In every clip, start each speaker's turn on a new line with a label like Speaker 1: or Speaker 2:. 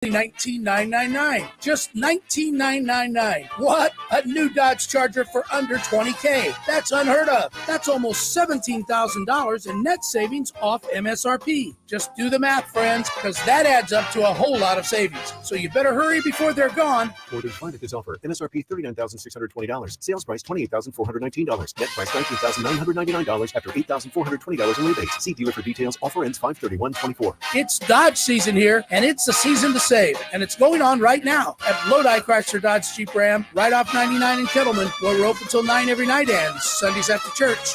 Speaker 1: $19,999. Just $19,999. What? A new Dodge Charger for under $20K. That's unheard of. That's almost $17,000 in net savings off MSRP. Just do the math, friends, because that adds up to a whole lot of savings. So you better hurry before they're gone.
Speaker 2: Or decline at this offer. MSRP $39,620. Sales price $28,419. Net price $19,999 after $8,420 in rebates. See dealer for details. Offer ends 5/31/24.
Speaker 1: It's Dodge season here, and it's the season to save. And it's going on right now at Lodi Chrysler Dodge Jeep Ram, right off 99 in Kettleman, where we're open till 9 every night and Sundays after church.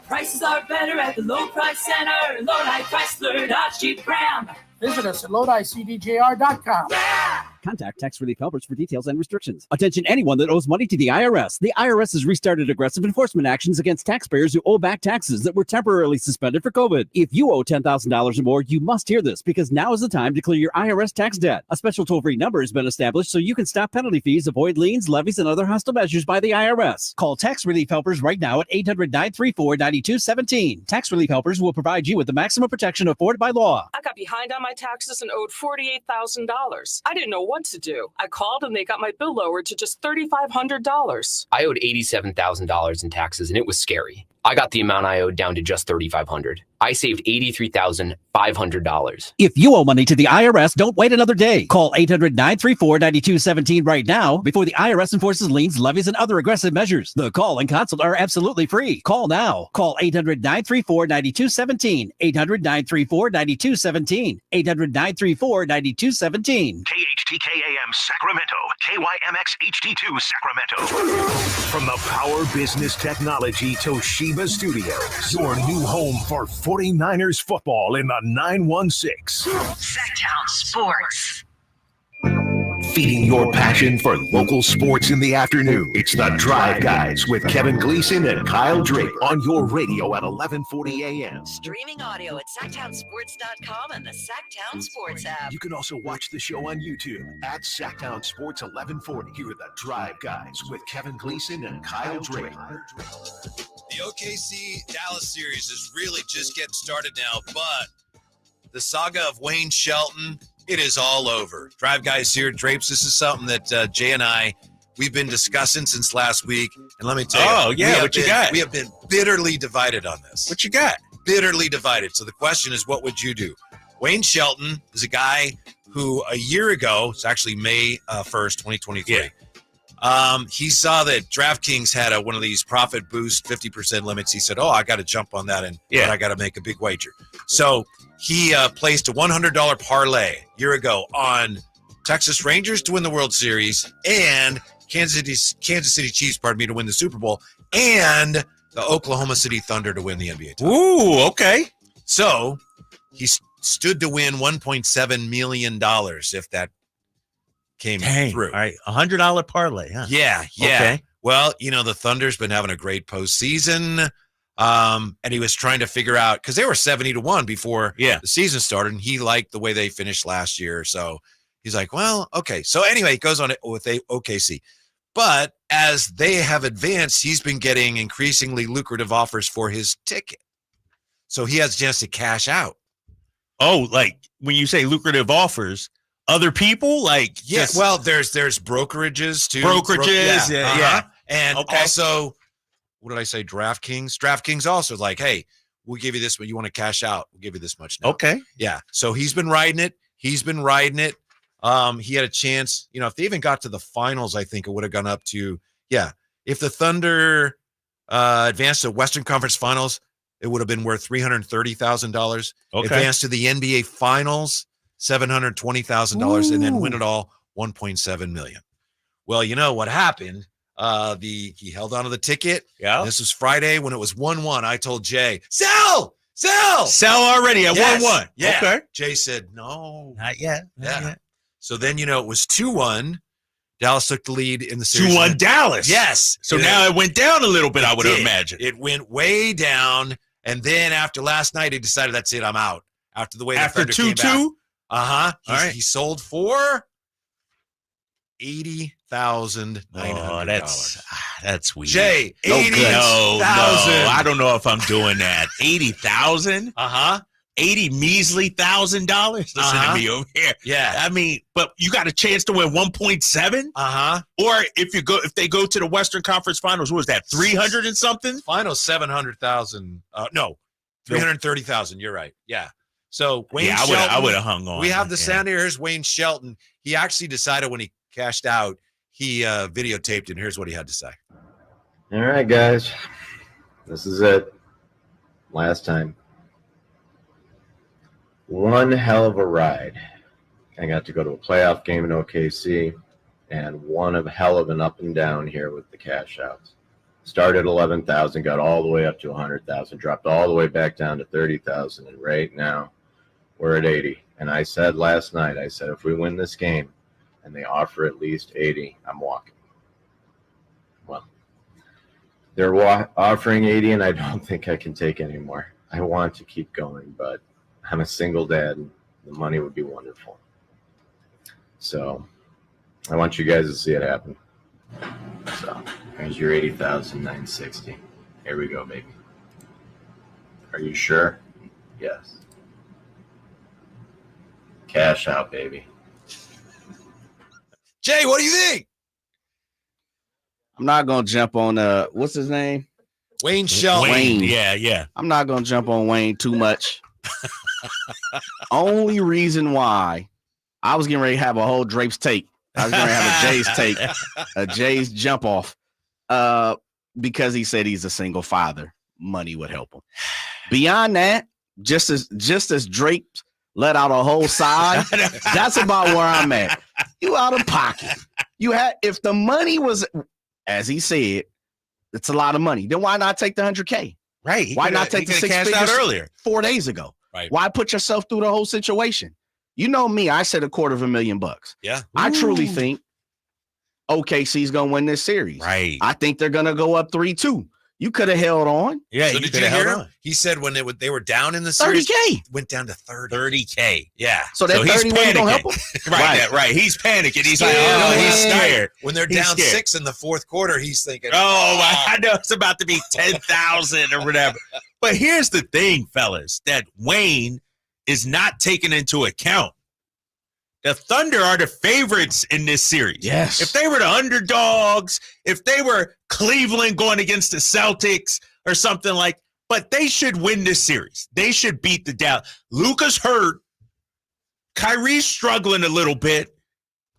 Speaker 3: Prices are better at the Low Price Center. Lodi Chrysler Dodge Jeep Ram.
Speaker 1: Visit us at LodiCDJR.com.
Speaker 3: Yeah!
Speaker 4: Contact Tax Relief Helpers for details and restrictions. Attention anyone that owes money to the IRS. The IRS has restarted aggressive enforcement actions against taxpayers who owe back taxes that were temporarily suspended for COVID. If you owe $10,000 or more, you must hear this because now is the time to clear your IRS tax debt. A special toll-free number has been established so you can stop penalty fees, avoid liens, levies, and other hostile measures by the IRS. Call Tax Relief Helpers right now at 800-934-9217. Tax Relief Helpers will provide you with the maximum protection afforded by law.
Speaker 5: I got behind on my taxes and owed $48,000. I didn't know what to do. I called and they got my bill lowered to just $3,500.
Speaker 6: I owed $87,000 in taxes and it was scary. I got the amount I owed down to just $3,500. I saved $83,500.
Speaker 4: If you owe money to the IRS, don't wait another day. Call 800-934-9217 right now before the IRS enforces liens, levies, and other aggressive measures. The call and consult are absolutely free. Call now. Call 800-934-9217. 800-934-9217. 800-934-9217.
Speaker 7: KHTKAM Sacramento. KYMX HD2 Sacramento. From the Power Business Technology Toshiba Studios, your new home for 49ers football in the 916.
Speaker 3: Sacktown Sports.
Speaker 7: Feeding your passion for local sports in the afternoon. It's the Drive Guys with Kevin Gleason and Kyle Drake on your radio at 1140 a.m.
Speaker 8: Streaming audio at SacktownSports.com and the Sacktown Sports app.
Speaker 7: You can also watch the show on YouTube at Sacktown Sports 1140. Here are the Drive Guys with Kevin Gleason and Kyle Drake.
Speaker 9: The OKC Dallas series is really just getting started now, but the saga of Wayne Shelton, it is all over. Drive Guys here, Drapes. This is something that Jay and I, we've been discussing since last week. And let me tell you,
Speaker 10: what you got?
Speaker 9: We have been bitterly divided on this.
Speaker 10: What you got?
Speaker 9: Bitterly divided. So the question is, what would you do? Wayne Shelton is a guy who a year ago, it's actually May 1st, 2023, he saw that DraftKings had one of these profit boost 50% limits. He said, I got to jump on that and I got to make a big wager. So he placed a $100 parlay a year ago on Texas Rangers to win the World Series and Kansas City Chiefs, to win the Super Bowl, and the Oklahoma City Thunder to win the NBA title.
Speaker 10: Ooh, okay.
Speaker 9: So he stood to win $1.7 million if that came through.
Speaker 10: All right, $100 parlay, huh?
Speaker 9: Yeah.
Speaker 10: Okay.
Speaker 9: Well, the Thunder's been having a great postseason. And he was trying to figure out, because they were 70-1 before the season started, and he liked the way they finished last year. So he's like, well, okay. So anyway, he goes on it with OKC. But as they have advanced, he's been getting increasingly lucrative offers for his ticket. So he has a chance to cash out.
Speaker 10: Oh, like when you say lucrative offers, other people? Like,
Speaker 9: yes. Well, there's brokerages too.
Speaker 10: Yeah.
Speaker 9: And also, what did I say? DraftKings. DraftKings also like, hey, we'll give you this, but you want to cash out, we'll give you this much now.
Speaker 10: Okay.
Speaker 9: Yeah. So he's been riding it. He had a chance, if they even got to the finals, I think it would have gone up to, if the Thunder advanced to Western Conference Finals, it would have been worth $330,000.
Speaker 10: Okay.
Speaker 9: Advanced to the NBA Finals, $720,000, and then win it all, $1.7 million. Well, you know what happened? He held onto the ticket.
Speaker 10: Yeah.
Speaker 9: This was Friday when it was 1-1. I told Jay, sell
Speaker 10: already at 1-1.
Speaker 9: Yeah.
Speaker 10: Okay.
Speaker 9: Jay said, no,
Speaker 10: not yet.
Speaker 9: So then, it was 2-1. Dallas took the lead in the series.
Speaker 10: 2-1 Dallas.
Speaker 9: Yes.
Speaker 10: So now it went down a little bit, I would imagine.
Speaker 9: It went way down. And then after last night, he decided, that's it, I'm out. After the way the Thunder came back. Uh-huh. All right. He sold for $80,900.
Speaker 10: Oh, that's weird.
Speaker 9: Jay,
Speaker 10: $80,000. No, I don't know if I'm doing that. $80,000?
Speaker 9: Uh-huh.
Speaker 10: $80 measly $1,000. Listen to me over here.
Speaker 9: Yeah.
Speaker 10: I mean, but you got a chance to win 1.7. Or if they go to the Western Conference Finals, what was that? 300 and something.
Speaker 9: Finals 700,000. No, 330,000. You're right. Yeah. So Wayne
Speaker 10: Yeah,
Speaker 9: Shelton,
Speaker 10: I would have hung on.
Speaker 9: We have the sound here. Here's Wayne Shelton. He actually decided when he cashed out, he videotaped it, and here's what he had to say.
Speaker 11: All right, guys. This is it. Last time. One hell of a ride. I got to go to a playoff game in OKC, and one of hell of an up and down here with the cash outs. Started 11,000, got all the way up to 100,000, dropped all the way back down to 30,000, and right now we're at 80. And I said last night, I said, if we win this game and they offer at least 80, I'm walking. Well, they're offering 80, and I don't think I can take any more. I want to keep going, but I'm a single dad, and the money would be wonderful. So I want you guys to see it happen. So here's your 80,960. Here we go, baby. Are you sure? Yes. Cash out, baby.
Speaker 9: Jay, what do you think?
Speaker 12: I'm not gonna jump on what's his name?
Speaker 9: Wayne Shelton.
Speaker 12: Wayne.
Speaker 10: Yeah.
Speaker 12: I'm not gonna jump on Wayne too much. Only reason why I was getting ready to have a whole Drapes take. I was going to have a Jay's take, a Jay's jump off, because he said he's a single father. Money would help him. Beyond that, just as Drake let out a whole side, that's about where I'm at. You out of pocket. If the money was, as he said, it's a lot of money. Then why not take the 100K?
Speaker 10: Right.
Speaker 12: Why not take the 6 figures
Speaker 10: out earlier
Speaker 12: 4 days ago?
Speaker 9: Right.
Speaker 12: Why put yourself through the whole situation? You know me, I said $250,000.
Speaker 9: Yeah.
Speaker 12: I truly think OKC's going to win this series.
Speaker 10: Right.
Speaker 12: I think they're going to go up 3-2. You could have held on.
Speaker 10: Yeah.
Speaker 9: So did you hear him? He said when they were down in the series,
Speaker 12: 30K.
Speaker 9: went down to 30.
Speaker 10: 30K.
Speaker 9: Yeah.
Speaker 12: So that 30 wasn't going to help him?
Speaker 10: Right. He's panicking. He's like,
Speaker 9: he's
Speaker 10: scared.
Speaker 9: When they're down 6 in the fourth quarter, he's thinking,
Speaker 10: I know it's about to be 10,000 or whatever. But here's the thing, fellas, that Wayne is not taken into account. The Thunder are the favorites in this series.
Speaker 12: Yes.
Speaker 10: If they were the underdogs, if they were Cleveland going against the Celtics or something like, but they should win this series. They should beat the Dallas. Luka's hurt. Kyrie's struggling a little bit.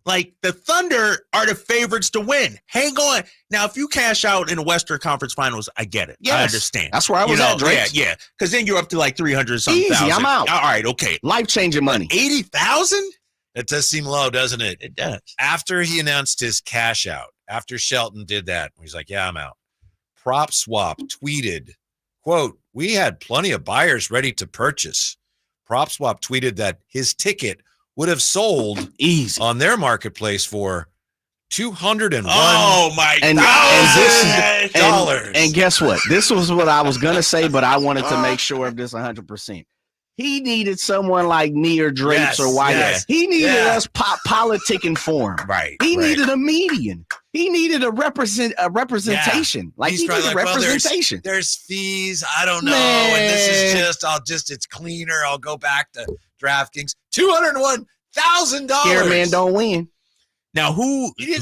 Speaker 10: Like, the Thunder are the favorites to win. Hang on. Now, if you cash out in the Western Conference Finals, I get it.
Speaker 12: Yes.
Speaker 10: I understand.
Speaker 12: That's where I was at, Drake.
Speaker 10: Yeah. Because then you're up to like 300-something
Speaker 12: Easy,
Speaker 10: thousand.
Speaker 12: I'm out.
Speaker 10: All right, okay.
Speaker 12: Life-changing money.
Speaker 10: 80,000?
Speaker 9: That does seem low, doesn't it?
Speaker 10: It does.
Speaker 9: After he announced his cash out, after Shelton did that, he's like, yeah, I'm out. PropSwap tweeted, quote, we had plenty of buyers ready to purchase. PropSwap tweeted that his ticket would have sold
Speaker 12: easy
Speaker 9: on their marketplace for $201,000.
Speaker 10: Oh my
Speaker 12: God. And guess what? This was what I was going to say, but I wanted to make sure of this 100%. He needed someone like me or Drapes or White.
Speaker 10: Yes.
Speaker 12: He needed us politicking for him.
Speaker 10: Right.
Speaker 12: He needed a median. He needed a representation.
Speaker 9: Yeah.
Speaker 12: Like,
Speaker 9: he's
Speaker 12: he needed
Speaker 9: like,
Speaker 12: representation.
Speaker 9: Well, there's fees. I don't know. And this is it's cleaner. I'll go back to DraftKings. $201,000.
Speaker 12: Scare man don't win.
Speaker 10: Now, he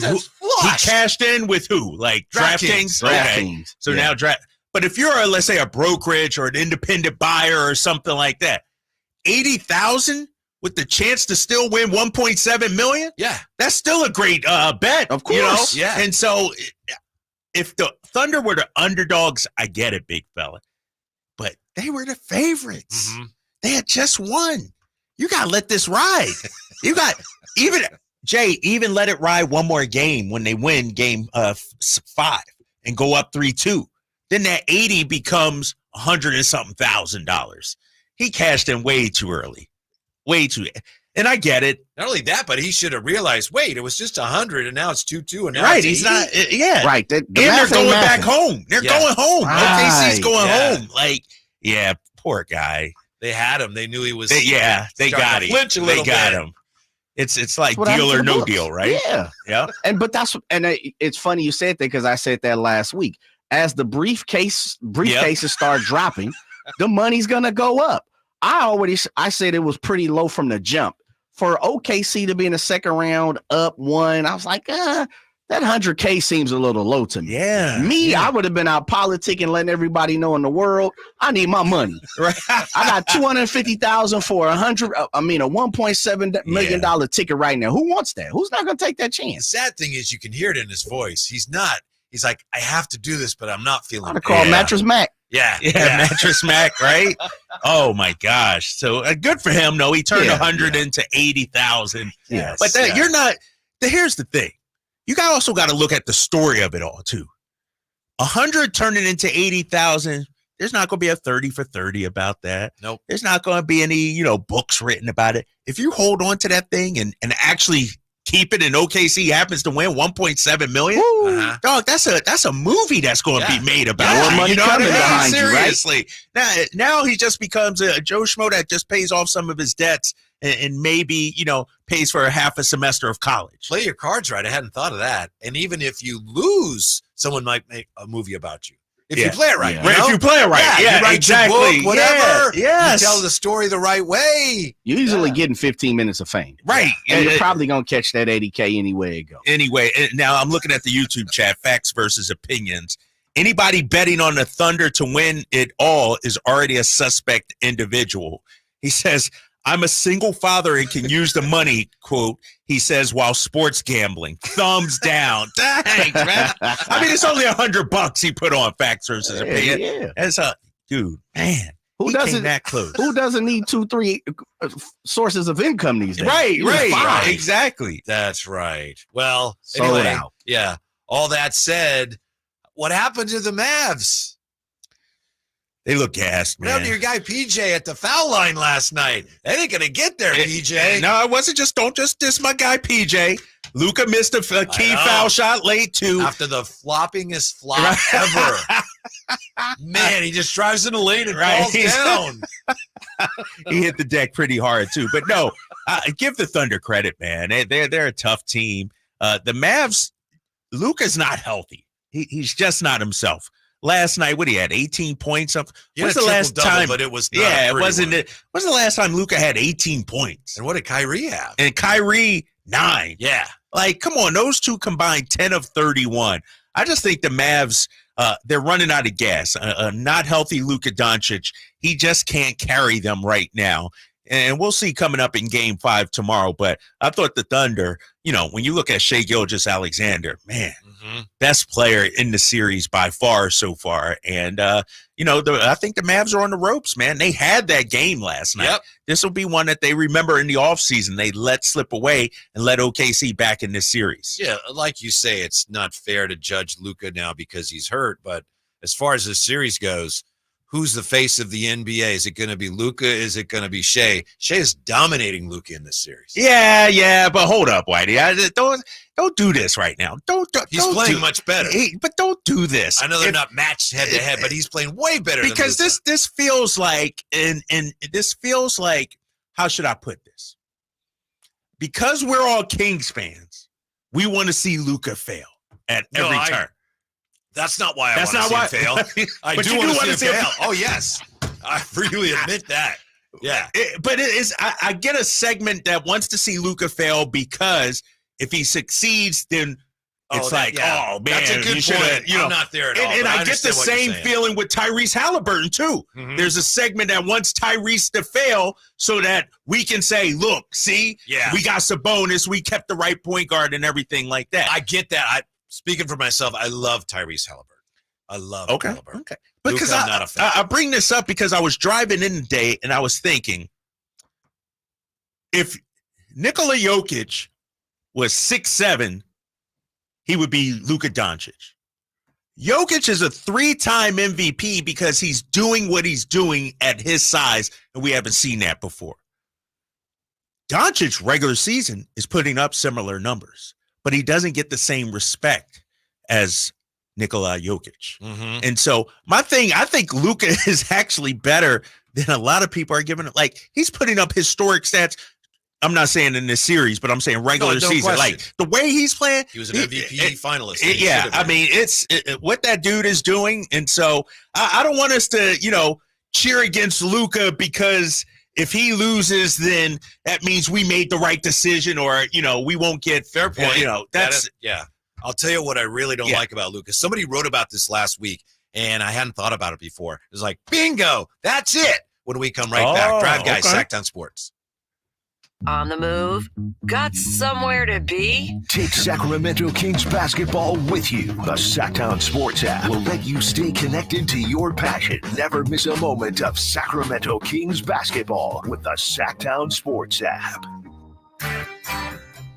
Speaker 10: cashed in with who? Like DraftKings?
Speaker 12: DraftKings.
Speaker 10: Okay. So now but if you're let's say a brokerage or an independent buyer or something like that, 80,000 with the chance to still win 1.7 million?
Speaker 9: Yeah.
Speaker 10: That's still a great bet.
Speaker 12: Of course.
Speaker 10: You know? Yeah. And so if the Thunder were the underdogs, I get it, big fella. But they were the favorites.
Speaker 9: Mm-hmm.
Speaker 10: They had just won. You got to let this ride. You got even let it ride one more game when they win game 5 and go up 3-2. Then that 80 becomes $100 and something thousand. He cashed in way too early. And I get it.
Speaker 9: Not only that, but he should have realized, wait, it was just 100 and now it's 2-2 and now
Speaker 10: Right.
Speaker 9: it's
Speaker 10: He's
Speaker 9: 80?
Speaker 10: not, yeah.
Speaker 12: Right.
Speaker 10: And they're going back home. They're going home. OKC's going home. Like, yeah, poor guy.
Speaker 9: They had him. They knew he was.
Speaker 10: They got him. They got him. It's like deal or no deal, right?
Speaker 12: Yeah.
Speaker 10: Yeah.
Speaker 12: It's funny you said that because I said that last week. As the briefcases start dropping, the money's gonna go up. I said it was pretty low from the jump. For OKC to be in the second round up 1, I was like, that 100K seems a little low to me.
Speaker 10: Yeah.
Speaker 12: I would have been out politicking, letting everybody know in the world, I need my money.
Speaker 10: Right.
Speaker 12: I got $250,000 for a $1.7 million ticket right now. Who wants that? Who's not going to take that
Speaker 9: The
Speaker 12: chance?
Speaker 9: sad thing is you can hear it in his voice. He's like, I have to do this, but I'm not feeling
Speaker 12: I'd call Mattress Mac.
Speaker 9: Yeah.
Speaker 10: Mattress Mac, right? Oh my gosh! So good for him. No, he turned 100 into 80,000.
Speaker 12: Yes,
Speaker 10: but you're not. Here's the thing: you also got to look at the story of it all too. 100 turning into 80,000. There's not going to be a 30 for 30 about that.
Speaker 9: Nope.
Speaker 10: There's not going to be any books written about it. If you hold on to that thing and actually keep it, and OKC happens to win 1.7 million. Dog, that's a movie that's going to be made about
Speaker 12: More money coming behind you, right?
Speaker 10: Seriously. Now he just becomes a Joe Schmo that just pays off some of his debts and maybe, pays for half a semester of college.
Speaker 9: Play your cards right. I hadn't thought of that. And even if you lose, someone might make a movie about you. If you play it right.
Speaker 10: If you play it right.
Speaker 9: You write
Speaker 10: exactly.
Speaker 9: your book, whatever.
Speaker 10: Yes.
Speaker 9: You tell the story the right way.
Speaker 12: You're usually getting 15 minutes of fame.
Speaker 10: Right.
Speaker 12: And you're probably going to catch that 80K anywhere it goes.
Speaker 10: Anyway, now I'm looking at the YouTube chat, facts versus opinions. Anybody betting on the Thunder to win it all is already a suspect individual. He says, I'm a single father and can use the money, quote, he says, while sports gambling. Thumbs down. Thanks, man. I mean, it's only $100 he put on facts versus opinion.
Speaker 12: Yeah.
Speaker 10: As a dude, man.
Speaker 12: Who
Speaker 10: he
Speaker 12: doesn't
Speaker 10: came that close?
Speaker 12: Who doesn't need 2-3 sources of income these days?
Speaker 10: Right. Exactly.
Speaker 9: That's right. Well,
Speaker 12: Sold
Speaker 9: anyway,
Speaker 12: out.
Speaker 9: Yeah. All that said, what happened to the Mavs?
Speaker 10: They look gassed,
Speaker 9: What happened
Speaker 10: man.
Speaker 9: to your guy PJ at the foul line last night? They ain't gonna get there, PJ.
Speaker 10: No, it wasn't just. Don't just diss my guy PJ. Luka missed a key foul shot late too.
Speaker 9: After the floppingest flop ever. Man, he just drives in the lane and falls down.
Speaker 10: He hit the deck pretty hard too. But no, give the Thunder credit, man. They're a tough team. The Mavs, Luka's not healthy. He's just not himself. Last night, what he had 18 points. When's the last time?
Speaker 9: But it was not
Speaker 10: yeah,
Speaker 9: a
Speaker 10: it
Speaker 9: pretty
Speaker 10: wasn't.
Speaker 9: one.
Speaker 10: When's the last time Luka had 18 points?
Speaker 9: And what did Kyrie have?
Speaker 10: And Kyrie 9.
Speaker 9: Yeah.
Speaker 10: Like, come on, those two combined 10 of 31. I just think the Mavs, they're running out of gas. Not healthy Luka Doncic, he just can't carry them right now. And we'll see coming up in Game 5 tomorrow. But I thought the Thunder, when you look at Shai Gilgeous-Alexander, man, best player in the series by far so far. And, I think the Mavs are on the ropes, man. They had that game last night.
Speaker 9: Yep.
Speaker 10: This will be one that they remember in the offseason. They let slip away and let OKC back in this series.
Speaker 9: Yeah, like you say, it's not fair to judge Luka now because he's hurt. But as far as this series goes, who's the face of the NBA? Is it going to be Luka? Is it going to be Shai? Shai is dominating Luka in this series.
Speaker 10: Yeah, but hold up, Whitey. Don't do this right now.
Speaker 9: He's playing much better.
Speaker 10: But don't do this.
Speaker 9: I know they're not matched head to head, but he's playing way better.
Speaker 10: Because
Speaker 9: than Luka.
Speaker 10: this feels like, and this feels like, how should I put this? Because we're all Kings fans, we want to see Luka fail at every turn.
Speaker 9: That's not why I
Speaker 10: That's
Speaker 9: want
Speaker 10: not
Speaker 9: to see him fail. I
Speaker 10: But
Speaker 9: do
Speaker 10: you
Speaker 9: want
Speaker 10: do
Speaker 9: to
Speaker 10: wanna
Speaker 9: see him fail. Oh, yes. I freely admit that. Yeah.
Speaker 10: But it is. I get a segment that wants to see Luka fail because if he succeeds, then it's oh man,
Speaker 9: that's a good point. I'm not there at all.
Speaker 10: And I get the
Speaker 9: understand what you're
Speaker 10: same
Speaker 9: saying.
Speaker 10: feeling with Tyrese Halliburton too.
Speaker 9: Mhm.
Speaker 10: There's a segment that wants Tyrese to fail so that we can say, "Look, see, we got Sabonis, we kept the right point guard, and everything like that."
Speaker 9: I get that. Speaking for myself, I love Tyrese Halliburton. I love Halliburton.
Speaker 10: Okay. Because
Speaker 9: Luka, I'm not a fan.
Speaker 10: I bring this up because I was driving in today and I was thinking, if Nikola Jokic was 6'7", he would be Luka Doncic. Jokic is a 3-time MVP because he's doing what he's doing at his size, and we haven't seen that before. Doncic regular season is putting up similar numbers, but he doesn't get the same respect as Nikola Jokic.
Speaker 9: Mm-hmm.
Speaker 10: And so my thing, I think Luka is actually better than a lot of people are giving it. Like, he's putting up historic stats. I'm not saying in this series, but I'm saying regular season.
Speaker 9: question.
Speaker 10: Like, the way he's playing.
Speaker 9: He was an MVP finalist. and he
Speaker 10: Yeah,
Speaker 9: should have
Speaker 10: I
Speaker 9: been.
Speaker 10: mean, it's what that dude is doing. And so I don't want us to, cheer against Luka because if he loses, then that means we made the right decision, or we won't get
Speaker 9: fair point.
Speaker 10: That's
Speaker 9: yeah. I'll tell you what I really don't like about Lucas. Somebody wrote about this last week, and I hadn't thought about it before. It was like, bingo, that's it. When we come right back, Drive Guys, Sacktown Sports.
Speaker 8: On the move? Got somewhere to be?
Speaker 7: Take Sacramento Kings basketball with you. The Sacktown Sports app will let you stay connected to your passion. Never miss a moment of Sacramento Kings basketball with the Sacktown Sports app.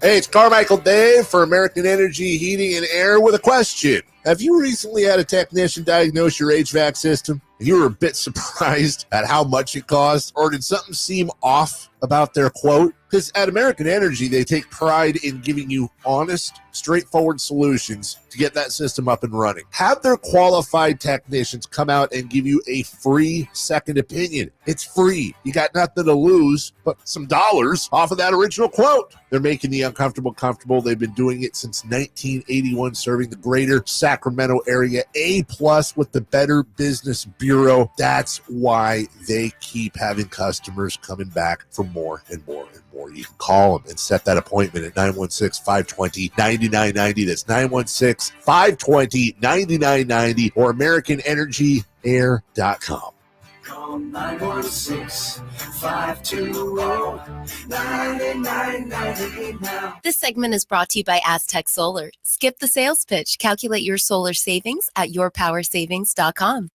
Speaker 13: Hey, it's Carmichael Dave for American Energy Heating and Air with a question. Have you recently had a technician diagnose your HVAC system? You were a bit surprised at how much it cost, or did something seem off about their quote? Because at American Energy, they take pride in giving you honest, straightforward solutions to get that system up and running. Have their qualified technicians come out and give you a free second opinion. It's free. You got nothing to lose but some dollars off of that original quote. They're making the uncomfortable comfortable. They've been doing it since 1981, serving the greater Sacramento area. A+ with the Better Business Bureau. That's why they keep having customers coming back for more and more and more. You can call them and set that appointment at 916-520-9990. That's 916-520-9990 or AmericanEnergyAir.com.
Speaker 3: Call 916-520-9990 now.
Speaker 14: This segment is brought to you by Aztec Solar. Skip the sales pitch. Calculate your solar savings at yourpowersavings.com.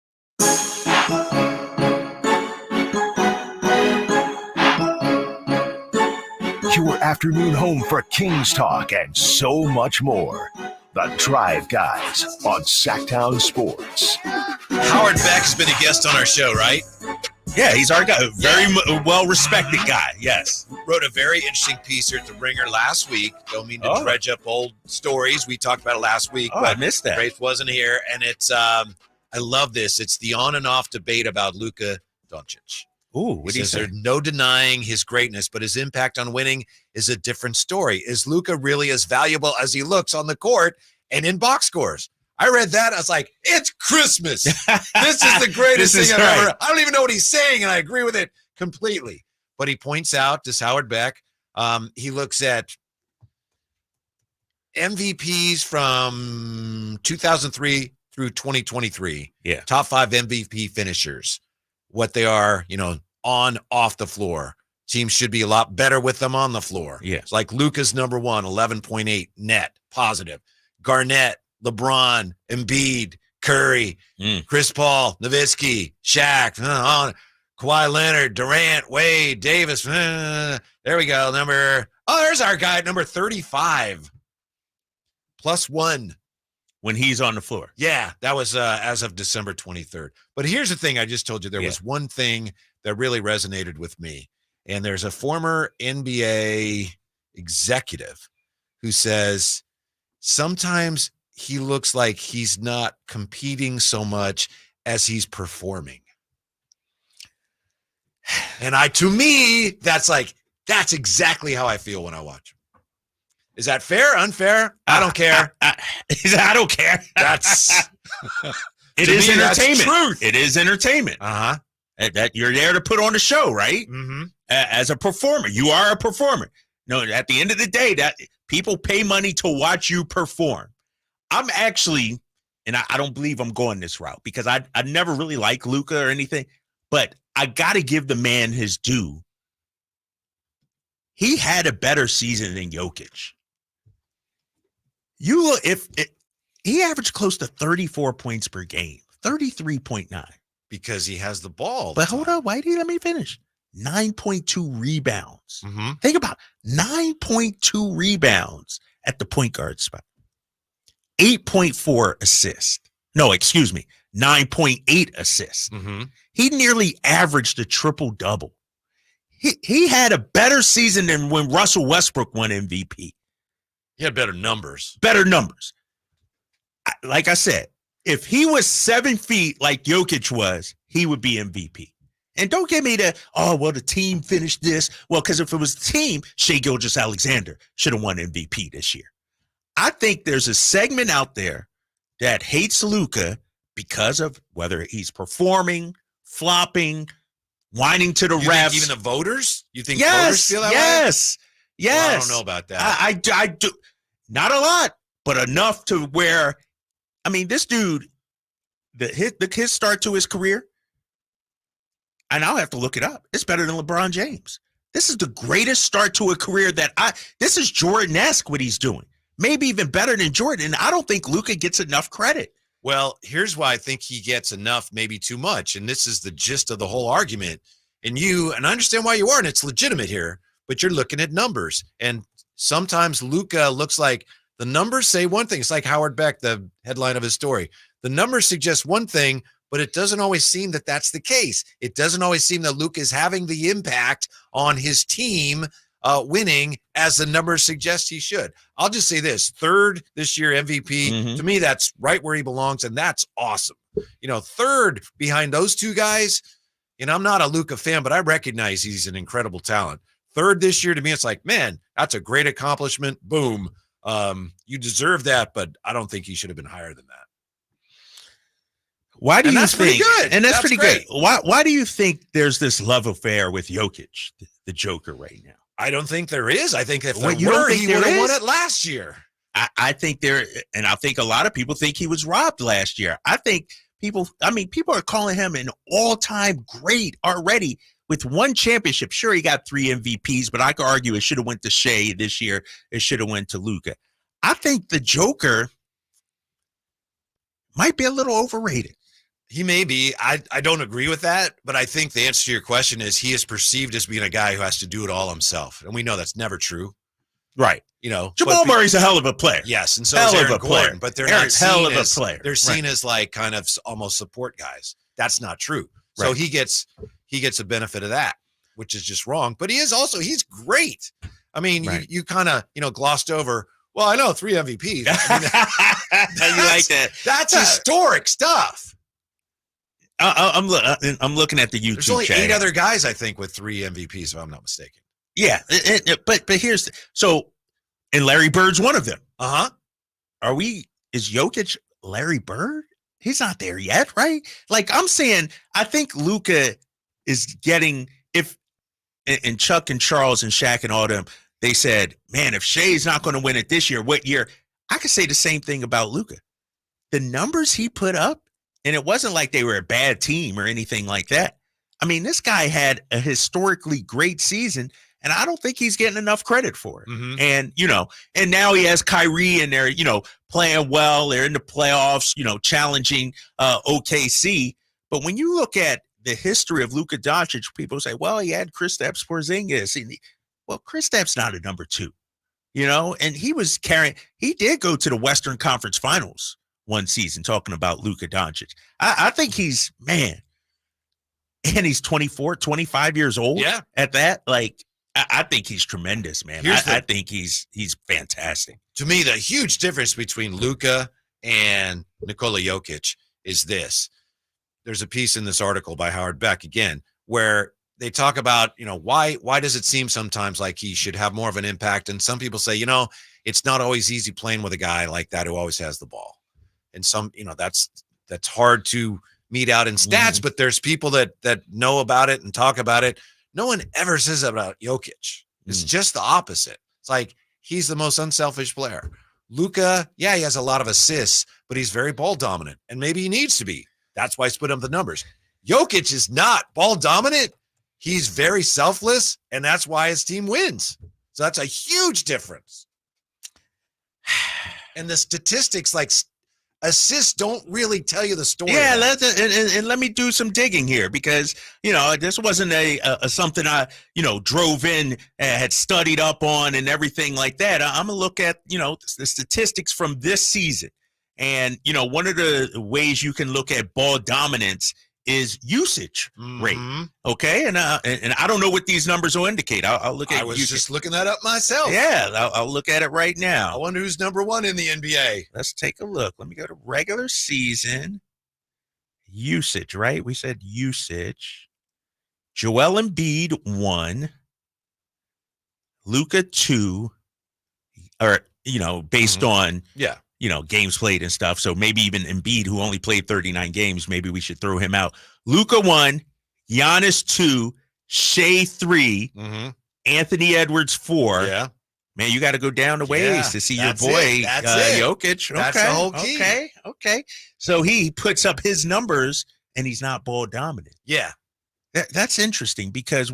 Speaker 7: Your afternoon home for Kings Talk and so much more. The Drive Guys on Sacktown Sports.
Speaker 9: Howard Beck's been a guest on our show, right?
Speaker 10: Yeah, he's our guy. Very well-respected guy, yes.
Speaker 9: Wrote a very interesting piece here at The Ringer last week. Don't mean to dredge up old stories. We talked about it last week.
Speaker 10: I missed that.
Speaker 9: Rafe wasn't here, and it's I love this. It's the on and off debate about Luka Doncic.
Speaker 10: Ooh, what do you say?
Speaker 9: There's no denying his greatness, but his impact on winning is a different story. Is Luka really as valuable as he looks on the court and in box scores? I read that. I was like, it's Christmas. This is the greatest thing I've ever. I don't even know what he's saying, and I agree with it completely. But he points out, this Howard Beck, he looks at MVPs from 2003 through 2023.
Speaker 10: Yeah.
Speaker 9: Top 5 MVP finishers. What they are, on, off the floor. Teams should be a lot better with them on the floor.
Speaker 10: Yeah.
Speaker 9: It's like Luka's number 1, 11.8 net, positive. Garnett, LeBron, Embiid, Curry, Chris Paul, Nowitzki, Shaq, Kawhi Leonard, Durant, Wade, Davis. There we go. There's our guy at number 35. +1.
Speaker 10: When he's on the floor.
Speaker 9: Yeah, that was as of December 23rd. But here's the thing I just told you. There was one thing that really resonated with me. And there's a former NBA executive who says sometimes he looks like he's not competing so much as he's performing. And to me, that's exactly how I feel when I watch him. Is that fair? Unfair? I don't care.
Speaker 10: I don't care.
Speaker 9: That's
Speaker 10: it is
Speaker 9: me,
Speaker 10: entertainment.
Speaker 9: That's truth.
Speaker 10: It is entertainment. That you're there to put on the show, right?
Speaker 9: Mm-hmm.
Speaker 10: As a performer, you are a performer. No, at the end of the day, that people pay money to watch you perform. I'm actually, and I don't believe I'm going this route because I never really liked Luka or anything, but I got to give the man his due. He had a better season than Jokic. You look, he averaged close to 34 points per game, 33.9.
Speaker 9: Because he has the ball.
Speaker 10: But hold on, Whitey, let me finish. 9.2 rebounds.
Speaker 9: Mm-hmm.
Speaker 10: Think about 9.2 rebounds at the point guard spot. 8.4 assists. No, excuse me, 9.8 assists.
Speaker 9: Mm-hmm.
Speaker 10: He nearly averaged a triple-double. He had a better season than when Russell Westbrook won MVP.
Speaker 9: He had better numbers.
Speaker 10: Better numbers. Like I said, if he was 7 feet like Jokic was, he would be MVP. And don't get me to, the team finished this. Well, because if it was the team, Shai Gilgeous-Alexander should have won MVP this year. I think there's a segment out there that hates Luka because of whether he's performing, flopping, whining to the
Speaker 9: You
Speaker 10: refs.
Speaker 9: think even the voters? You think
Speaker 10: yes,
Speaker 9: voters feel that way?
Speaker 10: yes.
Speaker 9: Well, I don't know about that.
Speaker 10: I do. Not a lot, but enough to where, I mean, this dude, his start to his career, and I'll have to look it up. It's better than LeBron James. This is the greatest start to a career this is Jordan-esque what he's doing. Maybe even better than Jordan. And I don't think Luka gets enough credit.
Speaker 9: Well, here's why I think he gets enough, maybe too much. And this is the gist of the whole argument. And I understand why you are, and it's legitimate here, but you're looking at numbers. And sometimes Luka looks like the numbers say one thing. It's like Howard Beck, the headline of his story. The numbers suggest one thing, but it doesn't always seem that that's the case. It doesn't always seem that Luka is having the impact on his team winning as the numbers suggest he should. I'll just say this, 3rd this year MVP, to me, that's right where he belongs, and that's awesome. 3rd behind those two guys, I'm not a Luka fan, but I recognize he's an incredible talent. 3rd this year, to me, it's like, man, that's a great accomplishment. Boom. You deserve that, but I don't think he should have been higher than that.
Speaker 10: Why do you
Speaker 9: that's
Speaker 10: think?
Speaker 9: Pretty good.
Speaker 10: And that's pretty
Speaker 9: great.
Speaker 10: good. Why do you think there's this love affair with Jokic, the Joker, right now?
Speaker 9: I don't think there is. I think if there
Speaker 10: you don't
Speaker 9: were,
Speaker 10: think
Speaker 9: he
Speaker 10: there
Speaker 9: would have won
Speaker 10: is?
Speaker 9: it last year.
Speaker 10: I think and I think a lot of people think he was robbed last year. I think people are calling him an all-time great already with one championship. Sure, he got 3 MVPs, but I could argue it should have went to Shea this year. It should have went to Luka. I think the Joker might be a little overrated.
Speaker 9: He may be. I don't agree with that, but I think the answer to your question is he is perceived as being a guy who has to do it all himself. And we know that's never true.
Speaker 10: Right.
Speaker 9: Jamal
Speaker 10: Murray's a hell of a player.
Speaker 9: Yes, and so is Aaron Gordon, but they're not
Speaker 10: hell
Speaker 9: seen
Speaker 10: of
Speaker 9: as
Speaker 10: a player.
Speaker 9: They're seen as like kind of almost support guys. That's not true. So
Speaker 10: Right.
Speaker 9: he gets a benefit of that, which is just wrong. But he's great. I mean,
Speaker 10: Right.
Speaker 9: you kind of glossed over. Well, I know 3 MVPs.
Speaker 10: You like that?
Speaker 9: That's historic stuff.
Speaker 10: I'm looking at the YouTube
Speaker 9: There's only
Speaker 10: chat.
Speaker 9: 8 other guys, I think, with 3 MVPs, if I'm not mistaken.
Speaker 10: Yeah, but here's and Larry Bird's one of them. Is Jokic Larry Bird? He's not there yet, right? Like I'm saying, I think Luka is getting and Chuck and Charles and Shaq and all them, they said, man, if Shea's not going to win it this year, what year? I could say the same thing about Luka. The numbers he put up, and it wasn't like they were a bad team or anything like that. I mean, this guy had a historically great season, and I don't think he's getting enough credit for it.
Speaker 9: Mm-hmm.
Speaker 10: And, and now he has Kyrie and they're, playing well. They're in the playoffs, challenging OKC. But when you look at the history of Luka Doncic, people say, well, he had Kristaps Porzingis. Well, Kristaps not a number 2, and he did go to the Western Conference Finals one season, talking about Luka Doncic. I think he's, man, and he's 24, 25 years old.
Speaker 9: Yeah.
Speaker 10: At that, like, I think he's tremendous, man. I think he's fantastic.
Speaker 9: To me, the huge difference between Luka and Nikola Jokic is this. There's a piece in this article by Howard Beck, again, where they talk about, why does it seem sometimes like he should have more of an impact? And some people say, it's not always easy playing with a guy like that who always has the ball. And some, that's hard to meet out in stats, but there's people that know about it and talk about it. No one ever says that about Jokic. It's just the opposite. It's like he's the most unselfish player. Luka, yeah, he has a lot of assists, but he's very ball dominant, and maybe he needs to be. That's why I split up the numbers. Jokic is not ball dominant. He's very selfless, and that's why his team wins. So that's a huge difference. And the statistics, like assists, don't really tell you the story.
Speaker 10: Yeah, and let me do some digging here, because this wasn't a something I drove in, had studied up on and everything like that. I'm gonna look at the statistics from this season, and one of the ways you can look at ball dominance is usage rate. Okay, and I don't know what these numbers will indicate. I'll look at.
Speaker 9: I was just looking that up myself.
Speaker 10: Yeah, I'll look at it right now.
Speaker 9: I wonder who's number 1 in the NBA.
Speaker 10: Let's take a look. Let me go to regular season usage. Right, we said usage. Joel Embiid 1, Luka 2, or based on games played and stuff. So maybe even Embiid, who only played 39 games, maybe we should throw him out. Luka 1, Giannis 2, Shea 3, Anthony Edwards 4.
Speaker 9: Yeah.
Speaker 10: Man, you got to go down the ways to see
Speaker 9: that's
Speaker 10: your boy
Speaker 9: it. That's it.
Speaker 10: Jokic.
Speaker 9: That's the whole key.
Speaker 10: Okay. So he puts up his numbers and he's not ball dominant.
Speaker 9: Yeah.
Speaker 10: That's interesting because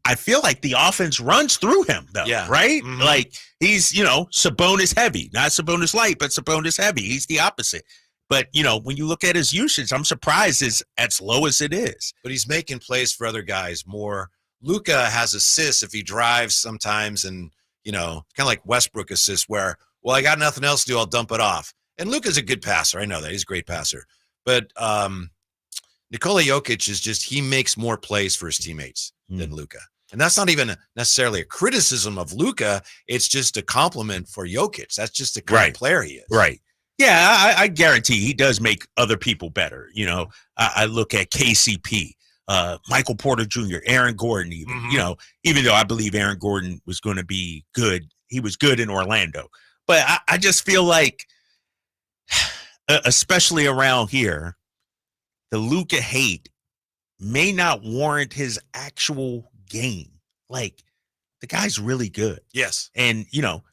Speaker 10: I feel like the offense runs through him though.
Speaker 9: Yeah.
Speaker 10: Right?
Speaker 9: Mhm.
Speaker 10: Like he's, Sabonis heavy, not Sabonis light, but Sabonis heavy. He's the opposite. But, when you look at his usage, I'm surprised it's as low as it is.
Speaker 9: But he's making plays for other guys more. Luka has assists if he drives sometimes and, kind of like Westbrook assists where, well, I got nothing else to do, I'll dump it off. And Luka's a good passer. I know that. He's a great passer. But Nikola Jokic he makes more plays for his teammates than Luka. And that's not even necessarily a criticism of Luka. It's just a compliment for Jokic. That's just the kind of player he is.
Speaker 10: Right. Yeah, I guarantee he does make other people better. I look at KCP, Michael Porter Jr., Aaron Gordon, even, even though I believe Aaron Gordon was going to be good. He was good in Orlando. But I just feel like, especially around here, the Luka hate may not warrant his actual game. Like, the guy's really good.
Speaker 9: Yes.
Speaker 10: And,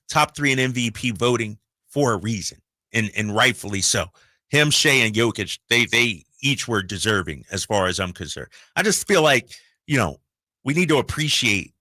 Speaker 10: top 3 in MVP voting for a reason. And rightfully so. Him, Shea, and Jokic, they each were deserving as far as I'm concerned. I just feel like, we need to appreciate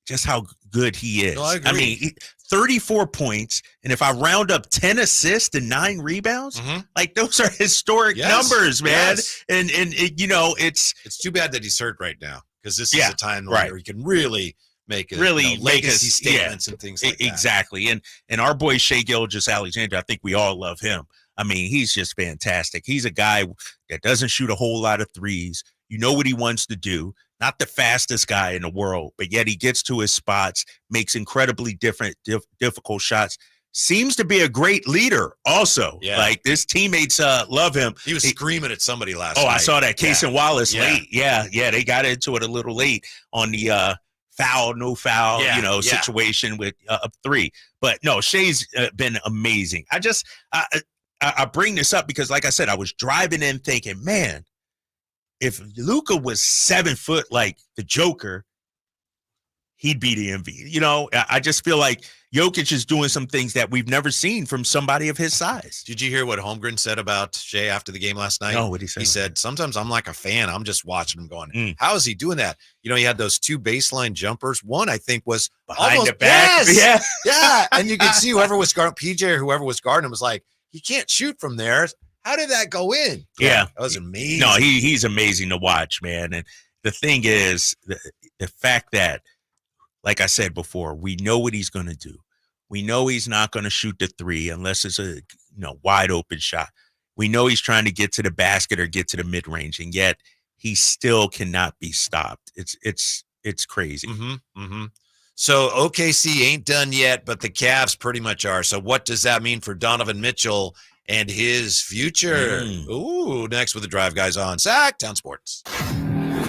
Speaker 10: just how good he is.
Speaker 9: No, I agree.
Speaker 10: mean, 34 points, and if I round up 10 assists and 9 rebounds, like those are historic numbers, man.
Speaker 9: Yes.
Speaker 10: And it's
Speaker 9: too bad that he's hurt right now because this is a time where he can really make
Speaker 10: make
Speaker 9: legacy statements and things like that.
Speaker 10: Exactly. And our boy Shea Gilgeous-Alexander, I think we all love him. I mean, he's just fantastic. He's a guy that doesn't shoot a whole lot of threes. You know what he wants to do. Not the fastest guy in the world, but yet he gets to his spots, makes incredibly difficult shots. Seems to be a great leader also.
Speaker 9: Yeah.
Speaker 10: Like his teammates love him.
Speaker 9: He was screaming at somebody last night.
Speaker 10: Oh, I saw that. Case and Wallace
Speaker 9: Yeah.
Speaker 10: late. Yeah. They got into it a little late on the foul, no foul, situation with up 3. But no, Shea's been amazing. I bring this up because, like I said, I was driving in thinking, man, if Luka was 7 foot like the Joker, he'd be the MVP. I just feel like Jokic is doing some things that we've never seen from somebody of his size.
Speaker 9: Did you hear what Holmgren said about Shea after the game last night?
Speaker 10: No, what did he say?
Speaker 9: He said, sometimes I'm like a fan. I'm just watching him going, how is he doing that? He had those 2 baseline jumpers. One, I think, was
Speaker 10: behind the back.
Speaker 9: Yes! Yeah. And you could see whoever was guarding, PJ or whoever was guarding him was like, he can't shoot from there. How did that go in?
Speaker 10: Yeah.
Speaker 9: That was amazing.
Speaker 10: No, he's amazing to watch, man. And the thing is, the fact that, like I said before, we know what he's going to do. We know he's not going to shoot the 3 unless it's a wide open shot. We know he's trying to get to the basket or get to the mid range, and yet he still cannot be stopped. It's crazy.
Speaker 9: So OKC ain't done yet, but the Cavs pretty much are. So what does that mean for Donovan Mitchell and his future? Ooh, next with the Drive Guys on Sacktown Sports.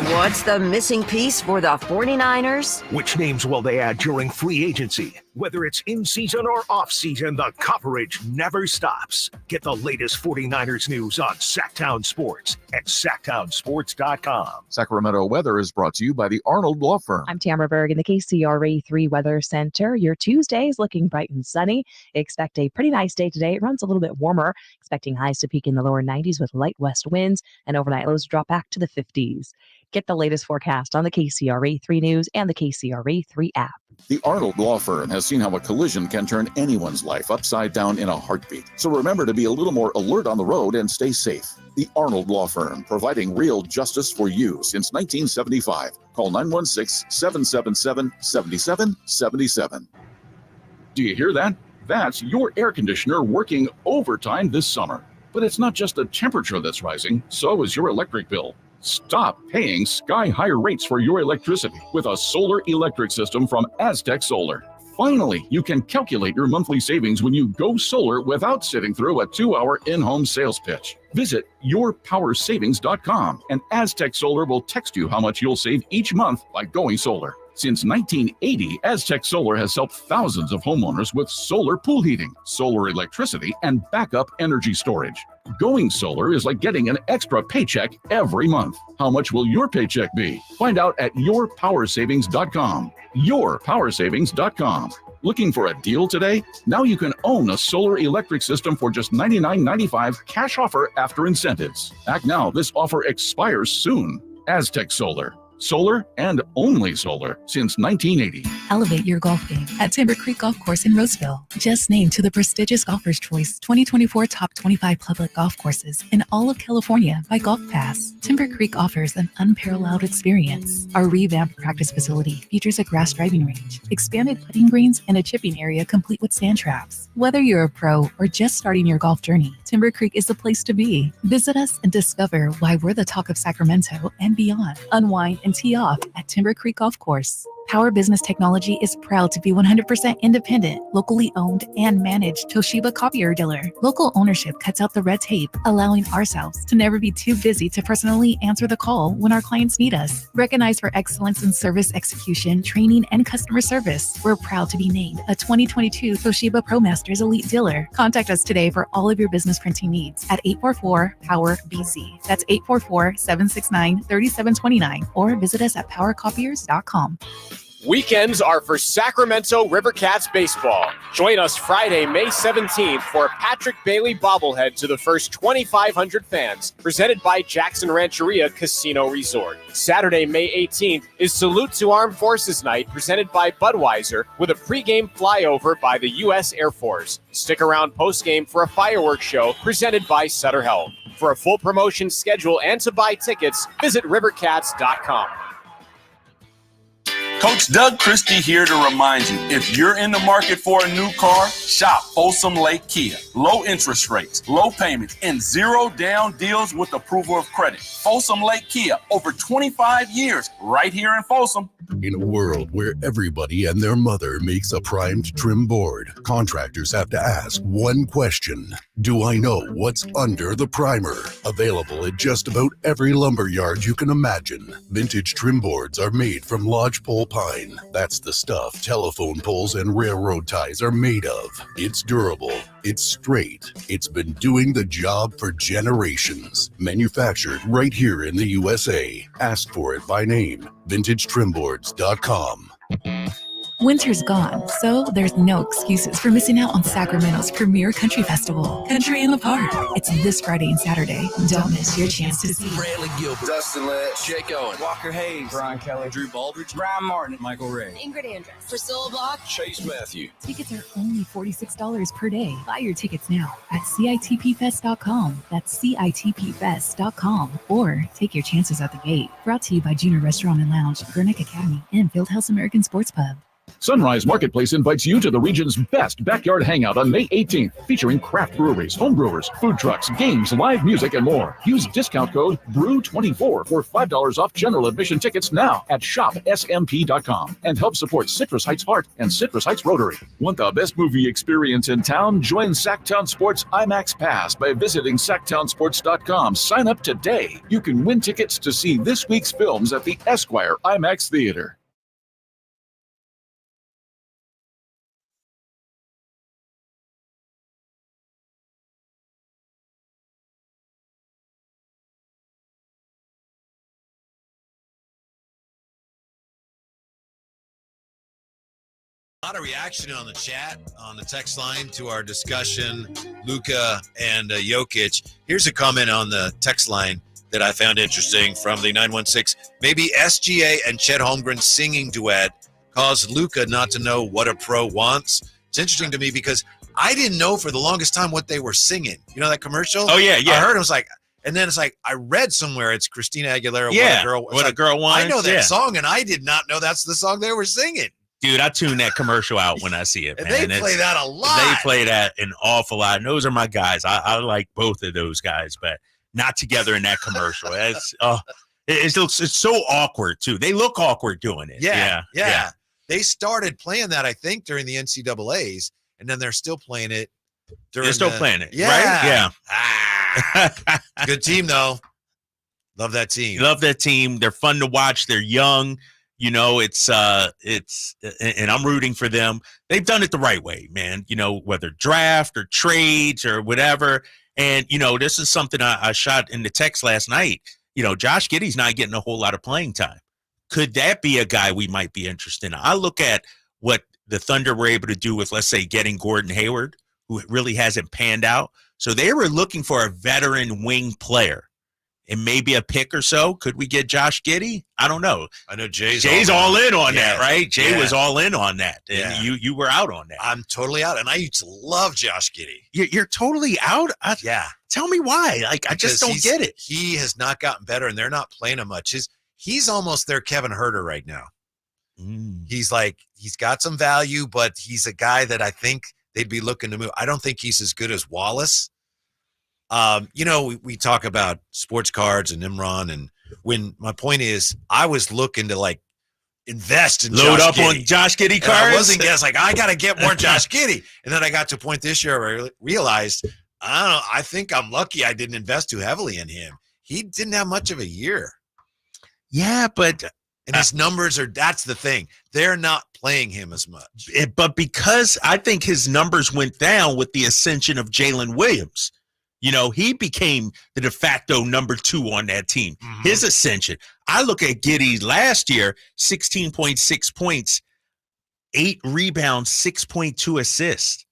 Speaker 15: What's the missing piece for the 49ers?
Speaker 7: Which names will they add during free agency? Whether it's in season or off season, the coverage never stops. Get the latest 49ers news on Sacktown Sports at sacktownsports.com.
Speaker 16: Sacramento weather is brought to you by the Arnold Law Firm.
Speaker 17: I'm Tamara Berg in the KCRA 3 Weather Center. Your Tuesday is looking bright and sunny. Expect a pretty nice day today. It runs a little bit warmer, expecting highs to peak in the lower 90s with light west winds and overnight lows drop back to the 50s. Get the latest forecast on the KCRA 3 News and the KCRA 3 app.
Speaker 16: The Arnold Law Firm has seen how a collision can turn anyone's life upside down in a heartbeat. So remember to be a little more alert on the road and stay safe. The Arnold Law Firm, providing real justice for you since 1975. Call 916-777-7777. Do you hear that? That's your air conditioner working overtime this summer. But it's not just the temperature that's rising, so is your electric bill. Stop paying sky-high rates for your electricity with a solar electric system from Aztec Solar. Finally, you can calculate your monthly savings when you go solar without sitting through a 2-hour in-home sales pitch. Visit yourpowersavings.com and Aztec Solar will text you how much you'll save each month by going solar. Since 1980, Aztec Solar has helped thousands of homeowners with solar pool heating, solar electricity, and backup energy storage. Going solar is like getting an extra paycheck every month. How much will your paycheck be? Find out at yourpowersavings.com. Yourpowersavings.com. Looking for a deal today? Now you can own a solar electric system for just $99.95 cash offer after incentives. Act now. This offer expires soon. Aztec Solar. Solar and only solar since 1980.
Speaker 18: Elevate your golf game at Timber Creek Golf Course in Roseville. Just named to the prestigious Golfer's Choice 2024 Top 25 Public Golf Courses in all of California by Golf Pass. Timber Creek offers an unparalleled experience. Our revamped practice facility features a grass driving range, expanded putting greens, and a chipping area complete with sand traps. Whether you're a pro or just starting your golf journey, Timber Creek is the place to be. Visit us and discover why we're the talk of Sacramento and beyond. Unwind and tee off at Timber Creek Golf Course. Power Business Technology is proud to be 100% independent, locally owned, and managed Toshiba copier dealer. Local ownership cuts out the red tape, allowing ourselves to never be too busy to personally answer the call when our clients need us. Recognized for excellence in service execution, training, and customer service, we're proud to be named a 2022 Toshiba ProMasters Elite Dealer. Contact us today for all of your business printing needs at 844-POWER-BZ. That's 844-769-3729, or visit us at powercopiers.com.
Speaker 19: Weekends are for Sacramento Rivercats baseball. Join us Friday, May 17th for Patrick Bailey bobblehead to the first 2,500 fans, presented by Jackson Rancheria Casino Resort. Saturday, May 18th is Salute to Armed Forces Night, presented by Budweiser, with a pregame flyover by the U.S. Air Force. Stick around postgame for a fireworks show presented by Sutter Health. For a full promotion schedule and to buy tickets, visit rivercats.com.
Speaker 20: Coach Doug Christie here to remind you, if you're in the market for a new car, shop Folsom Lake Kia. Low interest rates, low payments, and zero down deals with approval of credit. Folsom Lake Kia, over 25 years, right here in Folsom.
Speaker 21: In a world where everybody and their mother makes a primed trim board, contractors have to ask one question. Do I know what's under the primer? Available at just about every lumber yard you can imagine. Vintage trim boards are made from lodgepole pine. That's the stuff telephone poles and railroad ties are made of. It's durable. It's straight. It's been doing the job for generations. Manufactured right here in the USA. Ask for it by name. VintageTrimboards.com.
Speaker 18: Winter's gone, so there's no excuses for missing out on Sacramento's premier country festival, Country in the Park. It's this Friday and Saturday. Don't miss your chance to see
Speaker 22: Bradley Gilbert, Dustin Letts, Jake Owen, Walker Hayes, Brian Kelly, Drew Baldridge, Brian Martin, Michael Ray,
Speaker 14: Ingrid Andress, Priscilla Block,
Speaker 22: Chase Matthew.
Speaker 18: Tickets are only $46 per day. Buy your tickets now at CITPFest.com. That's CITPFest.com. Or take your chances at the gate. Brought to you by Junior Restaurant and Lounge, Gurnick Academy, and Fieldhouse American Sports Pub.
Speaker 16: Sunrise Marketplace invites you to the region's best backyard hangout on May 18th, featuring craft breweries, home brewers, food trucks, games, live music, and more. Use discount code BREW24 for $5 off general admission tickets now at shopsmp.com and help support Citrus Heights Heart and Citrus Heights Rotary. Want the best movie experience in town? Join Sacktown Sports IMAX Pass by visiting sacktownsports.com. Sign up today. You can win tickets to see this week's films at the Esquire IMAX Theater.
Speaker 9: A lot of reaction on the chat, on the text line to our discussion, Luka and Jokic. Here's a comment on the text line that I found interesting from the 916. Maybe SGA and Chet Holmgren's singing duet caused Luka not to know what a pro wants. It's interesting to me because I didn't know for the longest time what they were singing. You know that commercial?
Speaker 10: Oh, yeah.
Speaker 9: I heard it was like, and then it's like, I read somewhere it's Christina Aguilera,
Speaker 10: What a Girl Wants.
Speaker 9: I know that song, and I did not know that's the song they were singing.
Speaker 10: Dude, I tune that commercial out when I see it, man.
Speaker 9: They play that a lot.
Speaker 10: They play that an awful lot. And those are my guys. I like both of those guys, but not together in that commercial. It's so awkward, too. They look awkward doing it.
Speaker 9: Yeah. They started playing that, I think, during the NCAAs, and then they're still playing it.
Speaker 10: They're still playing it,
Speaker 9: yeah.
Speaker 10: right? Yeah.
Speaker 9: Good team, though. Love that team.
Speaker 10: Love that team. They're fun to watch. They're young. You know, it's and I'm rooting for them. They've done it the right way, man. You know, whether draft or trades or whatever. And, you know, this is something I shot in the text last night. You know, Josh Giddey's not getting a whole lot of playing time. Could that be a guy we might be interested in? I look at what the Thunder were able to do with, let's say, getting Gordon Hayward, who really hasn't panned out. So they were looking for a veteran wing player. And maybe a pick or so. Could we get Josh Giddey? I don't know.
Speaker 9: I know Jay's
Speaker 10: all in on that, right? Jay was all in on that. And you were out on that.
Speaker 9: I'm totally out. And I used to love Josh Giddey.
Speaker 10: You're totally out?
Speaker 9: Yeah.
Speaker 10: Tell me why. Like, I just don't get it.
Speaker 9: He has not gotten better, and they're not playing him much. He's almost their Kevin Huerter right now. He's got some value, but he's a guy that I think they'd be looking to move. I don't think he's as good as Wallace. You know, we talk about sports cards and Imran, and when my point is, I was looking to invest in
Speaker 10: load
Speaker 9: Josh
Speaker 10: up
Speaker 9: Giddey.
Speaker 10: on Josh Giddey
Speaker 9: And
Speaker 10: cards.
Speaker 9: I wasn't. I was like, I got to get more Josh Giddey, and then I got to a point this year where I realized, I don't know. I think I'm lucky I didn't invest too heavily in him. He didn't have much of a year.
Speaker 10: Yeah, but
Speaker 9: and his numbers that's the thing. They're not playing him as much.
Speaker 10: But because I think his numbers went down with the ascension of Jalen Williams. You know, he became the de facto number 2 on that team. His ascension. I look at Giddey last year, 16.6 points, 8 rebounds, 6.2 assists.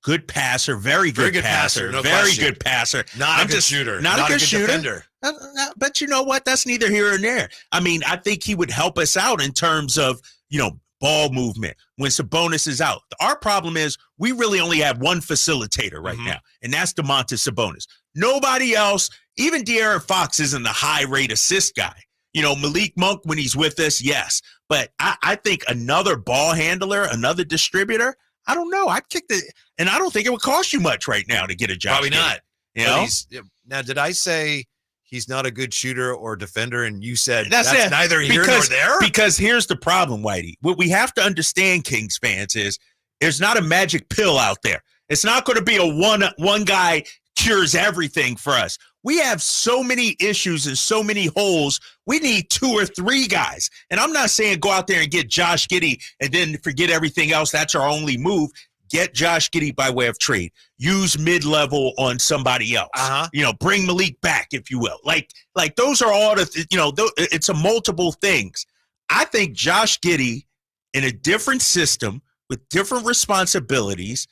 Speaker 10: Good passer, very good passer,
Speaker 9: no
Speaker 10: very
Speaker 9: question.
Speaker 10: good passer.
Speaker 9: Not a good shooter.
Speaker 10: Not a good shooter.
Speaker 9: Defender.
Speaker 10: But you know what? That's neither here nor there. I mean, I think he would help us out in terms of, you know, ball movement when Sabonis is out. Our problem is we really only have one facilitator right now, and that's DeMontis Sabonis. Nobody else, even De'Aaron Fox isn't the high rate assist guy. You know, Malik Monk, when he's with us, yes. But I think another ball handler, another distributor, I don't know. I'd kick and I don't think it would cost you much right now to get a job.
Speaker 9: Probably not.
Speaker 10: You know?
Speaker 9: Now, did I say he's not a good shooter or defender, and you said
Speaker 10: that's it.
Speaker 9: Neither here nor there?
Speaker 10: Because here's the problem, Whitey. What we have to understand, Kings fans, is there's not a magic pill out there. It's not going to be a one guy cures everything for us. We have so many issues and so many holes. We need 2 or 3 guys. And I'm not saying go out there and get Josh Giddey and then forget everything else. That's our only move. Get Josh Giddey by way of trade. Use mid-level on somebody else. You know, bring Malik back, if you will. Like those are all the, you know, it's a multiple things. I think Josh Giddey in a different system with different responsibilities.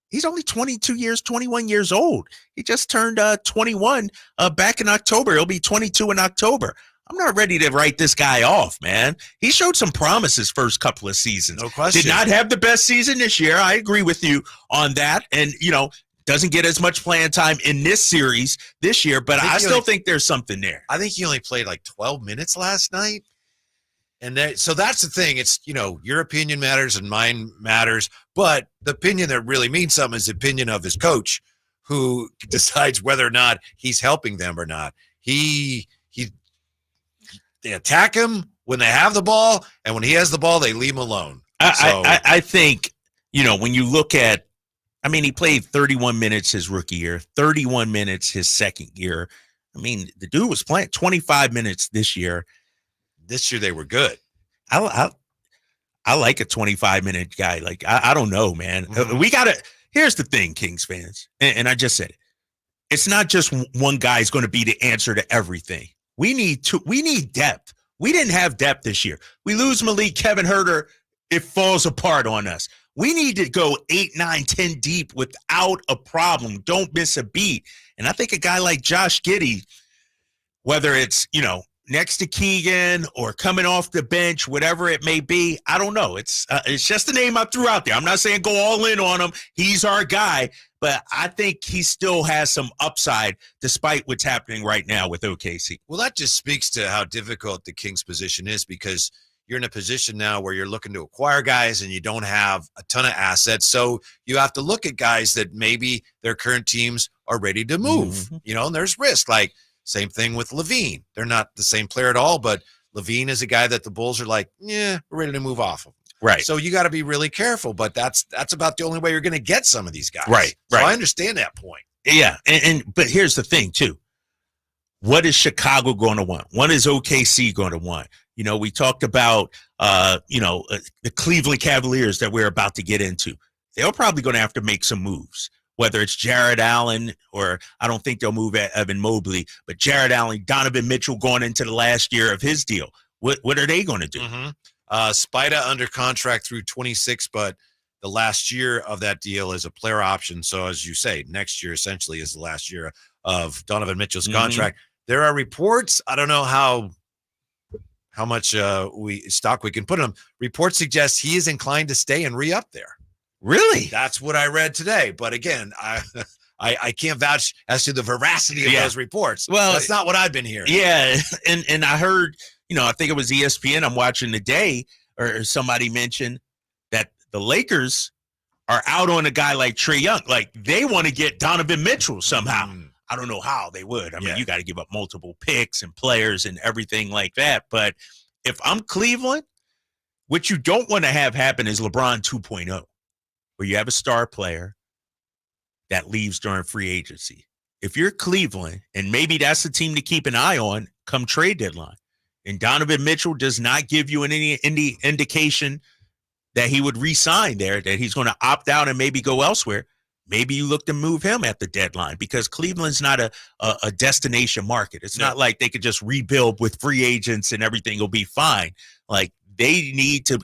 Speaker 10: He's only 21 years old. He just turned 21 back in October. He'll be 22 in October. I'm not ready to write this guy off, man. He showed some promise his first couple of seasons.
Speaker 9: No question.
Speaker 10: Did not have the best season this year. I agree with you on that. And, you know, doesn't get as much playing time in this series this year, but I still think there's something there.
Speaker 9: I think he only played 12 minutes last night. And so that's the thing. It's, you know, your opinion matters and mine matters. But the opinion that really means something is the opinion of his coach, who decides whether or not he's helping them or not. They attack him when they have the ball, and when he has the ball, they leave him alone.
Speaker 10: I think, you know, when you look at, I mean, he played 31 minutes his rookie year, 31 minutes his second year. I mean, the dude was playing 25 minutes this year.
Speaker 9: This year they were good.
Speaker 10: I like a 25-minute guy. Like, I don't know, man. We got to – here's the thing, Kings fans, and I just said it. It's not just one guy's going to be the answer to everything. We need depth. We didn't have depth this year. We lose Malik, Kevin Huerter, it falls apart on us. We need to go 8, 9, 10 deep without a problem. Don't miss a beat. And I think a guy like Josh Giddey, whether it's, you know, next to Keegan or coming off the bench, whatever it may be, I don't know. It's just a name I threw out there. I'm not saying go all in on him. He's our guy, but I think he still has some upside despite what's happening right now with OKC.
Speaker 9: Well, that just speaks to how difficult the Kings position is, because you're in a position now where you're looking to acquire guys and you don't have a ton of assets. So you have to look at guys that maybe their current teams are ready to move, you know, and there's risk. Like, same thing with Levine. They're not the same player at all, but Levine is a guy that the Bulls are like, yeah, we're ready to move off of.
Speaker 10: Right.
Speaker 9: So you got to be really careful, but that's about the only way you're going to get some of these guys.
Speaker 10: Right.
Speaker 9: So I understand that point.
Speaker 10: Yeah. But here's the thing too. what is Chicago going to want? What is OKC going to want? You know, we talked about, the Cleveland Cavaliers that we're about to get into. They're probably going to have to make some moves, whether it's Jared Allen or I don't think they'll move Evan Mobley, but Jared Allen, Donovan Mitchell going into the last year of his deal. What are they going to do?
Speaker 9: Spida under contract through 26, but the last year of that deal is a player option. So as you say, next year essentially is the last year of Donovan Mitchell's contract. There are reports. I don't know how much stock we can put in him. Reports suggest he is inclined to stay and re-up there.
Speaker 10: Really?
Speaker 9: That's what I read today. But again, I can't vouch as to the veracity of those reports.
Speaker 10: Well,
Speaker 9: that's not what I've been hearing.
Speaker 10: Yeah, and I heard, I think it was ESPN I'm watching today, or somebody mentioned that the Lakers are out on a guy like Trae Young. Like, they want to get Donovan Mitchell somehow. I don't know how they would. I mean, you got to give up multiple picks and players and everything like that. But if I'm Cleveland, what you don't want to have happen is LeBron 2.0, where you have a star player that leaves during free agency. If you're Cleveland, and maybe that's the team to keep an eye on come trade deadline, and Donovan Mitchell does not give you any indication that he would re-sign there, that he's going to opt out and maybe go elsewhere, maybe you look to move him at the deadline, because Cleveland's not a destination market. It's not like they could just rebuild with free agents and everything will be fine. Like, they need to,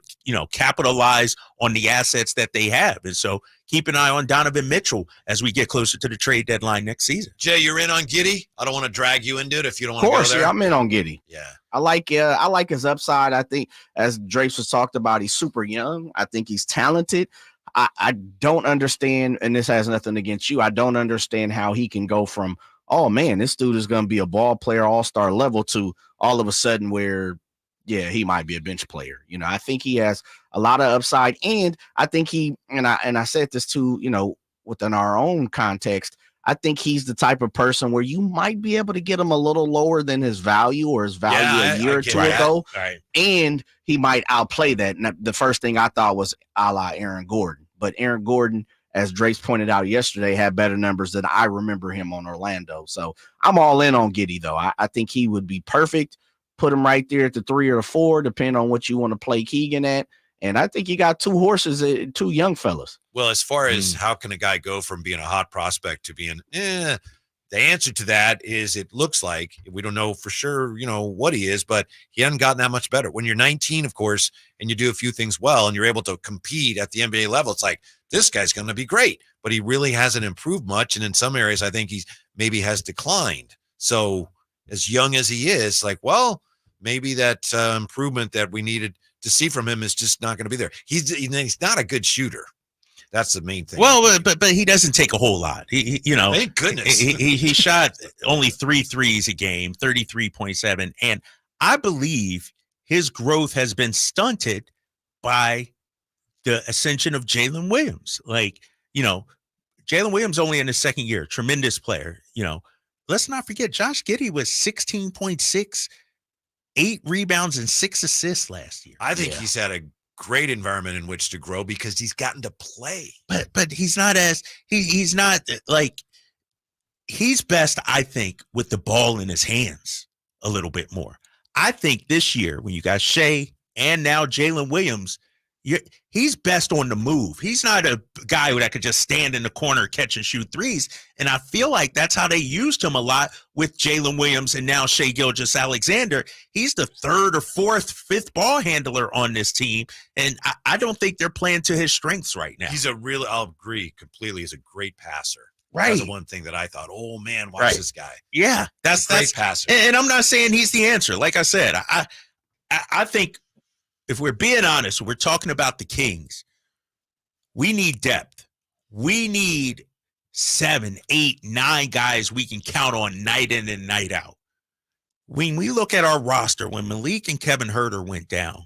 Speaker 10: capitalize on the assets that they have. And so keep an eye on Donovan Mitchell as we get closer to the trade deadline next season.
Speaker 9: Jay, you're in on Giddey? I don't want to drag you into it if you don't want to
Speaker 12: Of course,
Speaker 9: go there.
Speaker 12: I'm in on Giddey.
Speaker 9: Yeah.
Speaker 12: I like his upside. I think, as Drapes was talked about, he's super young. I think he's talented. I don't understand, and this has nothing against you, I don't understand how he can go from, oh man, this dude is going to be a ball player, all-star level, to all of a sudden where, yeah, he might be a bench player. I think he has a lot of upside, and I think I said this too, within our own context, I think he's the type of person where you might be able to get him a little lower than his value or his value a year or two ago.
Speaker 10: Right.
Speaker 12: And he might outplay that. And the first thing I thought was a la Aaron Gordon. But Aaron Gordon, as Drapes pointed out yesterday, had better numbers than I remember him on Orlando. So I'm all in on Giddey, though. I think he would be perfect. Put him right there at the 3 or the 4, depending on what you want to play Keegan at. And I think you got two horses, two young fellas.
Speaker 9: Well, as far as how can a guy go from being a hot prospect to being, the answer to that is it looks like, we don't know for sure, what he is, but he hasn't gotten that much better. When you're 19, of course, and you do a few things well and you're able to compete at the NBA level, it's like, this guy's going to be great, but he really hasn't improved much. And in some areas, I think he maybe has declined. So as young as he is, like, well, maybe that improvement that we needed to see from him is just not going to be there. He's not a good shooter. That's the main thing.
Speaker 10: Well, but he doesn't take a whole lot. He
Speaker 9: thank goodness.
Speaker 10: He shot only 3 threes a game, 33.7. And I believe his growth has been stunted by the ascension of Jalen Williams. Like, Jalen Williams only in his second year, tremendous player. Let's not forget Josh Giddey was 16.6, 8 rebounds and 6 assists last year.
Speaker 9: I think he's had a great environment in which to grow because he's gotten to play.
Speaker 10: But he's not he's not like, he's best, I think, with the ball in his hands a little bit more. I think this year when you got Shea and now Jalen Williams, he's best on the move. He's not a guy that could just stand in the corner, catch and shoot threes. And I feel like that's how they used him a lot with Jalen Williams and now Shea Gilgeous-Alexander. He's the 3rd or 4th, 5th ball handler on this team. And I don't think they're playing to his strengths right now.
Speaker 9: I'll agree completely. He's a great passer.
Speaker 10: Right.
Speaker 9: That's the one thing that I thought, oh man, watch this guy.
Speaker 10: Yeah. That's
Speaker 9: a great passer.
Speaker 10: And I'm not saying he's the answer. Like I said, I think, if we're being honest, we're talking about the Kings. We need depth. We need 7, 8, 9 guys we can count on night in and night out. When we look at our roster, when Malik and Kevin Huerter went down,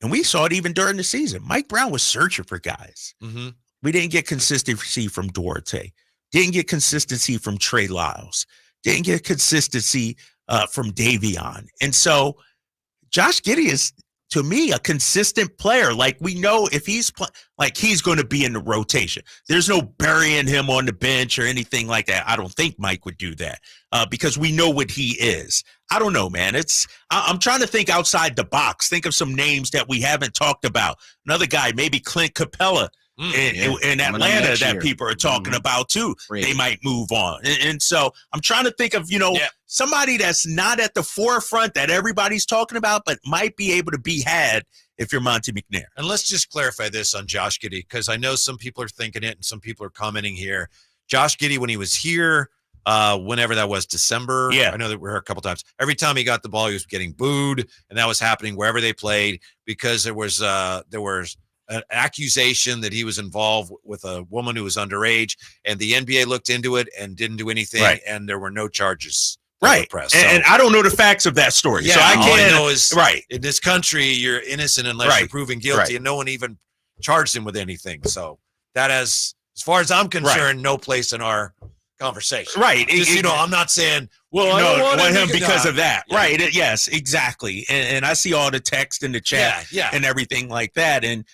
Speaker 10: and we saw it even during the season, Mike Brown was searching for guys.
Speaker 9: Mm-hmm.
Speaker 10: We didn't get consistency from Duarte. Didn't get consistency from Trey Lyles. Didn't get consistency from Davion. And so Josh Giddey is to me, a consistent player. Like, we know if he's he's going to be in the rotation. There's no burying him on the bench or anything like that. I don't think Mike would do that because we know what he is. I don't know, man. I'm trying to think outside the box. Think of some names that we haven't talked about. Another guy, maybe Clint Capella in Atlanta that people are talking about too. They might move on. And so I'm trying to think of, somebody that's not at the forefront that everybody's talking about, but might be able to be had if you're Monty McNair.
Speaker 9: And let's just clarify this on Josh Giddey, because I know some people are thinking it and some people are commenting here. Josh Giddey, when he was here, whenever that was, December.
Speaker 10: Yeah.
Speaker 9: I know that we were here a couple times. Every time he got the ball, he was getting booed, and that was happening wherever they played because there was an accusation that he was involved with a woman who was underage, and the NBA looked into it and didn't do anything, and there were no charges.
Speaker 10: Right.
Speaker 9: Press.
Speaker 10: And I don't know the facts of that story.
Speaker 9: Yeah,
Speaker 10: so I
Speaker 9: all
Speaker 10: can't
Speaker 9: know is
Speaker 10: right.
Speaker 9: In this country, you're innocent unless you're proven guilty, and no one even charged him with anything. So that has, as far as I'm concerned, no place in our conversation.
Speaker 10: Right.
Speaker 9: Just, I'm not saying, well, I
Speaker 10: don't
Speaker 9: don't
Speaker 10: want him because of that.
Speaker 9: Yeah.
Speaker 10: Right. Yes, exactly. And I see all the text in the chat and everything like that. And,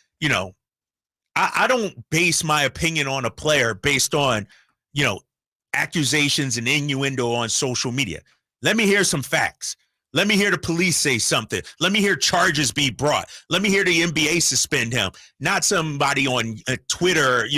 Speaker 10: I don't base my opinion on a player based on, accusations and innuendo on social media. Let me hear some facts. Let me hear the police say something. Let me hear charges be brought. Let me hear the NBA suspend him, not somebody on Twitter,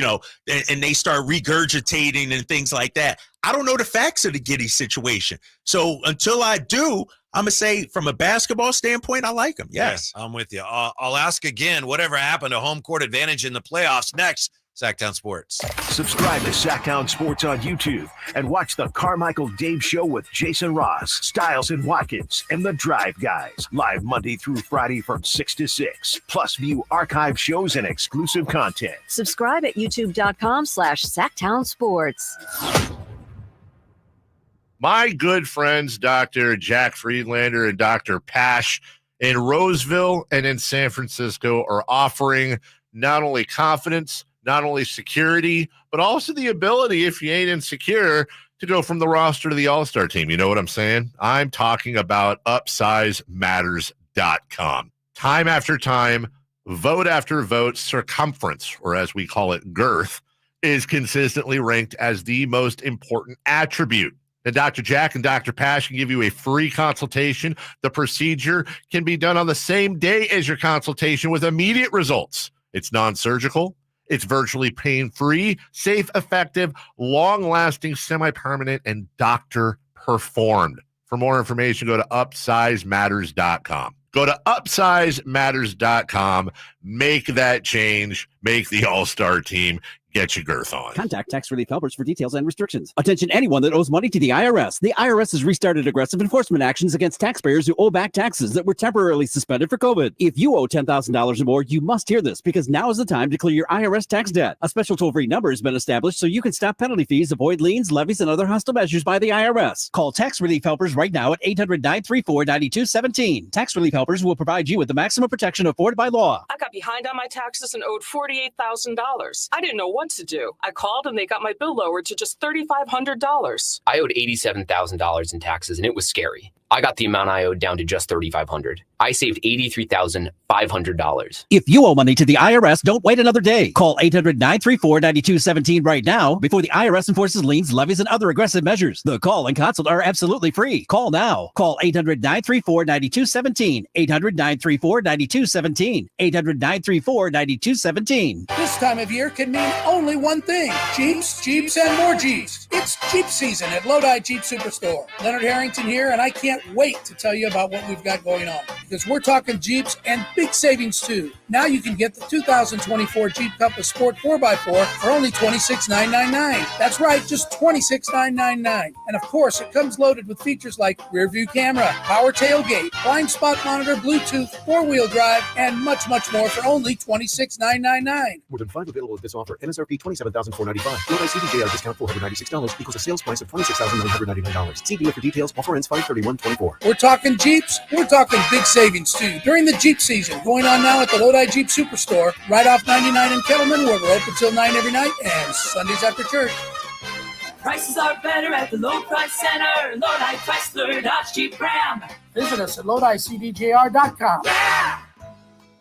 Speaker 10: and they start regurgitating and things like that. I don't know the facts of the Giddey situation. So until I do, I'm going to say from a basketball standpoint, I like him. Yes.
Speaker 9: Yeah, I'm with you. I'll ask again, whatever happened to home court advantage in the playoffs? Next, Sacktown Sports.
Speaker 7: Subscribe to Sacktown Sports on YouTube and watch the Carmichael Dave Show with Jason Ross, Stiles and Watkins, and the Drive Guys. Live Monday through Friday from 6 to 6. Plus view archive shows and exclusive content.
Speaker 15: Subscribe at youtube.com/Sacktown Sports.
Speaker 13: My good friends, Dr. Jack Friedlander and Dr. Pash in Roseville and in San Francisco are offering not only confidence, not only security, but also the ability, if you ain't insecure, to go from the roster to the All-Star team. You know what I'm saying? I'm talking about UpsizeMatters.com. Time after time, vote after vote, circumference, or as we call it, girth, is consistently ranked as the most important attribute. And Dr. Jack and Dr. Pash can give you a free consultation. The procedure can be done on the same day as your consultation with immediate results. It's non-surgical. It's virtually pain-free, safe, effective, long-lasting, semi-permanent, and doctor-performed. For more information, go to UpsizeMatters.com. Go to UpsizeMatters.com. Make that change. Make the All-Star team. Get your girth on.
Speaker 4: Contact Tax Relief Helpers for details and restrictions. Attention anyone that owes money to the IRS. The IRS has restarted aggressive enforcement actions against taxpayers who owe back taxes that were temporarily suspended for COVID. If you owe $10,000 or more, you must hear this because now is the time to clear your IRS tax debt. A special toll-free number has been established so you can stop penalty fees, avoid liens, levies, and other hostile measures by the IRS. Call Tax Relief Helpers right now at 800-934-9217. Tax Relief Helpers will provide you with the maximum protection afforded by law.
Speaker 5: I got behind on my taxes and owed $48,000. I didn't know what to do. I called and they got my bill lowered to just $3,500.
Speaker 6: I owed $87,000 in taxes, and it was scary. I got the amount I owed down to just $3,500. I saved $83,500.
Speaker 4: If you owe money to the IRS, don't wait another day. Call 800-934-9217 right now before the IRS enforces liens, levies, and other aggressive measures. The call and consult are absolutely free. Call now. Call 800-934-9217. 800-934-9217. 800-934-9217.
Speaker 1: This time of year can mean only one thing. Jeeps, Jeeps, and more Jeeps. It's Jeep season at Lodi Jeep Superstore. Leonard Harrington here, and I can't wait to tell you about what we've got going on. Because we're talking Jeeps and big savings too. Now you can get the 2024 Jeep Compass Sport 4x4 for only $26,999. That's right, just $26,999. And of course, it comes loaded with features like rear view camera, power tailgate, blind spot monitor, Bluetooth, four-wheel drive, and much, much more for only $26,999.
Speaker 2: More than 5 available with this offer. MSRP $27,495. Lodi CDJR discount $496 equals a sales price of $26,999. See dealer for details. Offer ends 5/31/24.
Speaker 1: We're talking Jeeps. We're talking big savings too. During the Jeep season, going on now at the Lodi Jeep Superstore, right off 99 in Kettleman, where we're open till 9 every night and Sundays after church.
Speaker 3: Prices are better at the Low Price Center. Lodi Chrysler, Dodge, Jeep, Ram.
Speaker 1: Visit us at LodiCDJR.com.
Speaker 3: Yeah!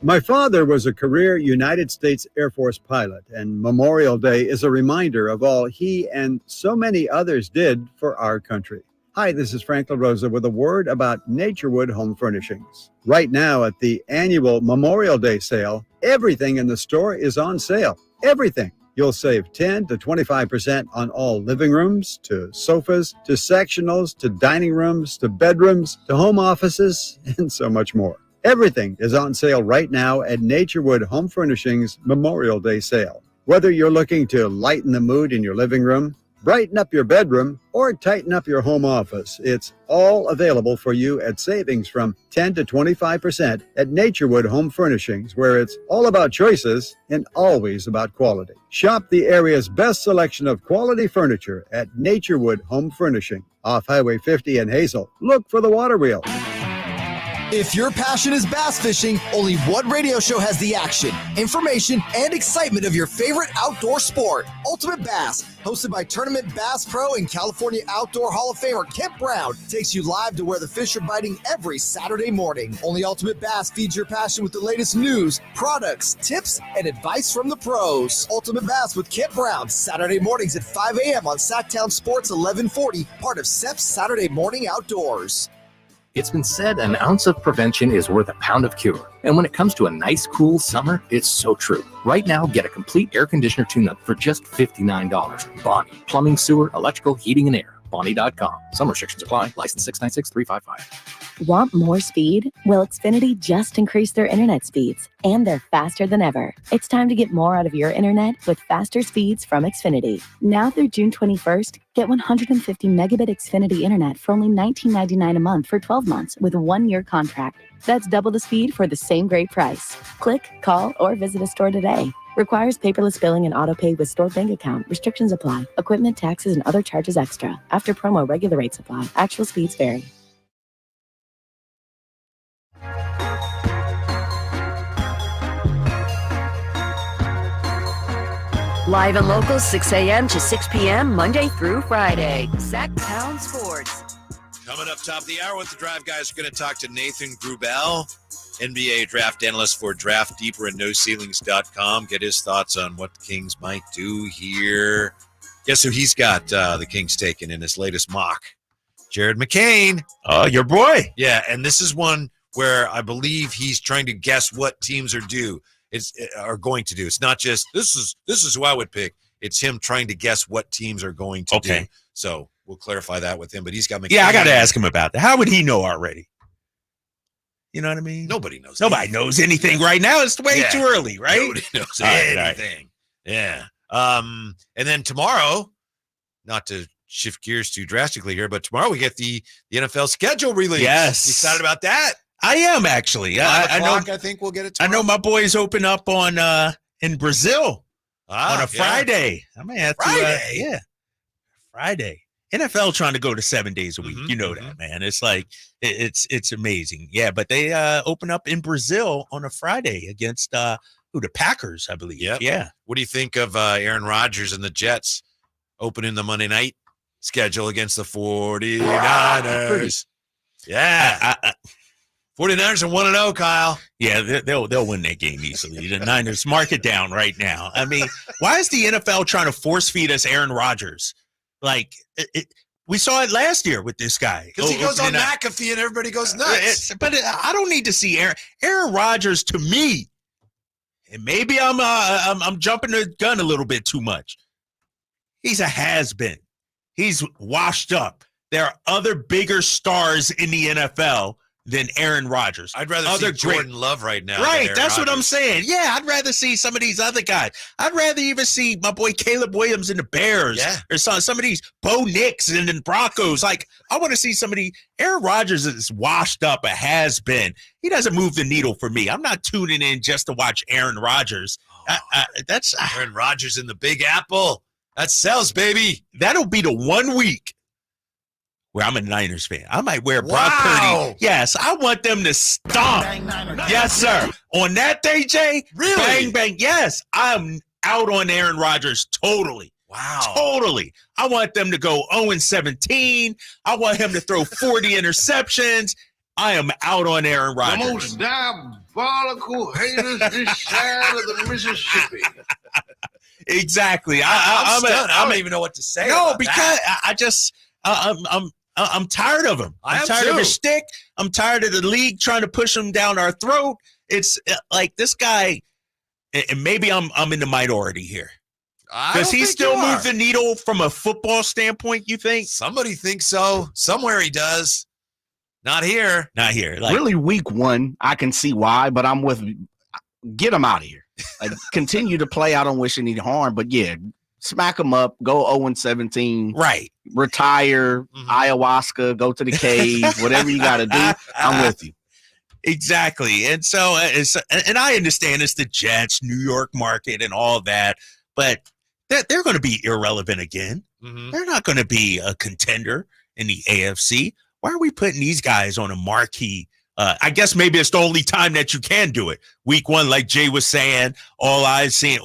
Speaker 8: My father was a career United States Air Force pilot, and Memorial Day is a reminder of all he and so many others did for our country. Hi, this is Frank LaRosa with a word about Naturewood Home Furnishings. Right now at the annual Memorial Day sale, everything in the store is on sale. Everything. You'll save 10 to 25% on all living rooms, to sofas, to sectionals, to dining rooms, to bedrooms, to home offices, and so much more. Everything is on sale right now at Naturewood Home Furnishings Memorial Day sale. Whether you're looking to lighten the mood in your living room, brighten up your bedroom, or tighten up your home office, it's all available for you at savings from 10 to 25% at Naturewood Home Furnishings, where it's all about choices and always about quality. Shop the area's best selection of quality furniture at Naturewood Home Furnishing, off Highway 50 in Hazel. Look for the water wheel.
Speaker 11: If your passion is bass fishing, only one radio show has the action, information, and excitement of your favorite outdoor sport. Ultimate Bass, hosted by Tournament Bass Pro and California Outdoor Hall of Famer Kent Brown, takes you live to where the fish are biting every Saturday morning. Only Ultimate Bass feeds your passion with the latest news, products, tips, and advice from the pros. Ultimate Bass with Kent Brown, Saturday mornings at 5 a.m. on Sacktown Sports 1140, part of SEP's Saturday Morning Outdoors.
Speaker 23: It's been said an ounce of prevention is worth a pound of cure. And when it comes to a nice, cool summer, it's so true. Right now, get a complete air conditioner tune-up for just $59. Bonnie. Plumbing, sewer, electrical, heating, and air. Bonnie.com. Some restrictions apply. License 696-355.
Speaker 24: Want more speed? Well, Xfinity just increased their internet speeds, and they're faster than ever. It's time to get more out of your internet with faster speeds from Xfinity. Now through June 21st, get 150 megabit Xfinity internet for only $19.99 a month for 12 months with a 1-year contract. That's double the speed for the same great price. Click, call, or visit a store today. Requires paperless billing and auto pay with stored bank account. Restrictions apply. Equipment, taxes, and other charges extra. After promo, regular rates apply. Actual speeds vary.
Speaker 15: Live and local, 6 a.m. to 6 p.m., Monday through Friday. Sacktown Sports.
Speaker 9: Coming up top of the hour with the Drive Guys, we're going to talk to Nathan Grubel, NBA draft analyst for Draft Deeper and NoCeilings.com. Get his thoughts on what the Kings might do here. Guess who he's got the Kings taken in his latest mock? Jared McCain.
Speaker 10: Oh, your boy.
Speaker 9: Yeah, and this is one where I believe he's trying to guess what teams are going to do. It's not just this is who I would pick. It's him trying to guess what teams are going to do. So we'll clarify that with him. But he's got McCain.
Speaker 10: Yeah, I got to ask him about that. How would he know already? You know what I mean?
Speaker 9: Nobody knows.
Speaker 10: Nobody knows anything right now. It's way too early, right?
Speaker 9: Nobody knows anything. Yeah. And then tomorrow, not to shift gears too drastically here, but tomorrow we get the NFL schedule release.
Speaker 10: Yes.
Speaker 9: You excited about that?
Speaker 10: I am actually. I know.
Speaker 9: I think we'll get it tomorrow.
Speaker 10: I know my boys open up on in Brazil on a Friday. I may have to.
Speaker 9: Friday?
Speaker 10: Friday. NFL trying to go to 7 days a week. You know that, man. It's like it's amazing. Yeah, but they open up in Brazil on a Friday against the Packers, I believe.
Speaker 9: Yep.
Speaker 10: Yeah.
Speaker 9: What do you think of Aaron Rodgers and the Jets opening the Monday night schedule against the 49ers? Yeah. 49ers are 1-0, Kyle.
Speaker 10: Yeah, they'll win that game easily. The Niners mark it down right now. I mean, why is the NFL trying to force feed us Aaron Rodgers? Like, we saw it last year with this guy.
Speaker 9: Because he goes on McAfee and everybody goes nuts.
Speaker 10: But I don't need to see Aaron Rodgers. To me, and maybe I'm jumping the gun a little bit too much. He's a has-been. He's washed up. There are other bigger stars in the NFL than Aaron Rodgers.
Speaker 9: I'd rather see Jordan Love right now.
Speaker 10: Right, that's what I'm saying. Yeah, I'd rather see some of these other guys. I'd rather even see my boy Caleb Williams in the Bears.
Speaker 9: Yeah.
Speaker 10: Or some of these Bo Nix and the Broncos. Like, I want to see some of the Aaron Rodgers is washed up, a has-been. He doesn't move the needle for me. I'm not tuning in just to watch Aaron Rodgers. That's
Speaker 9: Aaron Rodgers in the Big Apple. That sells, baby.
Speaker 10: That'll be the 1 week where I'm a Niners fan. I might wear Brock Purdy. Yes, I want them to stomp. Yes, sir. On that day, Jay,
Speaker 9: really?
Speaker 10: Bang, bang. Yes, I'm out on Aaron Rodgers totally.
Speaker 9: Wow.
Speaker 10: Totally. I want them to go 0-17. I want him to throw 40 interceptions. I am out on Aaron Rodgers.
Speaker 25: The most
Speaker 17: follicle haters this side of the Mississippi.
Speaker 10: Exactly.
Speaker 9: I'm stunned. I don't even know what to say.
Speaker 10: No,
Speaker 9: about
Speaker 10: because
Speaker 9: that.
Speaker 10: I'm tired of him.
Speaker 9: I
Speaker 10: I'm
Speaker 9: am
Speaker 10: tired of
Speaker 9: too.
Speaker 10: his stick. I'm tired of the league trying to push him down our throat. It's like this guy, and maybe I'm in the minority here. Does he still move the needle from a football standpoint, you think?
Speaker 9: Somebody thinks so. Somewhere he does. Not here.
Speaker 10: Not here.
Speaker 12: Really, week 1, I can see why, but I'm with get him out of here. Like, continue to play. I don't wish any harm, but yeah, smack him up. Go 0-17.
Speaker 10: Right.
Speaker 12: Retire. Ayahuasca. Go to the cave. Whatever you got to do. I'm with you.
Speaker 10: Exactly. And so, and I understand it's the Jets, New York market, and all that, but they're going to be irrelevant again. They're not going to be a contender in the AFC. Why are we putting these guys on a marquee? I guess maybe it's the only time that you can do it. Week 1, like Jay was saying, all eyes seeing,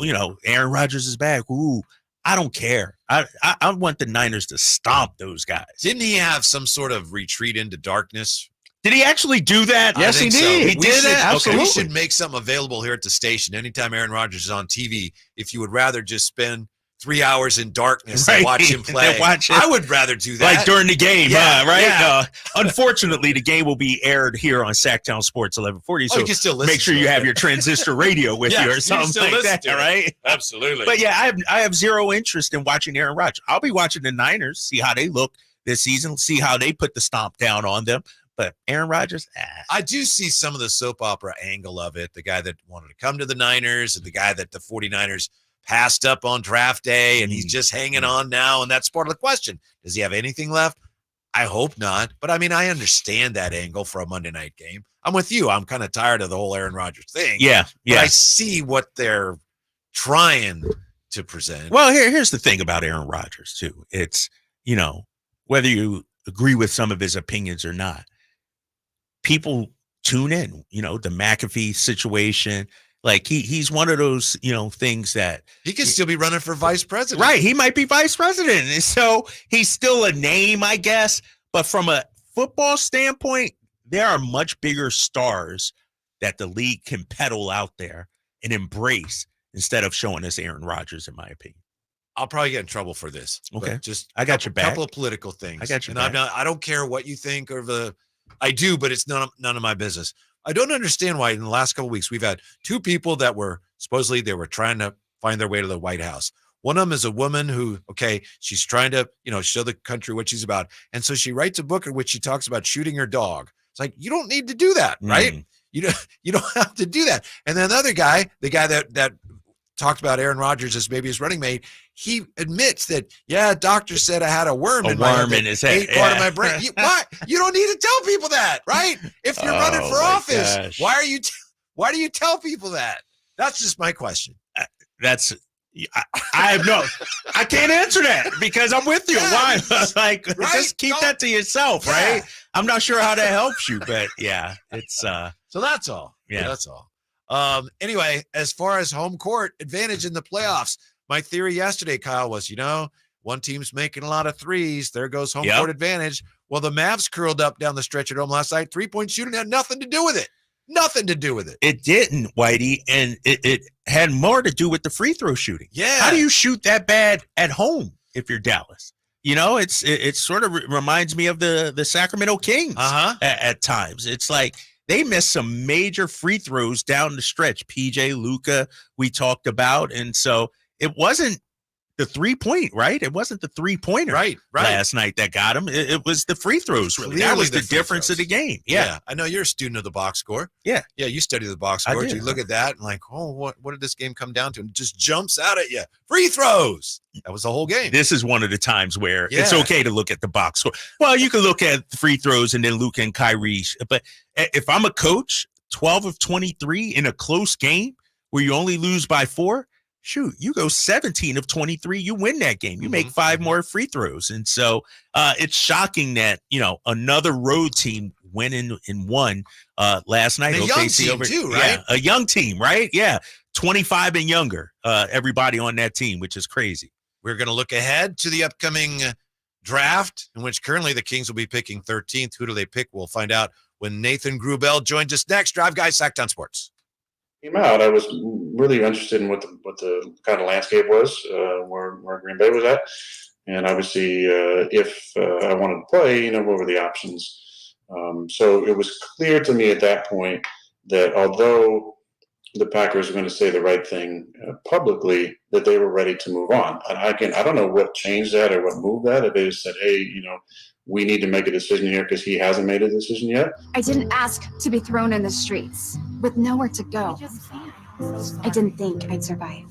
Speaker 10: Aaron Rodgers is back. Ooh, I don't care. I want the Niners to stomp those guys.
Speaker 9: Didn't he have some sort of retreat into darkness?
Speaker 10: Did he actually do that?
Speaker 12: Yes, he did.
Speaker 9: So.
Speaker 12: He did that. Absolutely.
Speaker 9: We should make something available here at the station. Anytime Aaron Rodgers is on TV, if you would rather just spend 3 hours in darkness and watch him play, I would rather do that.
Speaker 10: Like during the game, right?
Speaker 9: Yeah.
Speaker 10: Unfortunately, the game will be aired here on Sacktown Sports 1140. So
Speaker 9: you can still listen
Speaker 10: make sure
Speaker 9: to
Speaker 10: you
Speaker 9: it.
Speaker 10: have your transistor radio with you or something like that, right?
Speaker 9: Absolutely.
Speaker 10: But yeah, I have zero interest in watching Aaron Rodgers. I'll be watching the Niners, see how they look this season, see how they put the stomp down on them. But Aaron Rodgers,
Speaker 9: I do see some of the soap opera angle of it. The guy that wanted to come to the Niners and the guy that the 49ers passed up on draft day, and he's just hanging on now. And that's part of the question. Does he have anything left? I hope not. But I mean, I understand that angle for a Monday night game. I'm with you. I'm kind of tired of the whole Aaron Rodgers thing.
Speaker 10: Yeah.
Speaker 9: But I see what they're trying to present.
Speaker 10: Well, here's the thing about Aaron Rodgers, too. It's, whether you agree with some of his opinions or not, people tune in, the McAfee situation. Like he's one of those, things that
Speaker 9: he could still be running for vice president.
Speaker 10: Right. He might be vice president. And so he's still a name, I guess. But from a football standpoint, there are much bigger stars that the league can peddle out there and embrace instead of showing us Aaron Rodgers, in my opinion.
Speaker 9: I'll probably get in trouble for this.
Speaker 10: Okay.
Speaker 9: Just
Speaker 10: I got your back.
Speaker 9: A couple of political things.
Speaker 10: I got your
Speaker 9: back.
Speaker 10: back.
Speaker 9: I don't care what you think I do, but it's none of my business. I don't understand why in the last couple of weeks we've had 2 people that were supposedly they were trying to find their way to the White House. One of them is a woman who, she's trying to, show the country what she's about. And so she writes a book in which she talks about shooting her dog. It's like, you don't need to do that, right? You don't have to do that. And then the other guy, the guy that talked about Aaron Rodgers as maybe his running mate, he admits that, doctor said I had a worm in
Speaker 10: his head.
Speaker 9: Ate part of my brain. Why? You don't need to tell people that, right? If you're running for office,
Speaker 10: gosh.
Speaker 9: why do you tell people that? That's just my question.
Speaker 10: I can't answer that because I'm with you. Why? Just keep that to yourself, right? I'm not sure how that helps you, but yeah, it's
Speaker 9: so that's all.
Speaker 10: Yeah,
Speaker 9: that's all. Anyway, as far as home court advantage in the playoffs, my theory yesterday, Kyle, was, one team's making a lot of threes. There goes home court advantage. Well, the Mavs curled up down the stretch at home last night. 3-point shooting had nothing to do with it. Nothing to do with it.
Speaker 10: It didn't, Whitey, and it had more to do with the free throw shooting.
Speaker 9: Yeah.
Speaker 10: How do you shoot that bad at home if you're Dallas? It sort of reminds me of the Sacramento Kings at times. It's like they missed some major free throws down the stretch. PJ, Luka, we talked about. And so it wasn't the 3-point, right? It wasn't the 3-pointer
Speaker 9: right
Speaker 10: last night that got him. It was the free throws, really. That was the difference of the game. Yeah.
Speaker 9: I know you're a student of the box score.
Speaker 10: Yeah.
Speaker 9: Yeah, you study the box score. You look at that and like, what did this game come down to? And it just jumps out at you. Free throws. That was the whole game.
Speaker 10: This is one of the times where it's okay to look at the box score. Well, you can look at free throws and then Luka and Kyrie. But if I'm a coach, 12 of 23 in a close game where you only lose by 4, shoot, you go 17 of 23, you win that game. You make 5 more free throws. And so it's shocking that, another road team went in and won last night.
Speaker 9: And a young team too, right?
Speaker 10: Yeah, a young team, right? Yeah, 25 and younger, everybody on that team, which is crazy.
Speaker 9: We're going to look ahead to the upcoming draft, in which currently the Kings will be picking 13th. Who do they pick? We'll find out when Nathan Grubel joins us next. Drive Guys, Sacktown Sports.
Speaker 14: Came out, I was really interested in what the kind of landscape was, where Green Bay was at, and obviously if I wanted to play, what were the options? So it was clear to me at that point that although the Packers were going to say the right thing publicly, that they were ready to move on. And again, I don't know what changed that or what moved that. If they just said, hey, we need to make a decision here because he hasn't made a decision yet.
Speaker 19: I didn't ask to be thrown in the streets with nowhere to go. I didn't think I'd survive.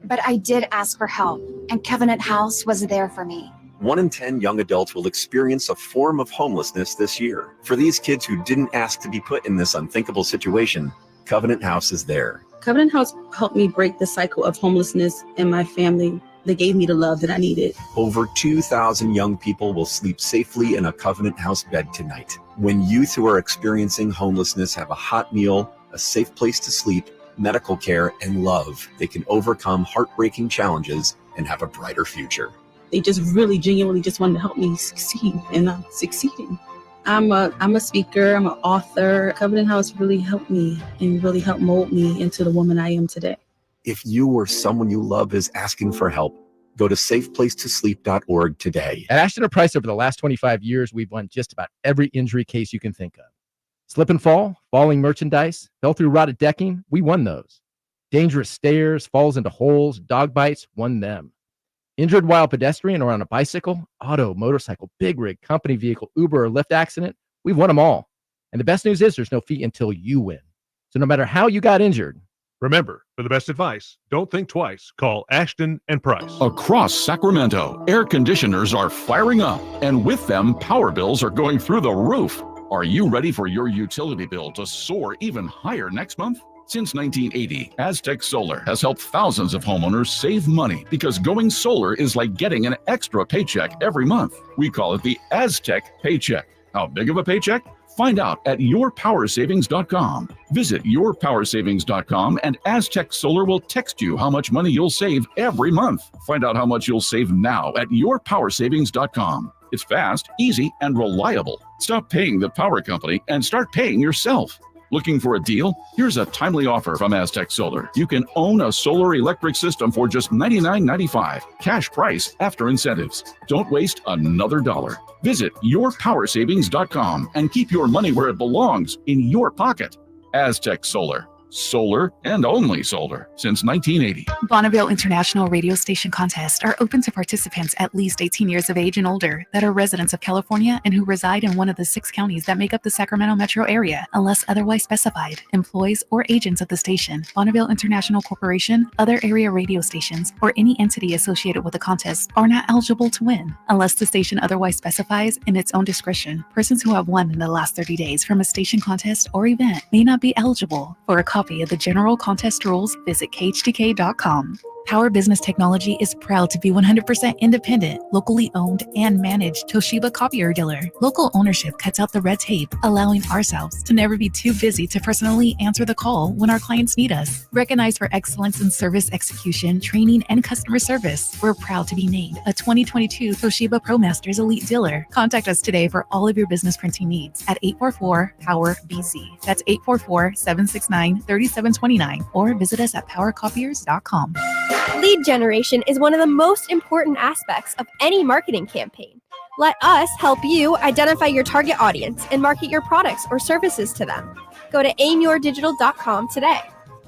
Speaker 19: But I did ask for help, and Covenant House was there for me.
Speaker 20: 1 in 10 young adults will experience a form of homelessness this year. For these kids who didn't ask to be put in this unthinkable situation, Covenant House is there.
Speaker 21: Covenant House helped me break the cycle of homelessness in my family. They gave me the love that I needed.
Speaker 20: Over 2,000 young people will sleep safely in a Covenant House bed tonight. When youth who are experiencing homelessness have a hot meal, a safe place to sleep, medical care, and love, they can overcome heartbreaking challenges and have a brighter future.
Speaker 21: They just really genuinely just wanted to help me succeed, and I'm succeeding. I'm a speaker, I'm an author. Covenant House really helped me and really helped mold me into the woman I am today.
Speaker 20: If you or someone you love is asking for help, go to safeplacetosleep.org today.
Speaker 25: At Ashton & Price, over the last 25 years, we've won just about every injury case you can think of. Slip and fall, falling merchandise, fell through rotted decking, we won those. Dangerous stairs, falls into holes, dog bites, won them. Injured while pedestrian or on a bicycle, auto, motorcycle, big rig, company vehicle, Uber, or Lyft accident, we've won them all. And the best news is there's no fee until you win. So no matter how you got injured,
Speaker 26: remember, for the best advice, don't think twice. Call Ashton & Price.
Speaker 16: Across Sacramento, air conditioners are firing up, and with them, power bills are going through the roof. Are you ready for your utility bill to soar even higher next month? Since 1980, Aztec Solar has helped thousands of homeowners save money because going solar is like getting an extra paycheck every month. We call it the Aztec Paycheck. How big of a paycheck? Find out at yourpowersavings.com. Visit yourpowersavings.com and Aztec Solar will text you how much money you'll save every month. Find out how much you'll save now at yourpowersavings.com. It's fast, easy, and reliable. Stop paying the power company and start paying yourself. Looking for a deal? Here's a timely offer from Aztec Solar. You can own a solar electric system for just $99.95. Cash price after incentives. Don't waste another dollar. Visit yourpowersavings.com and keep your money where it belongs, in your pocket. Aztec Solar. Solar and only solar since 1980.
Speaker 18: Bonneville International Radio Station contests are open to participants at least 18 years of age and older that are residents of California and who reside in one of the 6 counties that make up the Sacramento metro area, unless otherwise specified. Employees or agents of the station, Bonneville International Corporation, other area radio stations, or any entity associated with the contest are not eligible to win, unless the station otherwise specifies in its own discretion. Persons who have won in the last 30 days from a station contest or event may not be eligible. For a copy of the general contest rules, visit khdk.com. Power Business Technology is proud to be 100% independent, locally owned, and managed Toshiba copier dealer. Local ownership cuts out the red tape, allowing ourselves to never be too busy to personally answer the call when our clients need us. Recognized for excellence in service execution, training, and customer service, we're proud to be named a 2022 Toshiba ProMasters Elite Dealer. Contact us today for all of your business printing needs at 844-POWER-BZ. That's 844-769-3729, or visit us at powercopiers.com.
Speaker 27: Lead generation is one of the most important aspects of any marketing campaign. Let us help you identify your target audience and market your products or services to them. Go to aimyourdigital.com today.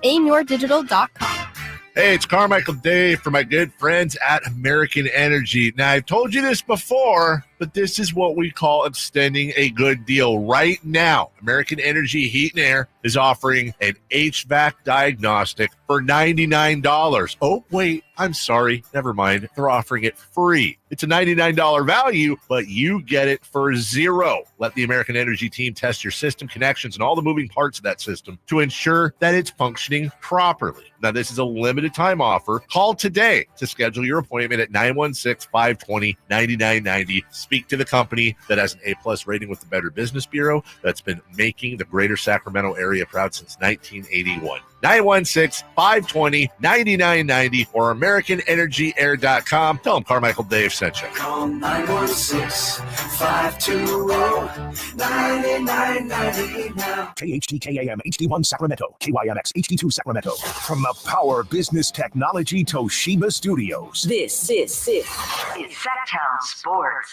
Speaker 27: aimyourdigital.com.
Speaker 13: Hey, it's Carmichael Dave for my good friends at American Energy. Now, I've told you this before, but this is what we call extending a good deal. Right now, American Energy Heat and Air is offering an HVAC diagnostic for $99. Oh, wait, I'm sorry. Never mind. They're offering it free. It's a $99 value, but you get it for $0. Let the American Energy team test your system connections and all the moving parts of that system to ensure that it's functioning properly. Now, this is a limited time offer. Call today to schedule your appointment at 916-520-9990. Speak to the company that has an A+ rating with the Better Business Bureau that's been making the greater Sacramento area proud since 1981. 916-520-9990 or AmericanEnergyAir.com. Tell them Carmichael Dave sent you.
Speaker 3: Call 916-520-9990 now.
Speaker 1: KHTKAM HD1 Sacramento, KYMX HD2 Sacramento. From the Power Business Technology Toshiba Studios.
Speaker 15: This is Sacktown Sports.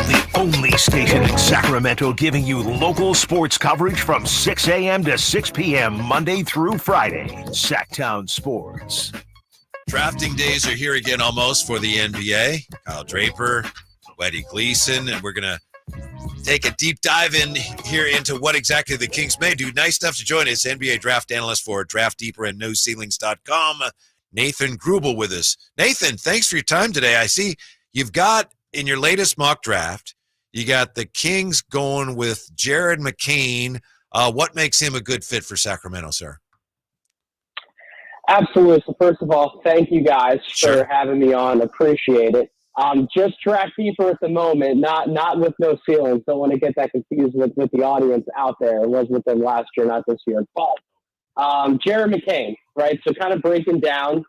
Speaker 1: The only station in Sacramento giving you local sports coverage from 6 a.m. to 6 p.m. Monday through Friday. Sacktown Sports.
Speaker 9: Drafting days are here again almost for the NBA. Kyle Draper, Weddie Gleason, and we're going to take a deep dive in here into what exactly the Kings may do. Nice enough to join us, NBA draft analyst for Draft Deeper and NoCeilings.com, Nathan Grubel with us. Nathan, thanks for your time today. I see you've got in your latest mock draft, you got the Kings going with Jared McCain. What makes him a good fit for Sacramento, sir?
Speaker 2: Absolutely. So first of all, thank you guys for having me on. Appreciate it. Just Draft Deeper at the moment, not with No Ceilings. Don't want to get that confused with the audience out there. It was with them last year, not this year. But Jared McCain, right? So kind of breaking down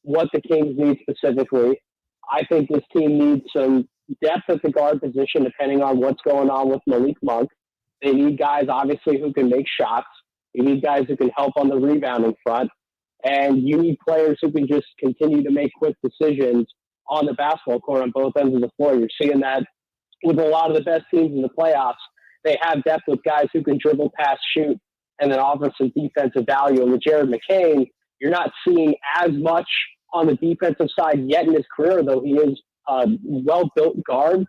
Speaker 2: what the Kings need specifically. I think this team needs some depth at the guard position, depending on what's going on with Malik Monk. They need guys, obviously, who can make shots. You need guys who can help on the rebounding front. And you need players who can just continue to make quick decisions on the basketball court on both ends of the floor. You're seeing that with a lot of the best teams in the playoffs. They have depth with guys who can dribble, pass, shoot, and then offer some defensive value. And with Jared McCain, you're not seeing as much on the defensive side yet in his career, though he is a well-built guard,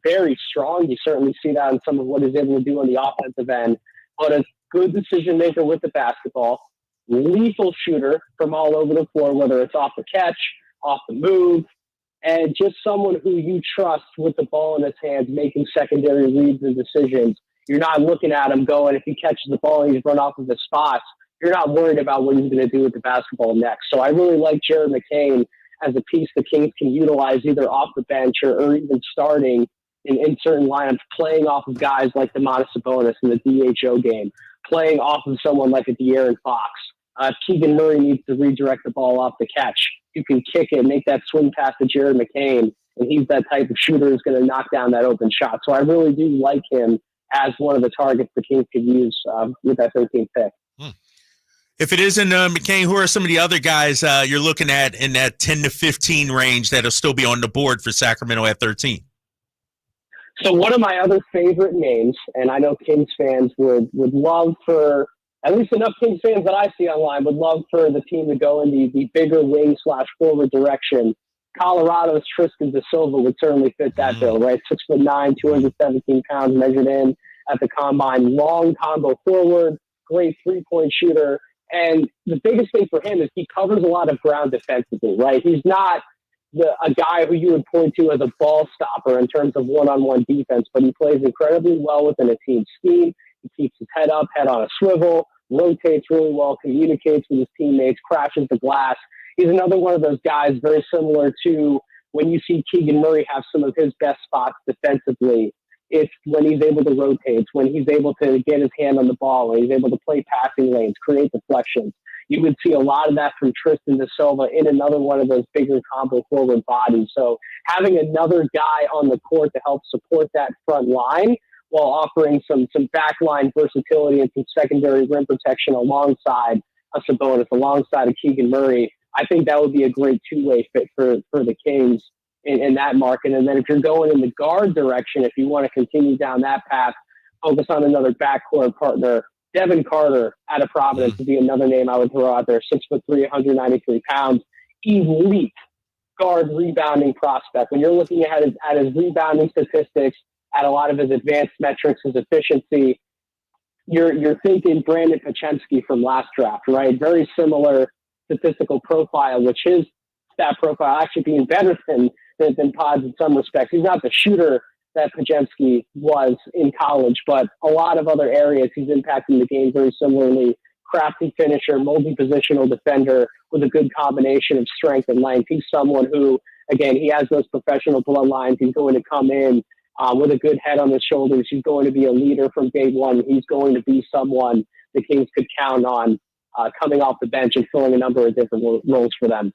Speaker 2: very strong. You certainly see that in some of what he's able to do on the offensive end. But a good decision maker with the basketball, lethal shooter from all over the floor, whether it's off the catch, off the move, and just someone who you trust with the ball in his hands, making secondary reads and decisions. You're not looking at him going, if he catches the ball and he's run off of his spots, you're not worried about what he's going to do with the basketball next. So I really like Jared McCain as a piece the Kings can utilize either off the bench or even starting in certain lineups, playing off of guys like Domantas Sabonis in the DHO game, playing off of someone like a De'Aaron Fox. Keegan Murray needs to redirect the ball off the catch. You can kick it, make that swing pass to Jared McCain, and he's that type of shooter who's going to knock down that open shot. So I really do like him as one of the targets the Kings could use with that 13th pick.
Speaker 10: If it isn't McCain, who are some of the other guys you're looking at in that 10 to 15 range that'll still be on the board for Sacramento at 13?
Speaker 2: So one of my other favorite names, and I know Kings fans would love for, at least enough Kings fans that I see online, would love for the team to go in the bigger wing/forward direction. Colorado's Tristan da Silva would certainly fit that bill, right? 6'9", 217 pounds, measured in at the combine. Long combo forward, great three-point shooter. And the biggest thing for him is he covers a lot of ground defensively, right? He's not a guy who you would point to as a ball stopper in terms of one-on-one defense, but he plays incredibly well within a team scheme. He keeps his head up, head on a swivel, rotates really well, communicates with his teammates, crashes the glass. He's another one of those guys very similar to when you see Keegan Murray have some of his best spots defensively. It's when he's able to rotate, when he's able to get his hand on the ball, when he's able to play passing lanes, create deflections. You would see a lot of that from Tristan da Silva in another one of those bigger combo forward bodies. So having another guy on the court to help support that front line while offering some backline versatility and some secondary rim protection alongside a Sabonis, alongside a Keegan Murray, I think that would be a great two-way fit for the Kings in that market. And then if you're going in the guard direction, if you want to continue down that path, focus on another backcourt partner. Devin Carter out of Providence would be another name I would throw out there. 6'3", 193 pounds. Elite guard rebounding prospect. When you're looking at his rebounding statistics, at a lot of his advanced metrics, his efficiency, you're thinking Brandon Pachemsky from last draft, right? Very similar statistical profile, which his stat profile actually being better than Pods in some respects. He's not the shooter that Pachemsky was in college, but a lot of other areas he's impacting the game very similarly crafty finisher, multi-positional defender with a good combination of strength and length. He's someone who, again, he has those professional bloodlines. He's going to come in with a good head on his shoulders. He's going to be a leader from day one. He's going to be someone the Kings could count on coming off the bench and filling a number of different roles for them.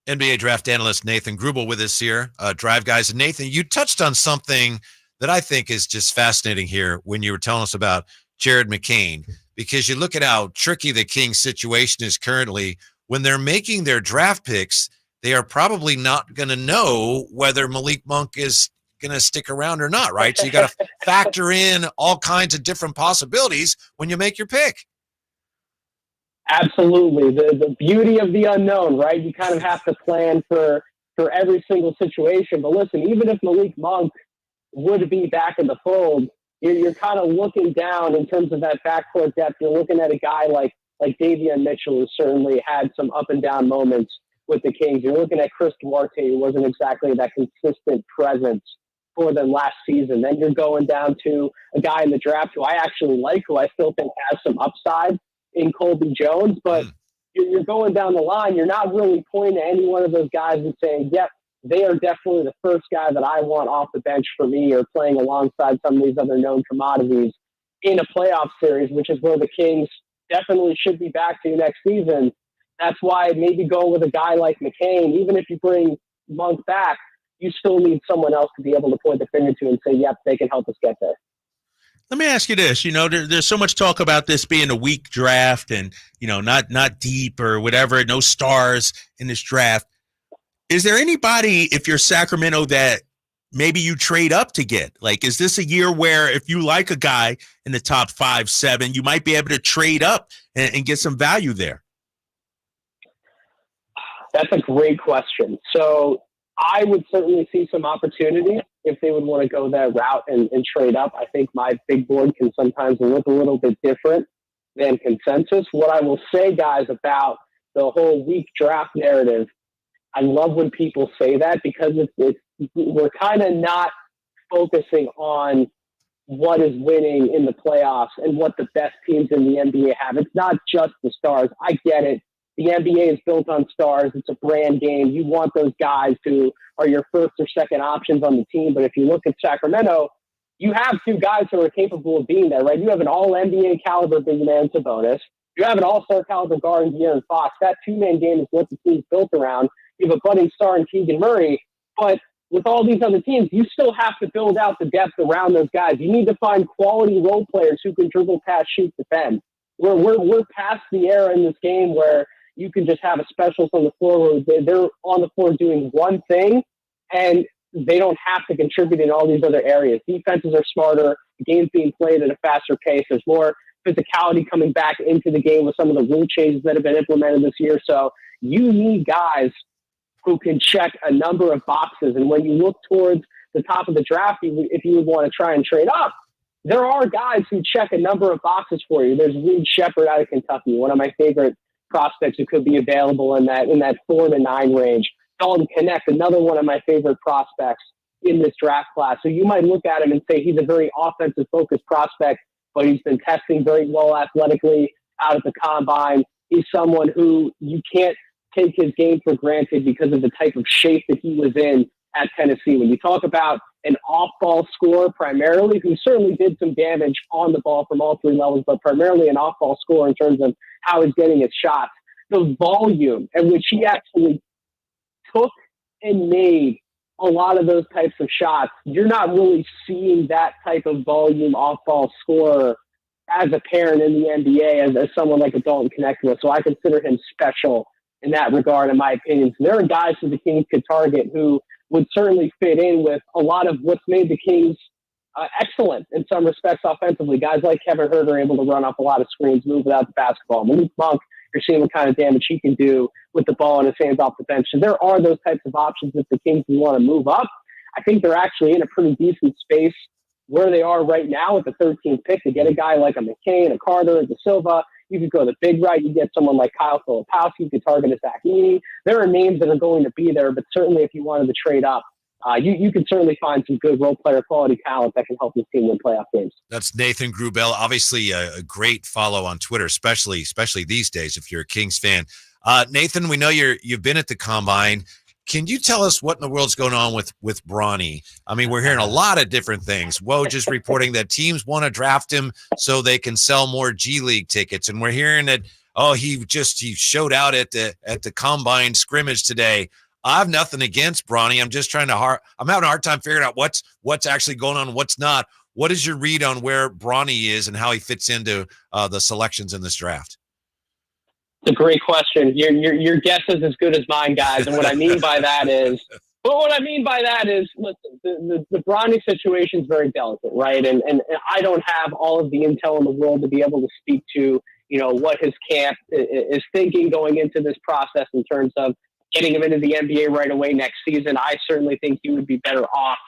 Speaker 9: NBA draft analyst Nathan Grubel with us here, Drive Guys. And Nathan, you touched on something that I think is just fascinating here when you were telling us about Jared McCain, because you look at how tricky the Kings situation is currently. When they're making their draft picks, they are probably not going to know whether Malik Monk is going to stick around or not, right? So you got to factor in all kinds of different possibilities when you make your pick.
Speaker 2: Absolutely. The beauty of the unknown, right? You kind of have to plan for every single situation. But listen, even if Malik Monk would be back in the fold, you're kind of looking down in terms of that backcourt depth. You're looking at a guy like Davion Mitchell, who certainly had some up and down moments with the Kings. You're looking at Chris Duarte, who wasn't exactly that consistent presence for them last season. Then you're going down to a guy in the draft who I actually like, who I still think has some upside in Colby Jones, but you're going down the line. You're not really pointing to any one of those guys and saying, yep, they are definitely the first guy that I want off the bench for me, or playing alongside some of these other known commodities in a playoff series, which is where the Kings definitely should be back to next season. That's why maybe go with a guy like McCain. Even if you bring Monk back, you still need someone else to be able to point the finger to and say, yep, they can help us get there.
Speaker 10: Let me ask you this. There's so much talk about this being a weak draft and, not deep or whatever, no stars in this draft. Is there anybody, if you're Sacramento, that maybe you trade up to get? Like, is this a year where if you like a guy in the top 5, 7, you might be able to trade up and get some value there?
Speaker 2: That's a great question. So I would certainly see some opportunity if they would want to go that route and trade up. I think my big board can sometimes look a little bit different than consensus. What I will say, guys, about the whole weak draft narrative, I love when people say that, because we're kind of not focusing on what is winning in the playoffs and what the best teams in the NBA have. It's not just the stars. I get it. The NBA is built on stars. It's a brand game. You want those guys who are your first or second options on the team. But if you look at Sacramento, you have two guys who are capable of being there, right? You have an all-NBA caliber big man, Sabonis. You have an all-star caliber guard in De'Aaron Fox. That two-man game is what the team's built around. You have a budding star in Keegan Murray. But with all these other teams, you still have to build out the depth around those guys. You need to find quality role players who can dribble, pass, shoot, defend. We're past the era in this game where you can just have a specialist on the floor where they're on the floor doing one thing and they don't have to contribute in all these other areas. Defenses are smarter. The game's being played at a faster pace. There's more physicality coming back into the game with some of the rule changes that have been implemented this year. So you need guys who can check a number of boxes. And when you look towards the top of the draft, if you would want to try and trade up, there are guys who check a number of boxes for you. There's Reed Shepherd out of Kentucky, one of my favorite prospects who could be available in that 4 to 9 range. Dalton Knecht, another one of my favorite prospects in this draft class. So you might look at him and say he's a very offensive focused prospect, but he's been testing very well athletically out at the combine. He's someone who you can't take his game for granted because of the type of shape that he was in at Tennessee. When you talk about an off-ball scorer primarily, who certainly did some damage on the ball from all three levels, but primarily an off-ball scorer in terms of how he's getting his shots, the volume at which he actually took and made a lot of those types of shots, you're not really seeing that type of volume off-ball scorer as apparent in the NBA as someone like a Dalton Knecht was. So I consider him special in that regard, in my opinion. So there are guys who the Kings could target who would certainly fit in with a lot of what's made the Kings excellent in some respects offensively. Guys like Kevin Huerter are able to run off a lot of screens, move without the basketball. Malik Monk, you're seeing what kind of damage he can do with the ball in his hands off the bench. So there are those types of options if the Kings want to move up. I think they're actually in a pretty decent space where they are right now with the 13th pick to get a guy like a McCain, a Carter, a De Silva. You could go the big right. You get someone like Kyle Filipowski. You could target a Zach Edey. There are names that are going to be there, but certainly if you wanted to trade up, you can certainly find some good role player quality talent that can help this team win playoff games.
Speaker 9: That's Nathan Grubel, obviously a great follow on Twitter, especially these days if you're a Kings fan. Nathan, we know you've been at the Combine. Can you tell us what in the world's going on with Bronny? I mean, we're hearing a lot of different things. Woj is reporting that teams want to draft him so they can sell more G League tickets, and we're hearing that he showed out at the Combine scrimmage today. I have nothing against Bronny. I'm just I'm having a hard time figuring out what's actually going on and what's not. What is your read on where Bronny is and how he fits into the selections in this draft?
Speaker 2: It's a great question. Your guess is as good as mine, guys. And what I mean by that is, listen, the Bronny situation is very delicate, right? And I don't have all of the intel in the world to be able to speak to, what his camp is thinking going into this process in terms of getting him into the NBA right away next season. I certainly think he would be better off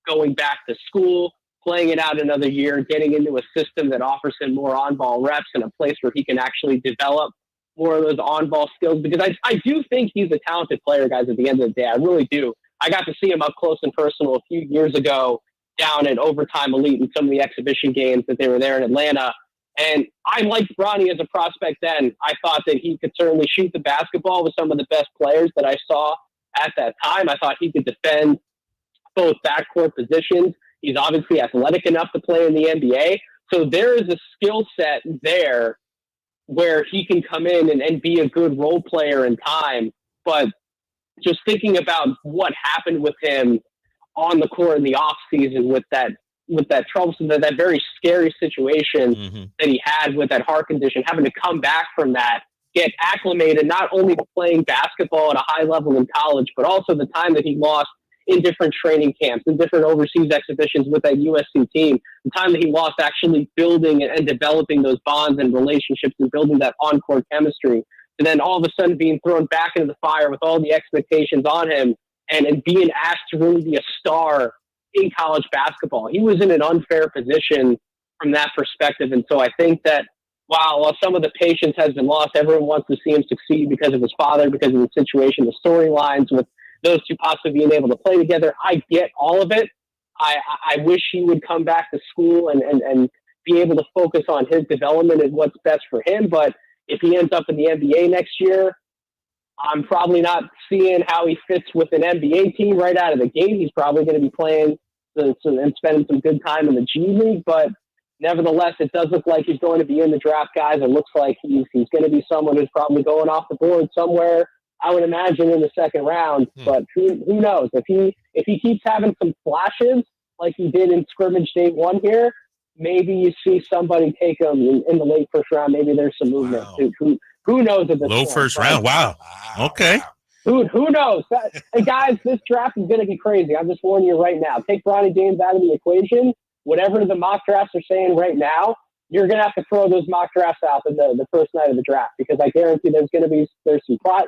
Speaker 2: going back to school, playing it out another year, getting into a system that offers him more on-ball reps and a place where he can actually develop more of those on-ball skills, because I do think he's a talented player, guys, at the end of the day. I really do. I got to see him up close and personal a few years ago down at Overtime Elite in some of the exhibition games that they were there in Atlanta. And I liked Bronny as a prospect then. I thought that he could certainly shoot the basketball with some of the best players that I saw at that time. I thought he could defend both backcourt positions. He's obviously athletic enough to play in the NBA. So there is a skill set there where he can come in and be a good role player in time. But just thinking about what happened with him on the court in the off season with that troublesome, that very scary situation that he had with that heart condition, having to come back from that, get acclimated not only to playing basketball at a high level in college, but also the time that he lost in different training camps and different overseas exhibitions with that USC team, the time that he lost actually building and developing those bonds and relationships and building that on-court chemistry, and then all of a sudden being thrown back into the fire with all the expectations on him and being asked to really be a star in college basketball. He was in an unfair position from that perspective. And so I think that while some of the patience has been lost, everyone wants to see him succeed because of his father, because of the situation, the storylines with those two possibly being able to play together. I get all of it. I wish he would come back to school and be able to focus on his development and what's best for him. But if he ends up in the NBA next year, I'm probably not seeing how he fits with an NBA team right out of the gate. He's probably going to be playing and spending some good time in the G League. But nevertheless, it does look like he's going to be in the draft, guys. It looks like he's going to be someone who's probably going off the board somewhere, I would imagine, in the second round. But who knows? If he keeps having some flashes like he did in scrimmage day one here, maybe you see somebody take him in the late first round. Maybe there's some movement. Wow. Who knows at this
Speaker 10: low
Speaker 2: point,
Speaker 10: first round? Wow. Okay.
Speaker 2: Who knows? Hey, guys, this draft is going to be crazy. I'm just warning you right now. Take Bronny James out of the equation. Whatever the mock drafts are saying right now, you're going to have to throw those mock drafts out the first night of the draft, because I guarantee there's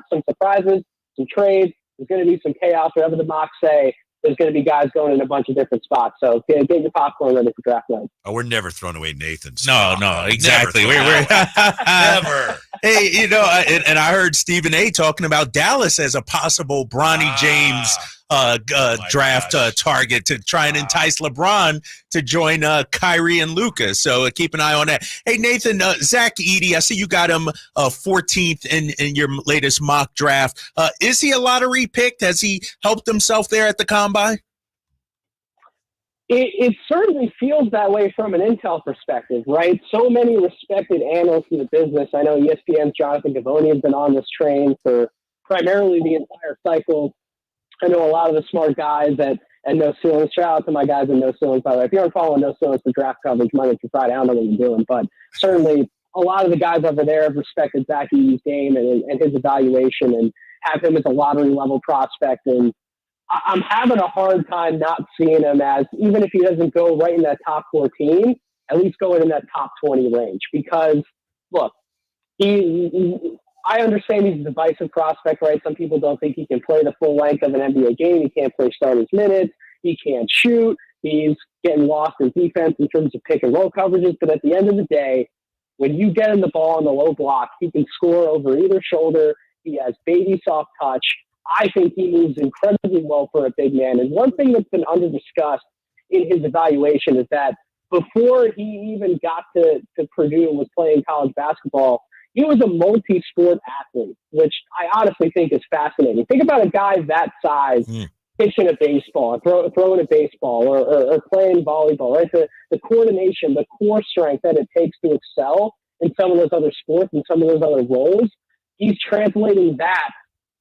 Speaker 2: some surprises, some trades. There's going to be some chaos. Whatever the mocks say, there's going to be guys going in a bunch of different spots. So get your popcorn ready for draft night.
Speaker 9: Oh, we're never throwing away Nathan's.
Speaker 10: No, exactly. We're
Speaker 9: never.
Speaker 10: Hey, and I heard Stephen A. talking about Dallas as a possible Bronny James draft target to try and entice LeBron to join Kyrie and Luka. So keep an eye on that. Hey, Nathan, Zach Edey, I see you got him 14th in your latest mock draft. Is he a lottery pick? Has he helped himself there at the Combine?
Speaker 2: It certainly feels that way from an intel perspective, right? So many respected analysts in the business. I know ESPN's Jonathan Givony has been on this train for primarily the entire cycle. I know a lot of the smart guys at No Ceilings. Shout out to my guys at No Ceilings, by the way. If you aren't following No Ceilings for draft coverage Monday through Friday, I don't know what you're doing. But certainly a lot of the guys over there have respected Zach Edey's game and his evaluation and have him as a lottery level prospect. And I'm having a hard time not seeing him as, even if he doesn't go right in that top 14, at least going in that top 20 range. Because, look, I understand he's a divisive prospect, right? Some people don't think he can play the full length of an NBA game. He can't play starters minutes. He can't shoot. He's getting lost in defense in terms of pick and roll coverages. But at the end of the day, when you get him the ball on the low block, he can score over either shoulder. He has baby soft touch. I think he moves incredibly well for a big man. And one thing that's been under-discussed in his evaluation is that before he even got to Purdue and was playing college basketball, he was a multi-sport athlete, which I honestly think is fascinating. Think about a guy that size pitching a baseball, throwing a baseball, or playing volleyball, right? The coordination, the core strength that it takes to excel in some of those other sports and some of those other roles. He's translating that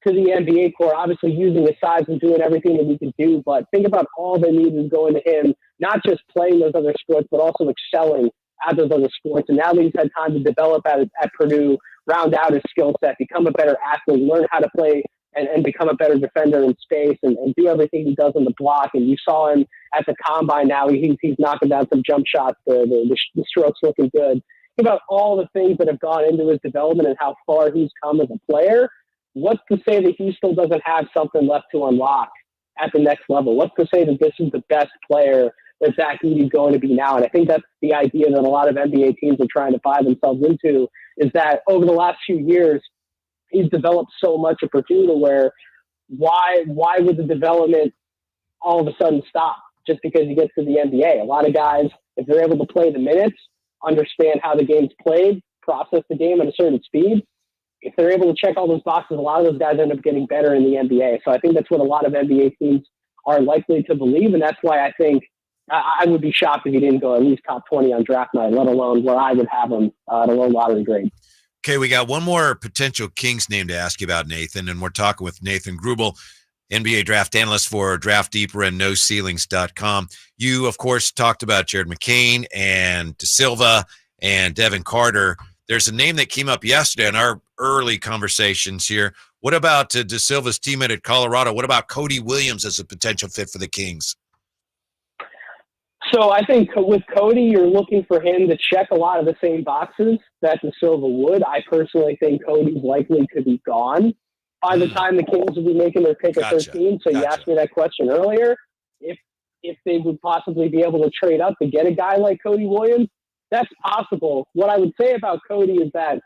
Speaker 2: to the NBA court, obviously using his size and doing everything that he can do. But think about all they need is going to him, not just playing those other sports, but also excelling at those other sports. And now that he's had time to develop at Purdue, round out his skill set, become a better athlete, learn how to play and become a better defender in space and do everything he does on the block. And you saw him at the combine now. He's knocking down some jump shots. The strokes looking good. Think about all the things that have gone into his development and how far he's come as a player. What's to say that he still doesn't have something left to unlock at the next level? What's to say that this is the best player that Zach Edey's going to be now? And I think that's the idea that a lot of NBA teams are trying to buy themselves into, is that over the last few years, he's developed so much at Purdue to where why would the development all of a sudden stop just because he gets to the NBA? A lot of guys, if they're able to play the minutes, understand how the game's played, process the game at a certain speed, if they're able to check all those boxes, a lot of those guys end up getting better in the NBA. So I think that's what a lot of NBA teams are likely to believe, and that's why I think I would be shocked if he didn't go at least top 20 on draft night, let alone where I would have him at a low lottery grade.
Speaker 9: Okay, we got one more potential Kings name to ask you about, Nathan, and we're talking with Nathan Grubel, NBA draft analyst for Draft Deeper and NoCeilings.com. You, of course, talked about Jared McCain and De Silva and Devin Carter. There's a name that came up yesterday in our early conversations here. What about De Silva's teammate at Colorado? What about Cody Williams as a potential fit for the Kings?
Speaker 2: So I think with Cody, you're looking for him to check a lot of the same boxes that De Silva would. I personally think Cody's likely to be gone by the time the Kings will be making their pick at 13. So you asked me that question earlier. If they would possibly be able to trade up to get a guy like Cody Williams, that's possible. What I would say about Cody is that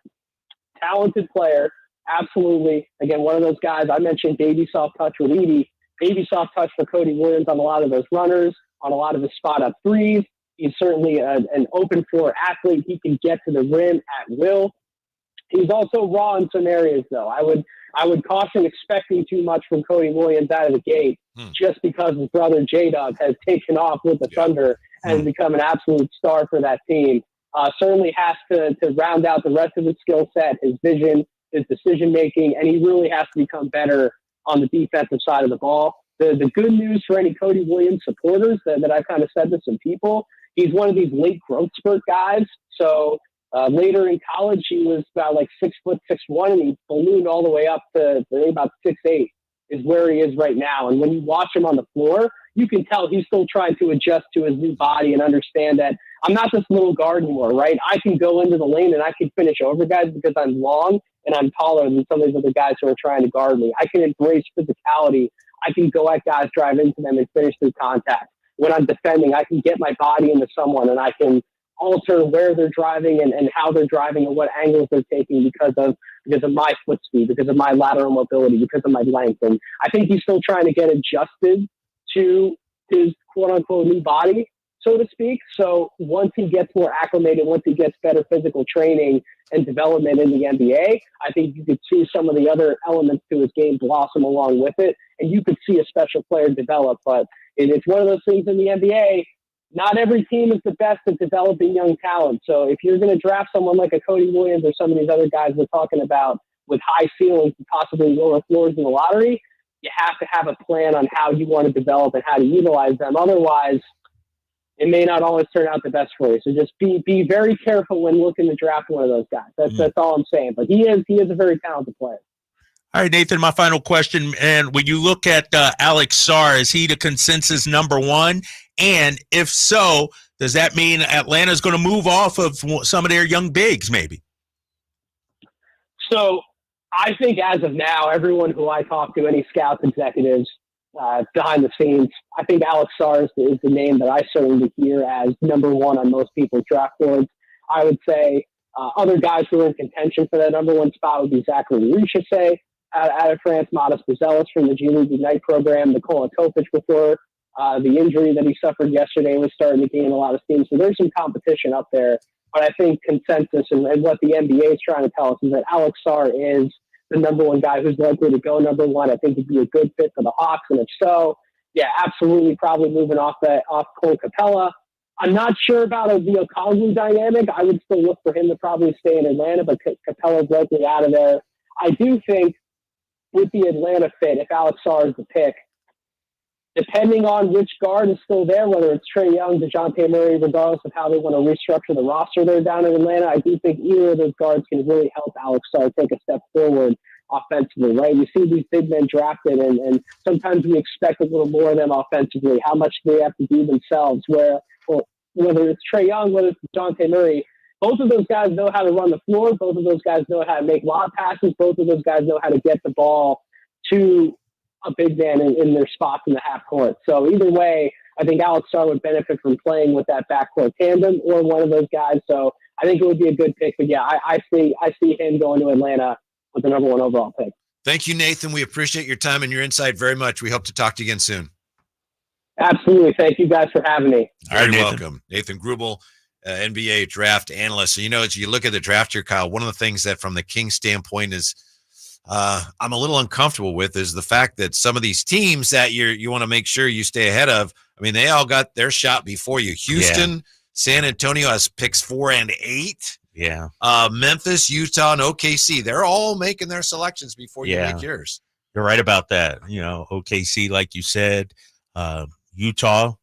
Speaker 2: talented player, absolutely. Again, one of those guys, I mentioned baby soft touch with Edey. Baby soft touch for Cody Williams on a lot of those runners, on a lot of his spot up threes. He's certainly an open floor athlete. He can get to the rim at will. He's also raw in some areas, though. I would caution expecting too much from Cody Williams out of the gate just because his brother J-Dub has taken off with the Thunder and become an absolute star for that team. Certainly has to round out the rest of his skill set, his vision, his decision-making, and he really has to become better on the defensive side of the ball. The good news for any Cody Williams supporters that I've kind of said to some people, he's one of these late growth spurt guys. So later in college, he was about like 6'6'1", and he ballooned all the way up to about 6'8", is where he is right now. And when you watch him on the floor, you can tell he's still trying to adjust to his new body and understand that I'm not this little guard anymore, right? I can go into the lane and I can finish over guys because I'm long and I'm taller than some of these other guys who are trying to guard me. I can embrace physicality. I can go at guys, drive into them, and finish through contact. When I'm defending, I can get my body into someone and I can alter where they're driving and how they're driving and what angles they're taking because of my foot speed, because of my lateral mobility, because of my length. And I think he's still trying to get adjusted to his quote-unquote new body, so to speak. So once he gets more acclimated, once he gets better physical training and development in the NBA, I think you could see some of the other elements to his game blossom along with it, and you could see a special player develop. But it's one of those things in the NBA, not every team is the best at developing young talent. So if you're going to draft someone like a Cody Williams or some of these other guys we're talking about with high ceilings and possibly lower floors in the lottery, you have to have a plan on how you want to develop and how to utilize them. Otherwise, it may not always turn out the best for you. So just be very careful when looking to draft one of those guys. That's all I'm saying. But he is a very talented player.
Speaker 10: All right, Nathan, my final question. And when you look at Alex Sarr, is he the consensus number one? And if so, does that mean Atlanta's going to move off of some of their young bigs maybe?
Speaker 2: So I think as of now, everyone who I talk to, any scouts, executives, behind the scenes, I think Alex Sarr is the name that I certainly hear as number one on most people's draft boards. I would say other guys who are in contention for that number one spot would be Zachary Richese, out of France, Modest Buzelis from the G League Ignite program, Nikola Topic before the injury that he suffered yesterday was starting to gain a lot of steam. So there's some competition up there. But I think consensus and what the NBA is trying to tell us is that Alex Sarr is the number one guy who's likely to go number one. I think he'd be a good fit for the Hawks. And if so, yeah, absolutely probably moving off Clint Capella. I'm not sure about the Okongwu dynamic. I would still look for him to probably stay in Atlanta, but Capella's likely out of there. I do think with the Atlanta fit, if Alex Sarr is the pick, depending on which guard is still there, whether it's Trae Young, DeJounte Murray, regardless of how they want to restructure the roster there down in Atlanta, I do think either of those guards can really help Alex Sarr take a step forward offensively, right? You see these big men drafted, and sometimes we expect a little more of them offensively. How much do they have to do themselves? Whether it's Trae Young, whether it's DeJounte Murray, both of those guys know how to run the floor. Both of those guys know how to make lob passes. Both of those guys know how to get the ball to a big man in their spots in the half court. So either way, I think Alex Sarr would benefit from playing with that backcourt tandem or one of those guys. So I think it would be a good pick. But yeah, I see him going to Atlanta with the number one overall pick.
Speaker 9: Thank you, Nathan. We appreciate your time and your insight very much. We hope to talk to you again soon.
Speaker 2: Absolutely. Thank you guys for having me.
Speaker 9: Very welcome. Nathan Grubel, NBA draft analyst. So, as you look at the draft here, Kyle, one of the things that from the Kings standpoint is I'm a little uncomfortable with is the fact that some of these teams that you want to make sure you stay ahead of, I mean, they all got their shot before you. Houston, San Antonio has picks 4 and 8.
Speaker 10: Yeah.
Speaker 9: Memphis, Utah, and OKC, they're all making their selections before you make yours.
Speaker 10: You're right about that. OKC, like you said, Utah.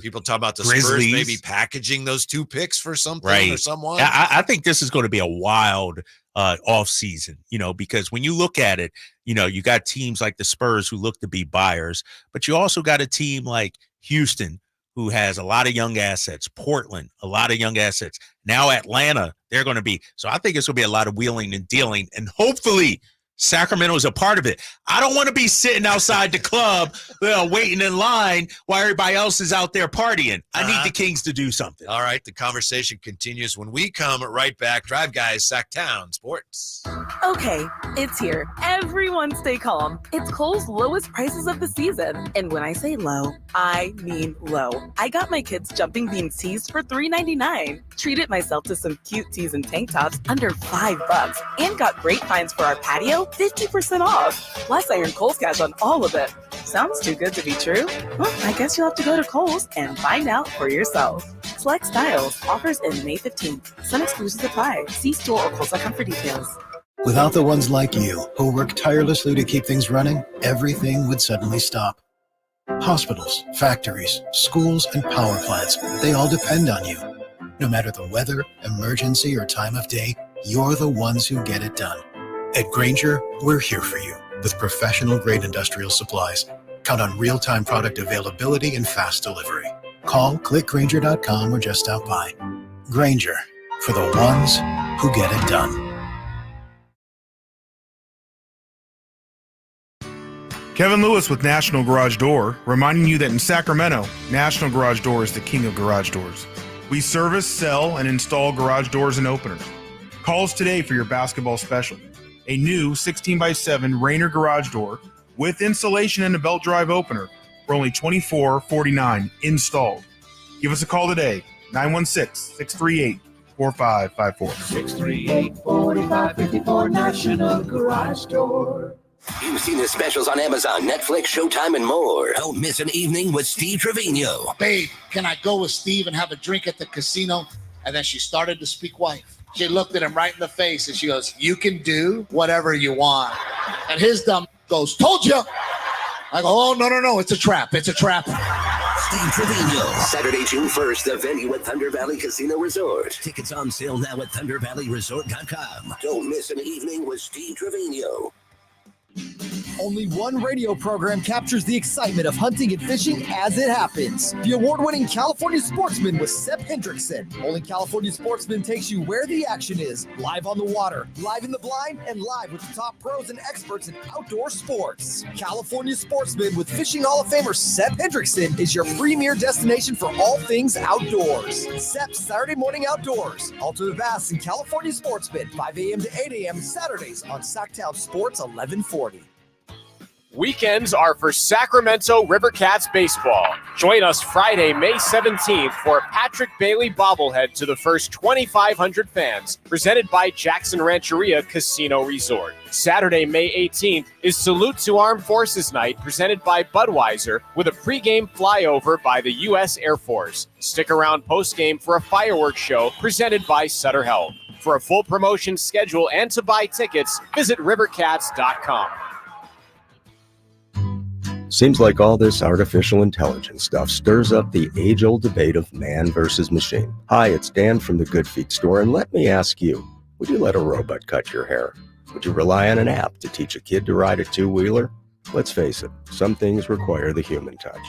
Speaker 9: People talk about the
Speaker 10: Grizzlies.
Speaker 9: Spurs maybe packaging those 2 picks for something or someone.
Speaker 10: I think this is going to be a wild off season, because when you look at it, you got teams like the Spurs who look to be buyers, but you also got a team like Houston who has a lot of young assets, Portland, a lot of young assets. Now Atlanta, they're going to be. So I think it's going to be a lot of wheeling and dealing, and hopefully Sacramento is a part of it. I don't want to be sitting outside the club waiting in line while everybody else is out there partying. I need the Kings to do something.
Speaker 9: All right, the conversation continues when we come right back. Drive Guys, Sacktown Sports.
Speaker 4: Okay, it's here. Everyone stay calm. It's Kohl's lowest prices of the season. And when I say low, I mean low. I got my kids Jumping Beans tees for $3.99. Treated myself to some cute tees and tank tops under $5. And got great finds for our patio, 50% off. Plus, I earned Kohl's Cash on all of it. Sounds too good to be true? Well, I guess you'll have to go to Kohl's and find out for yourself. Select styles. Offers end May 15th. Some exclusions apply. See store or Kohl's.com for details.
Speaker 5: Without the ones like you, who work tirelessly to keep things running, everything would suddenly stop. Hospitals, factories, schools, and power plants, they all depend on you. No matter the weather, emergency, or time of day, you're the ones who get it done. At Grainger, we're here for you with professional-grade industrial supplies. Count on real-time product availability and fast delivery. Call, click Grainger.com, or just stop by. Grainger, for the ones who get it done.
Speaker 6: Kevin Lewis with National Garage Door, reminding you that in Sacramento, National Garage Door is the king of garage doors. We service, sell, and install garage doors and openers. Call us today for your basketball special. A new 16x7 Rainer garage door with insulation and a belt drive opener for only $24.49 installed. Give us a call today, 916-638-4554.
Speaker 7: 638-4554 National Garage Door.
Speaker 8: You've seen the specials on Amazon, Netflix, Showtime, and more. Don't miss an evening with Steve Trevino.
Speaker 11: Babe, can I go with Steve and have a drink at the casino? And then she started to speak wife. She looked at him right in the face and she goes, you can do whatever you want. And his dumb goes, told you. I go, oh, no, it's a trap. It's a trap.
Speaker 8: Steve Trevino. Saturday, June 1st, the venue at Thunder Valley Casino Resort. Tickets on sale now at ThunderValleyResort.com. Don't miss an evening with Steve Trevino.
Speaker 12: Only one radio program captures the excitement of hunting and fishing as it happens. The award-winning California Sportsman with Sep Hendrickson. Only California Sportsman takes you where the action is. Live on the water, live in the blind, and live with the top pros and experts in outdoor sports. California Sportsman with Fishing Hall of Famer Sep Hendrickson is your premier destination for all things outdoors. Sep's Saturday Morning Outdoors. Alta Bass and California Sportsman, 5 a.m. to 8 a.m. Saturdays on Sacktown Sports 1140.
Speaker 14: Weekends are for Sacramento Rivercats baseball. Join us Friday, May 17th for a Patrick Bailey bobblehead to the first 2,500 fans, presented by Jackson Rancheria Casino Resort. Saturday, May 18th is Salute to Armed Forces Night, presented by Budweiser, with a pregame flyover by the U.S. Air Force. Stick around postgame for a fireworks show presented by Sutter Health. For a full promotion schedule and to buy tickets, visit rivercats.com.
Speaker 17: Seems like all this artificial intelligence stuff stirs up the age-old debate of man versus machine. Hi, it's Dan from the Good Feet store, and let me ask you, would you let a robot cut your hair? Would you rely on an app to teach a kid to ride a two-wheeler? Let's face it, some things require the human touch.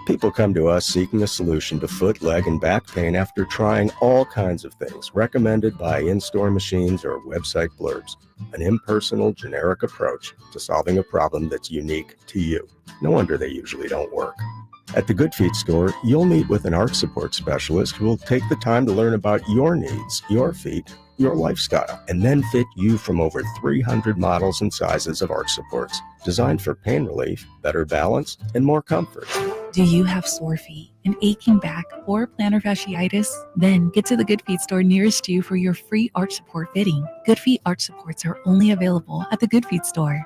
Speaker 17: People come to us seeking a solution to foot, leg, and back pain after trying all kinds of things recommended by in-store machines or website blurbs. An impersonal, generic approach to solving a problem that's unique to you. No wonder they usually don't work. At the Good Feet store, you'll meet with an arch support specialist who will take the time to learn about your needs, your feet, your lifestyle, and then fit you from over 300 models and sizes of arch supports, designed for pain relief, better balance, and more comfort.
Speaker 18: Do you have sore feet, an aching back, or plantar fasciitis? Then get to the Good Feet store nearest you for your free arch support fitting. Good Feet arch supports are only available at the Good Feet store.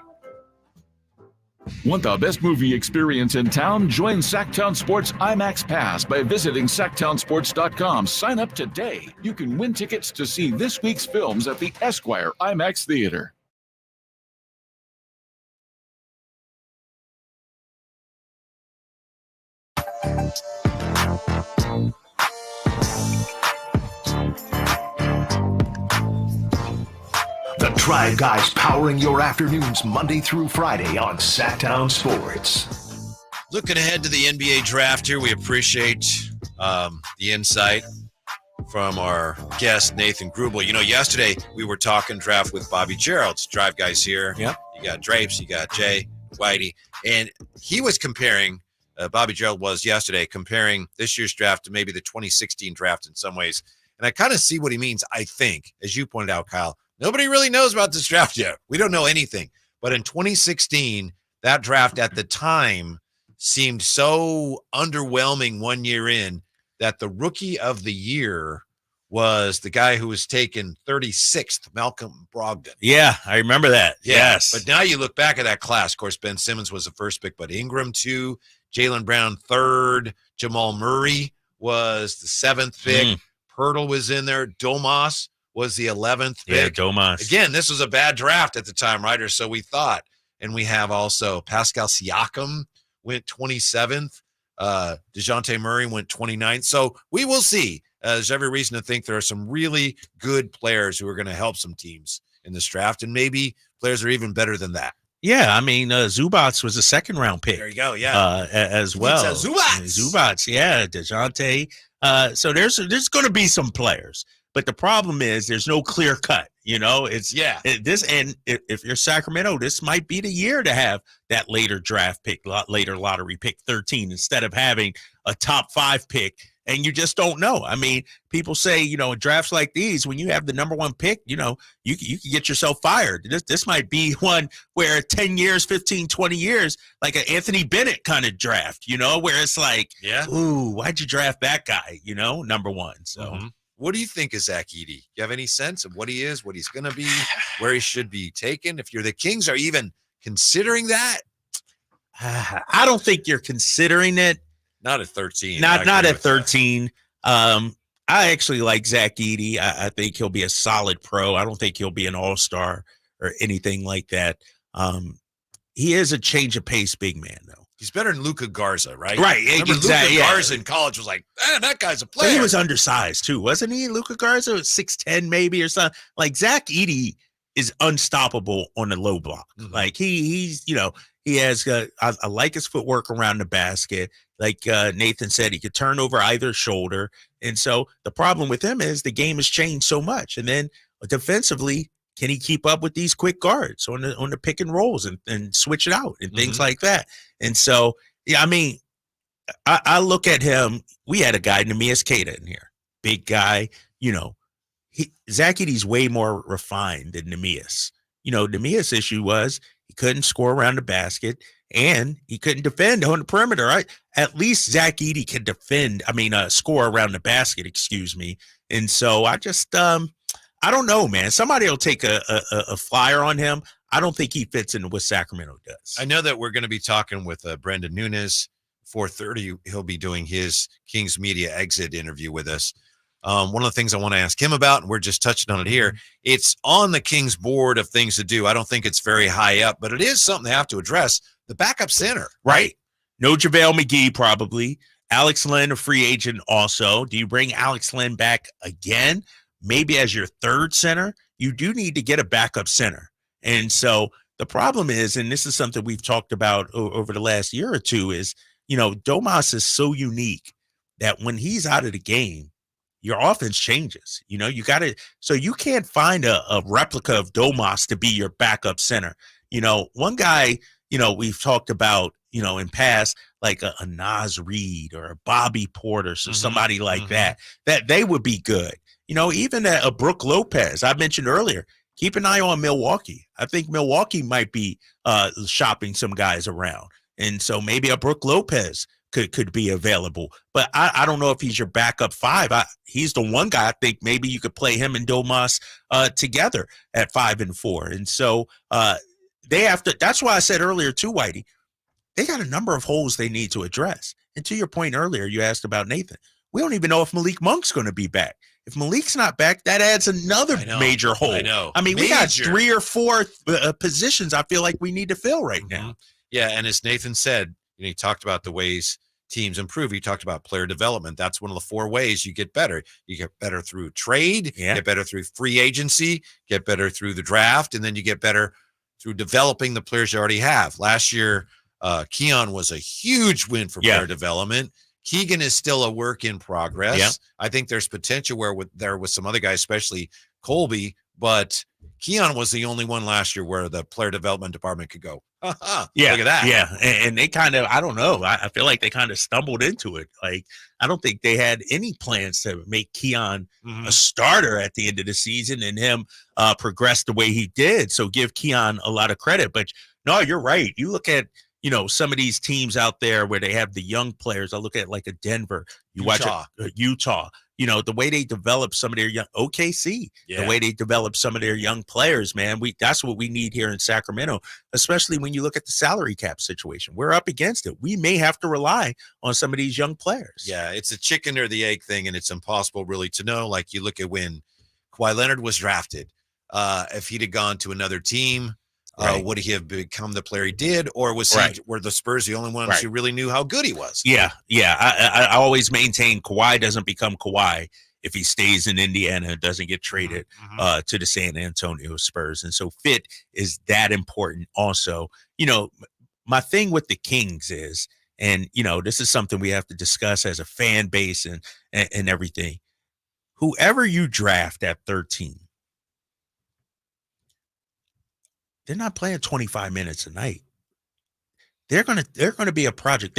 Speaker 16: Want the best movie experience in town? Join Sacktown Sports IMAX Pass by visiting sacktownsports.com. Sign up today. You can win tickets to see this week's films at the Esquire IMAX Theater.
Speaker 1: The Drive Guys powering your afternoons Monday through Friday on Sacktown Sports.
Speaker 9: Looking ahead to the NBA draft here, we appreciate the insight from our guest, Nathan Grubel. You know, yesterday we were talking draft with Bobby Gerald's Drive Guys here.
Speaker 10: Yeah.
Speaker 9: You got Drapes, you got Jay, Whitey, and he was comparing, Bobby Gerald was yesterday, comparing this year's draft to maybe the 2016 draft in some ways. And I kind of see what he means, I think, as you pointed out, Kyle. Nobody really knows about this draft yet. We don't know anything. But in 2016, that draft at the time seemed so underwhelming 1 year in that the rookie of the year was the guy who was taken 36th, Malcolm Brogdon.
Speaker 10: Yeah, I remember that.
Speaker 9: Yeah,
Speaker 10: Yes.
Speaker 9: But now you look back at that class. Of course, Ben Simmons was the first pick, but Ingram 2, Jaylen Brown 3rd, Jamal Murray was the 7th pick. Pirtle was in there. Domas was the 11th pick.
Speaker 10: Yeah, Domas.
Speaker 9: Again, this was a bad draft at the time, right? Or so we thought. And we have also Pascal Siakam went 27th. DeJounte Murray went 29th. So we will see. There's every reason to think there are some really good players who are going to help some teams in this draft. And maybe players are even better than that.
Speaker 10: Yeah, I mean, Zubats was a second-round pick.
Speaker 9: There you go, yeah.
Speaker 10: As well. Zubats, yeah, DeJounte. So there's going to be some players. But the problem is there's no clear cut. You know, if you're Sacramento, this might be the year to have that later draft pick, later lottery pick 13 instead of having a top 5 pick. And you just don't know. I mean, people say, you know, in drafts like these, when you have the number 1 pick, you know, you can get yourself fired. This might be one where 10 years, 15, 20 years, like an Anthony Bennett kind of draft, you know, where it's like, ooh, why'd you draft that guy, you know, number 1. So
Speaker 9: What do you think of Zach Edey? You have any sense of what he is, what he's going to be, where he should be taken? If you're the Kings, are you even considering that?
Speaker 10: I don't think you're considering it.
Speaker 9: Not at 13.
Speaker 10: Not at 13. I actually like Zach Edey. I think he'll be a solid pro. I don't think he'll be an all-star or anything like that. He is a change of pace big man, though.
Speaker 9: He's better than Luka Garza, right?
Speaker 10: Right.
Speaker 9: Remember
Speaker 10: Exactly.
Speaker 9: Luka Garza in college was like, man, that guy's a
Speaker 10: But
Speaker 9: player.
Speaker 10: he was undersized, too, wasn't he? Luka Garza was 6'10", maybe, or something. Like, Zach Edey is unstoppable on the low block. Like he's he has I like his footwork around the basket. Like Nathan said, he could turn over either shoulder. And so the problem with him is the game has changed so much. And then defensively, can he keep up with these quick guards on the pick and rolls and switch it out and things like that? And so, yeah, I mean, I look at him. We had a guy, Neemias Queta, in here, big guy. Zach Edey's way more refined than Neemias. Neemias' issue was he couldn't score around the basket and he couldn't defend on the perimeter. Right? At least Zach Edey can score around the basket. Excuse me. And so I just, I don't know, man. Somebody will take a flyer on him. I don't think he fits in what Sacramento does.
Speaker 9: I know that we're going to be talking with Brendan Nunes. 4:30, he'll be doing his Kings Media exit interview with us. One of the things I want to ask him about, and we're just touching on it here, it's on the Kings board of things to do. I don't think it's very high up, but it is something they have to address. The backup center.
Speaker 10: Right. No JaVale McGee, probably. Alex Len, a free agent also. Do you bring Alex Len back again? Maybe as your third center? You do need to get a backup center. And so the problem is, and this is something we've talked about over the last year or two, is, Domas is so unique that when he's out of the game, your offense changes. You can't find a replica of Domas to be your backup center. One guy, we've talked about, in past, like a Naz Reid or a Bobby Porter, so somebody like that they would be good. Even a Brook Lopez, I mentioned earlier, keep an eye on Milwaukee. I think Milwaukee might be shopping some guys around. And so maybe a Brook Lopez could be available. But I don't know if he's your backup five. He's the one guy I think maybe you could play him and Domas together at 5 and 4. And so they have to – that's why I said earlier too, Whitey, they got a number of holes they need to address. And to your point earlier, you asked about Nathan. We don't even know if Malik Monk's going to be back. If Malik's not back, that adds another major hole. I know. I mean, we got 3 or 4 positions I feel like we need to fill right now.
Speaker 9: Yeah, and as Nathan said, he talked about the ways teams improve. He talked about player development. That's one of the 4 ways you get better. You get better through trade, get better through free agency, get better through the draft, and then you get better through developing the players you already have. Last year, Keon was a huge win for player development. Keegan is still a work in progress. Yeah. I think there's potential where there was some other guys, especially Colby, but Keon was the only one last year where the player development department could go,
Speaker 10: yeah,
Speaker 9: look at that.
Speaker 10: Yeah, and they kind of, I don't know, I feel like they kind of stumbled into it. Like, I don't think they had any plans to make Keon a starter at the end of the season and him progress the way he did. So give Keon a lot of credit. But no, you're right. You look at, some of these teams out there where they have the young players. I look at like a Denver, watch Utah, the way they develop some of their young OKC, the way they develop some of their young players, man, that's what we need here in Sacramento, especially when you look at the salary cap situation. We're up against it. We may have to rely on some of these young players.
Speaker 9: Yeah. It's a chicken or the egg thing, and it's impossible really to know. Like, you look at when Kawhi Leonard was drafted, if he'd have gone to another team, would he have become the player he did, or were the Spurs the only ones who really knew how good he was?
Speaker 10: Yeah. I always maintain Kawhi doesn't become Kawhi if he stays in Indiana and doesn't get traded to the San Antonio Spurs. And so fit is that important also. My thing with the Kings is, and, this is something we have to discuss as a fan base and everything. Whoever you draft at 13, they're not playing 25 minutes a night. They're gonna be a project.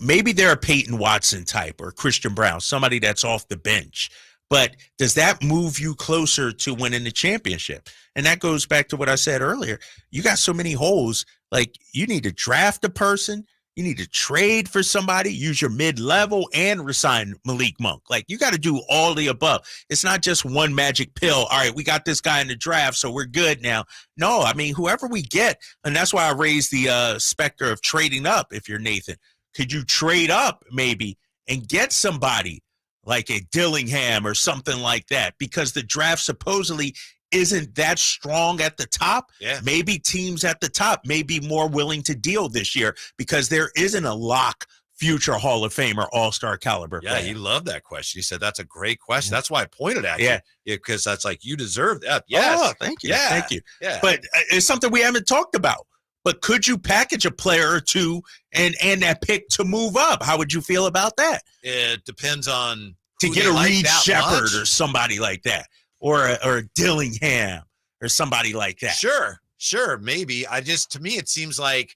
Speaker 10: Maybe they're a Peyton Watson type or Christian Brown, somebody that's off the bench. But does that move you closer to winning the championship? And that goes back to what I said earlier. You got so many holes. Like, you need to draft a person. You need to trade for somebody, use your mid-level, and resign Malik Monk. Like, you got to do all the above. It's not just one magic pill. All right, we got this guy in the draft, so we're good now. No, I mean, whoever we get, and that's why I raised the specter of trading up if you're Nathan. Could you trade up maybe and get somebody like a Dillingham or something like that? Because the draft supposedly isn't that strong at the top.
Speaker 9: Yeah.
Speaker 10: Maybe teams at the top may be more willing to deal this year because there isn't a lock future Hall of Famer, All-Star caliber
Speaker 9: Yeah,
Speaker 10: player?
Speaker 9: he loved that question. He said that's a great question. That's why I pointed at
Speaker 10: Yeah.
Speaker 9: you. Because that's like, you deserve that. Yes.
Speaker 10: Oh, thank you.
Speaker 9: Yeah.
Speaker 10: Thank you.
Speaker 9: Yeah.
Speaker 10: But it's something we haven't talked about. But could you package a player or two and that pick to move up? How would you feel about that?
Speaker 9: It depends on
Speaker 10: To
Speaker 9: who
Speaker 10: get
Speaker 9: they
Speaker 10: a
Speaker 9: like
Speaker 10: Reed
Speaker 9: that
Speaker 10: Shepherd
Speaker 9: much.
Speaker 10: or somebody like that, or a Dillingham or somebody like that.
Speaker 9: Sure, maybe. To me, it seems like,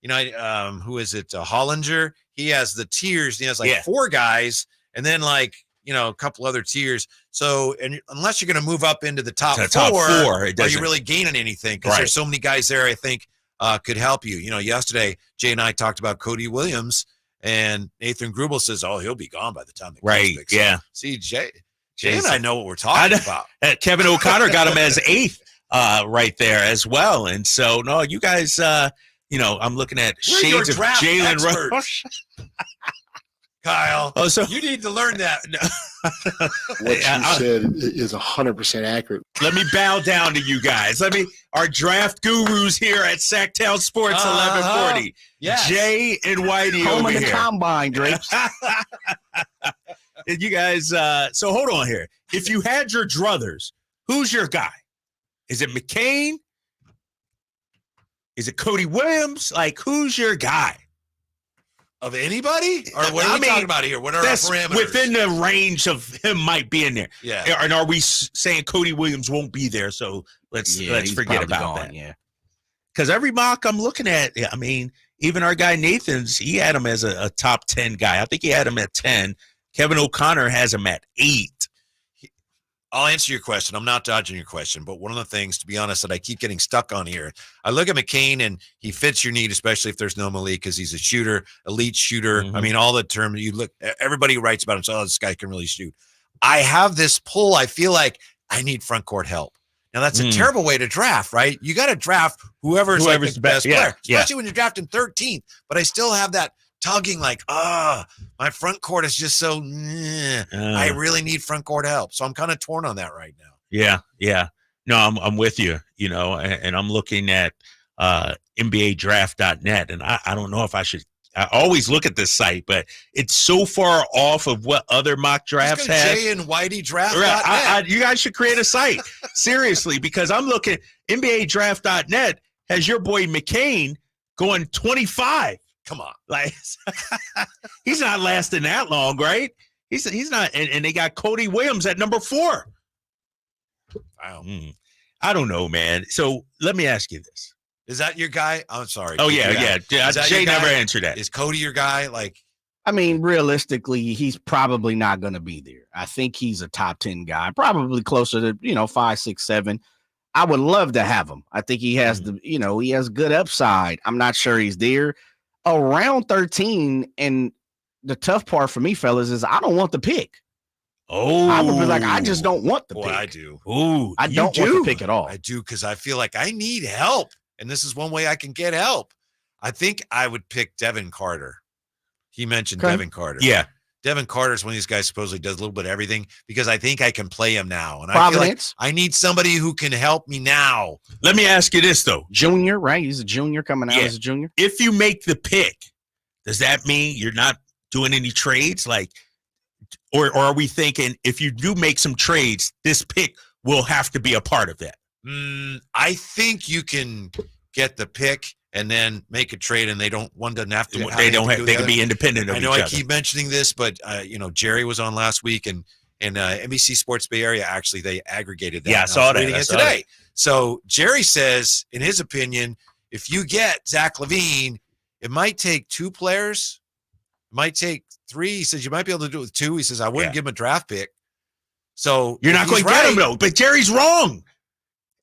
Speaker 9: who is it? Hollinger. He has the tiers. He has like 4 guys, and then like a couple other tiers. So, and unless you're going to move up into the top,
Speaker 10: top four, it
Speaker 9: are you
Speaker 10: doesn't-
Speaker 9: really gaining anything? Because
Speaker 10: Right.
Speaker 9: there's so many guys there. I think could help you. Yesterday Jay and I talked about Cody Williams, and Nathan Grubel says, "Oh, he'll be gone by the time the
Speaker 10: Right,
Speaker 9: picks."
Speaker 10: yeah.
Speaker 9: See, Jay and I know what we're talking about.
Speaker 10: Kevin O'Connor got him as 8th right there as well. And so, no, you guys, I'm looking at
Speaker 9: We're your
Speaker 10: shades of
Speaker 9: draft
Speaker 10: Jalen
Speaker 9: experts.
Speaker 10: Rush.
Speaker 9: Kyle,
Speaker 10: Oh, so
Speaker 9: you need to learn that.
Speaker 19: What you said is 100% accurate.
Speaker 10: Let me bow down to you guys. Our draft gurus here at Sacktown Sports 1140.
Speaker 9: Yes.
Speaker 10: Jay and Whitey
Speaker 20: Home
Speaker 10: over
Speaker 20: of the
Speaker 10: here.
Speaker 20: combine, Drapes.
Speaker 10: And you guys, so hold on here. If you had your druthers, who's your guy? Is it McCain? Is it Cody Williams? Like, who's your guy?
Speaker 9: Of anybody? Or what are we talking about here? What are our
Speaker 10: That's
Speaker 9: parameters?
Speaker 10: within the range of him might be in there.
Speaker 9: Yeah.
Speaker 10: And are we saying Cody Williams won't be there? So let's
Speaker 20: he's
Speaker 10: forget
Speaker 20: probably
Speaker 10: about
Speaker 20: gone,
Speaker 10: that.
Speaker 20: yeah.
Speaker 10: Because every mock I'm looking at, even our guy Nathan's, he had him as a top 10 guy. I think he had him at 10. Kevin O'Connor has him at 8.
Speaker 9: I'll answer your question. I'm not dodging your question, but one of the things, to be honest, that I keep getting stuck on here, I look at McCain and he fits your need, especially if there's no Malik, because he's a shooter, elite shooter.
Speaker 10: Mm-hmm.
Speaker 9: I mean, all the terms you look, everybody writes about him. So, this guy can really shoot. I have this pull. I feel like I need front court help. Now, that's a terrible way to draft, right? You got to draft whoever's like the best player, especially when you're drafting 13th. But I still have that tugging, like, my front court is just so, I really need front court help. So I'm kind of torn on that right now.
Speaker 10: Yeah. No, I'm with you, and I'm looking at NBAdraft.net, and I don't know if I should. I always look at this site, but it's so far off of what other mock drafts have.
Speaker 9: Jay and Whitey draft.
Speaker 10: Right, you guys should create a site, seriously, because I'm looking. NBAdraft.net has your boy McCain going 25.
Speaker 9: Come on,
Speaker 10: like he's not lasting that long, right? He's not, and they got Cody Williams at number 4.
Speaker 9: Wow.
Speaker 10: I don't know, man. So let me ask you this:
Speaker 9: is that your guy? I'm sorry.
Speaker 10: Oh yeah.
Speaker 9: Is that
Speaker 10: Jay
Speaker 9: your guy?
Speaker 10: never answered that.
Speaker 9: Is Cody your guy? Like,
Speaker 20: I mean, realistically, he's probably not going to be there. I think he's a top 10 guy, probably closer to 5, 6, 7. I would love to have him. I think he has he has good upside. I'm not sure he's there. Around 13, and the tough part for me, fellas, is I don't want the pick.
Speaker 10: Oh,
Speaker 20: I would be like, I just don't want the
Speaker 9: boy,
Speaker 20: pick.
Speaker 9: I do.
Speaker 10: Ooh,
Speaker 20: I don't want the pick at all.
Speaker 9: I do, because I feel like I need help, and this is one way I can get help. I think I would pick Devin Carter. He mentioned Devin Carter.
Speaker 10: Yeah.
Speaker 9: Devin Carter is one of these guys supposedly does a little bit of everything, because I think I can play him now. And
Speaker 20: Providence.
Speaker 9: I feel like I need somebody who can help me now.
Speaker 10: Let me ask you this, though.
Speaker 20: Junior, right? He's a junior coming out as a junior.
Speaker 10: If you make the pick, does that mean you're not doing any trades? Like, or are we thinking if you do make some trades, this pick will have to be a part of that?
Speaker 9: I think you can get the pick and then make a trade, and one doesn't have to.
Speaker 10: They can be independent of
Speaker 9: I know
Speaker 10: each
Speaker 9: I
Speaker 10: other.
Speaker 9: keep mentioning this, but Jerry was on last week, and NBC Sports Bay Area, actually, they aggregated that.
Speaker 10: Yeah, I saw that.
Speaker 9: Reading it today. So Jerry says, in his opinion, if you get Zach LaVine, it might take 2 players. It might take 3. He says you might be able to do it with 2. He says I wouldn't give him a draft pick. So
Speaker 10: You're not going to get him, though. But Jerry's wrong.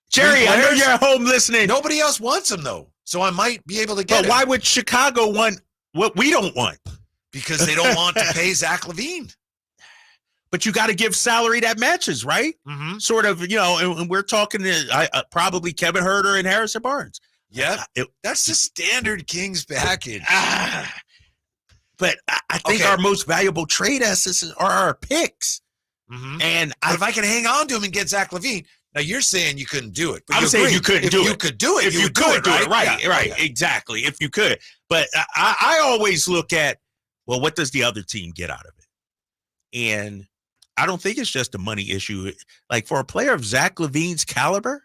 Speaker 10: Jerry, I know you're at home listening.
Speaker 9: Nobody else wants him, though. So I might be able to get him.
Speaker 10: But why would Chicago want what we don't want?
Speaker 9: Because they don't want to pay Zach LaVine.
Speaker 10: But you got to give salary that matches, right?
Speaker 9: Mm-hmm.
Speaker 10: Sort of, and we're talking to probably Kevin Huerter and Harrison Barnes.
Speaker 9: Yeah, that's the standard Kings package.
Speaker 10: But I think our most valuable trade assets are our picks.
Speaker 9: Mm-hmm.
Speaker 10: And
Speaker 9: if I can hang on to him and get Zach LaVine, now you're saying you couldn't do it. But
Speaker 10: I'm saying you couldn't do it.
Speaker 9: If you could do it,
Speaker 10: if you could do it, right? Exactly. If you could, but I always look at well, what does the other team get out of it? And I don't think it's just a money issue. Like for a player of Zach LaVine's caliber,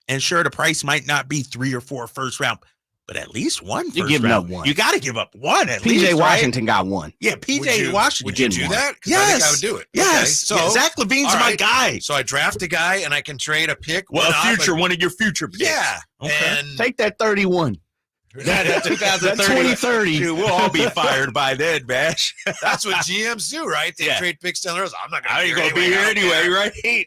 Speaker 10: and sure, the price might not be 3 or 4 first round, but at least one first
Speaker 20: You're giving
Speaker 10: round.
Speaker 20: up one.
Speaker 10: You got to give up one at
Speaker 20: PJ
Speaker 10: least.
Speaker 20: Washington
Speaker 10: right?
Speaker 20: got one.
Speaker 10: Yeah, PJ Washington.
Speaker 9: Would you do that? 'Cause
Speaker 10: Yes.
Speaker 9: I think I would do it.
Speaker 10: Yes.
Speaker 9: Okay, so
Speaker 10: Yeah, Zach LaVine's
Speaker 9: all
Speaker 10: my
Speaker 9: right.
Speaker 10: guy.
Speaker 9: So I draft a guy and I can trade a pick.
Speaker 10: Well,
Speaker 9: one
Speaker 10: one of your future picks.
Speaker 9: Yeah.
Speaker 10: Okay.
Speaker 9: And
Speaker 20: Take that 31.
Speaker 10: That 2030.
Speaker 20: That 2030.
Speaker 10: Dude, we'll all be fired by then, Bash.
Speaker 9: that's what GMs do, right? They trade picks down the road. I'm not
Speaker 10: I ain't
Speaker 9: going
Speaker 10: gonna be here anyway, right?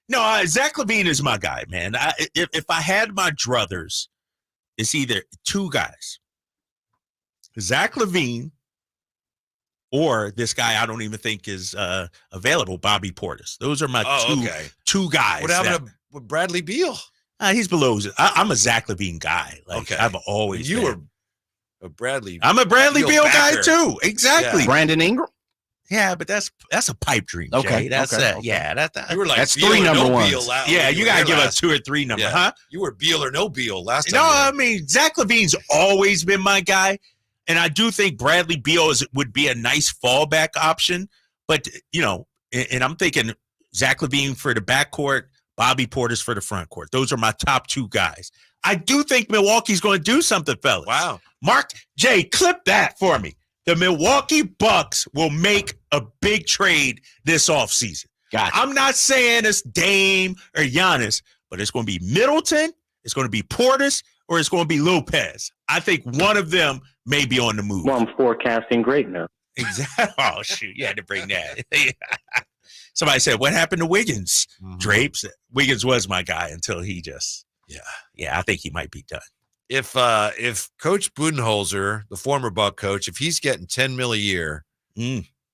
Speaker 10: No, Zach LaVine is my guy, man. If I had my druthers, it's either 2 guys, Zach LaVine, or this guy I don't even think is available, Bobby Portis. Those are my two guys.
Speaker 9: What happened to Bradley Beal?
Speaker 10: He's below. I'm a Zach LaVine guy. Like I've always.
Speaker 9: You
Speaker 10: been.
Speaker 9: were a Bradley.
Speaker 10: I'm a Bradley Beal guy
Speaker 9: backer.
Speaker 10: too. Exactly.
Speaker 9: Yeah.
Speaker 20: Brandon Ingram.
Speaker 10: Yeah, but that's a pipe dream.
Speaker 20: Okay,
Speaker 10: Jay. That's
Speaker 20: okay,
Speaker 10: it.
Speaker 20: okay.
Speaker 10: Yeah, that
Speaker 9: You were like
Speaker 20: That's
Speaker 9: Beal
Speaker 20: 3
Speaker 9: or
Speaker 20: number
Speaker 9: no
Speaker 20: ones.
Speaker 9: Beal
Speaker 10: yeah. You gotta give
Speaker 9: us
Speaker 10: us 2 or 3 number, huh?
Speaker 9: You were Beal or no Beal last
Speaker 10: No,
Speaker 9: time.
Speaker 10: I mean Zach LaVine's always been my guy, and I do think Bradley Beal would be a nice fallback option. But and I'm thinking Zach LaVine for the backcourt, Bobby Portis for the front court. Those are my top 2 guys. I do think Milwaukee's going to do something, fellas.
Speaker 9: Wow.
Speaker 10: Mark Jay, clip that for me. The Milwaukee Bucks will make a big trade this offseason.
Speaker 20: Gotcha.
Speaker 10: I'm not saying it's Dame or Giannis, but it's going to be Middleton, it's going to be Portis, or it's going to be Lopez. I think one of them may be on the move.
Speaker 2: Well, I'm forecasting greatness.
Speaker 10: Exactly. Oh, shoot. You had to bring that. Somebody said, what happened to Wiggins? Drapes. Wiggins was my guy until he just, I think he might be done.
Speaker 9: If Coach Budenholzer, the former Buck coach, if he's getting $10 million a year,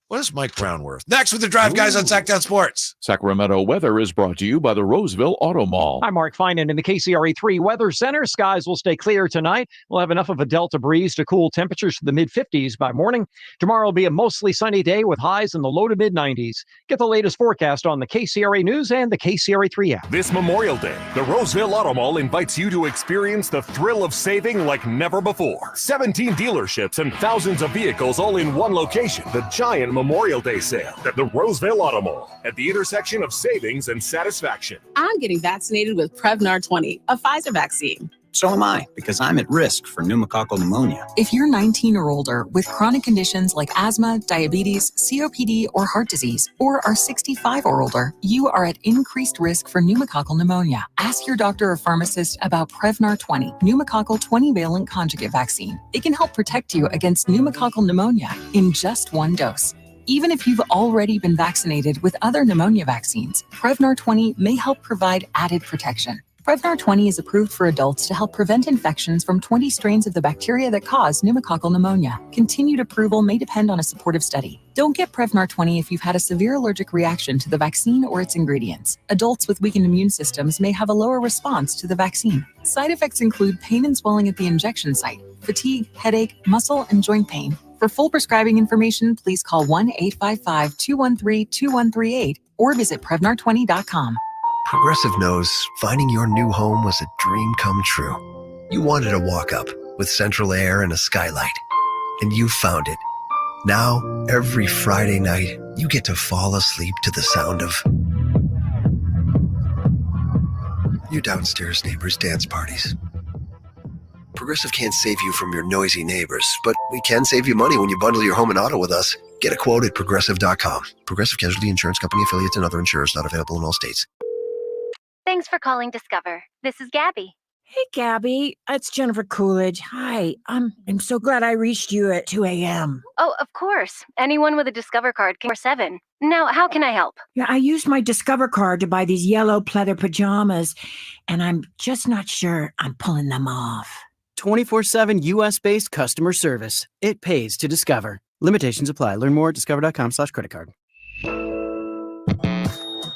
Speaker 9: what is Mike Brown worth? Next with the Drive Guys on Sacktown Sports.
Speaker 16: Sacramento weather is brought to you by the Roseville Auto Mall.
Speaker 21: I'm Mark Finan in the KCRA3 Weather Center. Skies will stay clear tonight. We'll have enough of a delta breeze to cool temperatures to the mid-50s by morning. Tomorrow will be a mostly sunny day with highs in the low to mid-90s. Get the latest forecast on the KCRA News and the KCRA3 app.
Speaker 22: This Memorial Day, the Roseville Auto Mall invites you to experience the thrill of saving like never before. 17 dealerships and thousands of vehicles all in one location. The giant Memorial Day sale at the Roseville Auto Mall at the intersection of savings and satisfaction.
Speaker 23: I'm getting vaccinated with Prevnar 20, a Pfizer vaccine.
Speaker 24: So am I, because I'm at risk for pneumococcal pneumonia.
Speaker 25: If you're 19 or older with chronic conditions like asthma, diabetes, COPD, or heart disease, or are 65 or older, you are at increased risk for pneumococcal pneumonia. Ask your doctor or pharmacist about Prevnar 20, pneumococcal 20-valent conjugate vaccine. It can help protect you against pneumococcal pneumonia in just 1 dose. Even if you've already been vaccinated with other pneumonia vaccines, Prevnar 20 may help provide added protection. Prevnar 20 is approved for adults to help prevent infections from 20 strains of the bacteria that cause pneumococcal pneumonia. Continued approval may depend on a supportive study. Don't get Prevnar 20 if you've had a severe allergic reaction to the vaccine or its ingredients. Adults with weakened immune systems may have a lower response to the vaccine. Side effects include pain and swelling at the injection site, fatigue, headache, muscle, and joint pain. For full prescribing information, please call 1-855-213-2138 or visit Prevnar20.com.
Speaker 26: Progressive knows finding your new home was a dream come true. You wanted a walk-up with central air and a skylight, and you found it. Now, every Friday night, you get to fall asleep to the sound of your downstairs neighbors' dance parties. Progressive can't save you from your noisy neighbors, but we can save you money when you bundle your home and auto with us. Get a quote at Progressive.com. Progressive Casualty Insurance Company affiliates and other insurers not available in all states.
Speaker 27: Thanks for calling Discover. This is Gabby.
Speaker 28: Hey, Gabby. It's Jennifer Coolidge. Hi. I'm so glad I reached you at 2 a.m.
Speaker 27: Oh, of course. Anyone with a Discover card can 7. Now, how can I help?
Speaker 28: Yeah, I used my Discover card to buy these yellow pleather pajamas, and I'm just not sure I'm pulling them off.
Speaker 29: 24/7 U.S.-based customer service. It pays to Discover. Limitations apply. Learn more at discover.com/credit card.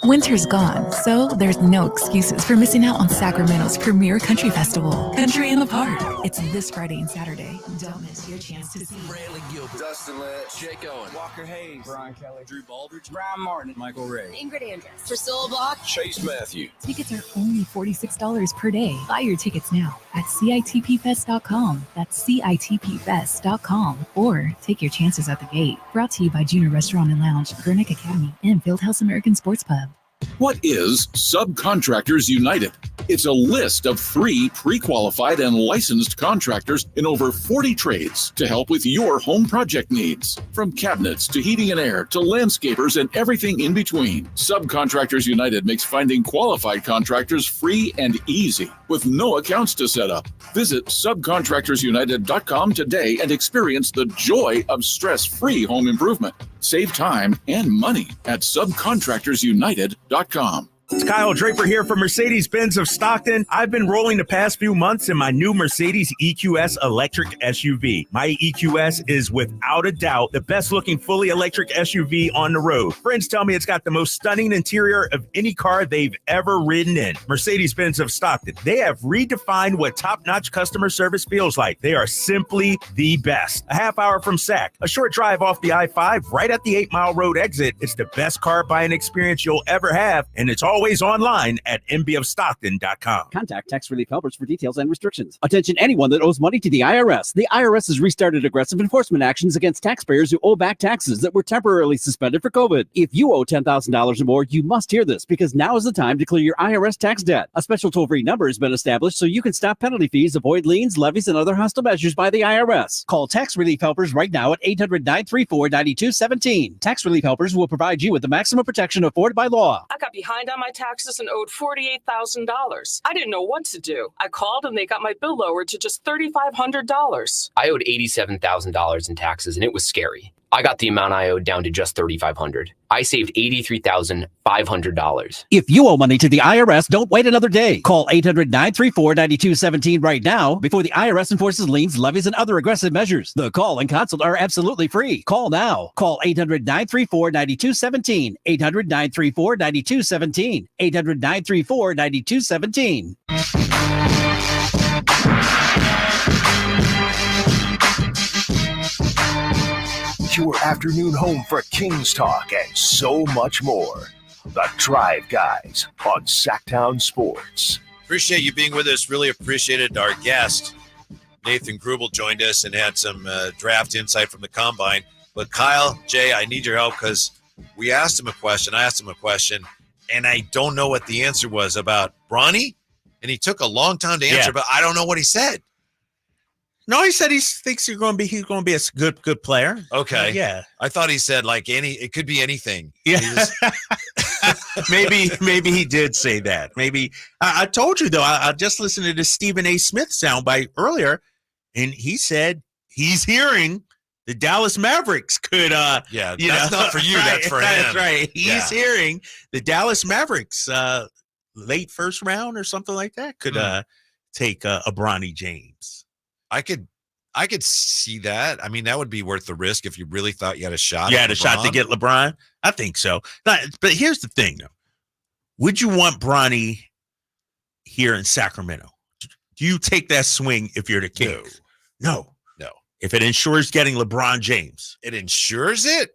Speaker 18: Winter's gone, so there's no excuses for missing out on Sacramento's premier country festival, Country in the Park. It's this Friday and Saturday. Don't miss your chance to see
Speaker 3: Bradley Gilbert, Dustin Letts, Jake Owen, Walker Hayes, Brian Kelly, Drew Baldridge, Brian Martin, Michael Ray,
Speaker 23: Ingrid Andress, Priscilla Block,
Speaker 3: Chase Matthew.
Speaker 18: Tickets are only $46 per day. Buy your tickets now at CITPFest.com. That's CITPFest.com. Or take your chances at the gate. Brought to you by Juno Restaurant and Lounge, Gurnick Academy, and Fieldhouse American Sports Pub.
Speaker 16: What is Subcontractors United? It's a list of free, pre-qualified, and licensed contractors in over 40 trades to help with your home project needs. From cabinets to heating and air to landscapers and everything in between, Subcontractors United makes finding qualified contractors free and easy with no accounts to set up. Visit subcontractorsunited.com today and experience the joy of stress-free home improvement. Save time and money at subcontractorsunited.com.
Speaker 4: It's Kyle Draper here from Mercedes-Benz of Stockton. I've been rolling the past few months in my new Mercedes EQS electric SUV. My EQS is without a doubt the best looking fully electric SUV on the road. Friends tell me it's got the most stunning interior of any car they've ever ridden in. Mercedes-Benz of Stockton. They have redefined what top-notch customer service feels like. They are simply the best. A half hour from SAC, a short drive off the I-5 right at the 8 Mile Road exit. It's the best car buying experience you'll ever have, and it's always online at mbofstockton.com.
Speaker 29: Contact Tax Relief Helpers for details and restrictions. Attention anyone that owes money to the IRS. The IRS has restarted aggressive enforcement actions against taxpayers who owe back taxes that were temporarily suspended for COVID. If you owe $10,000 or more, you must hear this because now is the time to clear your IRS tax debt. A special toll-free number has been established so you can stop penalty fees, avoid liens, levies, and other hostile measures by the IRS. Call Tax Relief Helpers right now at 800-934-9217. Tax Relief Helpers will provide you with the maximum protection afforded by law.
Speaker 5: I got behind on my taxes and owed $48,000. I didn't know what to do. I called and they got my bill lowered to just $3,500.
Speaker 6: I owed $87,000 in taxes and it was scary. I got the amount I owed down to just $3,500. I saved $83,500.
Speaker 29: If you owe money to the IRS, don't wait another day. Call 800-934-9217 right now before the IRS enforces liens, levies, and other aggressive measures. The call and consult are absolutely free. Call now. Call 800-934-9217. 800-934-9217. 800-934-9217.
Speaker 1: Your afternoon home for Kings Talk and so much more. The Drive Guys on Sacktown Sports.
Speaker 9: Appreciate you being with us. Really appreciated our guest. Nathan Grubel joined us and had some draft insight from the Combine. But Kyle, Jay, I need your help because we asked him a question. I asked him a question, and I don't know what the answer was about Bronny, and he took a long time to answer, but I don't know what he said.
Speaker 10: No, he said he thinks he's going to be a good player.
Speaker 9: Okay.
Speaker 10: Yeah.
Speaker 9: I thought he said it could be anything.
Speaker 10: Yeah. maybe he did say that. Maybe I told you though, I just listened to the Stephen A. Smith soundbite earlier, and he said he's hearing the Dallas Mavericks could
Speaker 9: that's not for you, that's for him.
Speaker 10: That's right. He's hearing the Dallas Mavericks late first round or something like that could take a Bronny James.
Speaker 9: I could see that. I mean, that would be worth the risk if you really thought you had a shot.
Speaker 10: You had a shot to get LeBron? I think so. But here's the thing, though. Would you want Bronny here in Sacramento? Do you take that swing if you're the Kings? No. If it ensures getting LeBron James.
Speaker 9: It ensures it?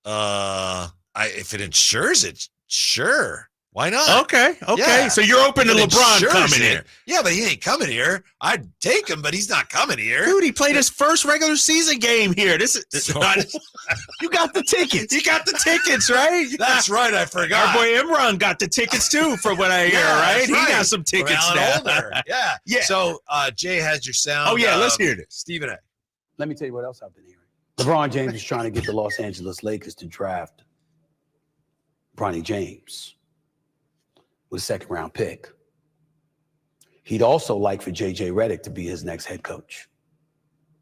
Speaker 9: If it ensures it, sure. Why not?
Speaker 10: Okay. Yeah. So you're open to LeBron coming here.
Speaker 9: Yeah, but he ain't coming here. I'd take him, but he's not coming here.
Speaker 10: Dude, he played his first regular season game here. You got the tickets. You got the tickets, right?
Speaker 9: That's right. I forgot.
Speaker 10: Our boy Imran got the tickets too, from what I hear, right? He got some tickets now.
Speaker 9: Yeah. So Jay has your sound.
Speaker 10: Oh, yeah. Let's hear this.
Speaker 9: Stephen A.
Speaker 7: Let me tell you what else I've been hearing. LeBron James is trying to get the Los Angeles Lakers to draft Bronny James with a second-round pick. He'd also like for J.J. Redick to be his next head coach.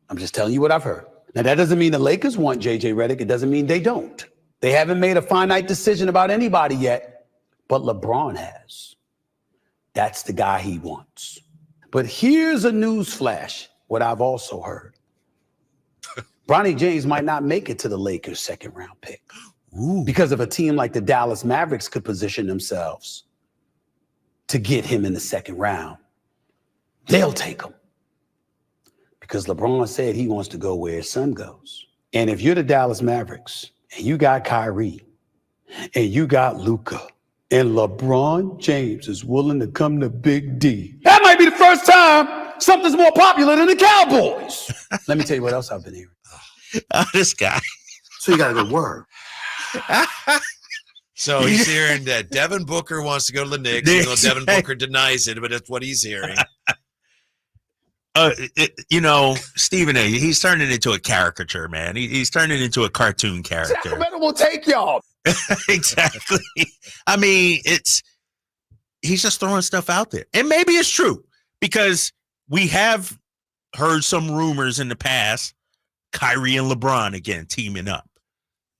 Speaker 7: I'm just telling you what I've heard. Now, that doesn't mean the Lakers want J.J. Redick. It doesn't mean they don't. They haven't made a finite decision about anybody yet, but LeBron has. That's the guy he wants. But here's a news flash, what I've also heard. Bronny James might not make it to the Lakers' second-round pick. Because if a team like the Dallas Mavericks could position themselves to get him in the second round, they'll take him. Because LeBron said he wants to go where his son goes. And if you're the Dallas Mavericks and you got Kyrie and you got Luka and LeBron James is willing to come to Big D, that might be the first time something's more popular than the Cowboys. Let me tell you what else I've been hearing.
Speaker 10: This guy.
Speaker 7: So you got a good word.
Speaker 9: So he's hearing that Devin Booker wants to go to the Knicks, even though Devin Booker denies it, but that's what he's hearing.
Speaker 10: Stephen A., he's turning into a caricature, man. He's turning into a cartoon character.
Speaker 7: Sacramento will take y'all.
Speaker 10: Exactly. I mean, he's just throwing stuff out there. And maybe it's true because we have heard some rumors in the past, Kyrie and LeBron again teaming up.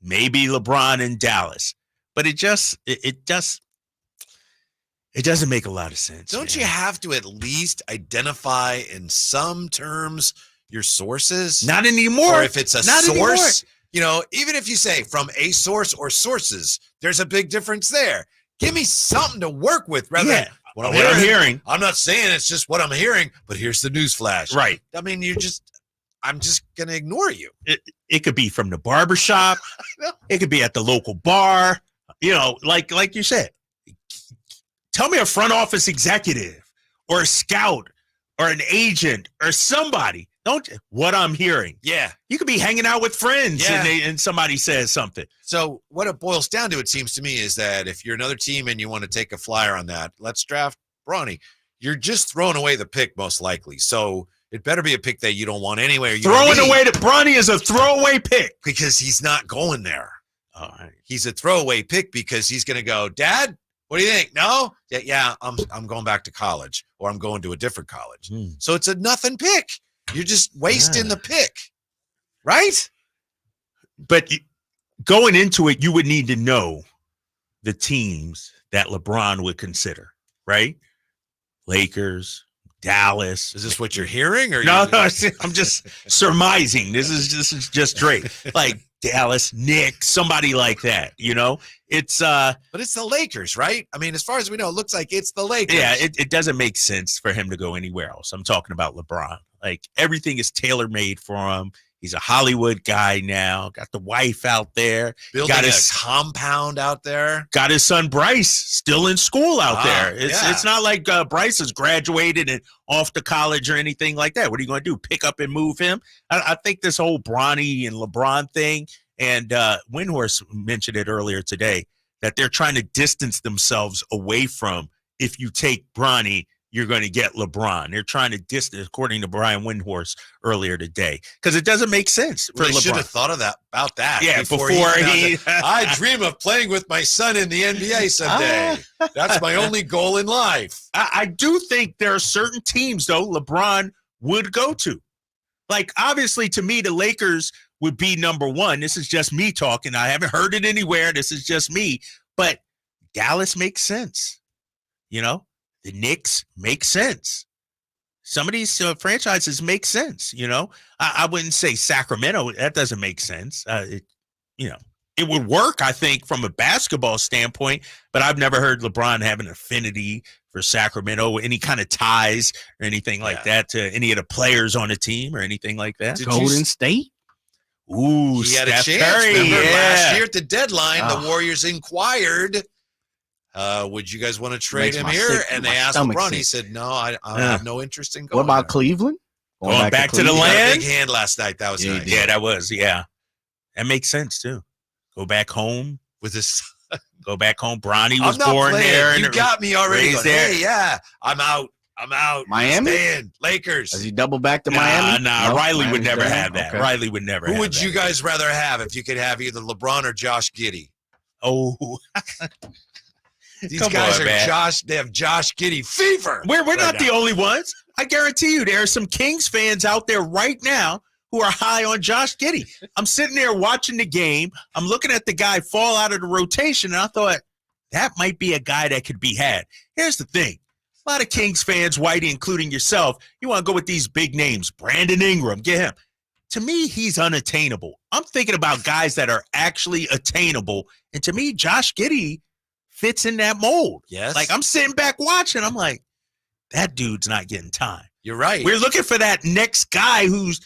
Speaker 10: Maybe LeBron in Dallas. But it doesn't make a lot of sense.
Speaker 9: Don't you have to at least identify in some terms your sources?
Speaker 10: Not anymore.
Speaker 9: Or if it's a source, even if you say from a source or sources, there's a big difference there. Give me something to work with rather than what I'm hearing. I'm not saying it's just what I'm hearing, but here's the news flash.
Speaker 10: Right.
Speaker 9: I mean, I'm just going to ignore you.
Speaker 10: It could be from the barbershop. It could be at the local bar. Like you said. Tell me a front office executive or a scout or an agent or somebody. What I'm hearing.
Speaker 9: Yeah.
Speaker 10: You could be hanging out with friends and somebody says something.
Speaker 9: So what it boils down to, it seems to me, is that if you're another team and you want to take a flyer on that, let's draft Bronny. You're just throwing away the pick most likely. So it better be a pick that you don't want anyway.
Speaker 10: Throwing away Bronny is a throwaway pick.
Speaker 9: Because he's not going there.
Speaker 10: All right.
Speaker 9: He's a throwaway pick because he's going to go, Dad, what do you think? No? Yeah, I'm going back to college, or I'm going to a different college. So it's a nothing pick. You're just wasting the pick, right?
Speaker 10: But going into it, you would need to know the teams that LeBron would consider, right? Lakers, Dallas.
Speaker 9: Is this what you're hearing? Or
Speaker 10: no, I'm just surmising. This is just Drake. Like Dallas, Knicks, somebody like that, It's
Speaker 9: but it's the Lakers, right? I mean, as far as we know, it looks like it's the Lakers.
Speaker 10: Yeah, it doesn't make sense for him to go anywhere else. I'm talking about LeBron. Like everything is tailor-made for him. He's a Hollywood guy now. Got the wife out there.
Speaker 9: Building got his compound out there.
Speaker 10: Got his son Bryce still in school out there. It's not like Bryce has graduated and off to college or anything like that. What are you going to do? Pick up and move him? I think this whole Bronny and LeBron thing, and Windhorst mentioned it earlier today, that they're trying to distance themselves away from, if you take Bronny, you're going to get LeBron. They're trying to distance, according to Brian Windhorst earlier today, because it doesn't make sense for
Speaker 9: LeBron.
Speaker 10: LeBron.
Speaker 9: Should have thought of about that.
Speaker 10: Yeah, before he
Speaker 9: I dream of playing with my son in the NBA someday. That's my only goal in life.
Speaker 10: I do think there are certain teams, though, LeBron would go to. Like, obviously, to me, the Lakers would be number one. This is just me talking. I haven't heard it anywhere. This is just me. But Dallas makes sense. The Knicks make sense. Some of these franchises make sense. I wouldn't say Sacramento. That doesn't make sense. It would work, I think, from a basketball standpoint, but I've never heard LeBron have an affinity for Sacramento, any kind of ties or anything like that to any of the players on the team or anything like that.
Speaker 8: Golden State?
Speaker 10: Ooh,
Speaker 9: he had
Speaker 10: Steph
Speaker 9: a chance.
Speaker 10: Curry,
Speaker 9: Remember last year at the deadline, the Warriors inquired, would you guys want to trade him here? And they asked LeBron. He said, no, I have no interest in going.
Speaker 8: What about Cleveland?
Speaker 10: Going back to the land?
Speaker 9: Big hand last night. That was nice.
Speaker 10: Yeah, that was, yeah. That makes sense, too. Go back home.
Speaker 9: With his
Speaker 10: Go back home. Bronny was born there.
Speaker 9: You got me already.
Speaker 10: Raised there.
Speaker 9: Hey, yeah, I'm out.
Speaker 8: Miami?
Speaker 9: Staying. Lakers.
Speaker 8: Does he double back to Miami?
Speaker 10: Nah,
Speaker 8: No?
Speaker 10: Riley would
Speaker 8: Miami's
Speaker 10: never
Speaker 8: there?
Speaker 10: have that.
Speaker 8: Okay.
Speaker 10: Riley would never have that.
Speaker 9: Who would you guys rather have if you could have either LeBron or Josh Giddey?
Speaker 10: Oh.
Speaker 9: These guys they have Josh Giddey fever.
Speaker 10: We're not the only ones. I guarantee you there are some Kings fans out there right now who are high on Josh Giddey. I'm sitting there watching the game. I'm looking at the guy fall out of the rotation, and I thought, that might be a guy that could be had. Here's the thing. A lot of Kings fans, Whitey, including yourself, you want to go with these big names. Brandon Ingram, get him. to me, he's unattainable. I'm thinking about guys that are actually attainable. And to me, Josh Giddey fits in that mold.
Speaker 9: Yes.
Speaker 10: Like, I'm sitting back watching. I'm like, that dude's not getting time.
Speaker 9: You're right.
Speaker 10: We're looking for that next guy who's,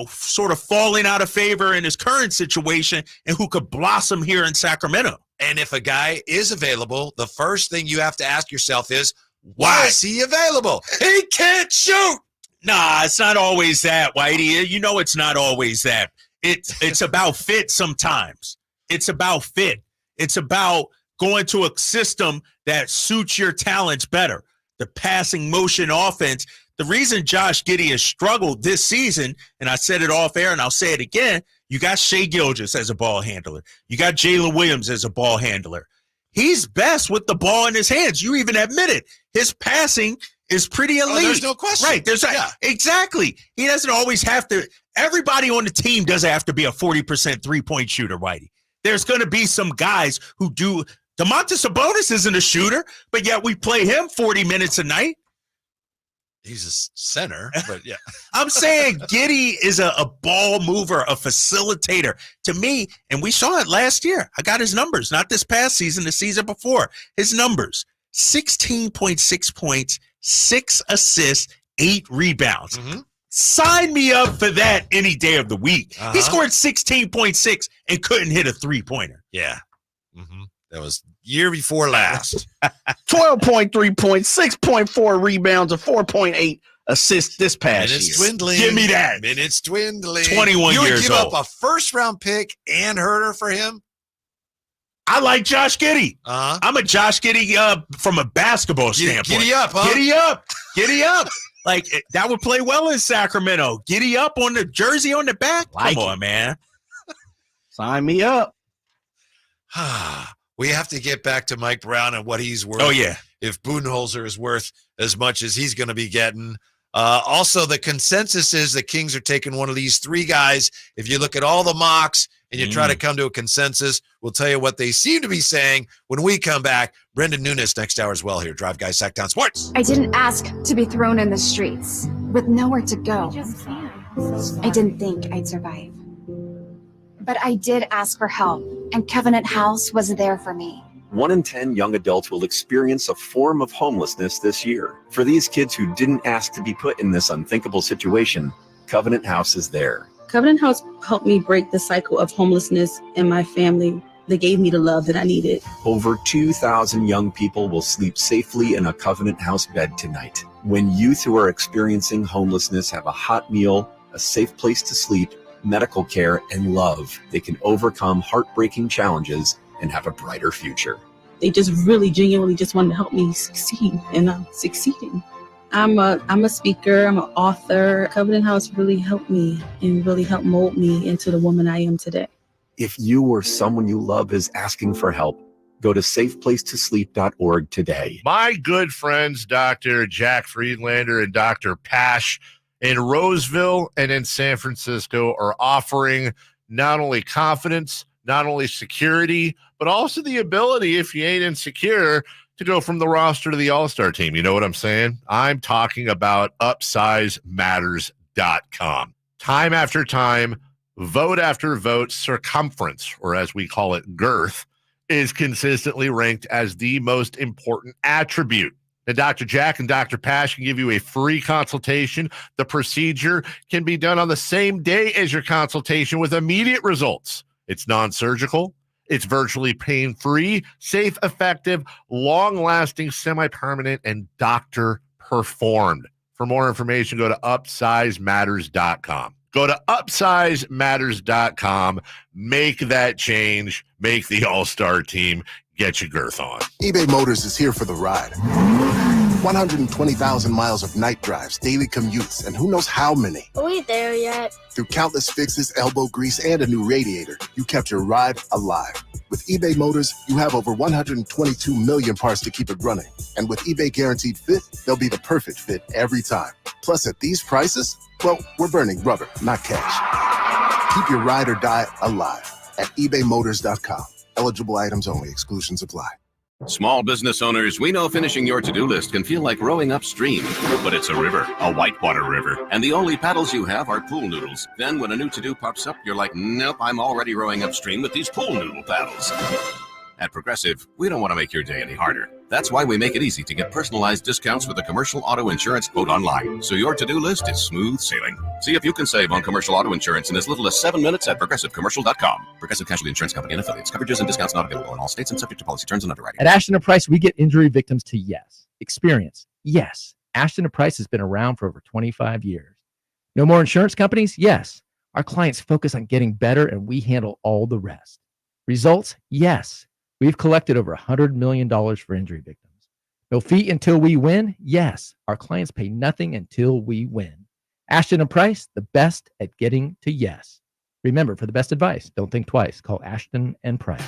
Speaker 10: sort of falling out of favor in his current situation and who could blossom here in Sacramento.
Speaker 9: And if a guy is available, the first thing you have to ask yourself is, why is he available? He can't shoot.
Speaker 10: Nah, it's not always that, Whitey. You know it's not always that. It's about fit sometimes. It's about fit. It's about going to a system that suits your talents better. The passing motion offense. The reason Josh Giddey has struggled this season, and I said it off air and I'll say it again, you got Shai Gilgeous as a ball handler. You got Jalen Williams as a ball handler. He's best with the ball in his hands. You even admit it. His passing is pretty elite.
Speaker 9: There's no question.
Speaker 10: Right. Exactly. He doesn't always have to. Everybody on the team doesn't have to be a 40% three-point shooter, Whitey. There's going to be some guys who do. Domantas Sabonis isn't a shooter, but yet we play him 40 minutes a night.
Speaker 9: He's a center, but yeah.
Speaker 10: I'm saying Giddey is a ball mover, a facilitator. To me, and we saw it last year. I got his numbers, not this past season, the season before. His numbers, 16.6 points, 6 assists, 8 rebounds.
Speaker 9: Mm-hmm.
Speaker 10: Sign me up for that any day of the week. He scored 16.6 and couldn't hit a three-pointer.
Speaker 9: Yeah. Mm-hmm. That was year before last.
Speaker 8: 12.3 points, 6.4 rebounds, and 4.8 assists this past
Speaker 9: Minutes
Speaker 8: year.
Speaker 9: dwindling.
Speaker 10: Give me that.
Speaker 9: Minutes dwindling.
Speaker 10: 21
Speaker 9: you would
Speaker 10: years
Speaker 9: give
Speaker 10: old.
Speaker 9: up a first-round pick and Herter for him?
Speaker 10: I like Josh Giddey.
Speaker 9: Uh-huh.
Speaker 10: I'm a Josh Giddey from a basketball standpoint.
Speaker 9: Giddy up, huh?
Speaker 10: Giddy up. Giddy up. Like, that would play well in Sacramento. Giddy up on the jersey on the back.
Speaker 8: Like
Speaker 10: Come on, man.
Speaker 8: Sign me up.
Speaker 9: We have to get back to Mike Brown and what he's worth.
Speaker 10: Oh, yeah.
Speaker 9: If Budenholzer is worth as much as he's going to be getting. Also, the consensus is the Kings are taking one of these 3 guys. If you look at all the mocks and you try to come to a consensus, we'll tell you what they seem to be saying when we come back. Brendan Nunes next hour as well here. Drive Guys Sacktown Sports.
Speaker 2: I didn't ask to be thrown in the streets with nowhere to go. I didn't think I'd survive. But I did ask for help, and Covenant House was there for me.
Speaker 11: 1 in 10 young adults will experience a form of homelessness this year. For these kids who didn't ask to be put in this unthinkable situation, Covenant House is there.
Speaker 12: Covenant House helped me break the cycle of homelessness in my family. They gave me the love that I needed.
Speaker 11: Over 2,000 young people will sleep safely in a Covenant House bed tonight. When youth who are experiencing homelessness have a hot meal, a safe place to sleep, medical care, and love, they can overcome heartbreaking challenges and have a brighter future.
Speaker 12: They just really genuinely just wanted to help me succeed, and I'm succeeding. I'm a speaker, I'm an author. Covenant House really helped me and really helped mold me into the woman I am today.
Speaker 11: If you or someone you love is asking for help, go to safeplacetosleep.org today.
Speaker 13: My good friends, Dr. Jack Friedlander and Dr. Pash in Roseville and in San Francisco are offering not only confidence, not only security, but also the ability, if you ain't insecure, to go from the roster to the all-star team. You know what I'm saying? I'm talking about UpsizeMatters.com. Time after time, vote after vote, circumference, or as we call it, girth, is consistently ranked as the most important attribute. And Dr. Jack and Dr. Pash can give you a free consultation. The procedure can be done on the same day as your consultation with immediate results. It's non-surgical. It's virtually pain-free, safe, effective, long-lasting, semi-permanent, and doctor-performed. For more information, go to UpsizeMatters.com. Go to UpsizeMatters.com. Make that change. Make the all-star team. Get your girth on.
Speaker 14: eBay Motors is here for the ride. 120,000 miles of night drives, daily commutes, and who knows how many.
Speaker 15: Are we there yet?
Speaker 14: Through countless fixes, elbow grease, and a new radiator, you kept your ride alive. With eBay Motors, you have over 122 million parts to keep it running. And with eBay Guaranteed Fit, they'll be the perfect fit every time. Plus, at these prices, well, we're burning rubber, not cash. Keep your ride or die alive at ebaymotors.com. Eligible items only. Exclusions apply.
Speaker 15: Small business owners, we know finishing your to-do list can feel like rowing upstream, but it's a river, a whitewater river, and the only paddles you have are pool noodles. Then when a new to-do pops up, you're like, nope, I'm already rowing upstream with these pool noodle paddles. At Progressive, we don't want to make your day any harder. That's why we make it easy to get personalized discounts with a commercial auto insurance quote online, so your to-do list is smooth sailing. See if you can save on commercial auto insurance in as little as 7 minutes at progressivecommercial.com. Progressive Casualty Insurance Company and Affiliates. Coverages and discounts not available in all states and subject to policy terms and underwriting.
Speaker 17: At Ashton & Price, we get injury victims to yes. Experience, yes. Ashton & Price has been around for over 25 years. No more insurance companies? Yes. Our clients focus on getting better, and we handle all the rest. Results? Yes. We've collected over $100 million for injury victims. No fee until we win? Yes. Our clients pay nothing until we win. Ashton & Price, the best at getting to yes. Remember, for the best advice, don't think twice. Call Ashton & Price.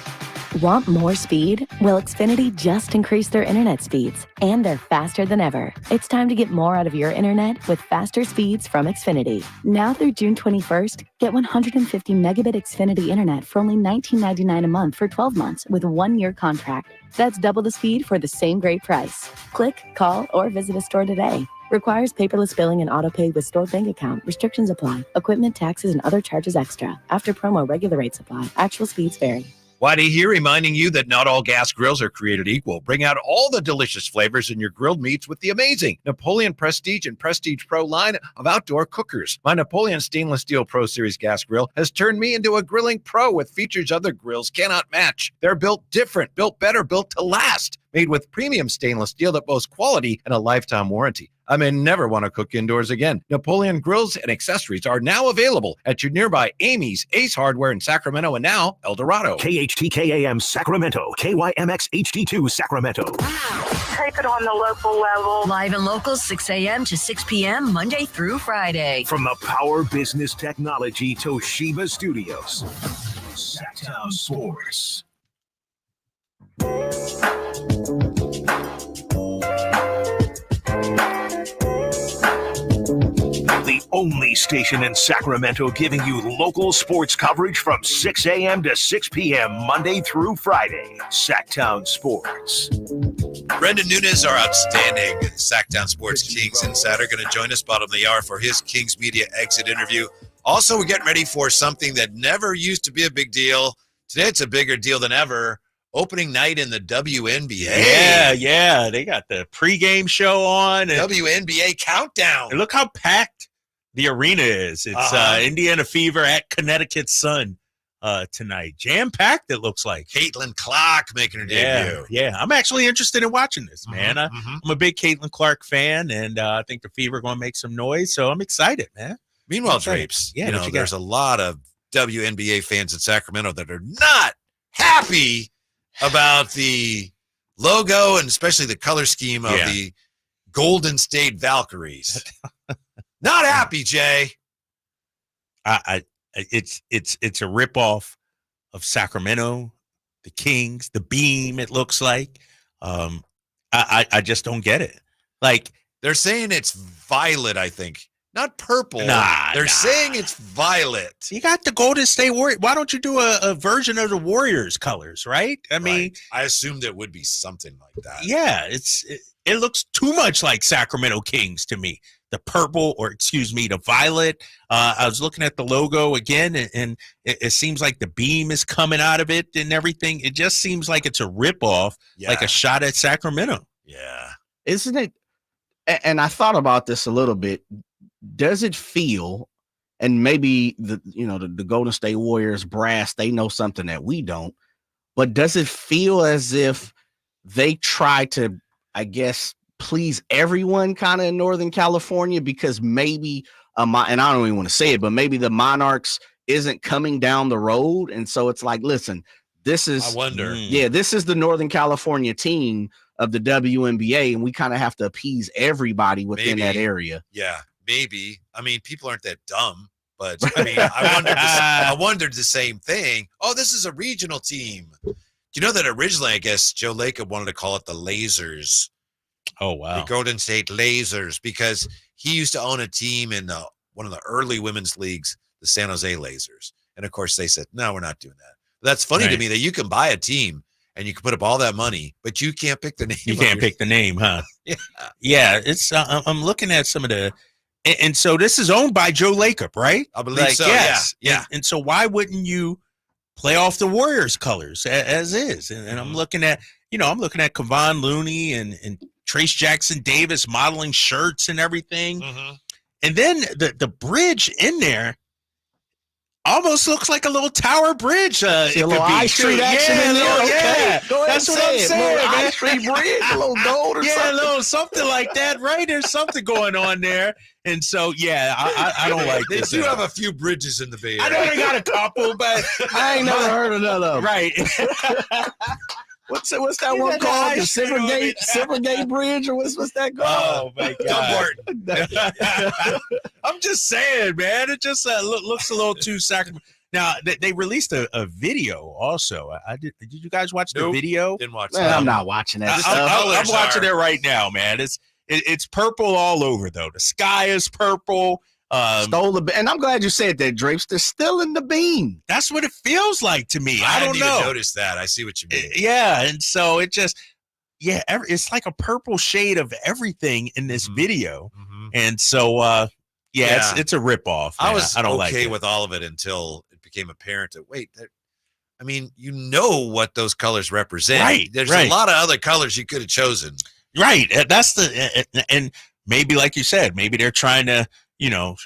Speaker 19: Want more speed? Well, Xfinity just increased their internet speeds, and they're faster than ever. It's time to get more out of your internet with faster speeds from Xfinity. Now through June 21st, get 150 megabit Xfinity internet for only $19.99 a month for 12 months with a 1-year contract. That's double the speed for the same great price. Click, call, or visit a store today. Requires paperless billing and autopay with stored bank account. Restrictions apply. Equipment, taxes, and other charges extra. After promo, regular rates apply. Actual speeds vary.
Speaker 20: Whitey here reminding you that not all gas grills are created equal. Bring out all the delicious flavors in your grilled meats with the amazing Napoleon Prestige and Prestige Pro line of outdoor cookers. My Napoleon Stainless Steel Pro Series gas grill has turned me into a grilling pro with features other grills cannot match. They're built different, built better, built to last. Made with premium stainless steel that boasts quality and a lifetime warranty. I may never want to cook indoors again. Napoleon grills and accessories are now available at your nearby Amy's, Ace Hardware in Sacramento, and now El Dorado.
Speaker 1: KHTKAM Sacramento, KYMX HD2 Sacramento.
Speaker 21: Take it on the local level. Live and local, 6 a.m. to 6 p.m. Monday through Friday.
Speaker 1: From the Power Business Technology Toshiba Studios. Sacktown Sports. The only station in Sacramento giving you local sports coverage from 6 a.m. to 6 p.m. Monday through Friday. Sacktown Sports.
Speaker 9: Brendan Nunes, our outstanding Sacktown Sports Kings insider, going to join us bottom of the hour for his Kings Media exit interview. Also, we're getting ready for something that never used to be a big deal. Today, it's a bigger deal than ever. Opening night in the WNBA.
Speaker 10: Yeah. They got the pregame show on. And
Speaker 9: WNBA countdown.
Speaker 10: And look how packed the arena is. It's Indiana Fever at Connecticut Sun tonight. Jam-packed, it looks like.
Speaker 9: Caitlin Clark making her debut.
Speaker 10: Yeah. I'm actually interested in watching this, man. I'm a big Caitlin Clark fan, and I think the Fever are going to make some noise, so I'm excited, man.
Speaker 9: Meanwhile, Drapes, there's a lot of WNBA fans in Sacramento that are not happy about the logo and especially the color scheme of the Golden State Valkyries. Not happy, Jay.
Speaker 10: It's a ripoff of Sacramento, the Kings, the Beam. It looks like. I just don't get it. Like
Speaker 9: they're saying it's violet, I think. Not purple. They're saying it's violet.
Speaker 10: You got the Golden State Warriors. Why don't you do a version of the Warriors colors, right? I mean,
Speaker 9: I assumed it would be something like that.
Speaker 10: Yeah, it looks too much like Sacramento Kings to me. The purple, or excuse me, the violet. I was looking at the logo again, and it seems like the beam is coming out of it and everything. It just seems like it's a ripoff, like a shot at Sacramento.
Speaker 9: Yeah.
Speaker 8: Isn't it? And I thought about this a little bit. Does it feel, and maybe the Golden State Warriors brass, they know something that we don't, but does it feel as if they try to, I guess, please everyone kind of in Northern California because maybe, and I don't even want to say it, but maybe the Monarchs isn't coming down the road. And so it's like, listen, this is,
Speaker 9: I wonder.
Speaker 8: This is the Northern California team of the WNBA, and we kind of have to appease everybody within that area.
Speaker 9: Yeah. Maybe. I mean, people aren't that dumb, but I mean, I wondered the same thing. Oh, this is a regional team. Do you know that originally, I guess, Joe Lacob wanted to call it the Lasers?
Speaker 10: Oh, wow.
Speaker 9: The Golden State Lasers, because he used to own a team in one of the early women's leagues, the San Jose Lasers. And, of course, they said, no, we're not doing that. But that's funny to me that you can buy a team and you can put up all that money, but you can't pick the name.
Speaker 10: You can't pick the name, huh?
Speaker 9: Yeah.
Speaker 10: Yeah, it's. I'm looking at some of the, and so this is owned by Joe Lacob, right?
Speaker 9: I believe so. Yes. Yeah.
Speaker 10: And so why wouldn't you play off the Warriors colors as is? And I'm looking at, I'm looking at Kevon Looney and Trace Jackson Davis modeling shirts and everything. And then the bridge in there almost looks like a little tower bridge.
Speaker 8: See a little High Street action in there. Okay. Go ahead
Speaker 10: That's what I'm
Speaker 8: and say it.
Speaker 10: saying,
Speaker 8: Little High
Speaker 10: man.
Speaker 8: Street bridge, a little gold or
Speaker 10: yeah,
Speaker 8: something.
Speaker 10: a little something like that, right? There's something going on there. And so, yeah, I don't like
Speaker 9: They
Speaker 10: this.
Speaker 9: do have a few bridges in the Bay Area.
Speaker 10: I know they got a couple, but
Speaker 8: I ain't never heard of none of them.
Speaker 10: right.
Speaker 8: What's that one called? The Silvergate Bridge, or what's that called?
Speaker 10: Oh my God! I'm just saying, man. It just looks a little too Sacramento. Now they released a video also. Did you guys watch the video?
Speaker 9: Didn't watch
Speaker 8: Man,
Speaker 9: that.
Speaker 8: I'm not watching that.
Speaker 10: I'm watching it right now, man. It's purple all over though. The sky is purple.
Speaker 8: Stole the and I'm glad you said that, Drapes. They're still in the beam.
Speaker 10: That's what it feels like to me. I don't
Speaker 9: didn't
Speaker 10: know.
Speaker 9: even notice that. I see what you mean.
Speaker 10: Yeah, and so it just it's like a purple shade of everything in this video, and so it's a ripoff.
Speaker 9: I was
Speaker 10: I don't
Speaker 9: okay
Speaker 10: like it.
Speaker 9: with all of it until it became apparent that I mean, you know what those colors represent.
Speaker 10: Right,
Speaker 9: There's
Speaker 10: right.
Speaker 9: a lot of other colors you could have chosen.
Speaker 10: Right. That's and maybe like you said, maybe they're trying to,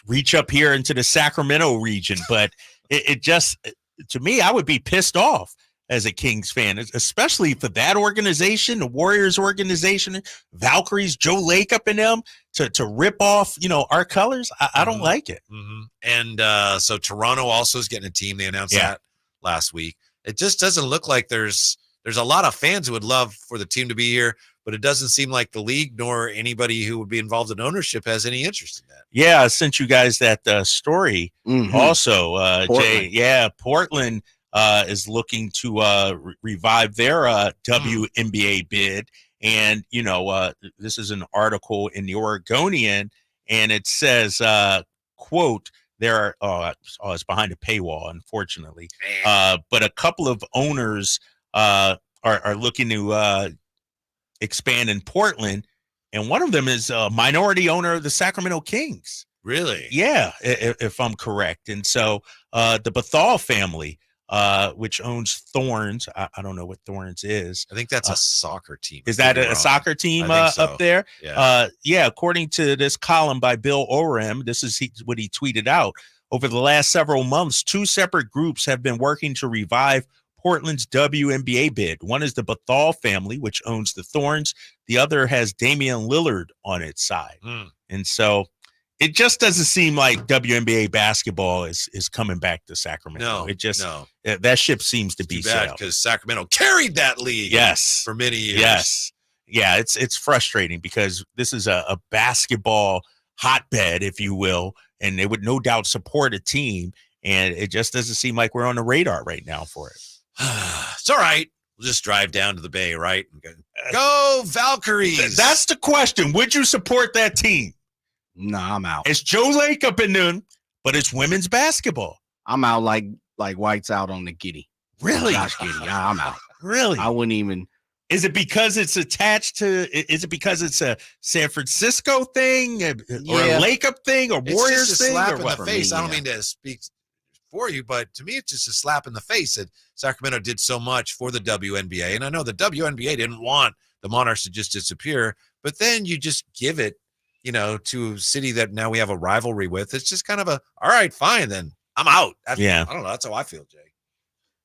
Speaker 10: reach up here into the Sacramento region, but it just, to me, I would be pissed off as a Kings fan, especially for that organization, the Warriors organization, Valkyries, Joe Lacob and them to rip off, our colors. I don't like it.
Speaker 9: And so Toronto also is getting a team. They announced that last week. It just doesn't look like there's a lot of fans who would love for the team to be here, but it doesn't seem like the league nor anybody who would be involved in ownership has any interest in that.
Speaker 10: Yeah, I sent you guys that story also,
Speaker 8: Portland.
Speaker 10: Jay. Portland is looking to revive their WNBA bid. And, this is an article in the Oregonian, and it says, quote, there are, it's behind a paywall, unfortunately, but a couple of owners are looking to expand in Portland, and one of them is a minority owner of the Sacramento Kings.
Speaker 9: Really?
Speaker 10: Yeah, if I'm correct. And so the Bethal family, which owns Thorns, I don't know what Thorns is.
Speaker 9: I think that's a soccer team.
Speaker 10: Is that a soccer team
Speaker 9: I think so.
Speaker 10: up there?
Speaker 9: Yeah.
Speaker 10: According to this column by Bill Orem, this is what he tweeted out. Over the last several months, two separate groups have been working to revive Portland's WNBA bid. One is the Bethal family, which owns the Thorns. The other has Damian Lillard on its side. And so it just doesn't seem like WNBA basketball is coming back to Sacramento.
Speaker 9: No,
Speaker 10: it just that ship seems to be
Speaker 9: Too bad,
Speaker 10: sailed.
Speaker 9: because Sacramento carried that league.
Speaker 10: Yes,
Speaker 9: for many years.
Speaker 10: Yes, yeah, it's frustrating because this is a basketball hotbed, if you will, and they would no doubt support a team, and it just doesn't seem like we're on the radar right now for it.
Speaker 9: It's all right. We'll just drive down to the Bay, right? Go Valkyries.
Speaker 10: That's the question. Would you support that team?
Speaker 8: No, I'm out.
Speaker 10: It's Joe Lacob in them, but it's women's basketball.
Speaker 8: I'm out like White's out on the Giddy.
Speaker 10: Really?
Speaker 8: Josh Giddy. I'm out.
Speaker 10: Really?
Speaker 8: I wouldn't even.
Speaker 10: Is it because it's attached to? Is it because it's a San Francisco thing, or a Lacob thing, or
Speaker 9: It's
Speaker 10: Warriors
Speaker 9: just a
Speaker 10: thing,
Speaker 9: slap
Speaker 10: or
Speaker 9: in
Speaker 10: what?
Speaker 9: the face. I don't mean to speak for you, but to me, it's just a slap in the face that Sacramento did so much for the WNBA. And I know the WNBA didn't want the Monarchs to just disappear, but then you just give it, to a city that now we have a rivalry with. It's just kind of all right, fine, then I'm out. I don't know. That's how I feel, Jay.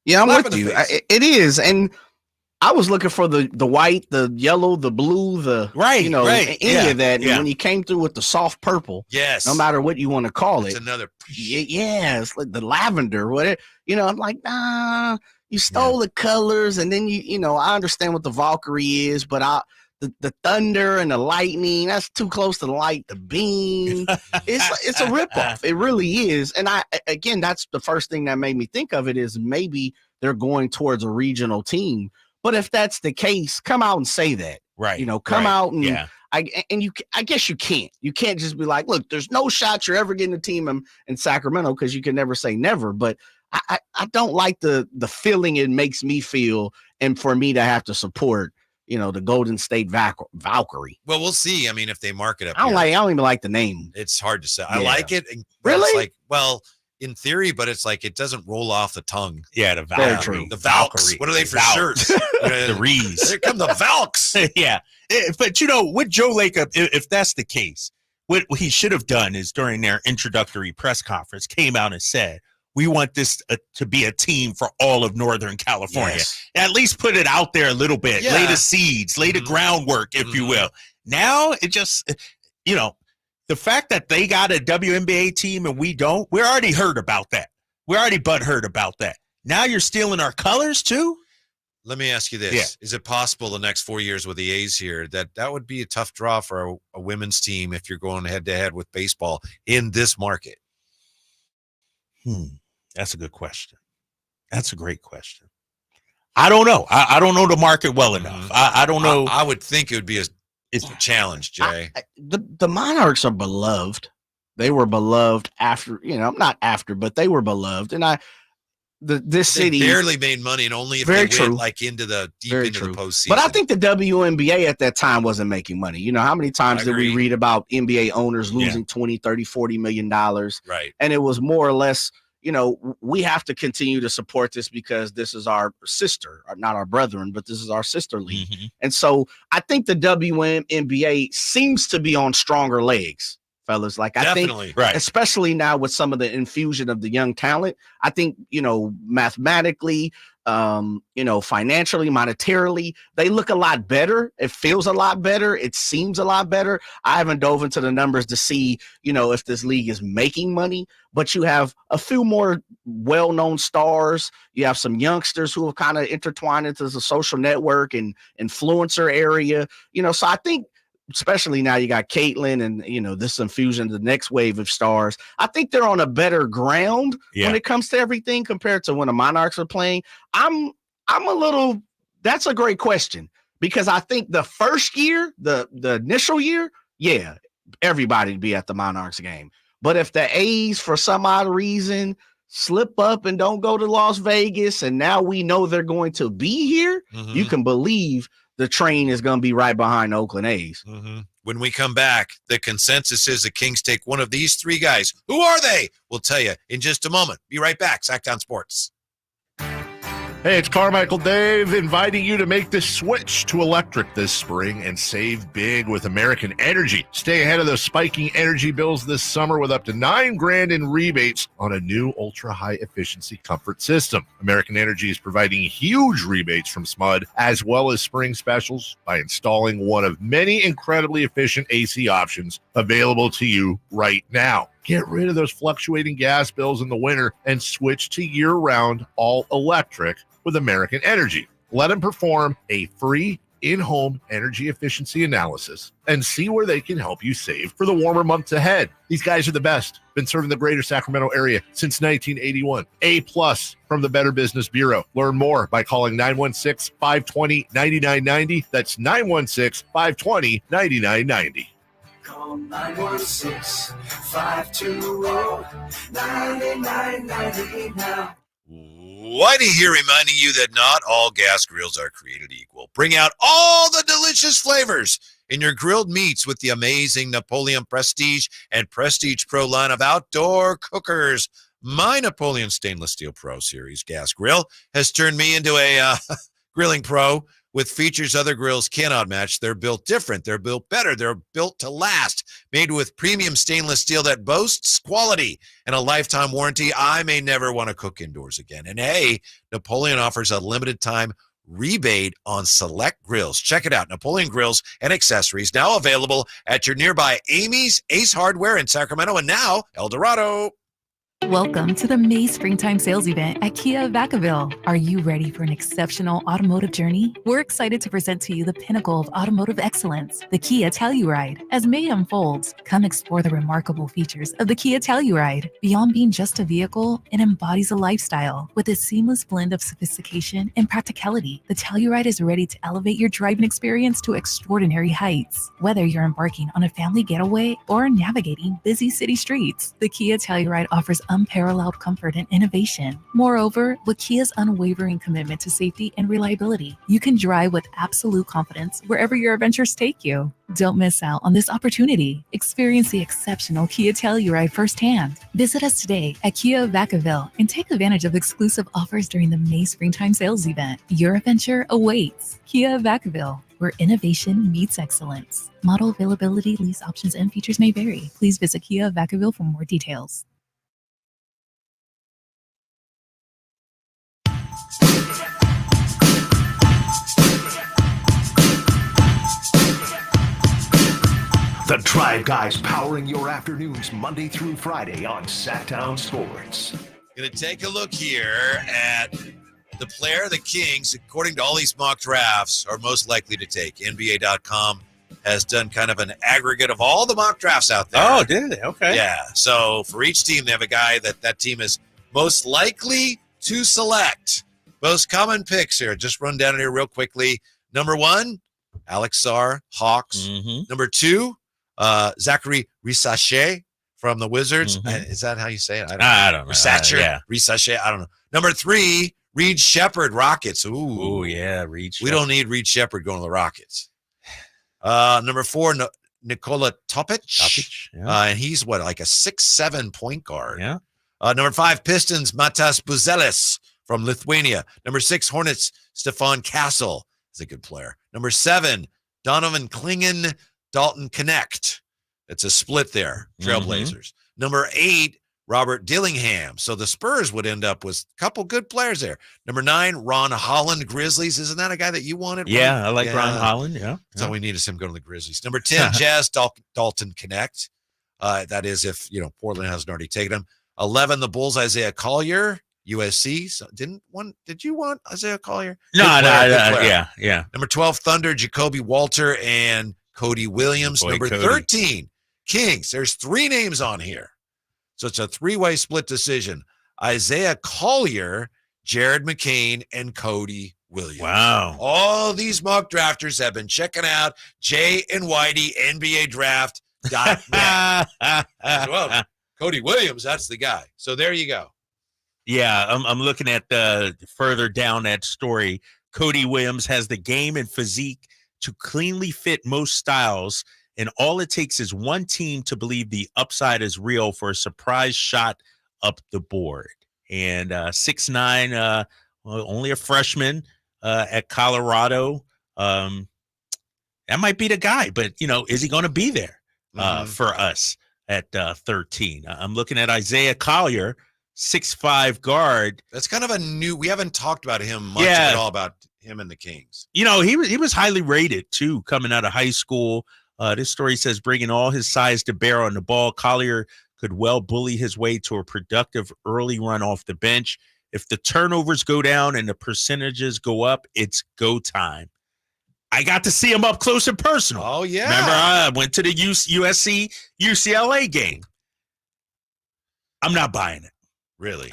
Speaker 8: Yeah, I'm
Speaker 9: Slap
Speaker 8: with
Speaker 9: in the
Speaker 8: you.
Speaker 9: face.
Speaker 8: It is, and I was looking for the white, the yellow, the blue, any of that. And when you came through with the soft purple,
Speaker 9: yes,
Speaker 8: no matter what you want to call
Speaker 9: it's
Speaker 8: it,
Speaker 9: another.
Speaker 8: Yeah, it's like the lavender, whatever. I'm like, nah, you stole the colors, and then I understand what the Valkyrie is, but the thunder and the lightning, that's too close to the light, the beam. It's a ripoff. It really is. And again, that's the first thing that made me think of it is maybe they're going towards a regional team. But if that's the case, come out and say that.
Speaker 10: Right.
Speaker 8: Come out and I guess you can't. You can't just be like, look, there's no shot you're ever getting a team in Sacramento, because you can never say never. But I don't like the feeling it makes me feel, and for me to have to support, the Golden State Valkyrie.
Speaker 9: Well, we'll see. I mean, if they mark it up,
Speaker 8: I don't even like the name.
Speaker 9: It's hard to say. I
Speaker 8: Yeah.
Speaker 9: like it.
Speaker 8: Really?
Speaker 9: It's like, well, in theory, but it's like it doesn't roll off the tongue.
Speaker 10: Yeah, the
Speaker 8: Very
Speaker 10: Valkyrie.
Speaker 8: true.
Speaker 9: The Valks. What are they for
Speaker 10: Valks.
Speaker 9: shirts?
Speaker 10: The Rees.
Speaker 9: Here come the Valks.
Speaker 10: Yeah. But, with Joe Lacob, if that's the case, what he should have done is during their introductory press conference, came out and said, we want this to be a team for all of Northern California.
Speaker 9: Yes.
Speaker 10: At least put it out there a little bit.
Speaker 9: Yeah.
Speaker 10: Lay the seeds, lay the groundwork, if you will. Now, it just, the fact that they got a WNBA team and we don't, we already heard about that. We already butthurt about that. Now you're stealing our colors too?
Speaker 9: Let me ask you this.
Speaker 10: Yeah.
Speaker 9: Is it possible the next 4 years with the A's here that would be a tough draw for a women's team if you're going head-to-head with baseball in this market?
Speaker 10: That's a good question. That's a great question. I don't know. I don't know the market well enough. I don't know.
Speaker 9: I would think it would be a challenge, Jay.
Speaker 8: The Monarchs are beloved. They were beloved after, not after, but they were beloved. And this
Speaker 9: They
Speaker 8: city
Speaker 9: barely made money, and only if
Speaker 8: Very
Speaker 9: they
Speaker 8: true.
Speaker 9: went like into the deep
Speaker 8: Very
Speaker 9: into
Speaker 8: true.
Speaker 9: the postseason.
Speaker 8: But I think the WNBA at that time wasn't making money. How many times
Speaker 9: I
Speaker 8: did we
Speaker 9: agree.
Speaker 8: read about NBA owners losing 20, 30, 40 million dollars?
Speaker 9: Right.
Speaker 8: And it was more or less, we have to continue to support this because this is our sister, or not our brethren, but this is our sister league. And so I think the WNBA seems to be on stronger legs, fellas. Like, I
Speaker 9: Definitely.
Speaker 8: think,
Speaker 10: Right.
Speaker 8: especially now with some of the infusion of the young talent, I think, mathematically, financially, monetarily, they look a lot better. It feels a lot better. It seems a lot better. I haven't dove into the numbers to see, if this league is making money, but you have a few more well-known stars. You have some youngsters who have kind of intertwined into the social network and influencer area, so I think, especially now you got Caitlyn and, this infusion, the next wave of stars. I think they're on a better ground when it comes to everything compared to when the Monarchs are playing. That's a great question, because I think the first year, the initial year, everybody would be at the Monarchs game. But if the A's, for some odd reason, slip up and don't go to Las Vegas, and now we know they're going to be here, you can believe the train is going to be right behind the Oakland A's.
Speaker 9: When we come back, the consensus is the Kings take one of these three guys. Who are they? We'll tell you in just a moment. Be right back. Sacktown Sports.
Speaker 13: Hey, it's Carmichael Dave inviting you to make the switch to electric this spring and save big with American Energy. Stay ahead of those spiking energy bills this summer with up to $9,000 in rebates on a new ultra-high efficiency comfort system. American Energy is providing huge rebates from SMUD as well as spring specials by installing one of many incredibly efficient AC options available to you right now. Get rid of those fluctuating gas bills in the winter and switch to year-round all-electric with American Energy. Let them perform a free in-home energy efficiency analysis and see where they can help you save for the warmer months ahead. These guys are the best. Been serving the greater Sacramento area since 1981. A+ from the Better Business Bureau. Learn more by calling 916-520-9990. That's 916-520-9990.
Speaker 3: Call 916-520-9990 now.
Speaker 9: Whitey here reminding you that not all gas grills are created equal. Bring out all the delicious flavors in your grilled meats with the amazing Napoleon Prestige and Prestige Pro line of outdoor cookers. My Napoleon Stainless Steel Pro Series gas grill has turned me into a grilling pro with features other grills cannot match. They're built different. They're built better. They're built to last. Made with premium stainless steel that boasts quality and a lifetime warranty. I may never want to cook indoors again. And hey, Napoleon offers a limited time rebate on select grills. Check it out. Napoleon Grills and Accessories, now available at your nearby Amy's, Ace Hardware in Sacramento, and now El Dorado.
Speaker 18: Welcome to the May Springtime Sales Event at Kia of Vacaville. Are you ready for an exceptional automotive journey? We're excited to present to you the pinnacle of automotive excellence, the Kia Telluride. As May unfolds, come explore the remarkable features of the Kia Telluride. Beyond being just a vehicle, it embodies a lifestyle. With its seamless blend of sophistication and practicality, the Telluride is ready to elevate your driving experience to extraordinary heights. Whether you're embarking on a family getaway or navigating busy city streets, the Kia Telluride offers unparalleled comfort and innovation. Moreover, with Kia's unwavering commitment to safety and reliability, you can drive with absolute confidence wherever your adventures take you. Don't miss out on this opportunity. Experience the exceptional Kia Telluride firsthand. Visit us today at Kia of Vacaville and take advantage of exclusive offers during the May Springtime Sales Event. Your adventure awaits. Kia of Vacaville, where innovation meets excellence. Model availability, lease options, and features may vary. Please visit Kia of Vacaville for more details.
Speaker 1: The Drive Guys powering your afternoons Monday through Friday on Sacktown Sports.
Speaker 9: Going to take a look here at the player the Kings, according to all these mock drafts, are most likely to take. NBA.com has done kind of an aggregate of all the mock drafts out there.
Speaker 10: Oh, did they? Okay.
Speaker 9: Yeah. So for each team, they have a guy that team is most likely to select. Most common picks here. Just run down here real quickly. Number 1, Alex Sarr, Hawks. Number 2, Zachary Risacher from the Wizards. Is that how you say it?
Speaker 10: I don't know.
Speaker 9: Risacher.
Speaker 10: Yeah.
Speaker 9: Risacher. I don't know. Number 3, Reed Shepherd, Rockets.
Speaker 10: Ooh, yeah, Reed Shepherd.
Speaker 9: We don't need Reed Shepherd going to the Rockets. Number 4, Nikola Topic. And he's like a 6'7" point guard.
Speaker 10: Yeah.
Speaker 9: Number 5, Pistons, Matas Buzelis from Lithuania. Number 6, Hornets, Stefan Castle is a good player. Number 7, Donovan Clingan, Dalton Connect. It's a split there, Trailblazers. Number 8, Robert Dillingham. So the Spurs would end up with a couple good players there. Number 9, Ron Holland, Grizzlies. Isn't that a guy that you wanted?
Speaker 10: Yeah, I like Ron Holland. Yeah.
Speaker 9: That's all we need is him going to the Grizzlies. Number 10, Jazz, Dalton Connect. That is if, Portland hasn't already taken him. 11, the Bulls, Isaiah Collier, USC. So did you want Isaiah Collier?
Speaker 10: No.
Speaker 9: Yeah.
Speaker 10: Yeah.
Speaker 9: Number 12, Thunder, Jacoby Walter, and Cody Williams. Number 13, Kings. There's 3 names on here. So it's a 3-way split decision. Isaiah Collier, Jared McCain, and Cody Williams.
Speaker 10: Wow.
Speaker 9: All these mock drafters have been checking out Jay and Whitey NBA Draft.net. Well, Cody Williams, that's the guy. So there you go.
Speaker 10: Yeah, I'm looking at further down that story. Cody Williams has the game and physique to cleanly fit most styles, and all it takes is one team to believe the upside is real for a surprise shot up the board. And 6'9", only a freshman at Colorado. That might be the guy, but, is he going to be there for us at 13? I'm looking at Isaiah Collier, 6'5" guard.
Speaker 9: That's kind of a new – we haven't talked about him much at all, about him and the Kings.
Speaker 10: He was highly rated, too, coming out of high school. This story says bringing all his size to bear on the ball, Collier could well bully his way to a productive early run off the bench. If the turnovers go down and the percentages go up, it's go time. I got to see him up close and personal.
Speaker 9: Oh, yeah.
Speaker 10: Remember, I went to the USC UCLA game. I'm not buying it.
Speaker 9: Really?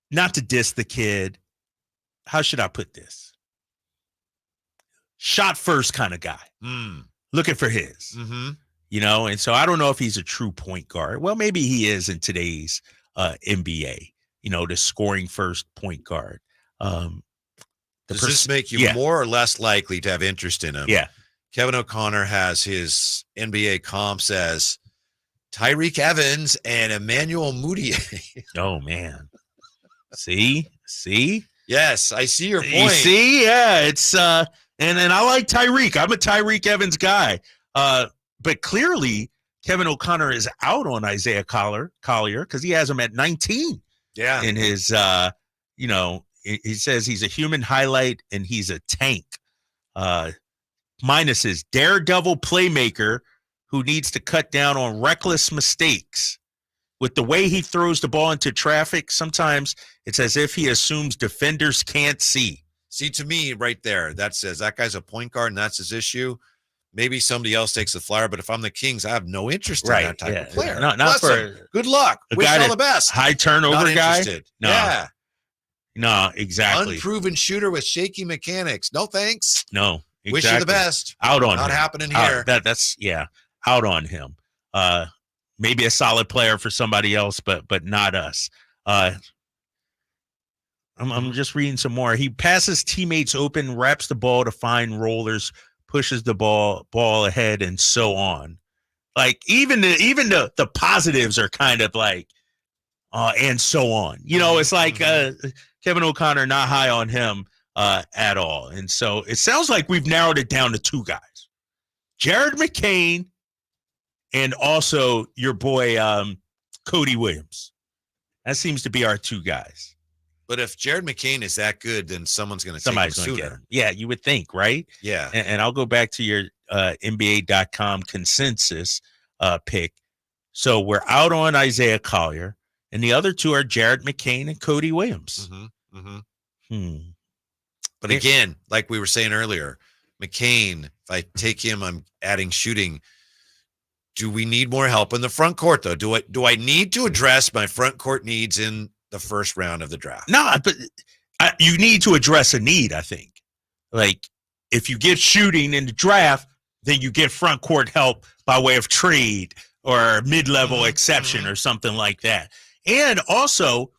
Speaker 10: Not to diss the kid. How should I put this? Shot first kind of guy. Looking for his. And so I don't know if he's a true point guard. Well, maybe he is in today's NBA, the scoring first point guard.
Speaker 9: Does this make you more or less likely to have interest in him?
Speaker 10: Yeah.
Speaker 9: Kevin O'Connor has his NBA comps as Tyreek Evans and Emmanuel Mudiay.
Speaker 10: Oh, man. See?
Speaker 9: Yes, I see your point.
Speaker 10: You see? Yeah, it's and I like Tyreek. I'm a Tyreek Evans guy. But clearly Kevin O'Connor is out on Isaiah Collier because he has him at 19.
Speaker 9: Yeah.
Speaker 10: In his he says he's a human highlight and he's a tank. Minus his daredevil playmaker who needs to cut down on reckless mistakes. With the way he throws the ball into traffic, sometimes it's as if he assumes defenders can't see.
Speaker 9: See, to me, right there, that says that guy's a point guard and that's his issue. Maybe somebody else takes the flyer, but if I'm the Kings, I have no interest in that type of player.
Speaker 10: Not for
Speaker 9: good luck. Wish all the best.
Speaker 10: High turnover guy.
Speaker 9: No. Yeah.
Speaker 10: No, exactly.
Speaker 9: Unproven shooter with shaky mechanics. No thanks.
Speaker 10: No. Exactly.
Speaker 9: Wish you the best.
Speaker 10: Out on
Speaker 9: Not
Speaker 10: him.
Speaker 9: happening here.
Speaker 10: That's out on him. Maybe a solid player for somebody else, but not us. I'm just reading some more. He passes teammates open, wraps the ball to find rollers, pushes the ball ahead, and so on. Like even the positives are kind of like, and so on. It's like Kevin O'Connor, not high on him at all. And so it sounds like we've narrowed it down to two guys, Jared McCain, and also your boy Cody Williams. That seems to be our two guys.
Speaker 9: But if Jared McCain is that good, then somebody's going to take him sooner.
Speaker 10: Get him. Yeah, you would think, right?
Speaker 9: Yeah.
Speaker 10: And I'll go back to your NBA.com consensus pick. So we're out on Isaiah Collier, and the other two are Jared McCain and Cody Williams.
Speaker 9: But again, like we were saying earlier, McCain, if I take him, I'm adding shooting. Do we need more help in the front court, though? Do I need to address my front court needs in the first round of the draft?
Speaker 10: No, but you need to address a need, I think. Like, if you get shooting in the draft, then you get front court help by way of trade or mid-level exception or something like that. And also,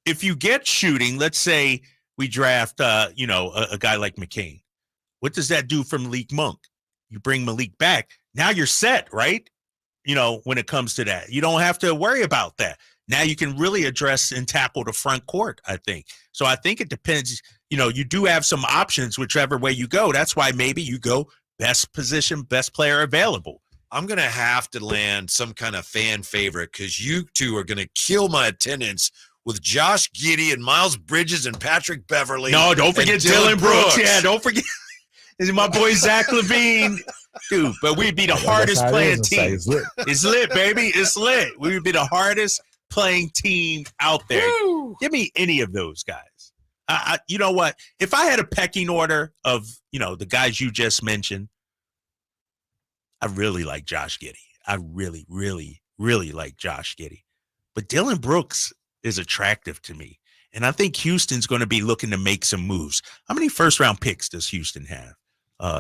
Speaker 10: if you get shooting, let's say we draft, a guy like McCain. What does that do for Malik Monk? You bring Malik back. Now you're set, right? When it comes to that, you don't have to worry about that. Now you can really address and tackle the front court, I think. So I think it depends. You do have some options, whichever way you go. That's why maybe you go best position, best player available.
Speaker 9: I'm going to have to land some kind of fan favorite because you two are going to kill my attendance with Josh Giddey and Miles Bridges and Patrick Beverly.
Speaker 10: No, don't forget Dylan Brooks. Yeah, don't forget. This is my boy Zach LaVine. Dude, but we'd be the hardest playing team. It's lit, baby. It's lit. We would be the hardest playing team out there. Woo! Give me any of those guys. You know what? If I had a pecking order of, the guys you just mentioned, I really like Josh Giddey. I really, really, really like Josh Giddey. But Dylan Brooks is attractive to me. And I think Houston's going to be looking to make some moves. How many first-round picks does Houston have?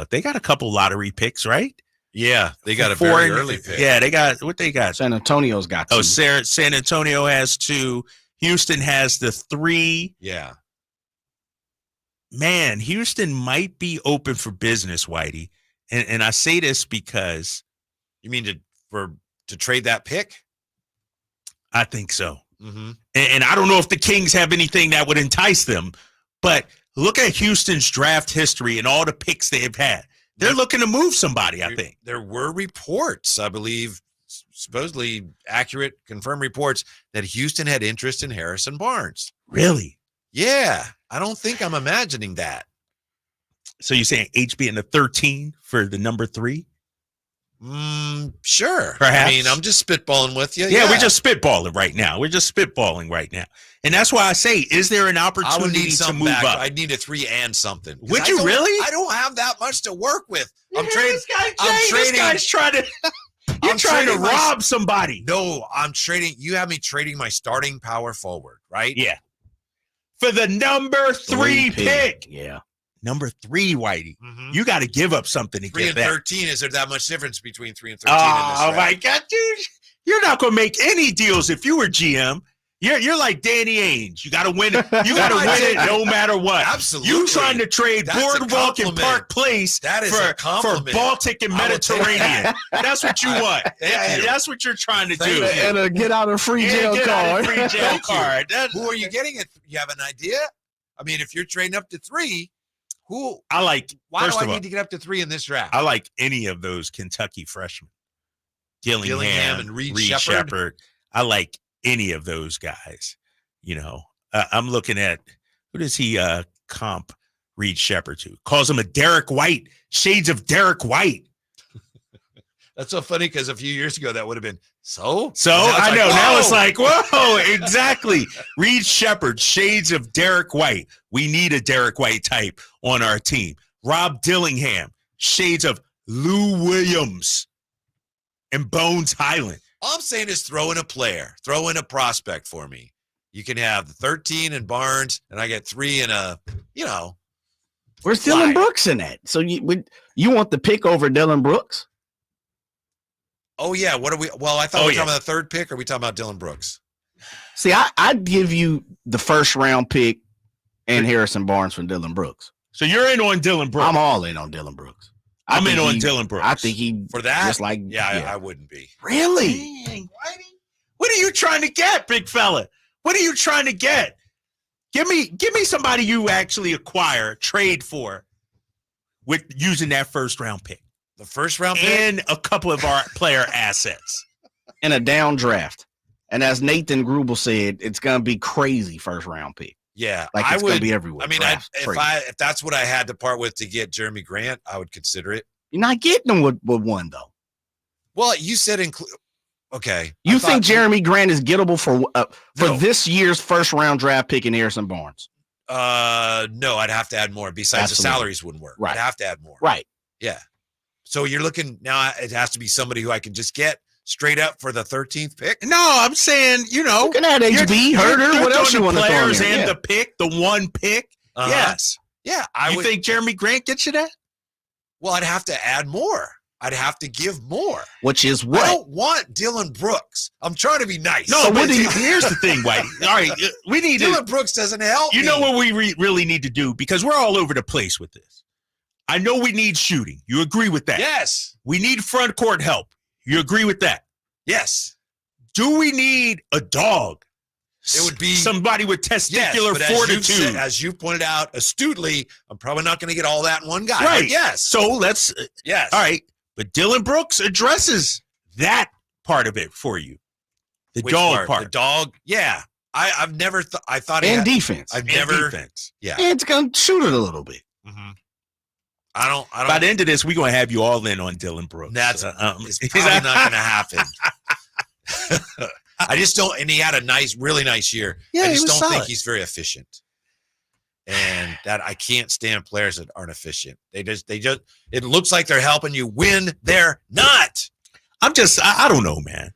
Speaker 10: They got a couple lottery picks, right?
Speaker 9: Yeah, they got a very early pick.
Speaker 10: Yeah, they got what they got.
Speaker 8: San Antonio's got two.
Speaker 10: Oh, San Antonio has 2. Houston has the 3.
Speaker 9: Yeah.
Speaker 10: Man, Houston might be open for business, Whitey. And I say this because
Speaker 9: you mean to trade that pick?
Speaker 10: I think so. Mm-hmm. And I don't know if the Kings have anything that would entice them, but look at Houston's draft history and all the picks they've had. They're looking to move somebody, I think.
Speaker 9: There were reports, I believe, supposedly accurate, confirmed reports that Houston had interest in Harrison Barnes.
Speaker 10: Really?
Speaker 9: Yeah. I don't think I'm imagining that.
Speaker 10: So you're saying HB in the 13 for the number 3?
Speaker 9: Sure.
Speaker 10: Perhaps.
Speaker 9: I mean, I'm just spitballing with you.
Speaker 10: Yeah, we're just spitballing right now. And that's why I say, is there an opportunity to move up?
Speaker 9: I'd need a 3 and something.
Speaker 10: Would you really?
Speaker 9: I don't have that much to work with. I'm
Speaker 10: trading. This guy's trying to. You're trying to rob somebody.
Speaker 9: No, I'm trading. You have me trading my starting power forward, right?
Speaker 10: Yeah. For the number 3 pick.
Speaker 8: Yeah.
Speaker 10: Number 3, Whitey. Mm-hmm. You got to give up something to
Speaker 9: 3
Speaker 10: get
Speaker 9: and
Speaker 10: that.
Speaker 9: 13. Is there that much difference between 3 and 13?
Speaker 10: Oh my God, dude! You're not gonna make any deals if you were GM. You're like Danny Ainge. You got to win it. You got to win it no matter what.
Speaker 9: Absolutely.
Speaker 10: You trying to trade Boardwalk and Park Place for Baltic and Mediterranean. That's what you want. That's what you're trying to do.
Speaker 8: And a get out of free jail card.
Speaker 9: Who are you getting it? You have an idea? I mean, if you're trading up to 3, who?
Speaker 10: I like.
Speaker 9: Why do I need to get up to 3 in this draft?
Speaker 10: I like any of those Kentucky freshmen. Dillingham
Speaker 9: and Reed Shepherd.
Speaker 10: I like any of those guys. I'm looking at, who does he comp Reed Shepherd to? Calls him a Derek White, shades of Derek White.
Speaker 9: That's so funny because a few years ago that would have been so
Speaker 10: I know. Now it's like, whoa, exactly. Reed Shepherd, shades of Derek White. We need a Derek White type on our team. Rob Dillingham, shades of Lou Williams and Bones Highland.
Speaker 9: All I'm saying is throw in a player, throw in a prospect for me. You can have the 13 and Barnes, and I get 3 and
Speaker 8: Where's Dylan Brooks in that? So you want the pick over Dylan Brooks?
Speaker 9: Oh yeah, what are we? Well, I thought we were talking about the third pick. Or are we talking about Dylan Brooks?
Speaker 8: See, I'd give you the first round pick and Harrison Barnes from Dylan Brooks.
Speaker 10: So you're in on Dylan Brooks.
Speaker 8: I'm all in on Dylan Brooks.
Speaker 10: I'm in on Dylan Brooks.
Speaker 8: I think he
Speaker 9: for that.
Speaker 8: Just like
Speaker 9: I wouldn't be.
Speaker 10: Really? Dang, what are you trying to get, big fella? What are you trying to get? Give me somebody you actually acquire, trade for, with using that first round pick.
Speaker 9: The first round pick
Speaker 10: and a couple of our player assets
Speaker 8: in a down draft. And as Nathan Grubel said, it's gonna be crazy first round pick.
Speaker 9: Yeah,
Speaker 8: like it's gonna be everywhere.
Speaker 9: I mean, if that's what I had to part with to get Jeremy Grant, I would consider it.
Speaker 8: You're not getting him with one though.
Speaker 9: Well, you said okay.
Speaker 8: You think Jeremy Grant is gettable for this year's first round draft pick in Harrison Barnes?
Speaker 9: No, I'd have to add more. Besides, the salaries wouldn't work.
Speaker 8: Right.
Speaker 9: I'd have to add more.
Speaker 8: Right.
Speaker 9: Yeah. So you're looking now. It has to be somebody who I can just get straight up for the 13th pick.
Speaker 10: No, I'm saying you
Speaker 8: can add HB Herder. What else you want to throw in
Speaker 10: players
Speaker 8: there?
Speaker 10: and the pick, the one pick. Yes.
Speaker 9: Yeah.
Speaker 10: You think Jeremy Grant gets you that?
Speaker 9: Well, I'd have to add more. I'd have to give more.
Speaker 8: Which is what?
Speaker 9: I don't want Dylan Brooks. I'm trying to be nice.
Speaker 10: No, but here's the thing, Whitey. All right, we need
Speaker 9: Dylan Brooks doesn't help.
Speaker 10: You know what we really need to do, because we're all over the place with this. I know we need shooting. You agree with that?
Speaker 9: Yes.
Speaker 10: We need front court help. You agree with that?
Speaker 9: Yes.
Speaker 10: Do we need a dog?
Speaker 9: It would be
Speaker 10: somebody with testicular
Speaker 9: but
Speaker 10: fortitude.
Speaker 9: as you pointed out astutely, I'm probably not going to get all that in one guy.
Speaker 10: Right.
Speaker 9: But yes.
Speaker 10: So let's.
Speaker 9: Yes.
Speaker 10: All right. But Dylan Brooks addresses that part of it for you. The
Speaker 9: Which
Speaker 10: dog part.
Speaker 9: The dog. Yeah. I've never thought. I thought.
Speaker 8: And defense.
Speaker 9: I've
Speaker 10: And
Speaker 9: never.
Speaker 10: defense.
Speaker 9: Yeah.
Speaker 8: And it's gonna shoot it a little bit.
Speaker 9: Mm-hmm. I don't.
Speaker 10: By the end of this, we're gonna have you all in on Dylan Brooks.
Speaker 9: That's it's probably not going to happen. I just don't. And he had a really nice year.
Speaker 10: Yeah,
Speaker 9: I
Speaker 10: he
Speaker 9: just
Speaker 10: was
Speaker 9: don't think
Speaker 10: solid.
Speaker 9: he's very efficient. And that I can't stand players that aren't efficient. They just. It looks like they're helping you win. They're not.
Speaker 10: I don't know, man.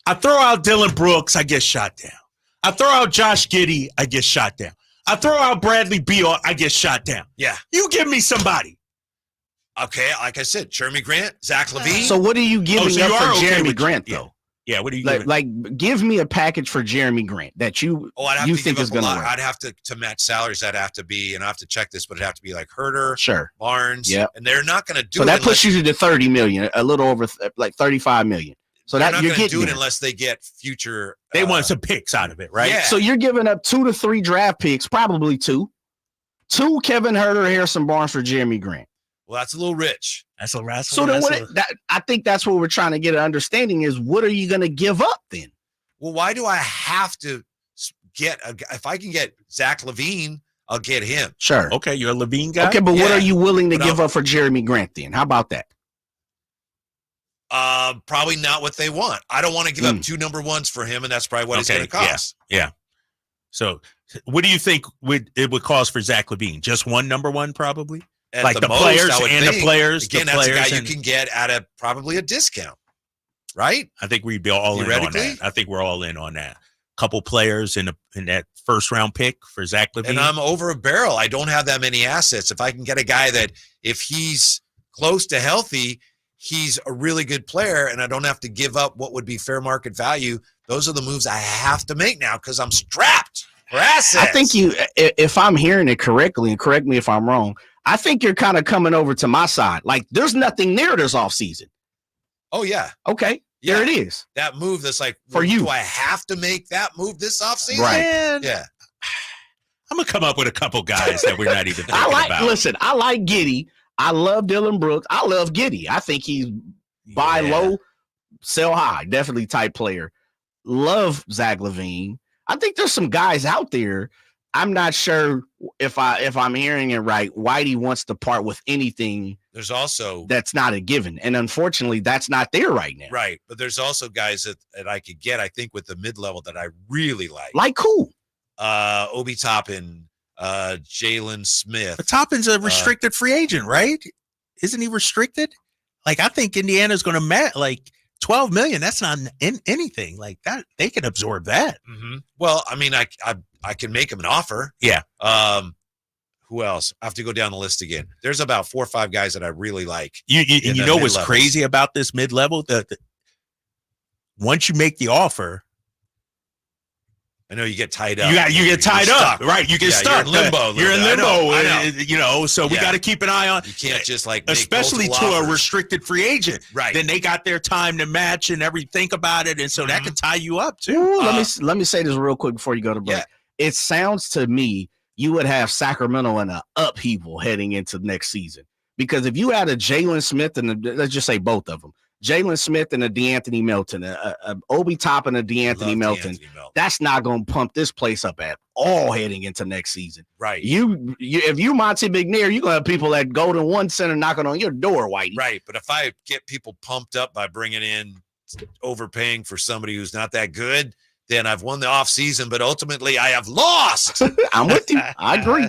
Speaker 10: I throw out Dylan Brooks, I get shot down. I throw out Josh Giddey, I get shot down. I throw out Bradley Beal, I get shot down.
Speaker 9: Yeah.
Speaker 10: You give me somebody.
Speaker 9: Okay, like I said, Jeremy Grant, Zach LaVine.
Speaker 8: So what are you giving
Speaker 10: so you
Speaker 8: up
Speaker 10: are
Speaker 8: for
Speaker 10: okay
Speaker 8: Jeremy
Speaker 10: with-
Speaker 8: Grant
Speaker 10: yeah.
Speaker 8: though?
Speaker 10: Yeah, what are you giving?
Speaker 8: Like, give me a package for Jeremy Grant that you
Speaker 9: I'd have
Speaker 8: you
Speaker 9: to
Speaker 8: think
Speaker 9: give
Speaker 8: is
Speaker 9: up a
Speaker 8: going to
Speaker 9: lot.
Speaker 8: work.
Speaker 9: I'd have to match salaries. I'd have to be, and I have to check this, but it'd have to be like Herder,
Speaker 8: Sure.
Speaker 9: Barnes.
Speaker 8: Yep.
Speaker 9: And they're not going to do
Speaker 8: So
Speaker 9: it.
Speaker 8: that puts
Speaker 9: unless,
Speaker 8: you to the 30 million, a little over like 35 million. So
Speaker 9: they're
Speaker 8: that
Speaker 9: not
Speaker 8: you're
Speaker 9: going to
Speaker 8: getting
Speaker 9: do it
Speaker 8: there.
Speaker 9: unless they get future.
Speaker 10: They want some picks out of it, right?
Speaker 9: Yeah.
Speaker 8: So you're giving up 2 to 3 draft picks, probably 2. 2 Kevin Herter, Harrison Barnes for Jeremy Grant.
Speaker 9: Well, that's a little rich.
Speaker 10: That's a wrestle.
Speaker 8: So then I think that's what we're trying to get an understanding is what are you going to give up then?
Speaker 9: Well, why do I have to get if I can get Zach LaVine, I'll get him.
Speaker 8: Sure.
Speaker 10: Okay, you're a Levine guy.
Speaker 8: Okay, but what
Speaker 9: Yeah.
Speaker 8: are you willing to
Speaker 9: But
Speaker 8: give up for Jeremy Grant then? How about that?
Speaker 9: Probably not what they want. I don't want to give up 2 number ones for him, and that's probably what it's going to cost.
Speaker 10: Yeah. So what do you think it would cost for Zach LaVine? Just one number one, probably?
Speaker 9: At
Speaker 10: Like the
Speaker 9: most,
Speaker 10: players
Speaker 9: I would
Speaker 10: and the
Speaker 9: think.
Speaker 10: players.
Speaker 9: Again,
Speaker 10: the
Speaker 9: that's
Speaker 10: players
Speaker 9: a guy
Speaker 10: and-
Speaker 9: you can get at probably a discount, right?
Speaker 10: I think we'd be all in on
Speaker 9: Theoretically?
Speaker 10: that. I think we're all in on that. Couple players in that first round pick for Zach LaVine.
Speaker 9: And I'm over a barrel. I don't have that many assets. If I can get a guy that, if he's close to healthy, he's a really good player, and I don't have to give up what would be fair market value. Those are the moves I have to make now because I'm strapped for assets.
Speaker 8: I think if I'm hearing it correctly, and correct me if I'm wrong, I think you're kind of coming over to my side. Like there's nothing there this offseason.
Speaker 9: Oh yeah,
Speaker 8: Okay,
Speaker 9: Yeah.
Speaker 8: there it is.
Speaker 9: that move. That's like
Speaker 8: For you.
Speaker 9: Do I have to make that move this offseason?
Speaker 8: Right.
Speaker 10: Man,
Speaker 9: Yeah.
Speaker 10: I'm gonna come up with a couple guys that we're not even thinking
Speaker 8: I like
Speaker 10: about.
Speaker 8: listen, I like Giddey. I love Dylan Brooks. I love Giddey. I think he's buy
Speaker 10: Yeah.
Speaker 8: low, sell high, definitely type player. Love Zach LaVine. I think there's some guys out there. I'm not sure if I'm hearing it right. Whitey wants to part with anything
Speaker 9: There's also
Speaker 8: that's not a given, and unfortunately, that's not there right now.
Speaker 9: right, but there's also guys that I could get. I think with the mid level that I really like.
Speaker 8: Like who?
Speaker 9: Obi Toppin, Jalen Smith.
Speaker 10: But Toppin's a restricted free agent, right? Isn't he restricted? Like I think Indiana's going to met like 12 million. That's not anything like that. They can absorb that.
Speaker 9: Mm-hmm. Well, I mean, I can make him an offer.
Speaker 10: Yeah.
Speaker 9: Who else? I have to go down the list again. There's about 4 or 5 guys that I really like.
Speaker 10: You
Speaker 9: in the
Speaker 10: know what's
Speaker 9: mid-levels.
Speaker 10: crazy about this mid level? once you make the offer,
Speaker 9: I know you get tied up.
Speaker 10: You get tied up,
Speaker 9: stuck.
Speaker 10: right? You get stuck.
Speaker 9: You're in limbo.
Speaker 10: You're in
Speaker 9: I
Speaker 10: limbo.
Speaker 9: know.
Speaker 10: So we
Speaker 9: Yeah.
Speaker 10: got to keep an eye on.
Speaker 9: You can't just like make
Speaker 10: especially to
Speaker 9: multiple
Speaker 10: a
Speaker 9: offers.
Speaker 10: restricted free agent.
Speaker 9: Right.
Speaker 10: Then they got their time to match and think about it, and so that could tie you up too.
Speaker 8: Ooh, let me say this real quick before you go to break.
Speaker 10: Yeah.
Speaker 8: It sounds to me you would have Sacramento in an upheaval heading into next season, because if you had a Jalen Smith and let's just say both of them, Jalen Smith and a DeAnthony Melton, a Obi Toppin and a DeAnthony Melton, that's not going to pump this place up at all heading into next season.
Speaker 9: Right.
Speaker 8: You if you Monty McNair, you're going to have people at Golden One Center knocking on your door, Whitey.
Speaker 9: Right. But if I get people pumped up by bringing in overpaying for somebody who's not that good, then I've won the offseason, but ultimately I have lost.
Speaker 8: I'm with you. I agree.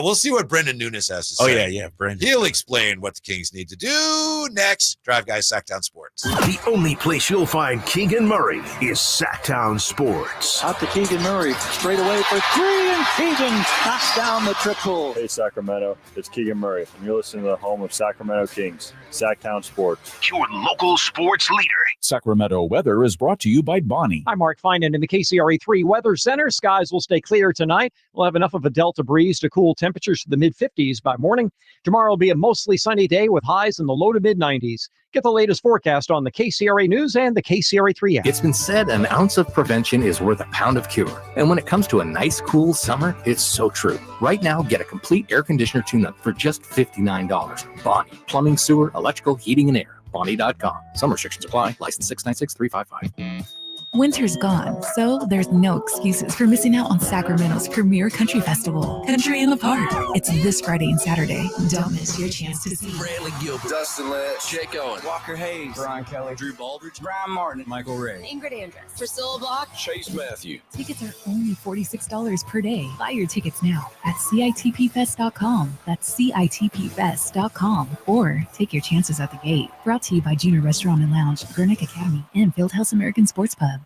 Speaker 9: We'll see what Brendan Nunes has to say.
Speaker 10: Oh, yeah, Brendan.
Speaker 9: He'll explain what the Kings need to do next. Drive Guys Sacktown Sports.
Speaker 1: The only place you'll find Keegan Murray is Sacktown Sports.
Speaker 4: Out to Keegan Murray, straight away for three, and Keegan knocks down the triple.
Speaker 16: Hey, Sacramento, it's Keegan Murray, and you're listening to the home of Sacramento Kings, Sacktown Sports.
Speaker 1: Your local sports leader.
Speaker 22: Sacramento weather is brought to you by Bonnie.
Speaker 23: I'm Mark Finan in the KCRA3 Weather Center. Skies will stay clear tonight. We'll have enough of a delta breeze to cool temperatures to the mid-50s by morning. Tomorrow will be a mostly sunny day with highs in the low to mid-90s. Get the latest forecast on the KCRA News and the KCRA3 app.
Speaker 17: It's been said an ounce of prevention is worth a pound of cure. And when it comes to a nice, cool summer, it's so true. Right now, get a complete air conditioner tune-up for just $59. Bonnie, plumbing, sewer, electrical, heating, and air. Bonnie.com. Some restrictions apply. License 696355.
Speaker 18: Winter's gone, so there's no excuses for missing out on Sacramento's premier country festival, Country in the Park. It's this Friday and Saturday. Don't miss your chance to see
Speaker 24: Bradley Gilbert, Dustin Letch, Jake Owen, Walker Hayes, Brian Kelly, Drew Baldridge, Brian Martin, Michael Ray,
Speaker 21: Ingrid Andress, Priscilla Block,
Speaker 24: Chase Matthew.
Speaker 18: Tickets are only $46 per day. Buy your tickets now at CITPfest.com. That's CITPfest.com. Or take your chances at the gate. Brought to you by Junior Restaurant and Lounge, Gurnick Academy, and Fieldhouse American Sports Pub.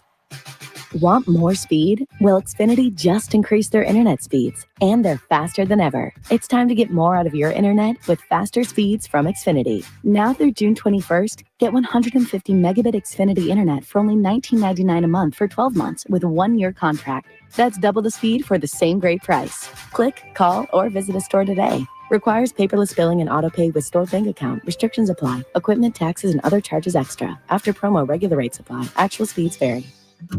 Speaker 19: Want more speed? Well, Xfinity just increased their internet speeds, and they're faster than ever. It's time to get more out of your internet with faster speeds from Xfinity. Now through June 21st, get 150 megabit Xfinity internet for only $19.99 a month for 12 months with a 1-year contract. That's double the speed for the same great price. Click, call, or visit a store today. Requires paperless billing and autopay with stored bank account. Restrictions apply. Equipment, taxes, and other charges extra. After promo, regular rates apply. Actual speeds vary.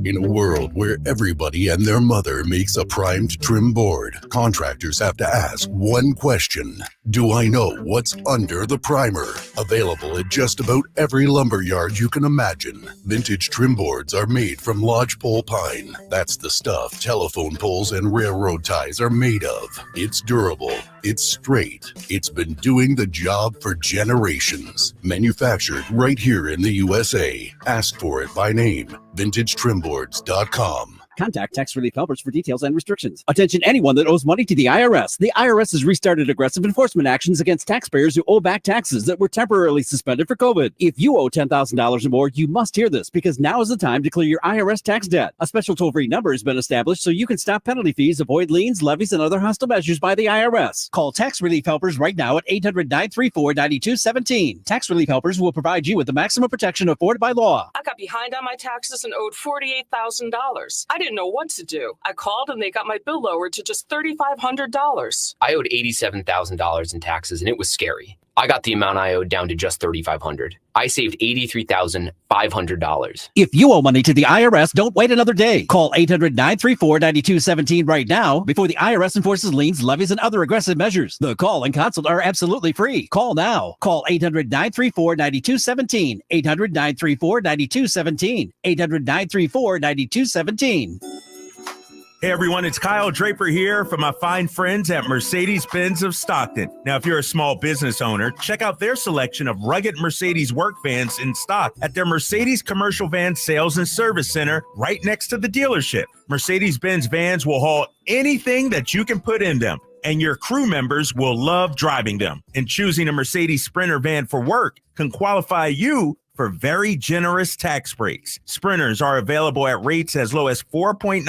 Speaker 25: In a world where everybody and their mother makes a primed trim board, contractors have to ask one question. Do I know what's under the primer? Available at just about every lumber yard you can imagine. Vintage trim boards are made from lodgepole pine. That's the stuff telephone poles and railroad ties are made of. It's durable. It's straight. It's been doing the job for generations. Manufactured right here in the USA. Ask for it by name. VintageTrimboards.com.
Speaker 29: Contact Tax Relief Helpers for details and restrictions. Attention anyone that owes money to the IRS. The IRS has restarted aggressive enforcement actions against taxpayers who owe back taxes that were temporarily suspended for COVID. If you owe $10,000 or more, you must hear this, because now is the time to clear your IRS tax debt. A special toll-free number has been established so you can stop penalty fees, avoid liens, levies, and other hostile measures by the IRS. Call Tax Relief Helpers right now at 800-934-9217. Tax Relief Helpers will provide you with the maximum protection afforded by law.
Speaker 5: I got behind on my taxes and owed $48,000. I didn't know what to do. I called and they got my bill lowered to just $3,500.
Speaker 6: I owed $87,000 in taxes, and it was scary. I got the amount I owed down to just $3,500. I saved $83,500.
Speaker 29: If you owe money to the IRS, don't wait another day. Call 800-934-9217 right now before the IRS enforces liens, levies, and other aggressive measures. The call and consult are absolutely free. Call now. Call 800-934-9217. 800-934-9217. 800-934-9217.
Speaker 10: Hey everyone, it's Kyle Draper here from my fine friends at Mercedes-Benz of Stockton. Now, if you're a small business owner, check out their selection of rugged Mercedes work vans in stock at their Mercedes Commercial Van Sales and Service Center right next to the dealership. Mercedes-Benz vans will haul anything that you can put in them, and your crew members will love driving them. And choosing a Mercedes Sprinter van for work can qualify you for very generous tax breaks. Sprinters are available at rates as low as 4.9%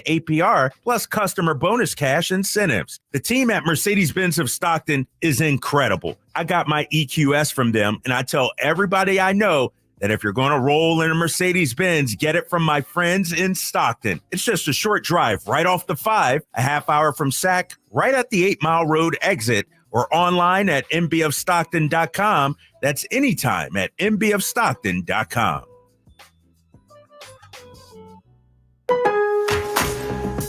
Speaker 10: APR plus customer bonus cash incentives. The team at Mercedes-Benz of Stockton is incredible. I got my EQS from them, and I tell everybody I know
Speaker 2: that if you're going to roll in a Mercedes-Benz, get it from my friends in Stockton. It's just a short drive right off the 5, a half hour from SAC, right at the 8 Mile Road exit, or online at mbofstockton.com. That's anytime at mbofstockton.com.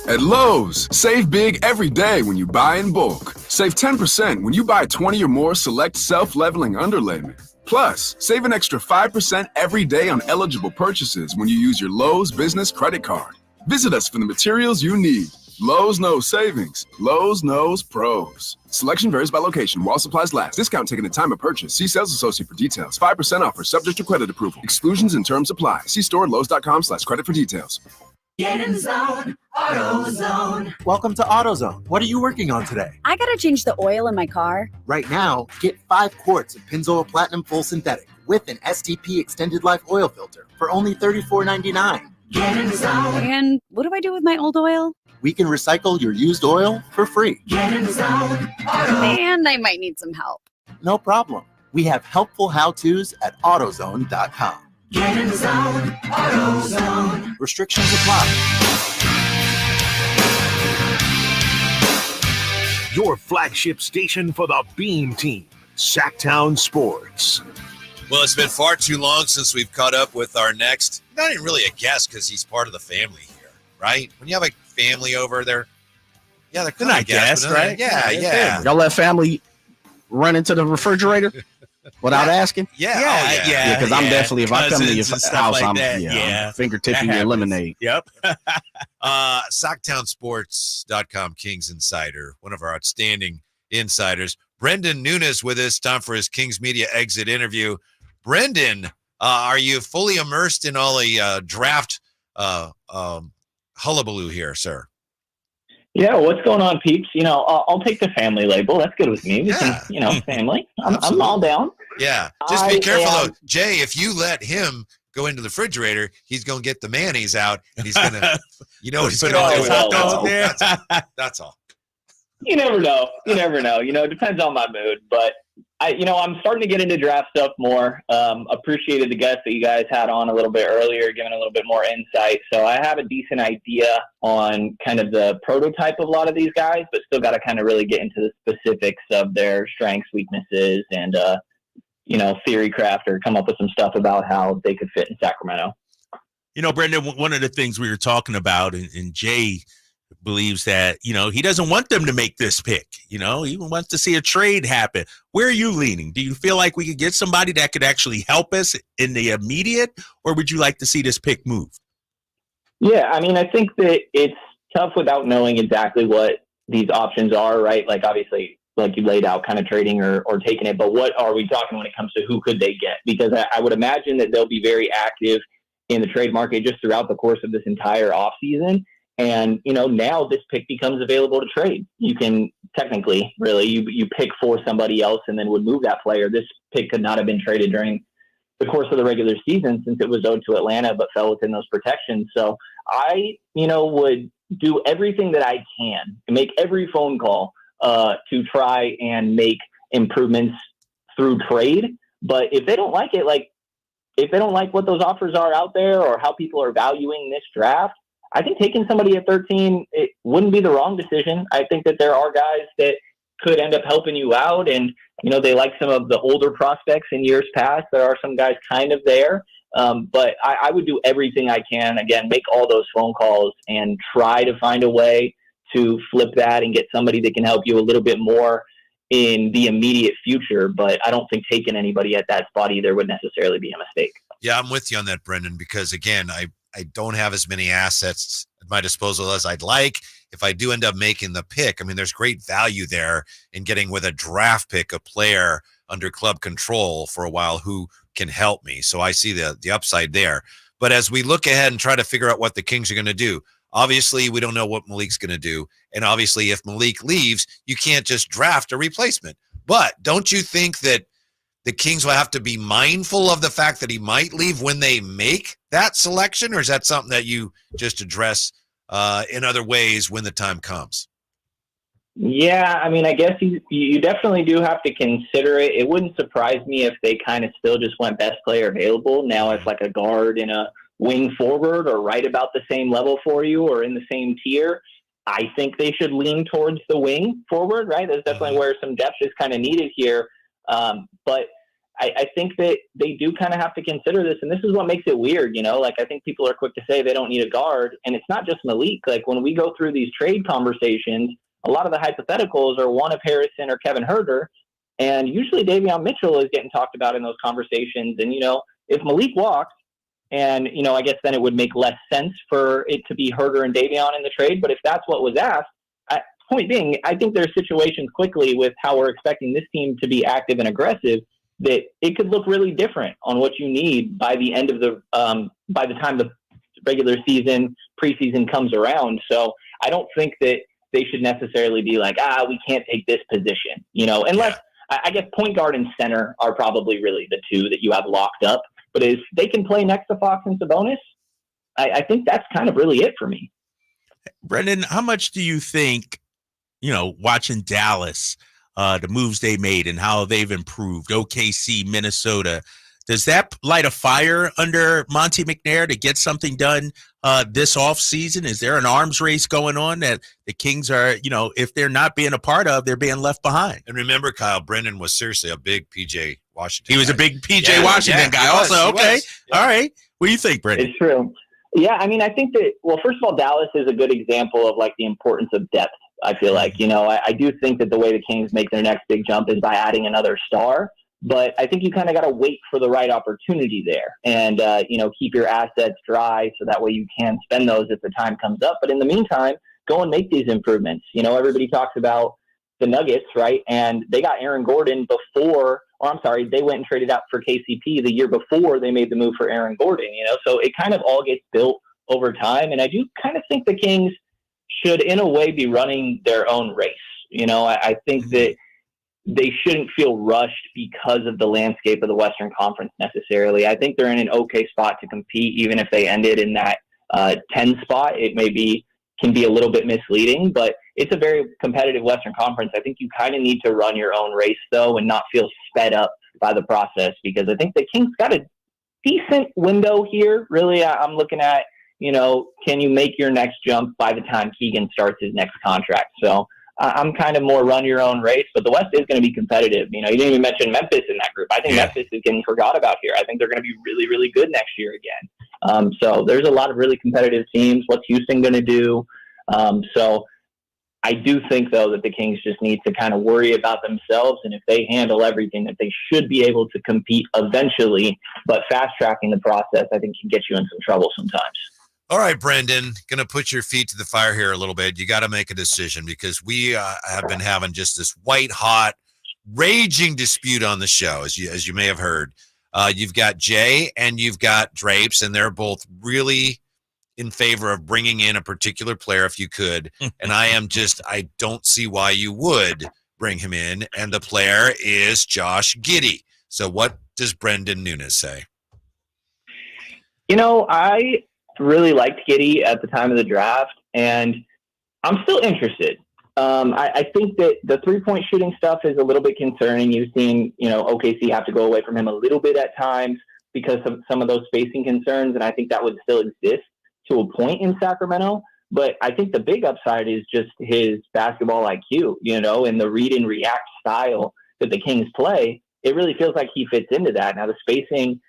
Speaker 7: At Lowe's, save big every day when you buy in bulk. Save 10% when you buy 20 or more select self-leveling underlayment. Plus, save an extra 5% every day on eligible purchases when you use your Lowe's Business Credit Card. Visit us for the materials you need. Lowe's knows savings. Lowe's knows pros. Selection varies by location while supplies last. Discount taken at time of purchase. See sales associate for details. 5% offer subject to credit approval. Exclusions and terms apply. See store at lowes.com/credit for details.
Speaker 3: Get in the zone, AutoZone.
Speaker 11: Welcome to AutoZone. What are you working on today?
Speaker 12: I gotta change the oil in my car.
Speaker 11: Right now, get 5 quarts of Pennzoil Platinum Full Synthetic with an STP Extended Life Oil Filter for only $34.99.
Speaker 3: Get in the zone.
Speaker 12: And what do I do with my old oil?
Speaker 11: We can recycle your used oil for free.
Speaker 3: Get in the zone,
Speaker 12: And I might need some help.
Speaker 11: No problem. We have helpful how-tos at AutoZone.com.
Speaker 3: Get in the zone, AutoZone.
Speaker 11: Restrictions apply.
Speaker 1: Your flagship station for the Beam Team, Sacktown Sports.
Speaker 9: Well, it's been far too long since we've caught up with our next, not even really a guest because he's part of the family here, right? When you have a family over there, yeah, they're kind of
Speaker 2: not guests, right?
Speaker 9: Yeah.
Speaker 8: Y'all let family run into the refrigerator without asking?
Speaker 2: Yeah.
Speaker 8: Because I'm definitely, if I come to your
Speaker 2: Cousins and
Speaker 8: house,
Speaker 2: stuff like
Speaker 8: I'm
Speaker 2: that.
Speaker 8: finger tipping
Speaker 2: That
Speaker 8: your
Speaker 2: happens.
Speaker 8: lemonade.
Speaker 2: Yep.
Speaker 9: SacktownSports.com Kings Insider, one of our outstanding insiders. Brendan Nunes with us. Time for his Kings Media exit interview. Brendan, are you fully immersed in all the draft hullabaloo here, sir?
Speaker 14: Yeah, what's going on, peeps? I'll take the family label. That's good with me. We can, family. I'm all down.
Speaker 9: Yeah. Just be careful, though. Jay, if you let him go into the refrigerator, he's going to get the mayonnaise out, and he's going to, he's going to do with it. That's all.
Speaker 14: You never know. It depends on my mood. But, I'm starting to get into draft stuff more. Appreciated the guest that you guys had on a little bit earlier, giving a little bit more insight. So I have a decent idea on kind of the prototype of a lot of these guys, but still got to kind of really get into the specifics of their strengths, weaknesses, and, theory craft or come up with some stuff about how they could fit in Sacramento.
Speaker 2: Brendan, one of the things we were talking about, and Jay believes that, he doesn't want them to make this pick. He wants to see a trade happen. Where are you leaning? Do you feel like we could get somebody that could actually help us in the immediate, or would you like to see this pick move?
Speaker 14: Yeah, I think that it's tough without knowing exactly what these options are, right? Like, obviously, like you laid out, kind of trading or taking it, but what are we talking when it comes to who could they get? Because I would imagine that they'll be very active in the trade market just throughout the course of this entire offseason. And, now this pick becomes available to trade. You can technically, really, you pick for somebody else and then would move that player. This pick could not have been traded during the course of the regular season since it was owed to Atlanta, but fell within those protections. So I, would do everything that I can to make every phone call to try and make improvements through trade. But if they don't like it, if they don't like what those offers are out there or how people are valuing this draft, I think taking somebody at 13, it wouldn't be the wrong decision. I think that there are guys that could end up helping you out. And, they like some of the older prospects in years past. There are some guys kind of there. But I would do everything I can, again, make all those phone calls and try to find a way to flip that and get somebody that can help you a little bit more in the immediate future. But I don't think taking anybody at that spot either would necessarily be a mistake.
Speaker 9: Yeah, I'm with you on that, Brendan, because, again, I don't have as many assets at my disposal as I'd like. If I do end up making the pick, there's great value there in getting with a draft pick a player under club control for a while who can help me. So I see the upside there. But as we look ahead and try to figure out what the Kings are going to do, obviously we don't know what Malik's going to do. And obviously if Malik leaves, you can't just draft a replacement. But don't you think that the Kings will have to be mindful of the fact that he might leave when they make that selection? Or is that something that you just address in other ways when the time comes?
Speaker 14: Yeah, I mean, I guess you definitely do have to consider it. It wouldn't surprise me if they kind of still just went best player available. Now, if like a guard and a wing forward are right about the same level for you or in the same tier, I think they should lean towards the wing forward, right? That's definitely where some depth is kind of needed here. But I think that they do kind of have to consider this, and this is what makes it weird, Like, I think people are quick to say they don't need a guard, and it's not just Malik. Like, when we go through these trade conversations, a lot of the hypotheticals are one of Harrison or Kevin Huerter, and usually Davion Mitchell is getting talked about in those conversations. And, if Malik walks, and, I guess then it would make less sense for it to be Huerter and Davion in the trade. But if that's what was asked, point being, I think there's situations quickly with how we're expecting this team to be active and aggressive that it could look really different on what you need by the end of by the time the regular season, preseason comes around. So I don't think that they should necessarily be like, we can't take this position, unless I guess point guard and center are probably really the two that you have locked up. But if they can play next to Fox and Sabonis, I think that's kind of really it for me.
Speaker 2: Brendan, how much do you think, watching Dallas, the moves they made and how they've improved, OKC, Minnesota, does that light a fire under Monty McNair to get something done this offseason? Is there an arms race going on that the Kings are, if they're not being a part of, they're being left behind?
Speaker 9: And remember, Kyle, Brendan was seriously a big PJ Washington
Speaker 2: He was
Speaker 9: guy.
Speaker 2: a big PJ Washington guy also. Okay.
Speaker 9: Yeah.
Speaker 2: All right. What do you think, Brendan?
Speaker 14: It's true. Yeah, I mean, I think that, well, first of all, Dallas is a good example of like the importance of depth. I feel like, I do think that the way the Kings make their next big jump is by adding another star. But I think you kind of got to wait for the right opportunity there and, keep your assets dry so that way you can spend those if the time comes up. But in the meantime, go and make these improvements. Everybody talks about the Nuggets, right? And they got Aaron Gordon they went and traded out for KCP the year before they made the move for Aaron Gordon, So it kind of all gets built over time. And I do kind of think the Kings should, in a way, be running their own race. I think that they shouldn't feel rushed because of the landscape of the Western Conference necessarily. I think they're in an okay spot to compete, even if they ended in that 10 spot. It can be a little bit misleading, but it's a very competitive Western Conference. I think you kind of need to run your own race, though, and not feel sped up by the process, because I think the Kings got a decent window here. Really, I'm looking at, can you make your next jump by the time Keegan starts his next contract? So I'm kind of more run your own race, but the West is going to be competitive. You didn't even mention Memphis in that group. I think Memphis is getting forgot about here. I think they're going to be really, really good next year again. So there's a lot of really competitive teams. What's Houston going to do? So I do think, though, that the Kings just need to kind of worry about themselves. And if they handle everything, that they should be able to compete eventually, but fast-tracking the process, I think, can get you in some trouble sometimes.
Speaker 9: All right, Brendan, going to put your feet to the fire here a little bit. You got to make a decision, because we have been having just this white-hot, raging dispute on the show, as you may have heard. You've got Jay and you've got Drapes, and they're both really in favor of bringing in a particular player if you could. And I don't see why you would bring him in. And the player is Josh Giddey. So what does Brendan Nunes say?
Speaker 14: I really liked Giddey at the time of the draft, and I'm still interested. I think that the three-point shooting stuff is a little bit concerning. You've seen, OKC have to go away from him a little bit at times because of some of those spacing concerns, and I think that would still exist to a point in Sacramento. But I think the big upside is just his basketball IQ, and the read and react style that the Kings play. It really feels like he fits into that. Now, the spacing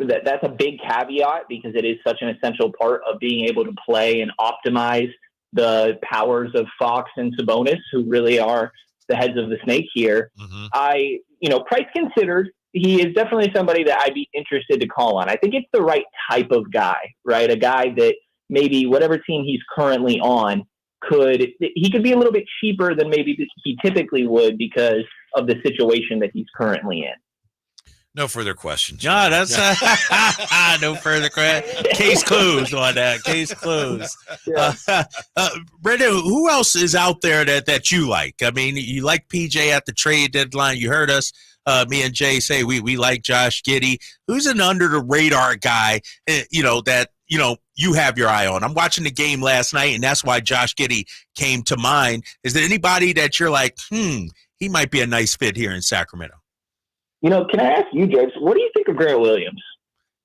Speaker 14: that's a big caveat, because it is such an essential part of being able to play and optimize the powers of Fox and Sabonis, who really are the heads of the snake here. Price considered, he is definitely somebody that I'd be interested to call on. I think it's the right type of guy, right? A guy that maybe whatever team he's currently on could be a little bit cheaper than maybe he typically would because of the situation that he's currently in.
Speaker 9: No further questions.
Speaker 2: No, that's no further questions. Case closed on that. Case closed. Brendan, who else is out there that you like? I mean, you like PJ at the trade deadline. You heard us, me and Jay say we like Josh Giddey. Who's an under the radar guy? That you know, you have your eye on? I'm watching the game last night, and that's why Josh Giddey came to mind. Is there anybody that you're like, he might be a nice fit here in Sacramento?
Speaker 14: You know, can I ask you, James, what do you think of Grant Williams?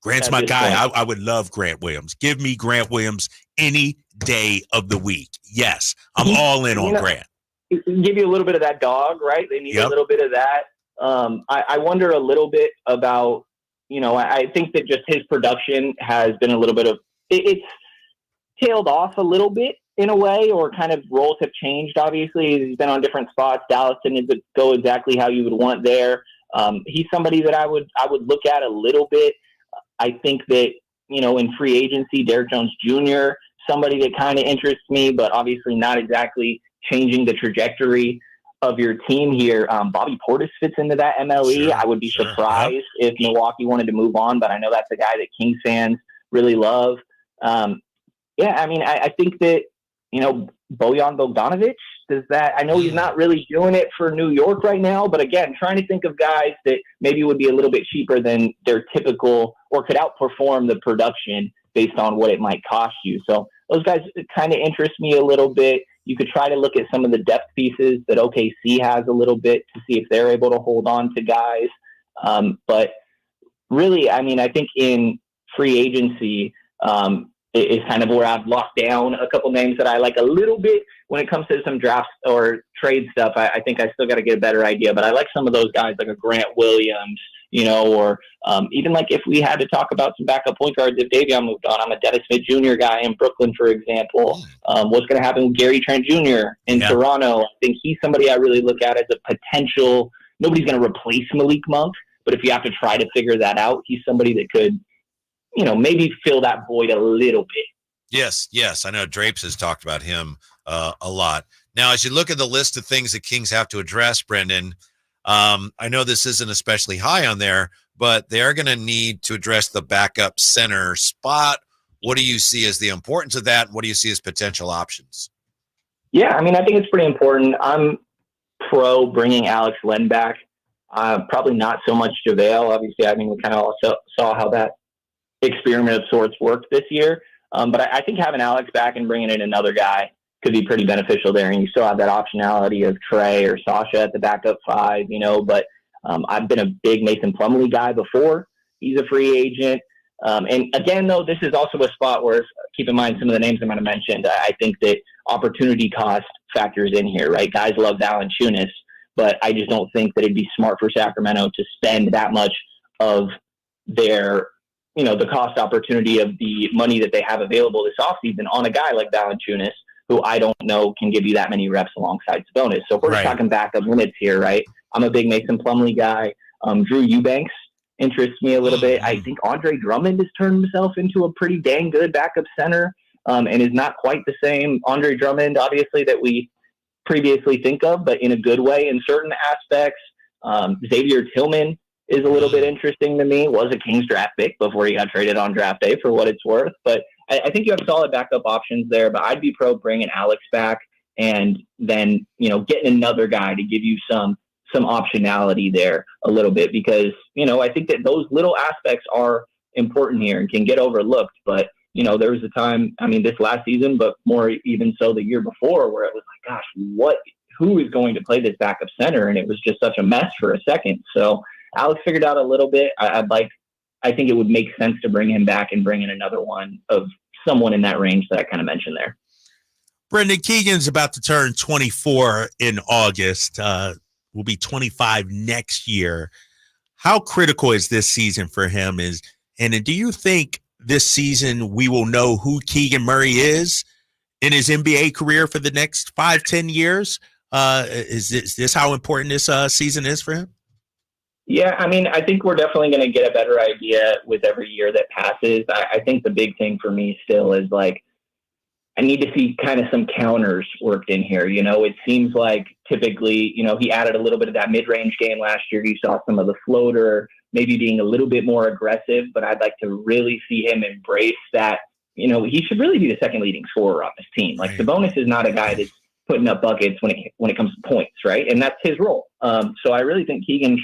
Speaker 2: Grant's my guy. I would love Grant Williams. Give me Grant Williams any day of the week. Yes, I'm all in on Grant.
Speaker 14: Give you a little bit of that dog, right? They need a little bit of that. I wonder a little bit about, you know, I think that just his production has been a little bit of, it's tailed off a little bit in a way, or kind of roles have changed. Obviously, he's been on different spots. Dallas didn't go exactly how you would want there. He's somebody that I would look at a little bit. I think that, you know, in free agency, Derrick Jones Jr., somebody that kind of interests me, but obviously not exactly changing the trajectory of your team here. Bobby Portis fits into that MLE. I would be surprised if Milwaukee wanted to move on, but I know that's a guy that Kings fans really love. I mean, I think that, you know, Bojan Bogdanovic, I know he's not really doing it for New York right now, but again, trying to think of guys that maybe would be a little bit cheaper than their typical, or could outperform the production based on what it might cost you. So those guys kind of interest me a little bit. You could try to look at some of the depth pieces that OKC has a little bit to see if they're able to hold on to guys. But really, I mean, I think in free agency is kind of where I've locked down a couple names that I like a little bit. When it comes to some drafts or trade stuff, I think I still got to get a better idea. But I like some of those guys like a Grant Williams, you know, or even like if we had to talk about some backup point guards, if Davion moved on, I'm a Dennis Smith Jr. guy in Brooklyn, for example. What's going to happen with Gary Trent Jr. in Toronto? I think he's somebody I really look at as a potential. Nobody's going to replace Malik Monk, but if you have to try to figure that out, he's somebody that could, you know, maybe fill that void a little bit.
Speaker 9: Yes. I know Drapes has talked about him a lot. Now, as you look at the list of things the Kings have to address, Brendan, I know this isn't especially high on there, but they are going to need to address the backup center spot. What do you see as the importance of that? What do you see as potential options?
Speaker 14: Yeah, I mean, I think it's pretty important. I'm pro bringing Alex Len back. Probably not so much JaVale. Obviously, I mean, we kind of also saw how that experiment of sorts worked this year. But I think having Alex back and bringing in another guy could be pretty beneficial there. And you still have that optionality of Trey or Sasha at the backup five, you know, but I've been a big Mason Plumlee guy before. He's a free agent. And again, though, this is also a spot where, keep in mind some of the names I'm going to mention, I think that opportunity cost factors in here, right? Guys love Valanciunas, but I just don't think that it'd be smart for Sacramento to spend that much of their, you know, the cost opportunity of the money that they have available this offseason on a guy like Valanciunas, who I don't know can give you that many reps alongside Sabonis. So if we're just talking backup minutes here, right? I'm a big Mason Plumlee guy. Drew Eubanks interests me a little bit. I think Andre Drummond has turned himself into a pretty dang good backup center, and is not quite the same Andre Drummond, obviously, that we previously think of, but in a good way in certain aspects. Xavier Tillman is a little bit interesting to me. Was a Kings draft pick before he got traded on draft day, for what it's worth. But I think you have solid backup options there. But I'd be pro bringing Alex back and then, you know, getting another guy to give you some optionality there a little bit, because, you know, I think that those little aspects are important here and can get overlooked. But, you know, there was a time, I mean, this last season, but more even so the year before, where it was like, gosh, who is going to play this backup center? And it was just such a mess for a second. So Alex figured out a little bit. I think it would make sense to bring him back and bring in another one of someone in that range that I kind of mentioned there.
Speaker 2: Brendan Keegan's about to turn 24 in August. Will be 25 next year. How critical is this season for him? And do you think this season we will know who Keegan Murray is in his NBA career for the next 5-10 years? Is this how important this season is for him?
Speaker 14: Yeah, I mean, I think we're definitely going to get a better idea with every year that passes. I think the big thing for me still is, like, I need to see kind of some counters worked in here. You know, it seems like typically, you know, he added a little bit of that mid-range game last year. You saw some of the floater, maybe being a little bit more aggressive, but I'd like to really see him embrace that. You know, he should really be the second leading scorer on this team. Like, Sabonis is not a guy that's putting up buckets when it comes to points, right? And that's his role. So I really think Keegan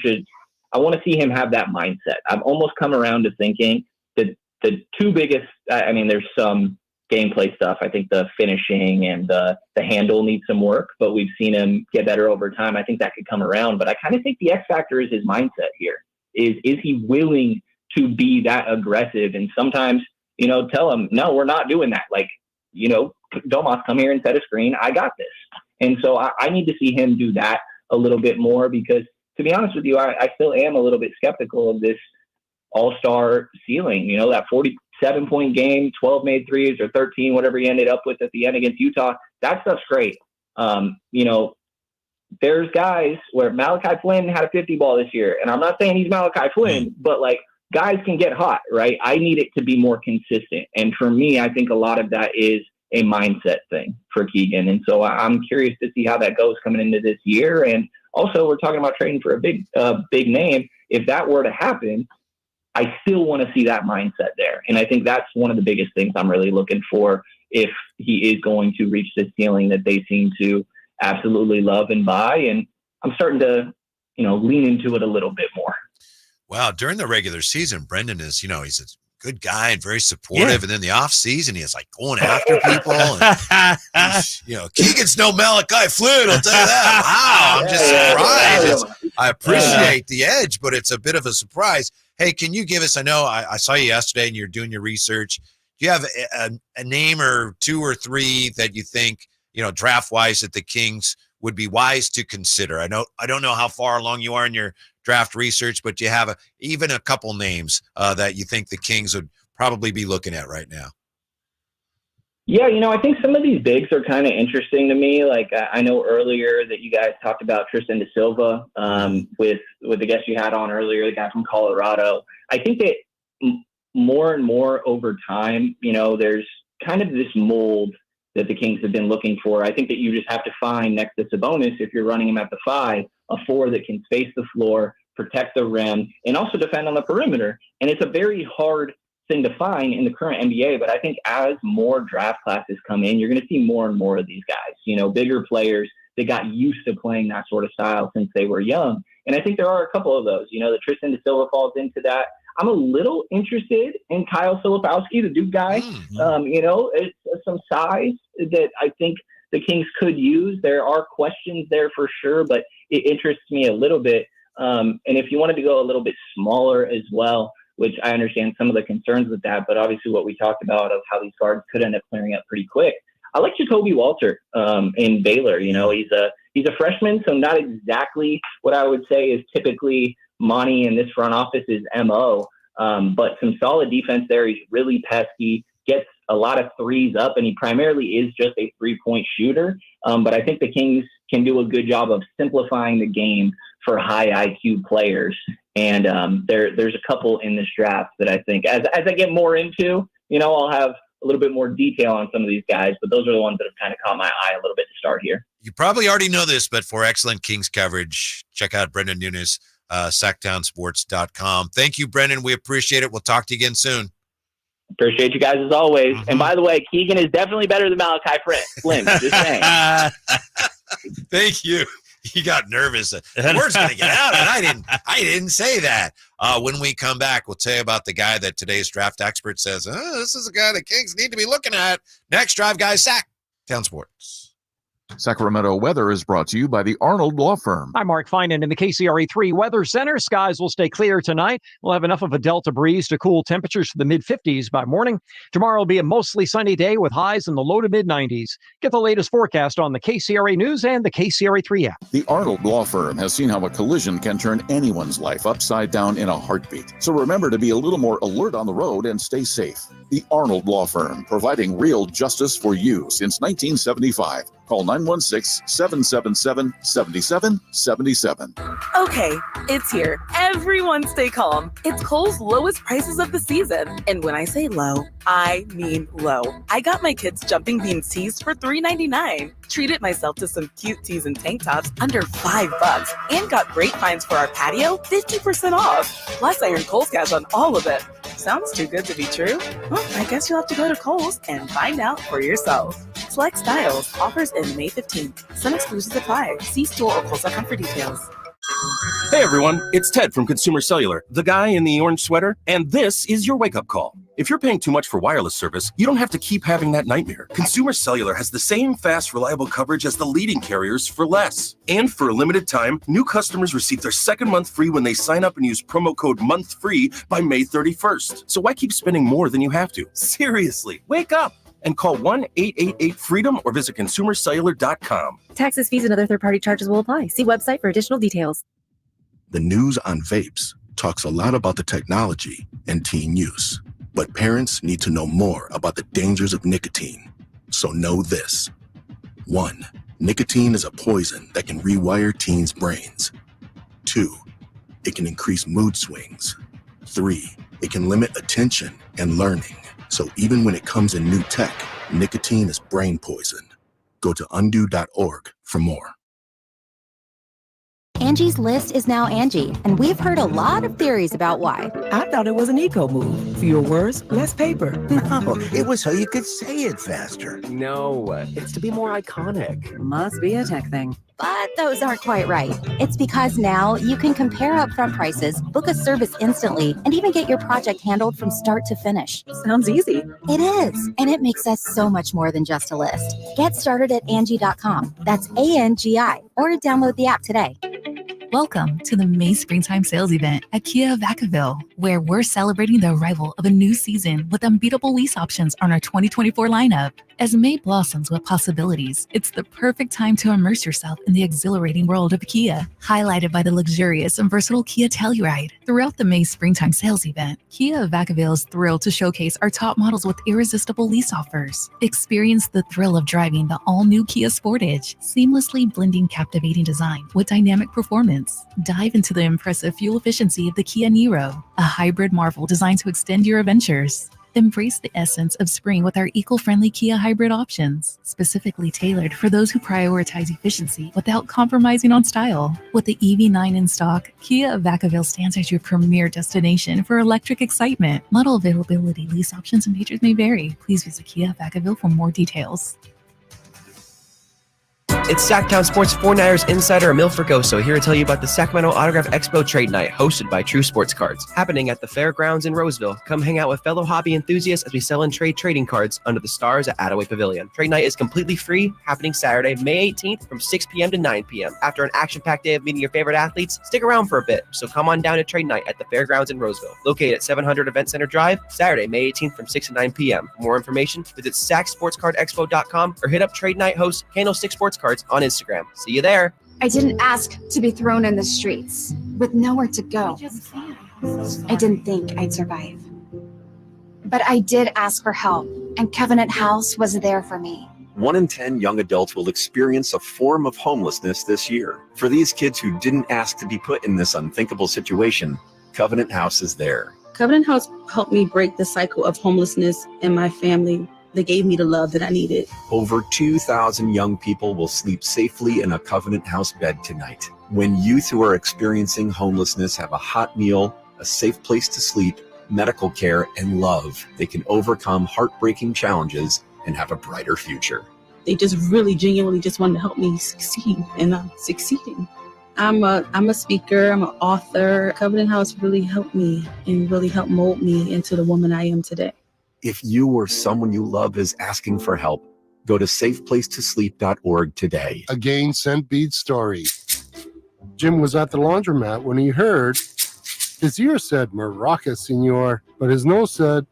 Speaker 14: I want to see him have that mindset. I've almost come around to thinking that the two biggest, I mean, there's some gameplay stuff. I think the finishing and the handle needs some work, but we've seen him get better over time. I think that could come around, but I kind of think the X factor is his mindset here. Is he willing to be that aggressive? And sometimes, tell him, no, we're not doing that. Like, Domas, come here and set a screen. I got this. And so I need to see him do that a little bit more, because to be honest with you, I still am a little bit skeptical of this all-star ceiling. That 47-point game, 12 made threes or 13, whatever he ended up with at the end against Utah, that stuff's great. There's guys where Malachi Flynn had a 50 ball this year, and I'm not saying he's Malachi Flynn, but like, guys can get hot, right? I need it to be more consistent. And for me, I think a lot of that is a mindset thing for Keegan. And so I'm curious to see how that goes coming into this year. And also, we're talking about trading for a big name. If that were to happen, I still want to see that mindset there. And I think that's one of the biggest things I'm really looking for if he is going to reach this ceiling that they seem to absolutely love and buy. And I'm starting to, lean into it a little bit more.
Speaker 9: Wow. During the regular season, Brendan is, he's a good guy and very supportive. Yeah. And then the off season, he is like going after people. And, Keegan's no Malachi Flynn, I'll tell you that. Wow. I'm just surprised. I appreciate the edge, but it's a bit of a surprise. Hey, can you give us, I know I saw you yesterday and you're doing your research. Do you have a name or two or three that you think, draft wise, that the Kings would be wise to consider? I don't know how far along you are in your draft research, but you have even a couple names that you think the Kings would probably be looking at right now.
Speaker 14: Yeah, I think some of these bigs are kind of interesting to me. Like, I know earlier that you guys talked about Tristan da Silva with the guest you had on earlier, the guy from Colorado. I think that more and more over time, there's kind of this mold that the Kings have been looking for. I think that you just have to find next to Sabonis, if you're running him at the 5, a 4 that can space the floor, protect the rim, and also defend on the perimeter. And it's a very hard thing to find in the current NBA, but I think as more draft classes come in, you're going to see more and more of these guys, bigger players that got used to playing that sort of style since they were young. And I think there are a couple of those, the Tristan da Silva falls into that. I'm a little interested in Kyle Filipowski, the Duke guy. It's some size that I think the Kings could use. There are questions there for sure, but it interests me a little bit. And if you wanted to go a little bit smaller as well, which I understand some of the concerns with that, but obviously what we talked about of how these guards could end up clearing up pretty quick. I like Jacoby Walter in Baylor. He's a freshman, so not exactly what I would say is typically Monty in this front office's MO, but some solid defense there. He's really pesky, gets a lot of threes up, and he primarily is just a 3-point shooter. But I think the Kings can do a good job of simplifying the game for high IQ players. And there's a couple in this draft that I think, as I get more into, I'll have a little bit more detail on some of these guys, but those are the ones that have kind of caught my eye a little bit to start here.
Speaker 9: You probably already know this, but for excellent Kings coverage, check out Brendan Nunes, sacktownsports.com. Thank you, Brendan. We appreciate it. We'll talk to you again soon.
Speaker 14: Appreciate you guys as always. And by the way, Keegan is definitely better than Malachi Flynn. Just saying.
Speaker 9: Thank you. He got nervous. The word's going to get out, and I didn't say that. When we come back, we'll tell you about the guy that today's draft expert says, this is a guy the Kings need to be looking at. Next, Drive Guys, Sacktown Sports.
Speaker 4: Sacramento weather is brought to you by the Arnold Law Firm.
Speaker 23: I'm Mark Finan in the KCRA3 Weather Center. Skies will stay clear tonight. We'll have enough of a delta breeze to cool temperatures to the mid-50s by morning. Tomorrow will be a mostly sunny day with highs in the low to mid-90s. Get the latest forecast on the KCRA News and the KCRA3 app.
Speaker 4: The Arnold Law Firm has seen how a collision can turn anyone's life upside down in a heartbeat. So remember to be a little more alert on the road and stay safe. The Arnold Law Firm, providing real justice for you since 1975. Call 916-777-7777.
Speaker 13: Okay, it's here. Everyone stay calm. It's Kohl's lowest prices of the season. And when I say low, I mean low. I got my kids Jumping Beans tees for $3.99. Treated myself to some cute tees and tank tops under $5. And got great finds for our patio, 50% off. Plus, I earned Kohl's cash on all of it. Sounds too good to be true? Well, I guess you'll have to go to Kohl's and find out for yourself. Select styles. Offers in May 15th. Some exclusions apply. See store or Kohl's.com for details.
Speaker 15: Hey everyone, it's Ted from Consumer Cellular, the guy in the orange sweater, and this is your wake-up call. If you're paying too much for wireless service, you don't have to keep having that nightmare. Consumer Cellular has the same fast, reliable coverage as the leading carriers for less. And for a limited time, new customers receive their second month free when they sign up and use promo code MONTHFREE by May 31st. So why keep spending more than you have to? Seriously, wake up and call 1-888-FREEDOM or visit consumercellular.com.
Speaker 16: Taxes, fees, and other third-party charges will apply. See website for additional details.
Speaker 25: The news on vapes talks a lot about the technology and teen use, but parents need to know more about the dangers of nicotine. So know this. 1. Nicotine is a poison that can rewire teens' brains. 2. It can increase mood swings. 3. It can limit attention and learning. So even when it comes in new tech, nicotine is brain poison. Go to undo.org for more.
Speaker 17: Angie's List is now Angie, and we've heard a lot of theories about why.
Speaker 20: I thought it was an eco move. Fewer words, less paper.
Speaker 21: No, it was so you could say it faster.
Speaker 20: No, it's to be more iconic.
Speaker 17: Must be a tech thing. But those aren't quite right. It's because now you can compare upfront prices, book a service instantly, and even get your project handled from start to finish.
Speaker 13: Sounds easy.
Speaker 17: It is, and it makes us so much more than just a list. Get started at Angie.com. That's ANGI, or download the app today.
Speaker 18: Welcome to the May Springtime Sales Event at Kia of Vacaville, where we're celebrating the arrival of a new season with unbeatable lease options on our 2024 lineup. As May blossoms with possibilities, it's the perfect time to immerse yourself in the exhilarating world of Kia, highlighted by the luxurious and versatile Kia Telluride. Throughout the May Springtime Sales Event, Kia of Vacaville is thrilled to showcase our top models with irresistible lease offers. Experience the thrill of driving the all-new Kia Sportage, seamlessly blending captivating design with dynamic performance. Dive into the impressive fuel efficiency of the Kia Niro, a hybrid marvel designed to extend your adventures. Embrace the essence of spring with our eco-friendly Kia hybrid options, specifically tailored for those who prioritize efficiency without compromising on style. With the EV9 in stock, Kia of Vacaville stands as your premier destination for electric excitement. Model availability, lease options, and features may vary. Please visit Kia of Vacaville for more details.
Speaker 22: It's Sacktown Sports 49ers insider Emil Fergoso here to tell you about the Sacramento Autograph Expo Trade Night hosted by True Sports Cards, happening at the Fairgrounds in Roseville. Come hang out with fellow hobby enthusiasts as we sell and trade trading cards under the stars at Attaway Pavilion. Trade Night is completely free, happening Saturday, May 18th from 6 p.m. to 9 p.m. After an action-packed day of meeting your favorite athletes, stick around for a bit, so come on down to Trade Night at the Fairgrounds in Roseville, located at 700 Event Center Drive, Saturday, May 18th from 6 to 9 p.m. For more information, visit sacksportscardexpo.com or hit up Trade Night host Candlestick Sports Cards on Instagram. See you there.
Speaker 26: I didn't ask to be thrown in the streets with nowhere to go. I didn't think I'd survive. But I did ask for help, and Covenant House was there for me.
Speaker 27: 1 in 10 young adults will experience a form of homelessness this year. For these kids who didn't ask to be put in this unthinkable situation, Covenant House is there.
Speaker 28: Covenant House helped me break the cycle of homelessness in my family. They gave me the love that I needed.
Speaker 27: Over 2,000 young people will sleep safely in a Covenant House bed tonight. When youth who are experiencing homelessness have a hot meal, a safe place to sleep, medical care, and love, they can overcome heartbreaking challenges and have a brighter future.
Speaker 28: They just really genuinely just wanted to help me succeed, and I'm succeeding. I'm a speaker, I'm an author. Covenant House really helped me and really helped mold me into the woman I am today.
Speaker 27: If you or someone you love is asking for help, go to safeplacetosleep.org today.
Speaker 30: A Gain Scent Bead story. Jim was at the laundromat when he heard his ear said, "Maraca, senor," but his nose said,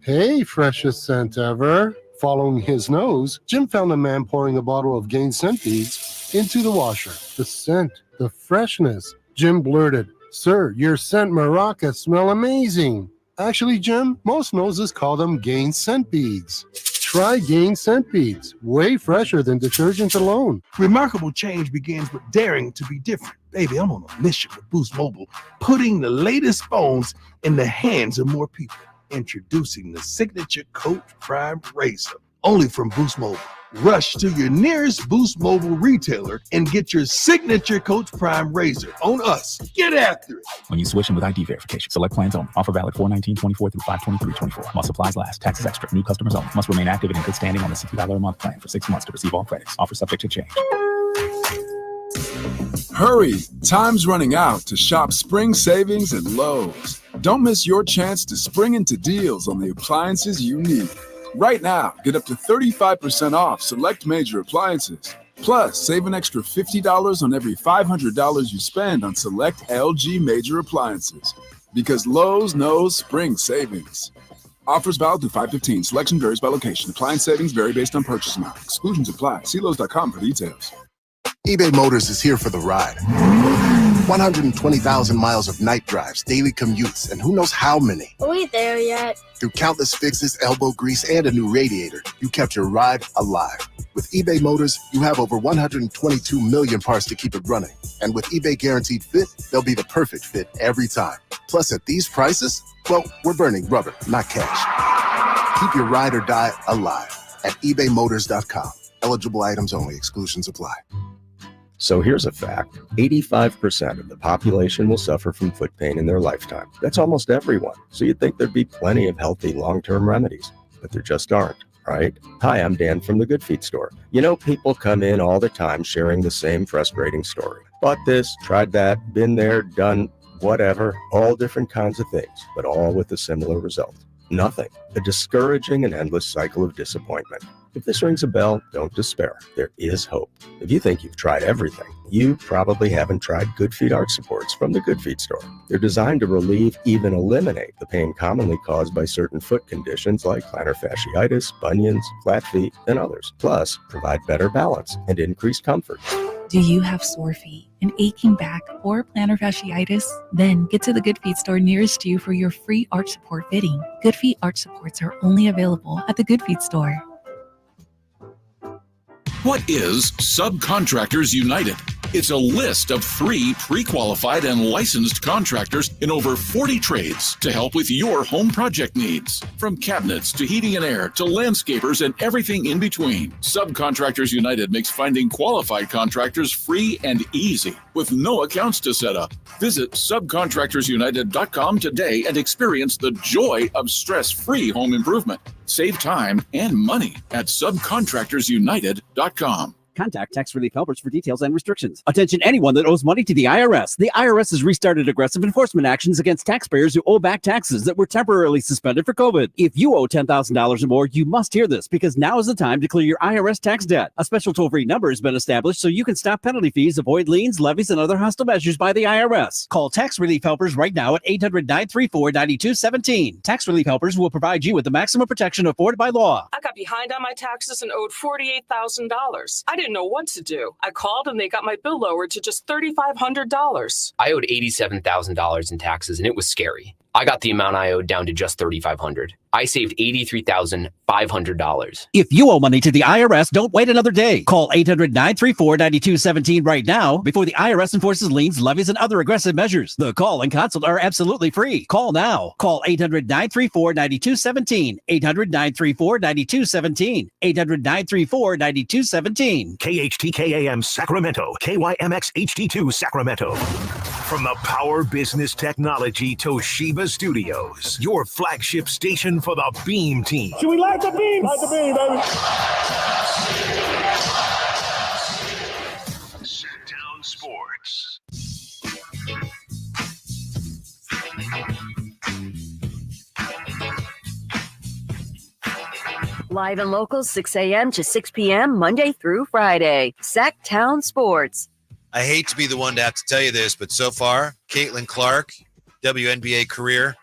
Speaker 30: "Hey, freshest scent ever." Following his nose, Jim found a man pouring a bottle of Gain Scent Beads into the washer. The scent, the freshness. Jim blurted, "Sir, your scent Maraca smell amazing." Actually, Jim, most noses call them Gain Scent Beads. Try Gain Scent Beads, way fresher than detergent alone.
Speaker 31: Remarkable change begins with daring to be different. Baby, I'm on a mission with Boost Mobile, putting the latest phones in the hands of more people. Introducing the Signature Coach Prime Razor, only from Boost Mobile. Rush to your nearest Boost Mobile retailer and get your Signature Coach Prime Razor on us. Get after it.
Speaker 32: When you switch in with ID verification, select plans only. Offer valid 4/19/24 through 5/23/24. While supplies last. Taxes extra. New customers only. Must remain active and in good standing on the $60 a month plan for 6 months to receive all credits. Offer subject to change.
Speaker 7: Hurry! Time's running out to shop spring savings at Lowe's. Don't miss your chance to spring into deals on the appliances you need. Right now, get up to 35% off select major appliances. Plus, save an extra $50 on every $500 you spend on select LG major appliances. Because Lowe's knows spring savings. Offers valid through 5/15. Selection varies by location. Appliance savings vary based on purchase amount. Exclusions apply. See Lowe's.com for details.
Speaker 1: eBay Motors is here for the ride. 120,000 miles of night drives, daily commutes, and who knows how many.
Speaker 2: Are we there yet?
Speaker 1: Through countless fixes, elbow grease, and a new radiator, you kept your ride alive. With eBay Motors, you have over 122 million parts to keep it running. And with eBay Guaranteed Fit, they'll be the perfect fit every time. Plus, at these prices, well, we're burning rubber, not cash. Keep your ride or die alive at ebaymotors.com. Eligible items only. Exclusions apply.
Speaker 3: So here's a fact. 85% of the population will suffer from foot pain in their lifetime. That's almost everyone. So you'd think there'd be plenty of healthy long-term remedies, but there just aren't, right? Hi, I'm Dan from the Good Feet store. You know, people come in all the time sharing the same frustrating story. Bought this, tried that, been there, done whatever, all different kinds of things, but all with a similar result. Nothing. A discouraging and endless cycle of disappointment. If this rings a bell, don't despair. There is hope. If you think you've tried everything, you probably haven't tried Good Feet arch supports from the Good Feet store. They're designed to relieve, even eliminate the pain commonly caused by certain foot conditions like plantar fasciitis, bunions, flat feet, and others. Plus, provide better balance and increased comfort.
Speaker 18: Do you have sore feet, an aching back, or plantar fasciitis? Then get to the Good Feet store nearest you for your free arch support fitting. Good Feet arch supports are only available at the Good Feet store.
Speaker 4: What is Subcontractors United? It's a list of 3 pre-qualified and licensed contractors in over 40 trades to help with your home project needs. From cabinets to heating and air to landscapers and everything in between, Subcontractors United makes finding qualified contractors free and easy with no accounts to set up. Visit subcontractorsunited.com today and experience the joy of stress-free home improvement. Save time and money at subcontractorsunited.com.
Speaker 5: Contact Tax Relief Helpers for details and restrictions. Attention anyone that owes money to the IRS. The IRS has restarted aggressive enforcement actions against taxpayers who owe back taxes that were temporarily suspended for COVID. If you owe $10,000 or more, you must hear this because now is the time to clear your IRS tax debt. A special toll-free number has been established so you can stop penalty fees, avoid liens, levies, and other hostile measures by the IRS. Call Tax Relief Helpers right now at 800-934-9217. Tax Relief Helpers will provide you with the maximum protection afforded by law.
Speaker 6: I got behind on my taxes and owed $48,000. I didn't know what to do. I called and they got my bill lowered to just $3,500.
Speaker 8: I owed $87,000 in taxes and it was scary. I got the amount I owed down to just $3,500. I saved $83,500.
Speaker 5: If you owe money to the IRS, don't wait another day. Call 800-934-9217 right now before the IRS enforces liens, levies, and other aggressive measures. The call and consult are absolutely free. Call now. Call 800-934-9217. 800-934-9217. 800-934-9217.
Speaker 10: KHTKAM Sacramento. KYMX HD2 Sacramento. From the Power Business Technology Toshiba Studios, your flagship station for the Beam Team.
Speaker 11: Should we light the beam? Light the beam, baby.
Speaker 10: Sit-down Sports.
Speaker 12: Live and local, 6 a.m. to 6 p.m., Monday through Friday. Sacktown Sports.
Speaker 9: I hate to be the one to have to tell you this, but so far, Caitlin Clark, WNBA career,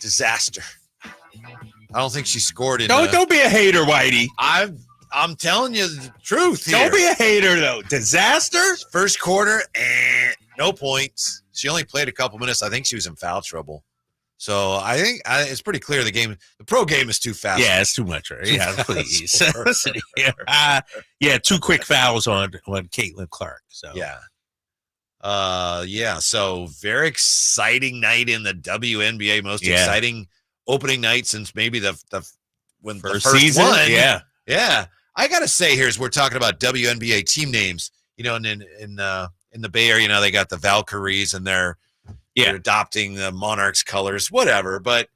Speaker 9: disaster. I don't think she scored in.
Speaker 19: Don't be a hater, Whitey.
Speaker 9: I'm telling you the truth here.
Speaker 19: Don't be a hater, though. Disaster?
Speaker 9: First quarter, no points. She only played a couple minutes. I think she was in foul trouble. So I think it's pretty clear the pro game is too fast.
Speaker 19: Yeah, it's too much. Right? Yeah, please. Yeah, 2 quick fouls on Caitlin Clark. So
Speaker 9: yeah. So very exciting night in the WNBA. Most exciting opening night since maybe the first
Speaker 19: season.
Speaker 9: One.
Speaker 19: Yeah.
Speaker 9: I gotta say, as we're talking about WNBA team names, and in the Bay Area, they got the Valkyries and they're adopting the Monarchs colors, whatever. But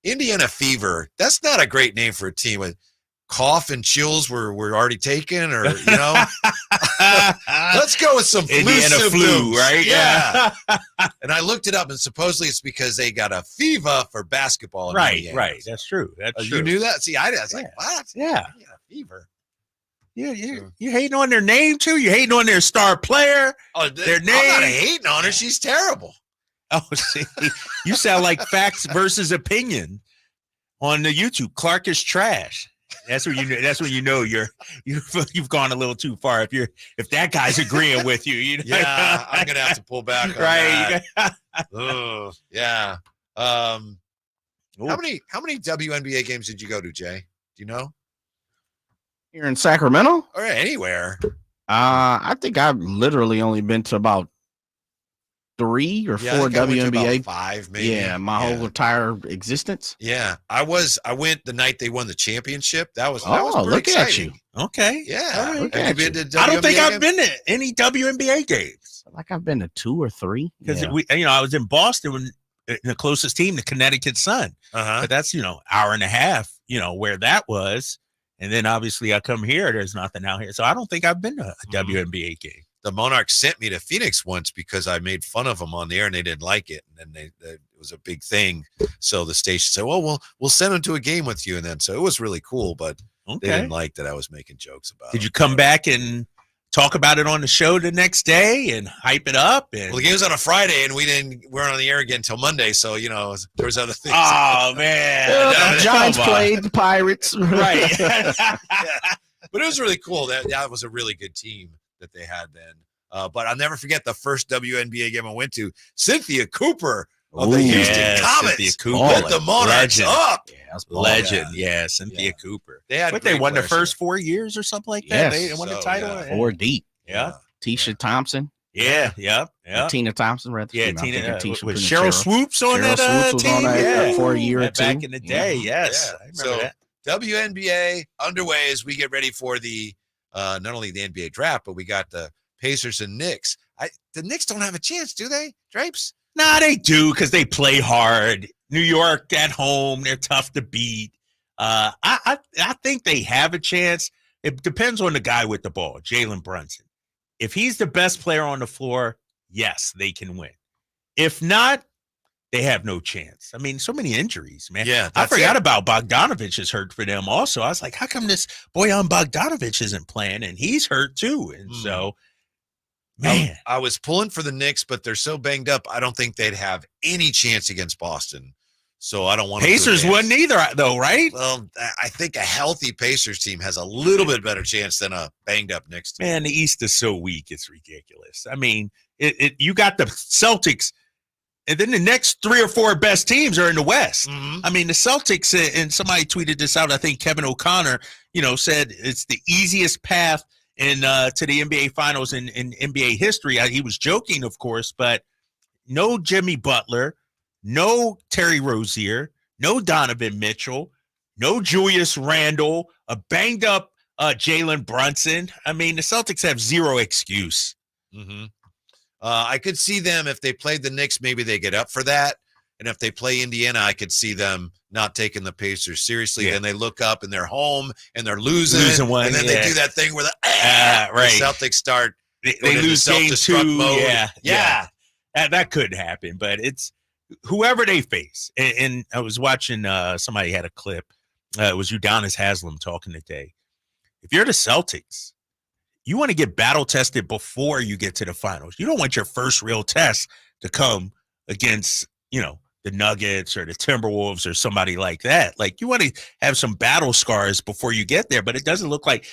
Speaker 9: Indiana Fever, that's not a great name for a team. cough and chills were already taken, or let's go with some flu
Speaker 19: Indiana
Speaker 9: symptoms.
Speaker 19: flu, right?
Speaker 9: Yeah. And I looked it up, and supposedly it's because they got a fever for basketball. In Indiana.
Speaker 19: Right. That's true. That's true.
Speaker 9: You knew that? See, I was like, what?
Speaker 19: Yeah.
Speaker 9: Fever.
Speaker 19: Yeah, you hating on their name too? You hating on their star player?
Speaker 9: Oh,
Speaker 19: their name?
Speaker 9: I'm not hating on her. She's terrible.
Speaker 19: Oh, see, you sound like facts versus opinion on the YouTube. Clark is trash. That's when you know you've gone a little too far. If that guy's agreeing with you,
Speaker 9: Yeah, I'm gonna have to pull back on
Speaker 19: right.
Speaker 9: that. Oh, yeah. How many WNBA games did you go to, Jay? Do you know?
Speaker 2: Here in Sacramento?
Speaker 9: Or anywhere?
Speaker 2: I think I've literally only been to about 3 or 4 WNBA.
Speaker 9: 5, maybe.
Speaker 2: Yeah, my whole entire existence.
Speaker 9: Yeah, I went the night they won the championship. That was
Speaker 2: look
Speaker 9: exciting.
Speaker 2: at you.
Speaker 19: Okay.
Speaker 9: Yeah.
Speaker 2: Look
Speaker 9: Have
Speaker 2: at
Speaker 9: you
Speaker 2: you.
Speaker 9: been to
Speaker 19: I don't think
Speaker 9: WNBA
Speaker 19: I've been to any WNBA games
Speaker 2: Like I've been to 2 or 3.
Speaker 19: because
Speaker 2: Yeah.
Speaker 19: I was in Boston when the closest team, the Connecticut Sun. But that's hour and a half. Where that was. And then obviously I come here, there's nothing out here. So I don't think I've been to a WNBA game.
Speaker 9: The Monarchs sent me to Phoenix once because I made fun of them on the air and they didn't like it. And then it was a big thing. So the station said, well, we'll send them to a game with you. And then, so it was really cool, but they didn't like that I was making jokes about it.
Speaker 19: Did you come back and talk about it on the show the next day and hype it up? And
Speaker 9: Well, the game was on a Friday and we weren't on the air again until Monday. So, there was other things.
Speaker 19: Oh, man.
Speaker 2: The Giants played the Pirates.
Speaker 19: Right.
Speaker 9: But it was really cool. That was a really good team that they had then. But I'll never forget the first WNBA game I went to. Cynthia Cooper of the Houston Comets
Speaker 19: Cynthia Cooper.
Speaker 9: lit the Monarchs
Speaker 19: Legend.
Speaker 9: up.
Speaker 19: Legend. Yeah, Cynthia Cooper.
Speaker 9: They
Speaker 19: they won the
Speaker 9: players.
Speaker 19: first 4 years or something like that.
Speaker 2: Yes.
Speaker 19: They won the title.
Speaker 9: yeah.
Speaker 2: 4 deep.
Speaker 19: Yeah.
Speaker 2: Tisha Thompson.
Speaker 19: Yeah. Yep.
Speaker 2: Tina Thompson. Rather.
Speaker 19: Yeah,
Speaker 2: I'm
Speaker 19: Tina.
Speaker 2: thinking Tisha
Speaker 19: With
Speaker 2: Prince
Speaker 19: Cheryl Swoops on
Speaker 2: Cheryl
Speaker 19: that
Speaker 2: Swoops was
Speaker 19: team.
Speaker 2: on that
Speaker 19: Yeah.
Speaker 2: for a year or two.
Speaker 19: Back in the day, yes.
Speaker 9: Yeah.
Speaker 19: I remember that.
Speaker 9: WNBA underway as we get ready for the not only the NBA draft, but we got the Pacers and Knicks. The Knicks don't have a chance, do they, Drapes?
Speaker 19: Nah, they do because they play hard. New York at home, they're tough to beat. I think they have a chance. It depends on the guy with the ball, Jalen Brunson. If he's the best player on the floor, yes, they can win. If not, they have no chance. I mean, so many injuries, man.
Speaker 9: Yeah,
Speaker 19: I forgot about Bogdanovich is hurt for them also. I was like, how come this Bojan Bogdanovich isn't playing? And he's hurt too. And so, man.
Speaker 9: I was pulling for the Knicks, but they're so banged up, I don't think they'd have any chance against Boston. So I don't want
Speaker 19: Pacers wouldn't either, though, right?
Speaker 9: Well, I think a healthy Pacers team has a little bit better chance than a banged up Knicks team.
Speaker 19: Man, the East is so weak. It's ridiculous. I mean, you got the Celtics, and then the next 3 or 4 best teams are in the West. I mean, the Celtics, and somebody tweeted this out, I think Kevin O'Connor, said it's the easiest path to the NBA Finals in NBA history. He was joking, of course, but no Jimmy Butler, no Terry Rozier, no Donovan Mitchell, no Julius Randle, a banged up Jalen Brunson. I mean, the Celtics have zero excuse.
Speaker 9: I could see them if they played the Knicks, maybe they get up for that. And if they play Indiana, I could see them not taking the Pacers seriously.
Speaker 19: Yeah.
Speaker 9: Then they look up and they're home and they're losing
Speaker 19: one,
Speaker 9: and then they do that thing where the
Speaker 19: right.
Speaker 9: Celtics start.
Speaker 19: They lose game 2.
Speaker 9: Mode.
Speaker 19: Yeah. That could happen, but it's whoever they face. And I was watching, somebody had a clip. It was Udonis Haslem talking today. If you're the Celtics, you want to get battle tested before you get to the finals. You don't want your first real test to come against, the Nuggets or the Timberwolves or somebody like that. Like, you want to have some battle scars before you get there, but it doesn't look like,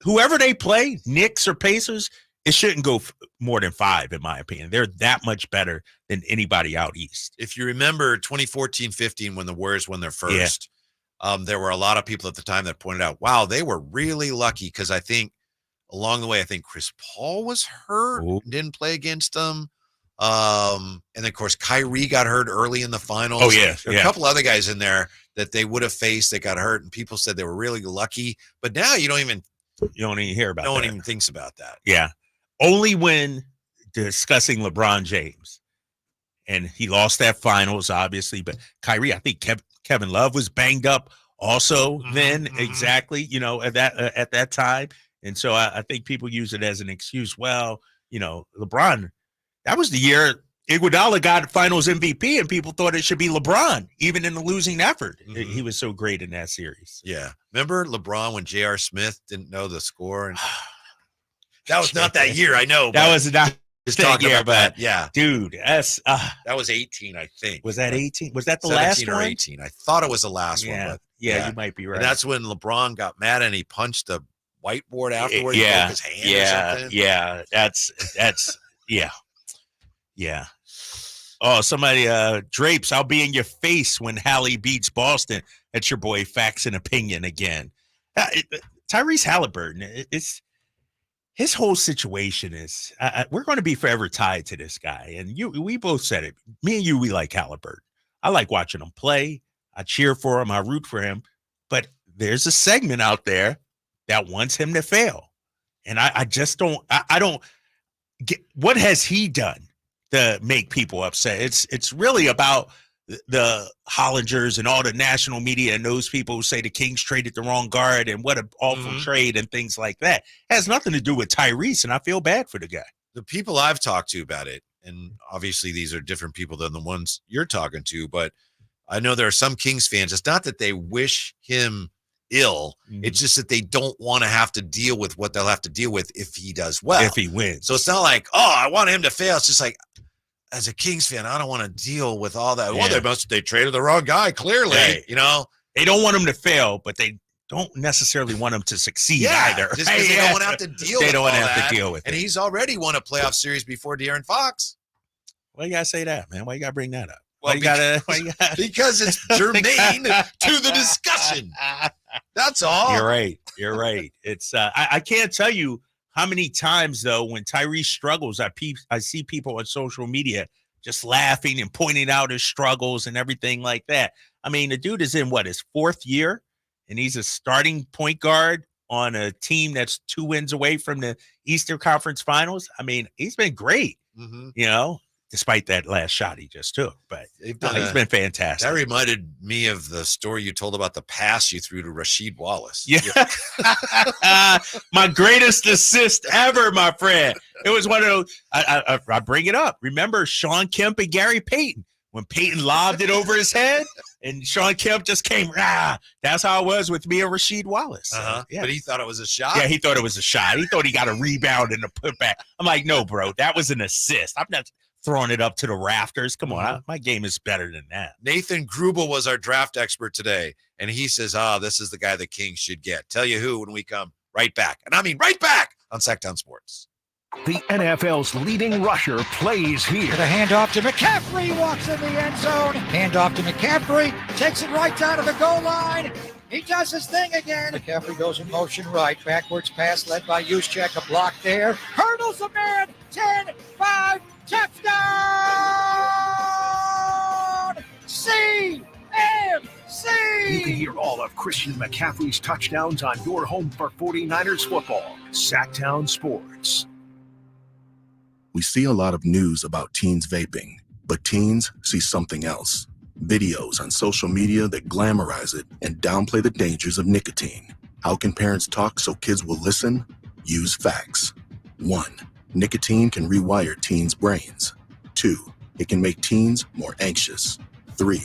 Speaker 19: whoever they play, Knicks or Pacers, it shouldn't go more than 5, in my opinion. They're that much better than anybody out east.
Speaker 9: If you remember 2014-15 when the Warriors won their first, there were a lot of people at the time that pointed out, wow, they were really lucky because I think along the way, Chris Paul was hurt and didn't play against them. And then, of course, Kyrie got hurt early in the finals.
Speaker 19: Oh, yeah.
Speaker 9: There were a couple other guys in there that they would have faced that got hurt, and people said they were really lucky. But now you don't even
Speaker 19: hear about that.
Speaker 9: No one even thinks about that.
Speaker 19: Yeah. Only when discussing LeBron James. And he lost that finals, obviously. But Kyrie, I think Kevin Love was banged up also then exactly, at that time. And so I think people use it as an excuse. Well, LeBron, that was the year Iguodala got finals MVP and people thought it should be LeBron, even in the losing effort. He was so great in that series.
Speaker 9: Yeah. Remember LeBron when J.R. Smith didn't know the score? And that was not that year, I know.
Speaker 19: That was not
Speaker 9: just talking about that. Yeah.
Speaker 19: Dude, that's
Speaker 9: that was 18, I think.
Speaker 19: Was that 18? Was that the last one?
Speaker 9: 17 or 18. I thought it was the last one. But
Speaker 19: yeah, you might be right.
Speaker 9: And that's when LeBron got mad and he punched the whiteboard afterwards. He broke his hand or something.
Speaker 19: Yeah. That's yeah. Oh, somebody, Drapes, I'll be in your face when Hallie beats Boston. That's your boy, Facts and Opinion again. Tyrese Halliburton, his whole situation is, we're going to be forever tied to this guy. And we both said it. Me and you, we like Halliburton. I like watching him play. I cheer for him. I root for him. But there's a segment out there that wants him to fail. And I just don't, I don't get, what has he done to make people upset? It's really about the Hollingers and all the national media and those people who say the Kings traded the wrong guard and what an awful trade and things like that. It has nothing to do with Tyrese, and I feel bad for the guy.
Speaker 9: The people I've talked to about it, and obviously these are different people than the ones you're talking to, but I know there are some Kings fans. It's not that they wish him ill. It's just that they don't want to have to deal with what they'll have to deal with if he does well.
Speaker 19: If he wins.
Speaker 9: So it's not like, oh, I want him to fail. It's just like, as a Kings fan, I don't want to deal with all that.
Speaker 19: Yeah.
Speaker 9: Well, they traded the wrong guy, clearly.
Speaker 19: Right.
Speaker 9: They
Speaker 19: don't want him to fail, but they don't necessarily want him to succeed either.
Speaker 9: Just because they don't want to have to deal with
Speaker 19: They don't want to
Speaker 9: all
Speaker 19: have
Speaker 9: that.
Speaker 19: to deal with
Speaker 9: and
Speaker 19: it.
Speaker 9: he's already won a playoff series before De'Aaron Fox.
Speaker 19: Why you gotta say that, man? Why you gotta bring that up?
Speaker 9: Well, because it's germane to the discussion. That's all.
Speaker 19: You're right. It's I can't tell you how many times though when Tyrese struggles, I see people on social media just laughing and pointing out his struggles and everything like that. I mean, the dude is in his 4th year, and he's a starting point guard on a team that's 2 wins away from the Eastern Conference Finals. I mean, he's been great, despite that last shot he just took. But he's been fantastic.
Speaker 9: That reminded me of the story you told about the pass you threw to Rasheed Wallace.
Speaker 19: Yeah. My greatest assist ever, my friend. It was one of those, I bring it up. Remember Sean Kemp and Gary Payton? When Payton lobbed it over his head and Sean Kemp just came, that's how it was with me and Rasheed Wallace.
Speaker 9: Yeah. But he thought it was a shot?
Speaker 19: Yeah, he thought it was a shot. He thought he got a rebound and a putback. I'm like, no, bro, that was an assist. I'm not throwing it up to the rafters. Come on, my game is better than that.
Speaker 9: Nathan Grubel was our draft expert today, and he says, this is the guy the Kings should get. Tell you who when we come right back. And I mean right back on Sacktown Sports.
Speaker 10: The NFL's leading rusher plays here.
Speaker 13: The handoff to McCaffrey, walks in the end zone. Handoff to McCaffrey, takes it right down to the goal line. He does his thing again. McCaffrey goes in motion right. Backwards pass led by Juszczyk. A block there. Hurdles a man. 10-5. Touchdown! CMC!
Speaker 10: You can hear all of Christian McCaffrey's touchdowns on your home for 49ers football. Sacktown Sports.
Speaker 1: We see a lot of news about teens vaping, but teens see something else. Videos on social media that glamorize it and downplay the dangers of nicotine. How can parents talk so kids will listen? Use facts. 1. Nicotine can rewire teens' brains. 2. It can make teens more anxious. 3.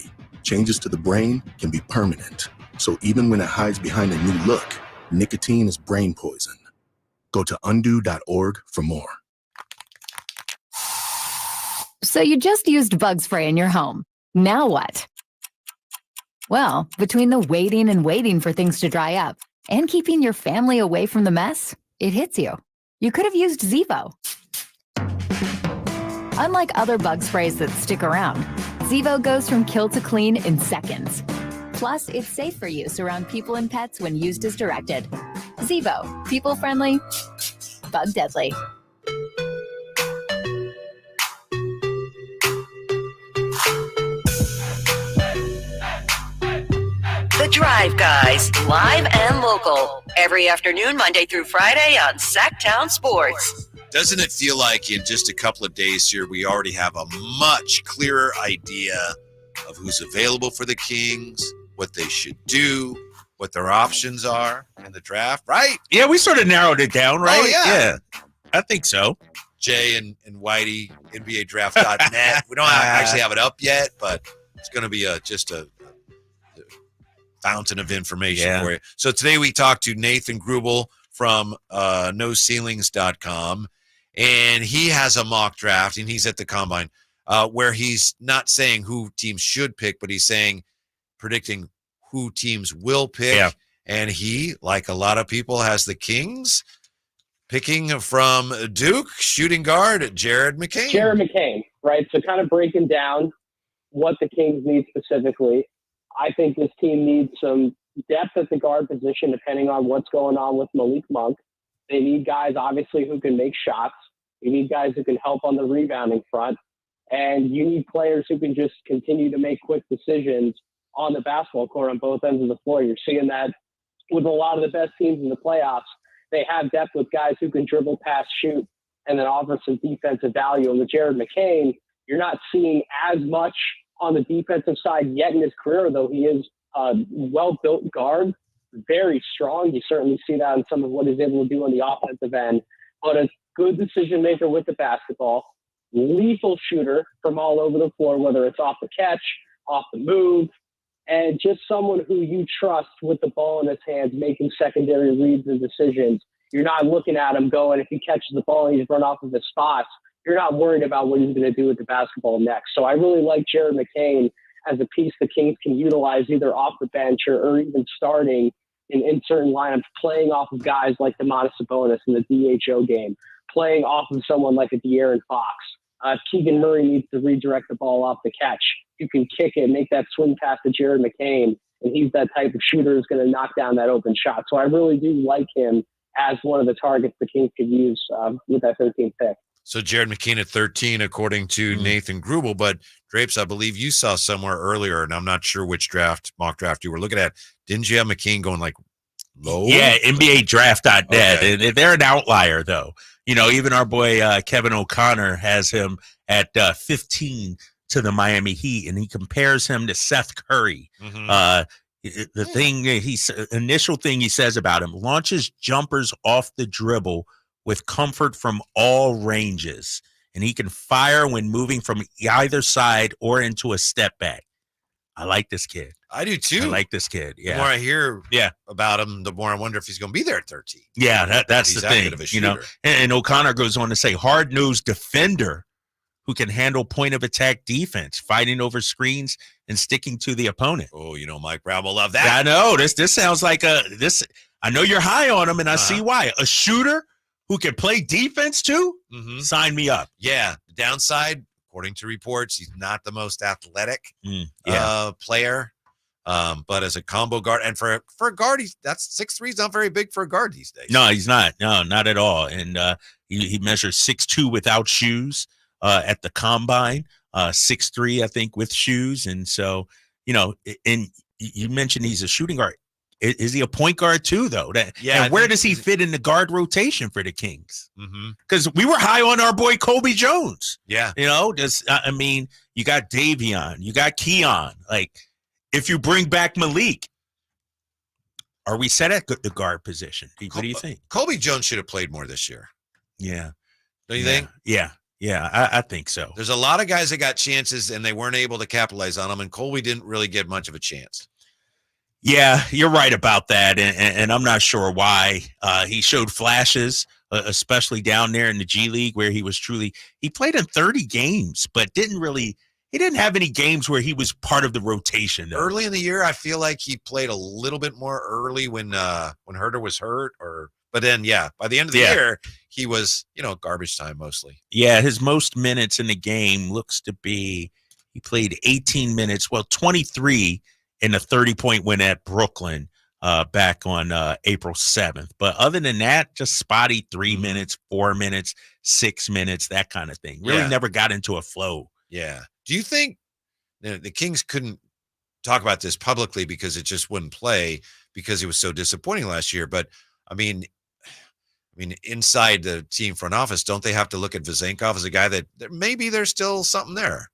Speaker 1: Changes to the brain can be permanent. So even when it hides behind a new look, nicotine is brain poison. Go to undo.org for more.
Speaker 14: So you just used bug spray in your home. Now what? Well, between the waiting for things to dry up and keeping your family away from the mess, it hits you. You could have used Zevo. Unlike other bug sprays that stick around, Zevo goes from kill to clean in seconds. Plus, it's safe for use around people and pets when used as directed. Zevo, people-friendly, bug-deadly.
Speaker 12: The Drive Guys, live and local. Every afternoon, Monday through Friday on Sacktown Sports.
Speaker 9: Doesn't it feel like in just a couple of days here, we already have a much clearer idea of who's available for the Kings, what they should do, what their options are in the draft, right?
Speaker 19: Yeah, we sort of narrowed it down, right?
Speaker 9: Oh, yeah.
Speaker 19: I think so.
Speaker 9: Jay and Whitey, NBADraft.net. We don't actually have it up yet, but it's going to be just a fountain of information for you. So today we talked to Nathan Grubel from NoCeilings.com, and he has a mock draft, and he's at the Combine, where he's not saying who teams should pick, but he's predicting who teams will pick. Yeah. And he, like a lot of people, has the Kings picking from Duke, shooting guard Jared McCain.
Speaker 15: Jared McCain, right? So kind of breaking down what the Kings need specifically. I think this team needs some depth at the guard position, depending on what's going on with Malik Monk. They need guys, obviously, who can make shots. You need guys who can help on the rebounding front. And you need players who can just continue to make quick decisions on the basketball court on both ends of the floor. You're seeing that with a lot of the best teams in the playoffs. They have depth with guys who can dribble, pass, shoot, and then offer some defensive value. And with Jared McCain, you're not seeing as much on the defensive side yet in his career, though he is a well-built guard, very strong. You certainly see that in some of what he's able to do on the offensive end. But a good decision maker with the basketball, lethal shooter from all over the floor, whether it's off the catch, off the move, and just someone who you trust with the ball in his hands, making secondary reads and decisions. You're not looking at him going, if he catches the ball and he's run off of his spots, you're not worried about what he's going to do with the basketball next. So I really like Jared McCain as a piece the Kings can utilize either off the bench or even starting in certain lineups, playing off of guys like Domantas Sabonis in the DHO game, playing off of someone like a De'Aaron Fox. If Keegan Murray needs to redirect the ball off the catch, you can kick it, make that swing pass to Jared McCain, and he's that type of shooter who's going to knock down that open shot. So I really do like him as one of the targets the Kings could use with that 13th pick.
Speaker 9: So Jared McCain at 13, according to Nathan Grubel. But Drapes, I believe you saw somewhere earlier, and I'm not sure which mock draft you were looking at. Didn't you have McCain going like low?
Speaker 19: Yeah, NBADraft.net. Okay. And they're an outlier, though. You know, even our boy Kevin O'Connor has him at 15 to the Miami Heat, and he compares him to Seth Curry. The initial thing he says about him, launches jumpers off the dribble with comfort from all ranges, and he can fire when moving from either side or into a step back. I like this kid.
Speaker 9: I do too.
Speaker 19: I like this kid. Yeah.
Speaker 9: The more I hear about him, the more I wonder if he's going to be there at 13.
Speaker 19: Yeah, that's the thing. You know, and O'Connor goes on to say, hard-nosed defender who can handle point of attack defense, fighting over screens and sticking to the opponent.
Speaker 9: Oh, you know, Mike Brown will love that.
Speaker 19: I know. This sounds like this. I know you're high on him, and I see why. A shooter who can play defense too? Sign me up.
Speaker 9: Yeah. The downside, according to reports, he's not the most athletic player. But as a combo guard, and for a guard, that's 6'3". He's not very big for a guard these days.
Speaker 19: No, he's not. No, not at all. And he measures 6'2" without shoes at the Combine, 6'3", I think, with shoes. And so, you know, and you mentioned he's a shooting guard. Is he a point guard too, though? And where does he fit in the guard rotation for the Kings? Because we were high on our boy Kobe Jones.
Speaker 9: Yeah.
Speaker 19: You know, I mean, you got Davion, you got Keon. Like, if you bring back Malik, are we set at the guard position? What do you think?
Speaker 9: Kobe Jones should have played more this year.
Speaker 19: Yeah.
Speaker 9: Don't you think?
Speaker 19: Yeah. Yeah, I think so.
Speaker 9: There's a lot of guys that got chances and they weren't able to capitalize on them, and Colby didn't really get much of a chance.
Speaker 19: Yeah, you're right about that, and I'm not sure why. He showed flashes, especially down there in the G League, where he played in 30 games, but he didn't have any games where he was part of the rotation, though.
Speaker 9: Early in the year, I feel like he played a little bit more early when Herter was hurt, but then, by the end of the year, he was, garbage time mostly.
Speaker 19: Yeah, his most minutes in the game looks to be, he played 18 minutes, 23 in a 30-point win at Brooklyn back on April 7th. But other than that, just spotty 3 minutes, 4 minutes, 6 minutes, that kind of thing. Really never got into a flow.
Speaker 9: Yeah. Do you think the Kings couldn't talk about this publicly because it just wouldn't play because it was so disappointing last year? But, I mean, inside the team front office, don't they have to look at Vezenkov as a guy that maybe there's still something there?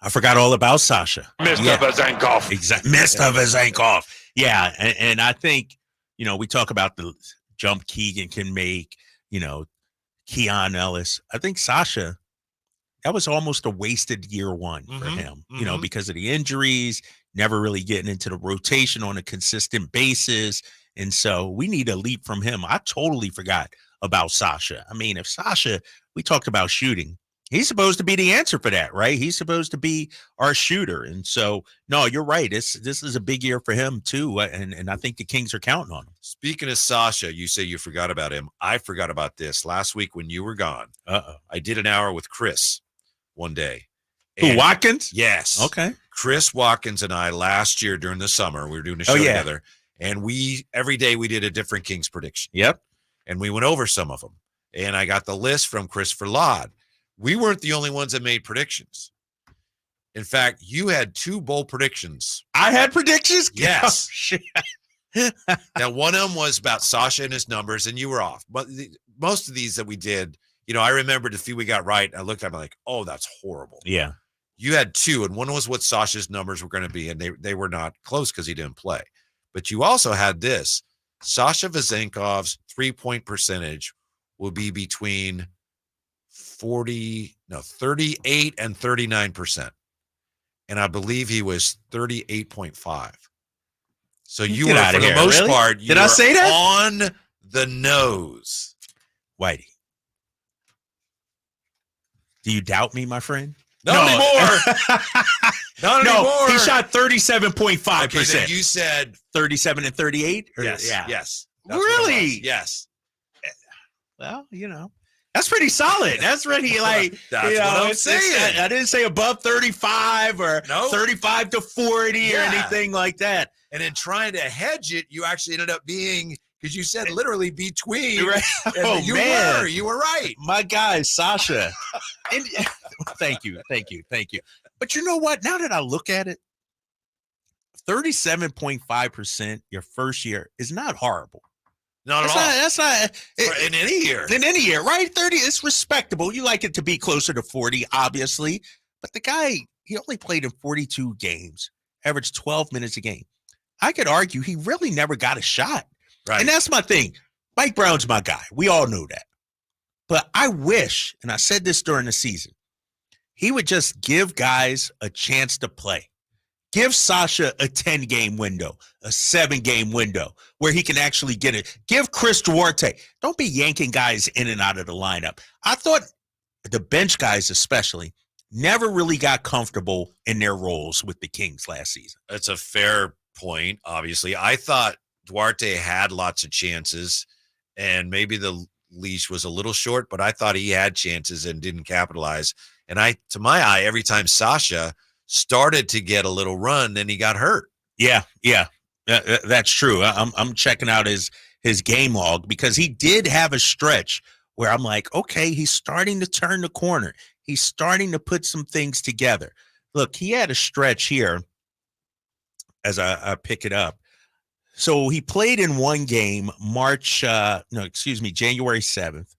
Speaker 19: I forgot all about Sasha.
Speaker 10: Mr. Vezenkov.
Speaker 19: Exactly. Mr. Vezenkov. Yeah. And I think, we talk about the jump Keegan can make, Keon Ellis. I think Sasha, that was almost a wasted year one for him, because of the injuries, never really getting into the rotation on a consistent basis. And so we need a leap from him. I totally forgot about Sasha. I mean, if Sasha, we talked about shooting, he's supposed to be the answer for that, right? He's supposed to be our shooter. And so, no, you're right. This is a big year for him too. And I think the Kings are counting on him.
Speaker 16: Speaking of Sasha, you say you forgot about him. I forgot about this last week when you were gone. I did an hour with Chris one day.
Speaker 19: Who, Watkins?
Speaker 16: Yes.
Speaker 19: Okay.
Speaker 16: Chris Watkins and I last year during the summer, we were doing a show together, and every day we did a different Kings prediction.
Speaker 19: Yep.
Speaker 16: And we went over some of them. And I got the list from Christopher Ladd. We weren't the only ones that made predictions. In fact, you had 2 bold predictions.
Speaker 19: I had predictions?
Speaker 16: Yes.
Speaker 19: Oh, shit.
Speaker 16: Now, one of them was about Sasha and his numbers, and you were off. But most of these that we did, I remembered the few we got right. I looked at them like, oh, that's horrible.
Speaker 19: Yeah.
Speaker 16: You had 2, and one was what Sasha's numbers were going to be, and they were not close because he didn't play. But you also had this. Sasha Vezenkov's 3-point percentage will be between 38 and 39%. And I believe he was 38.5. So you were, for the most part,
Speaker 19: did I say that?
Speaker 16: On the nose.
Speaker 19: Whitey, do you doubt me, my friend?
Speaker 16: Not anymore. Not anymore.
Speaker 19: He shot 37.5%.
Speaker 16: Okay, then you said
Speaker 19: 37 and 38?
Speaker 16: Yes.
Speaker 19: Yeah.
Speaker 16: Yes.
Speaker 19: Really?
Speaker 16: Yes.
Speaker 19: Well, that's pretty solid. That's pretty
Speaker 16: That's what I'm saying.
Speaker 19: I didn't say above 35 or 35 to 40 or anything like that.
Speaker 16: And in trying to hedge it, you actually ended up being, because you said literally between.
Speaker 19: Right.
Speaker 16: And you were right.
Speaker 19: My guy, Sasha. Thank you. But you know what? Now that I look at it, 37.5% your first year is not horrible.
Speaker 16: Not at all.
Speaker 19: That's not
Speaker 16: in any year.
Speaker 19: In any year, right? 30 is respectable. You like it to be closer to 40, obviously. But the guy, he only played in 42 games, averaged 12 minutes a game. I could argue he really never got a shot.
Speaker 16: Right.
Speaker 19: And that's my thing. Mike Brown's my guy. We all know that. But I wish, and I said this during the season, he would just give guys a chance to play. Give Sasha a 10-game window, a 7-game window where he can actually get it. Give Chris Duarte. Don't be yanking guys in and out of the lineup. I thought the bench guys especially never really got comfortable in their roles with the Kings last season.
Speaker 16: That's a fair point, obviously. I thought Duarte had lots of chances, and maybe the leash was a little short, but I thought he had chances and didn't capitalize. And to my eye, every time Sasha started to get a little run, then he got hurt.
Speaker 19: Yeah, that's true. I'm checking out his game log because he did have a stretch where I'm like, okay, he's starting to turn the corner. He's starting to put some things together. Look, he had a stretch here as I pick it up. So he played in one game, January 7th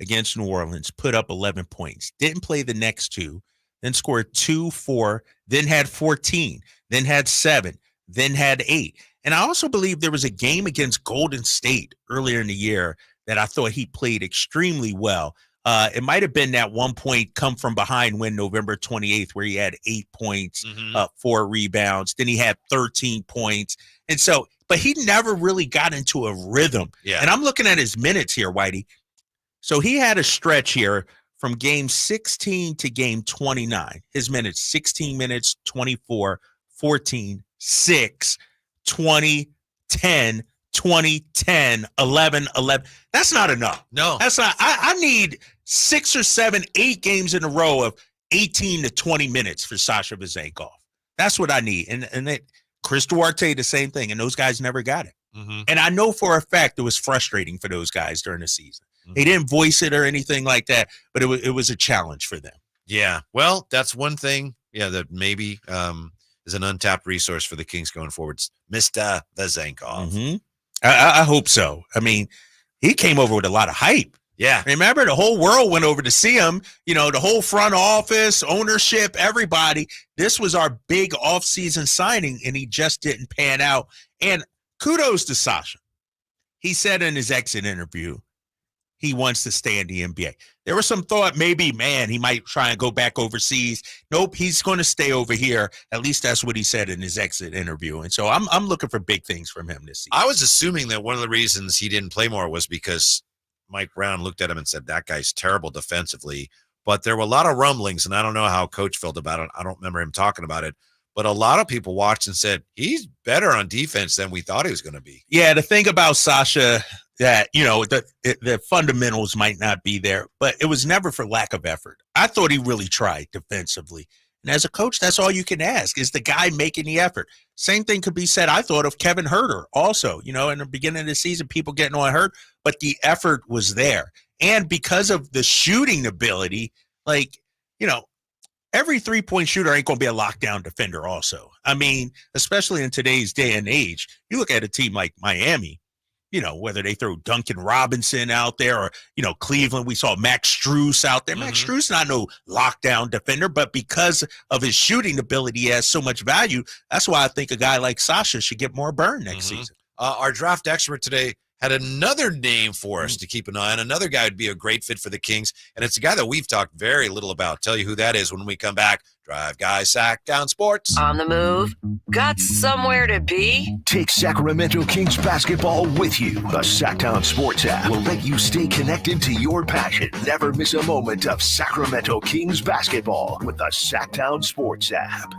Speaker 19: against New Orleans, put up 11 points. Didn't play the next 2. Then scored 2, 4, then had 14, then had 7, then had 8. And I also believe there was a game against Golden State earlier in the year that I thought he played extremely well. It might have been that 1 point come from behind win November 28th where he had 8 points, 4 rebounds. Then he had 13 points. And so, but he never really got into a rhythm.
Speaker 16: Yeah.
Speaker 19: And I'm looking at his minutes here, Whitey. So he had a stretch here from game 16 to game 29, his minutes, 16 minutes, 24, 14, 6, 20, 10, 20, 10, 11, 11. That's not enough.
Speaker 16: No.
Speaker 19: That's not. I need 6 or 7, 8 games in a row of 18 to 20 minutes for Sasha Vezenkov. That's what I need. And Chris Duarte, the same thing. And those guys never got it.
Speaker 16: Mm-hmm.
Speaker 19: And I know for a fact it was frustrating for those guys during the season. They didn't voice it or anything like that, but it was a challenge for them.
Speaker 16: Yeah. Well, that's one thing, that maybe is an untapped resource for the Kings going forward. Mr. Vezenkov.
Speaker 19: Mm-hmm. I hope so. I mean, he came over with a lot of hype.
Speaker 16: Yeah.
Speaker 19: Remember, the whole world went over to see him. You know, the whole front office, ownership, everybody. This was our big offseason signing, and he just didn't pan out. And kudos to Sasha. He said in his exit interview he wants to stay in the NBA. There was some thought maybe, man, he might try and go back overseas. Nope, he's going to stay over here. At least that's what he said in his exit interview. And so I'm looking for big things from him this season.
Speaker 16: I was assuming that one of the reasons he didn't play more was because Mike Brown looked at him and said, that guy's terrible defensively. But there were a lot of rumblings, and I don't know how Coach felt about it. I don't remember him talking about it. But a lot of people watched and said, he's better on defense than we thought he was going to be.
Speaker 19: Yeah, the thing about Sasha that, you know, the fundamentals might not be there, but it was never for lack of effort. I thought he really tried defensively. And as a coach, that's all you can ask is the guy making the effort. Same thing could be said, I thought, of Kevin Huerter also. You know, in the beginning of the season, people getting on Hurt, but the effort was there. And because of the shooting ability, like, you know, every three-point shooter ain't going to be a lockdown defender also. I mean, especially in today's day and age, you look at a team like Miami, you know, whether they throw Duncan Robinson out there or, you know, Cleveland, we saw Max Strus out there. Max Strus not no lockdown defender, but because of his shooting ability, he has so much value. That's why I think a guy like Sasha should get more burn next season.
Speaker 16: Our draft expert today had another name for us to keep an eye on. Another guy would be a great fit for the Kings, and it's a guy that we've talked very little about. Tell you who that is when we come back. Drive Guys Sacktown Sports.
Speaker 12: On the move? Got somewhere to be?
Speaker 10: Take Sacramento Kings basketball with you. The Sacktown Sports app will let you stay connected to your passion. Never miss a moment of Sacramento Kings basketball with the Sacktown Sports app.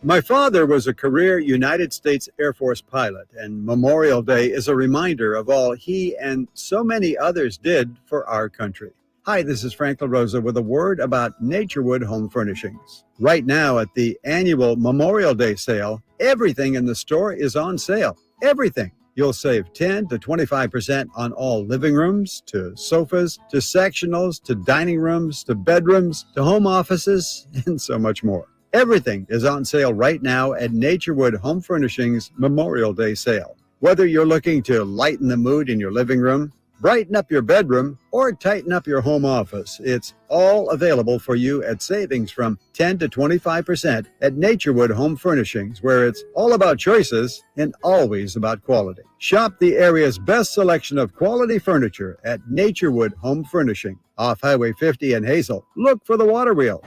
Speaker 17: My father was a career United States Air Force pilot, and Memorial Day is a reminder of all he and so many others did for our country. Hi, this is Frank LaRosa with a word about Naturewood Home Furnishings. Right now at the annual Memorial Day sale, everything in the store is on sale. Everything. You'll save 10 to 25% on all living rooms, to sofas, to sectionals, to dining rooms, to bedrooms, to home offices, and so much more. Everything is on sale right now at Naturewood Home Furnishings Memorial Day sale. Whether you're looking to lighten the mood in your living room, brighten up your bedroom, or tighten up your home office, it's all available for you at savings from 10 to 25% at Naturewood Home Furnishings, where it's all about choices and always about quality. Shop the area's best selection of quality furniture at Naturewood Home Furnishing, off Highway 50 in Hazel. Look for the water wheel.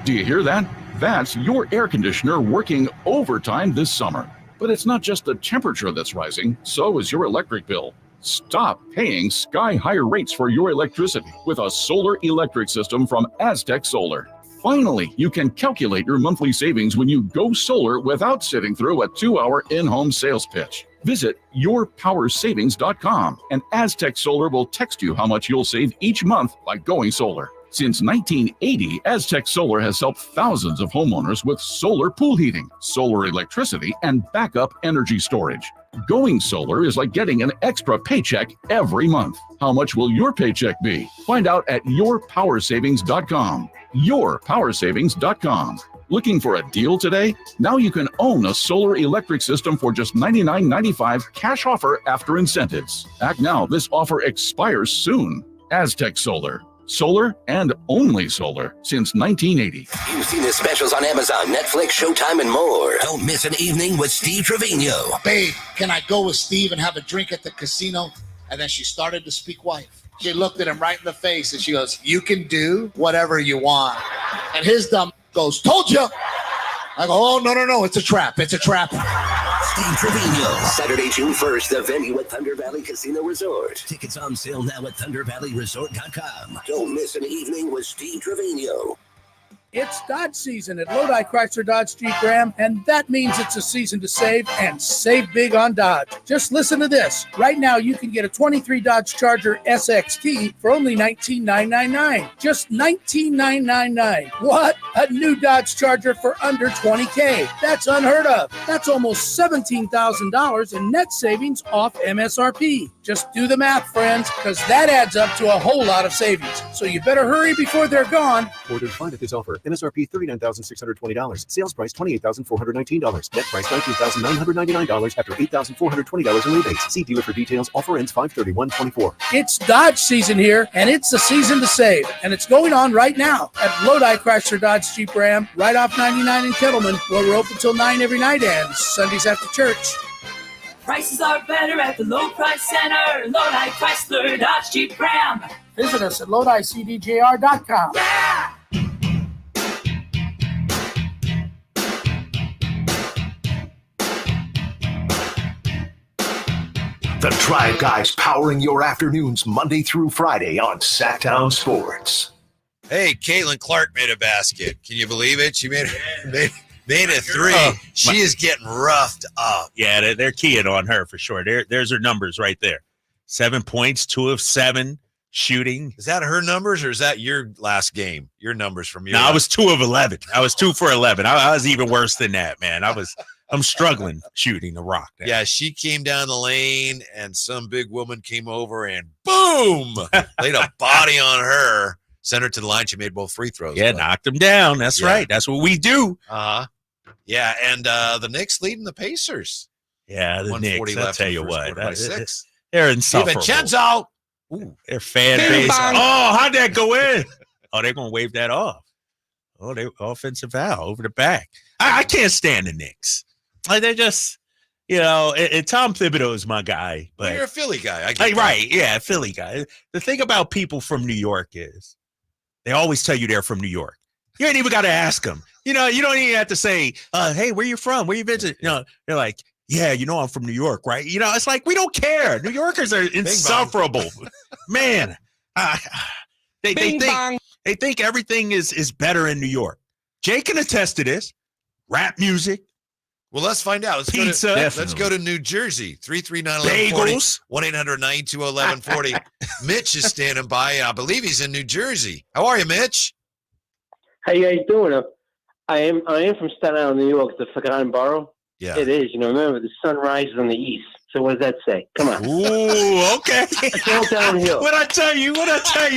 Speaker 20: Do you hear that? That's your air conditioner working overtime this summer. But it's not just the temperature that's rising, so is your electric bill. Stop paying sky-higher rates for your electricity with a solar electric system from Aztec Solar. Finally, you can calculate your monthly savings when you go solar without sitting through a 2-hour in-home sales pitch. Visit yourpowersavings.com and Aztec Solar will text you how much you'll save each month by going solar. Since 1980, Aztec Solar has helped thousands of homeowners with solar pool heating, solar electricity, and backup energy storage. Going solar is like getting an extra paycheck every month. How much will your paycheck be? Find out at yourpowersavings.com. Yourpowersavings.com. Looking for a deal today? Now you can own a solar electric system for just $99.95 cash offer after incentives. Act now. This offer expires soon. Aztec Solar. Solar and only solar since 1980.
Speaker 21: You've seen the specials on Amazon, Netflix, Showtime, and more. Don't miss an evening with Steve Trevino.
Speaker 22: Babe, can I go with Steve and have a drink at the casino? And then she started to speak wife. She looked at him right in the face and she goes, you can do whatever you want. And his dumb goes, told you. I go, oh, no, it's a trap. It's a trap.
Speaker 21: Steve Trevino. Saturday, June 1st, the venue at Thunder Valley Casino Resort. Tickets on sale now at ThunderValleyResort.com. Don't miss an evening with Steve Trevino.
Speaker 23: It's Dodge season at Lodi Chrysler Dodge Jeep Ram, and that means it's a season to save, and save big on Dodge. Just listen to this. Right now, you can get a 23 Dodge Charger SXT for only $19,999. Just $19,999. What? A new Dodge Charger for under $20K. That's unheard of. That's almost $17,000 in net savings off MSRP. Just do the math, friends, because that adds up to a whole lot of savings. So you better hurry before they're gone.
Speaker 3: More than find at this offer. MSRP $39,620. Sales price $28,419. Net price $19,999 after $8,420 in rebates. See dealer for details. Offer ends 5/31/24.
Speaker 23: It's Dodge season here, and it's the season to save. And it's going on right now at Lodi Chrysler Dodge Jeep Ram, right off 99 in Kettleman, where we're open till 9 every night and Sundays after church.
Speaker 7: Prices are better at the Low Price Center. Lodi Chrysler Dodge Jeep Ram.
Speaker 23: Visit us at LodiCDJR.com.
Speaker 7: Yeah!
Speaker 10: The Drive Guys powering your afternoons Monday through Friday on Sacktown Sports.
Speaker 9: Hey, Caitlin Clark made a basket. Can you believe it? She made a three. She is getting roughed up.
Speaker 19: Yeah, they're keying on her for sure. There's her numbers right there. 7 points, 2 of 7 shooting.
Speaker 9: Is that her numbers or is that your last game? Your numbers from your
Speaker 19: No, I was 2 of 11. I was 2 for 11. I was even worse than that, man. I'm struggling shooting the rock now.
Speaker 9: Yeah, she came down the lane and some big woman came over and boom, laid a body on her, sent her to the line. She made both free throws.
Speaker 19: Yeah, knocked them down. That's right. That's what we do.
Speaker 9: Yeah, and the Knicks leading the Pacers.
Speaker 19: Yeah, the Knicks. I'll tell you what.
Speaker 9: By 6.
Speaker 19: They're insufferable.
Speaker 9: DiVincenzo.
Speaker 19: Ooh, their fan base. Oh, how'd that go in? Oh, they're going to wave that off. Oh, they offensive foul over the back. I can't stand the Knicks. Like, they're just, and Tom Thibodeau is my guy. But
Speaker 9: you're a Philly guy.
Speaker 19: Right, yeah, Philly guy. The thing about people from New York is they always tell you they're from New York. You ain't even got to ask them. You don't even have to say, hey, where you from? Where you visit? They're like, yeah, I'm from New York, right? It's like, we don't care. New Yorkers are insufferable. Man, they think everything is better in New York. Jay can attest to this. Rap music.
Speaker 9: Well, let's find out. Let's go to New Jersey. 339-1140. 1-800-920-1140. Mitch is standing by. I believe he's in New Jersey. How are you, Mitch?
Speaker 18: How you guys doing? I am from Staten Island, New York, the forgotten borough.
Speaker 9: Yeah.
Speaker 18: It is. Remember, the sun rises on the east. So what does that say? Come on.
Speaker 19: Ooh, okay.
Speaker 18: It's all downhill.
Speaker 19: What I tell you,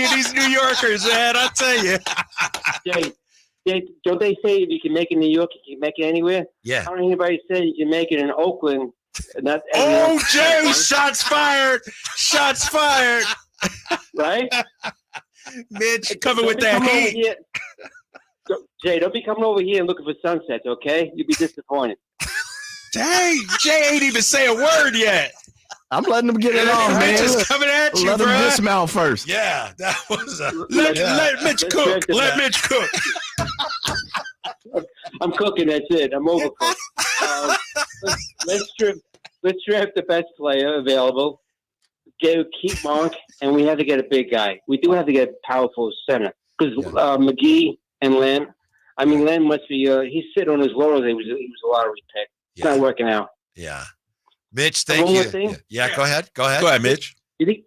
Speaker 19: these New Yorkers, man, I tell you.
Speaker 18: Jay, don't they say if you can make it in New York, you can make it anywhere?
Speaker 9: Yeah.
Speaker 18: How anybody say you can make it in Oakland?
Speaker 19: Jay, shots fired. Shots fired.
Speaker 18: Right?
Speaker 19: Mitch, coming with that heat.
Speaker 18: Jay, don't be coming over here and looking for sunsets, okay? You'll be disappointed.
Speaker 19: Dang, Jay ain't even say a word yet.
Speaker 2: I'm letting them get it on, man.
Speaker 19: Just coming at you,
Speaker 2: Let
Speaker 19: bro.
Speaker 2: them dismount first.
Speaker 9: Yeah, that was
Speaker 19: let Mitch cook. Let Mitch cook.
Speaker 18: I'm cooking. That's it. I'm overcooked. Let's draft the best player available. Keep Monk, and we have to get a big guy. We do have to get a powerful center because McGee and Len. I mean, Len must be. He's sitting on his laurels. He was a lottery pick. It's not working out.
Speaker 9: Yeah, Mitch, thank you. Yeah, go ahead. Go ahead,
Speaker 19: Mitch.
Speaker 18: You think?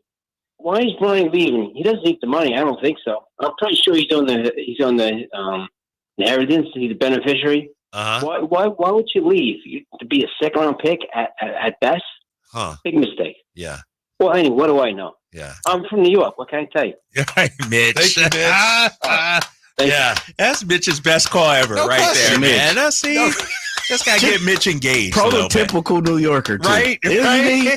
Speaker 18: Why is Brian leaving? He doesn't need the money. I don't think so. I'm pretty sure he's on the inheritance. He's a beneficiary. Why would you leave? To be a second round pick at best? Big mistake.
Speaker 9: Yeah.
Speaker 18: Well, anyway, what do I know?
Speaker 9: Yeah.
Speaker 18: I'm from New York. What can I tell you?
Speaker 19: Mitch.
Speaker 9: Thank you, Mitch.
Speaker 19: Yeah. That's Mitch's best call ever right there, man. Just got to get Mitch engaged.
Speaker 2: Prototypical New Yorker, too.
Speaker 19: Right?
Speaker 2: Isn't he?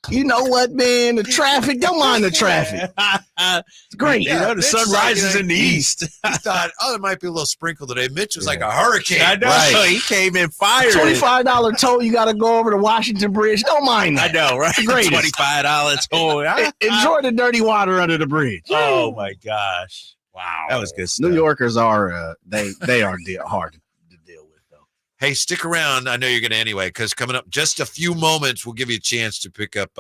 Speaker 2: You know what, man? The traffic. Don't mind the traffic. It's great.
Speaker 9: Yeah,
Speaker 19: the sun rises in the east.
Speaker 9: He thought, there might be a little sprinkle today. Mitch was like a hurricane.
Speaker 19: I know. Right. He came in fired.
Speaker 2: $25 toll. You got to go over to Washington Bridge. Don't mind that.
Speaker 19: I know, right?
Speaker 2: Great.
Speaker 19: $25 toll.
Speaker 2: Enjoy the dirty water under the bridge.
Speaker 19: Oh my gosh! Wow, that was good stuff.
Speaker 2: New Yorkers are they are hard to deal with, though.
Speaker 9: Hey, stick around. I know you're going to anyway, because coming up just a few moments, we'll give you a chance to pick up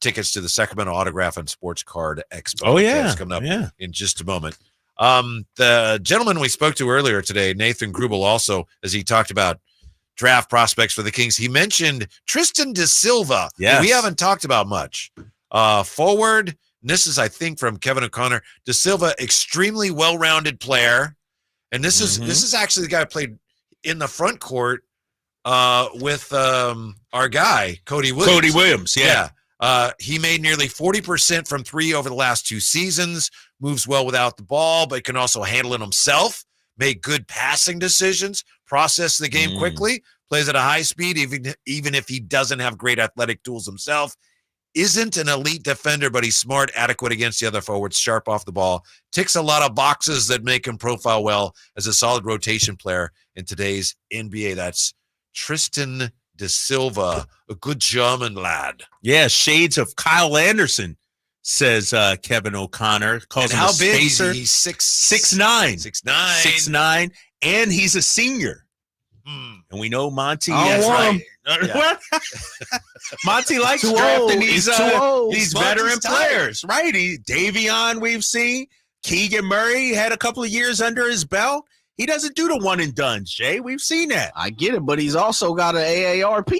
Speaker 9: tickets to the Sacramento Autograph and Sports Card Expo.
Speaker 19: Oh, yeah.
Speaker 9: That's coming up in just a moment. The gentleman we spoke to earlier today, Nathan Grubel, also, as he talked about draft prospects for the Kings, he mentioned Tristan da Silva.
Speaker 19: Yes.
Speaker 9: We haven't talked about much. Forward, and this is, I think, from Kevin O'Connor, da Silva, extremely well-rounded player. And this is actually the guy who played in the front court with our guy, Cody Williams.
Speaker 19: Cody Williams, yeah.
Speaker 9: He made nearly 40% from three over the last 2 seasons, moves well without the ball, but can also handle it himself, make good passing decisions, process the game quickly, plays at a high speed, even if he doesn't have great athletic tools himself. Isn't an elite defender, but he's smart, adequate against the other forwards, sharp off the ball, ticks a lot of boxes that make him profile well as a solid rotation player in today's NBA. That's Tristan De Silva, a good German lad.
Speaker 19: Yeah, shades of Kyle Anderson, says Kevin O'Connor. Calls
Speaker 9: and
Speaker 19: him
Speaker 9: how
Speaker 19: a
Speaker 9: big
Speaker 19: spacer.
Speaker 9: is he?
Speaker 19: 6'9".
Speaker 9: 6'9",
Speaker 19: and he's a senior. And we know Monty.
Speaker 2: That's right.
Speaker 19: What? Monty likes
Speaker 2: Too
Speaker 19: drafting
Speaker 2: old.
Speaker 19: these
Speaker 2: He's too old.
Speaker 19: these
Speaker 9: Monty's
Speaker 19: veteran
Speaker 9: tired.
Speaker 19: players, right? Davion, we've seen. Keegan Murray had a couple of years under his belt. He doesn't do the one and done, Jay. We've seen that.
Speaker 2: I get it, but he's also got an AARP.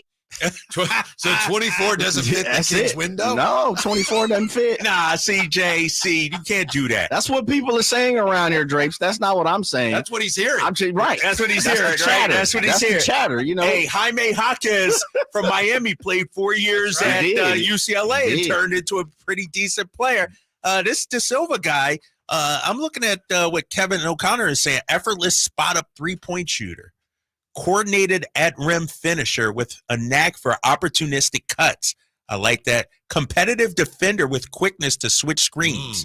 Speaker 9: So 24 doesn't fit the
Speaker 2: That's
Speaker 9: kid's
Speaker 2: it.
Speaker 9: window?
Speaker 2: No, 24 doesn't fit.
Speaker 19: Nah, CJ, you can't do that.
Speaker 2: That's what people are saying around here, Drapes. That's not what I'm saying.
Speaker 9: That's what he's hearing.
Speaker 2: Right.
Speaker 19: That's what he's
Speaker 2: That's
Speaker 19: hearing,
Speaker 2: the
Speaker 19: right?
Speaker 2: chatter.
Speaker 19: That's what he's
Speaker 2: That's the
Speaker 19: hearing.
Speaker 2: chatter, you know.
Speaker 19: Hey, Jaime Jaquez from Miami played 4 years
Speaker 2: Right.
Speaker 19: at
Speaker 2: He did.
Speaker 19: UCLA and
Speaker 2: He did.
Speaker 19: turned into a pretty decent player. This De Silva guy, I'm looking at what Kevin O'Connor is saying. Effortless spot-up three-point shooter. Coordinated at-rim finisher with a knack for opportunistic cuts. I like that. Competitive defender with quickness to switch screens.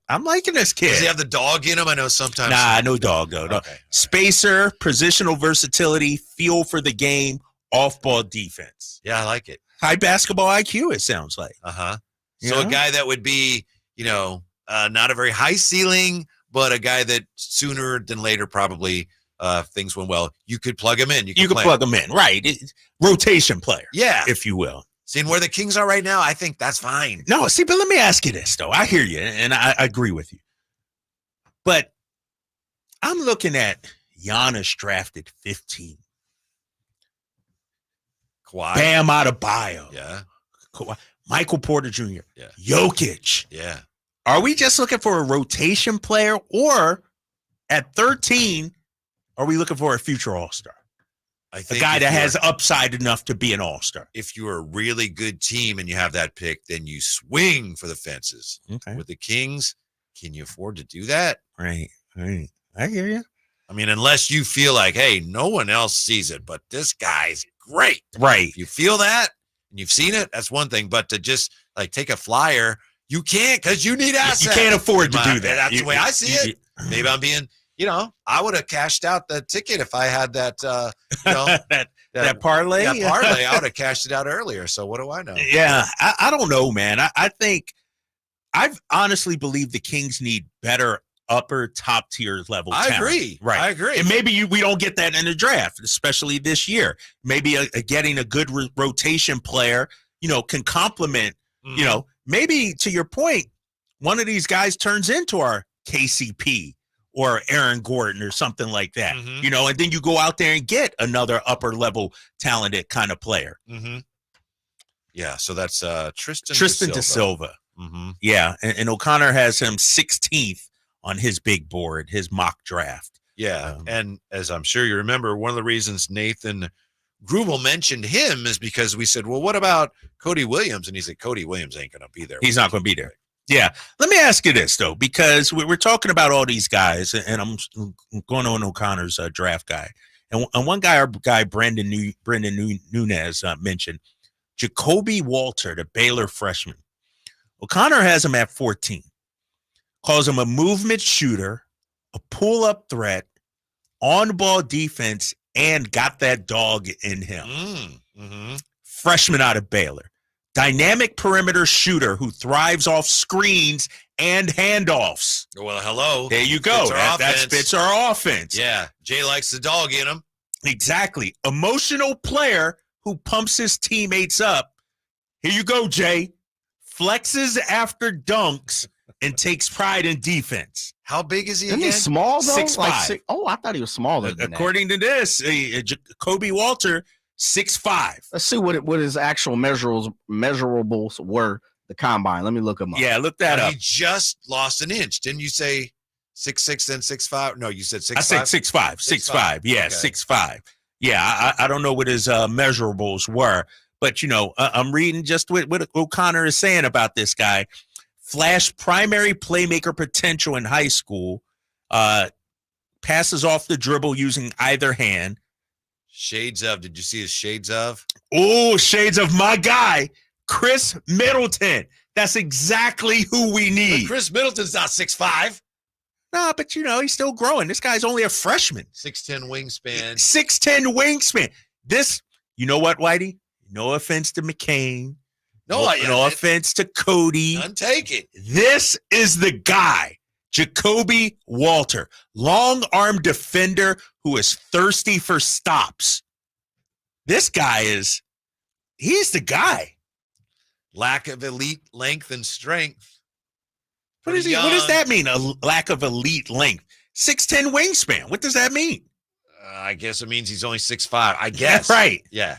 Speaker 19: I'm liking this kid.
Speaker 9: Does he have the dog in him? I know sometimes.
Speaker 19: Nah, no dog, though. No.
Speaker 9: Okay.
Speaker 19: Spacer, positional versatility, feel for the game, off-ball defense.
Speaker 9: Yeah, I like it.
Speaker 19: High basketball IQ, it sounds like.
Speaker 9: Uh-huh. So
Speaker 19: Yeah.
Speaker 9: a guy that would be, not a very high ceiling, but a guy that sooner than later probably if things went well, you could plug him in.
Speaker 19: You could plug him in, right. Rotation player,
Speaker 9: Yeah.
Speaker 19: if you will.
Speaker 9: Seeing where the Kings are right now, I think that's fine.
Speaker 19: No, see, but let me ask you this, though. I hear you, and I agree with you. But I'm looking at Giannis drafted 15.
Speaker 9: Kawhi.
Speaker 19: Bam Adebayo.
Speaker 9: Yeah.
Speaker 19: Kawhi, Michael Porter Jr.
Speaker 9: Yeah.
Speaker 19: Jokic.
Speaker 9: Yeah.
Speaker 19: Are we just looking for a rotation player, or at 13, are we looking for a future All-Star?
Speaker 9: I
Speaker 19: A
Speaker 9: think
Speaker 19: guy
Speaker 9: if
Speaker 19: that
Speaker 9: you're-
Speaker 19: has upside enough to be an All-Star.
Speaker 9: If you're a really good team and you have that pick, then you swing for the fences.
Speaker 19: Okay.
Speaker 9: With the Kings, can you afford to do that?
Speaker 19: Right. I hear you.
Speaker 9: I mean, unless you feel like, hey, no one else sees it, but this guy's great.
Speaker 19: Right.
Speaker 9: If you feel that and you've seen it, that's one thing. But to just like take a flyer, you can't because you need assets.
Speaker 19: You can't afford to do that.
Speaker 9: That's the way I see it. Maybe I'm being, I would have cashed out the ticket if I had that,
Speaker 19: that parlay.
Speaker 9: That parlay, I would have cashed it out earlier. So what do I know?
Speaker 19: Yeah, I don't know, man. I think I've honestly believe the Kings need better upper top tier level
Speaker 9: I
Speaker 19: talent.
Speaker 9: agree.
Speaker 19: Right.
Speaker 9: I agree.
Speaker 19: And maybe we don't get that in the draft, especially this year. Maybe getting a good rotation player, can complement, maybe to your point, one of these guys turns into our KCP or Aaron Gordon or something like that, and then you go out there and get another upper level talented kind of player.
Speaker 9: Mm-hmm. Yeah. So that's Tristan
Speaker 19: De Silva.
Speaker 9: Mm-hmm.
Speaker 19: Yeah. And O'Connor has him 16th on his big board, his mock draft.
Speaker 9: Yeah. And as I'm sure you remember, one of the reasons Nathan Grubel mentioned him is because we said, well, what about Cody Williams? And he said, Cody Williams ain't going to be there.
Speaker 19: He's not going to be there. Yeah. Let me ask you this, though, because we're talking about all these guys, and I'm going on O'Connor's draft guy. And one guy, our guy, Brendan Nunez mentioned, Jacoby Walter, the Baylor freshman. O'Connor has him at 14. Calls him a movement shooter, a pull-up threat, on-ball defense, and got that dog in him.
Speaker 9: Mm-hmm.
Speaker 19: Freshman out of Baylor. Dynamic perimeter shooter who thrives off screens and handoffs.
Speaker 9: Well, hello.
Speaker 19: There you go. That fits our offense.
Speaker 9: Yeah. Jay likes the dog in him.
Speaker 19: Exactly. Emotional player who pumps his teammates up. Here you go, Jay. Flexes after dunks and takes pride in defense.
Speaker 9: How big is he
Speaker 2: Isn't
Speaker 9: again?
Speaker 2: he small, though?
Speaker 19: 6'5".
Speaker 2: I thought he was smaller than
Speaker 19: According to this, Kobe Walter, 6'5".
Speaker 2: Let's see what his actual measurables were, the combine. Let me look him up.
Speaker 19: Yeah, look that up.
Speaker 9: He just lost an inch. Didn't you say 6'6", then 6'5"? No, you said 6'5"?
Speaker 19: I said 6'5". 6'5". Yeah,
Speaker 9: Okay.
Speaker 19: 6'5". Yeah, I don't know what his measurables were, but, I'm reading just what O'Connor is saying about this guy. Flash primary playmaker potential in high school, passes off the dribble using either hand.
Speaker 16: Shades of, did you see his shades of?
Speaker 19: Oh, shades of my guy, Chris Middleton. That's exactly who we need.
Speaker 16: But Chris Middleton's not 6'5".
Speaker 19: No, but he's still growing. This guy's only a freshman.
Speaker 16: 6'10" wingspan.
Speaker 19: 6'10" wingspan. This, you know what, Whitey? No offense to McCain. No offense to Cody.
Speaker 16: None taken.
Speaker 19: This is the guy, Jacoby Walter, long-arm defender who is thirsty for stops. This guy he's the guy.
Speaker 16: Lack of elite length and strength.
Speaker 19: What does that mean? A lack of elite length. 6'10" wingspan. What does that mean?
Speaker 16: I guess it means he's only 6'5". I guess.
Speaker 19: Right.
Speaker 16: Yeah.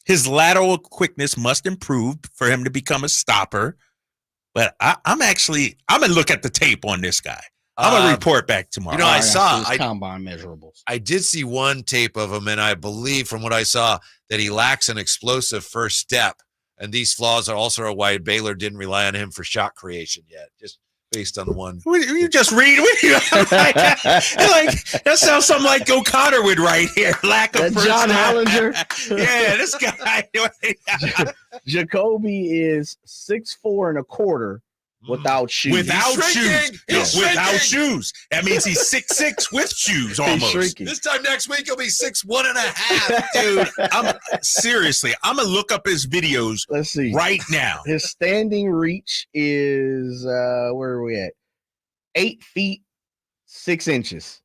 Speaker 19: His lateral quickness must improve for him to become a stopper. But I'm gonna look at the tape on this guy. I'm gonna report back tomorrow.
Speaker 16: I saw
Speaker 2: combine measurables.
Speaker 16: I did see one tape of him, and I believe from what I saw that he lacks an explosive first step. And these flaws are also why Baylor didn't rely on him for shot creation yet. Just based on the one.
Speaker 19: You just read with you. That sounds something like O'Connor would write here. Lack of first
Speaker 2: John
Speaker 19: step.
Speaker 2: Hallinger.
Speaker 19: Yeah, this guy.
Speaker 2: Jacoby is 6'4" and a quarter without shoes.
Speaker 19: Without shoes. That means he's 6'6" with shoes almost.
Speaker 16: This time next week he'll be 6'1.5".
Speaker 19: Dude, I'm gonna look up his videos.
Speaker 2: Let's see
Speaker 19: right now.
Speaker 2: His standing reach is where are we at? 8 feet 6 inches.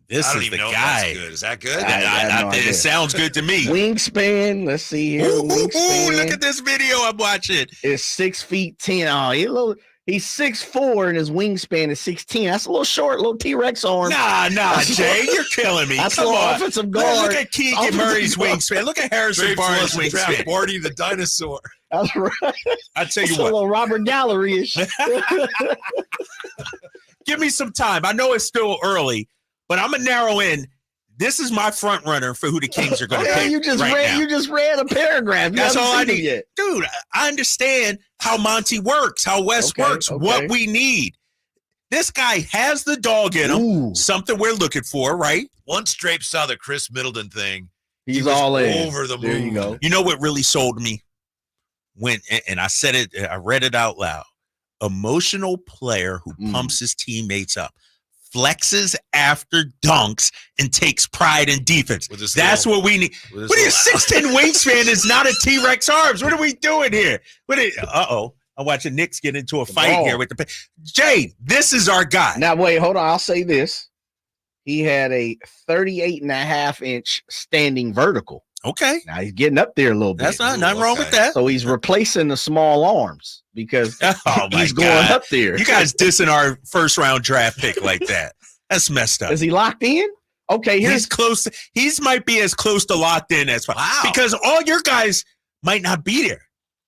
Speaker 19: This is the guy.
Speaker 16: Is that good?
Speaker 19: It sounds good to me.
Speaker 2: Wingspan. Let's see here.
Speaker 19: Ooh, look at this video I'm watching.
Speaker 2: It's 6 feet 10. Oh, he's 6'4" and his wingspan is 6'10". That's a little short, little T-Rex arm.
Speaker 19: Nah, Jay, you're killing me.
Speaker 2: That's
Speaker 19: Come
Speaker 2: a little
Speaker 19: on.
Speaker 2: offensive guard.
Speaker 19: Look at Keegan Murray's wingspan. Look at Harrison Barnes' wingspan.
Speaker 16: Barney the dinosaur.
Speaker 2: That's right.
Speaker 19: I tell you
Speaker 2: That's
Speaker 19: what.
Speaker 2: a little Robert Gallery-ish.
Speaker 19: Give me some time. I know it's still early, but I'm gonna narrow in. This is my front runner for who the Kings are going to pick.
Speaker 2: You just read a paragraph.
Speaker 19: That's all I need. Yet. Dude, I understand how Monty works, how Wes works, what we need. This guy has the dog in him. Something we're looking for, right?
Speaker 16: Once Drape saw the Chris Middleton thing,
Speaker 2: he was all in.
Speaker 16: Over the moon.
Speaker 2: There you go.
Speaker 19: You know what really sold me? And I said it, I read it out loud. Emotional player who pumps his teammates up, flexes after dunks, and takes pride in defense. That's what we need. What is 6'10" wingspan is not a T-Rex arms. What are we doing here? I'm watching Knicks get into a fight here with the Jay. This is our guy.
Speaker 2: Now wait, hold on. I'll say this. He had a 38.5-inch standing vertical.
Speaker 19: Okay.
Speaker 2: Now he's getting up there a little bit.
Speaker 19: That's nothing wrong with that.
Speaker 2: So he's replacing the small arms because he's going up there.
Speaker 19: You guys dissing our first round draft pick like that. That's messed up.
Speaker 2: Is he locked in? Okay,
Speaker 19: he's close. He's might be as close to locked in as possible. Wow. Because all your guys might not be there.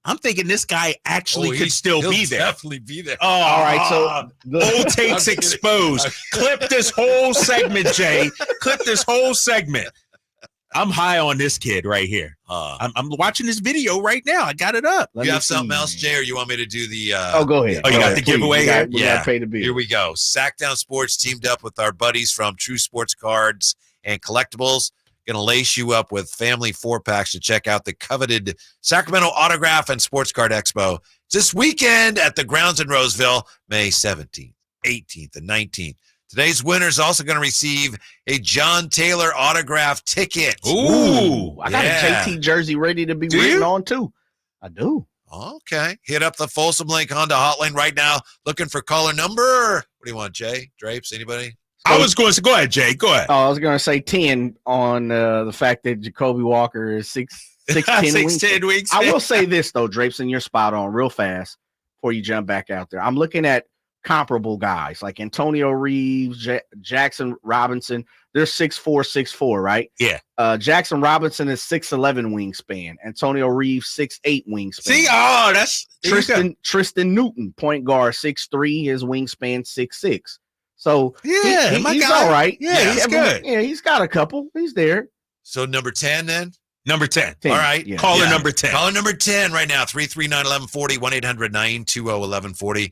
Speaker 19: I'm thinking this guy actually could still be there.
Speaker 16: Definitely be there.
Speaker 19: Oh, all right. So old takes exposed. Clip this whole segment, Jay. Clip this whole segment. I'm high on this kid right here. I'm watching this video right now. I got it up.
Speaker 16: You have something else, Jay, or you want me to do the
Speaker 2: go ahead.
Speaker 19: Oh, you got the giveaway here?
Speaker 2: Yeah. Pay the bill.
Speaker 16: Here we go. Sacktown Sports teamed up with our buddies from True Sports Cards and Collectibles. Gonna lace you up with family 4-packs to check out the coveted Sacramento Autograph and Sports Card Expo this weekend at the Grounds in Roseville, May 17th, 18th, and 19th. Today's winner is also going to receive a John Taylor autograph ticket.
Speaker 2: Ooh, I got a JT jersey ready to be written on too. I do.
Speaker 16: Okay. Hit up the Folsom Lake Honda hotline right now. Looking for caller number. What do you want, Jay? Drapes? Anybody?
Speaker 19: I was going to go ahead, Jay. Go ahead.
Speaker 2: Oh, I was going to say 10 on the fact that Jacoby Walker is 6'10"
Speaker 19: 6'10" wingspan.
Speaker 2: I will say this though, Drapes, and you're spot on real fast before you jump back out there. I'm looking at comparable guys like Antonio Reeves, Jackson Robinson. They're 6'4", 6'4", right?
Speaker 19: Yeah.
Speaker 2: Jackson Robinson is 6'11" wingspan. Antonio Reeves 6'8" wingspan.
Speaker 19: See, that's
Speaker 2: Tristan Newton, point guard, 6'3", his wingspan 6'6". So
Speaker 19: he's
Speaker 2: all right.
Speaker 19: Yeah, he's good.
Speaker 2: Yeah, he's got a couple. He's there.
Speaker 16: So number 10 then?
Speaker 19: Number 10.
Speaker 16: All right.
Speaker 2: Yeah.
Speaker 19: Caller number 10.
Speaker 16: Caller number 10 right now, 339-1140, 1-800-920-1140.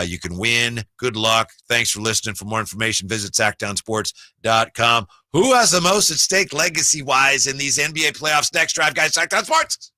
Speaker 16: You can win. Good luck. Thanks for listening. For more information, visit sacktownsports.com. Who has the most at stake legacy-wise in these NBA playoffs? Next drive, guys, Sacktown Sports.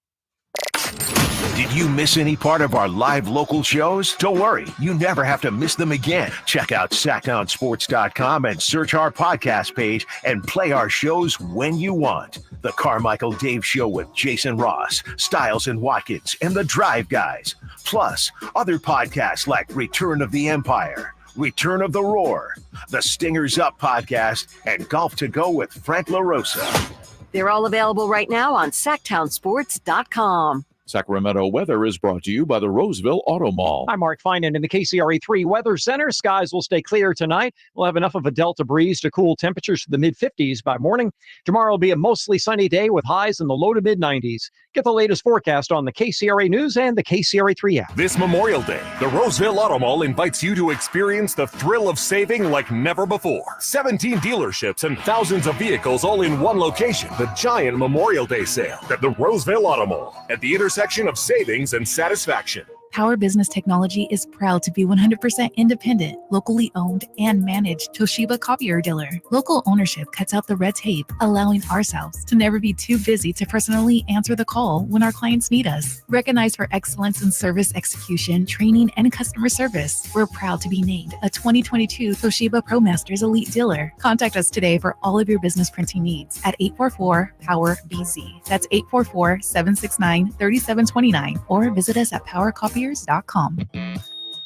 Speaker 10: Did you miss any part of our live local shows? Don't worry, you never have to miss them again. Check out sacktownsports.com and search our podcast page and play our shows when you want. The Carmichael Dave Show with Jason Ross, Stiles and Watkins, and the Drive Guys. Plus, other podcasts like Return of the Empire, Return of the Roar, the Stingers Up podcast, and Golf to Go with Frank LaRosa.
Speaker 12: They're all available right now on sacktownsports.com.
Speaker 20: Sacramento weather is brought to you by the Roseville Auto Mall.
Speaker 4: I'm Mark Finan in the KCRA3 Weather Center. Skies will stay clear tonight. We'll have enough of a delta breeze to cool temperatures to the mid-50s by morning. Tomorrow will be a mostly sunny day with highs in the low to mid-90s. Get the latest forecast on the KCRA News and the KCRA3 app.
Speaker 6: This Memorial Day, the Roseville Auto Mall invites you to experience the thrill of saving like never before. 17 dealerships and thousands of vehicles all in one location. The giant Memorial Day sale at the Roseville Auto Mall at the intersection of savings and satisfaction.
Speaker 8: Power Business Technology is proud to be 100% independent, locally owned, and managed Toshiba copier dealer. Local ownership cuts out the red tape, allowing ourselves to never be too busy to personally answer the call when our clients need us. Recognized for excellence in service execution, training, and customer service, we're proud to be named a 2022 Toshiba ProMasters Elite Dealer. Contact us today for all of your business printing needs at 844-POWER-BZ. That's 844-769-3729, or visit us at PowerCopier.com.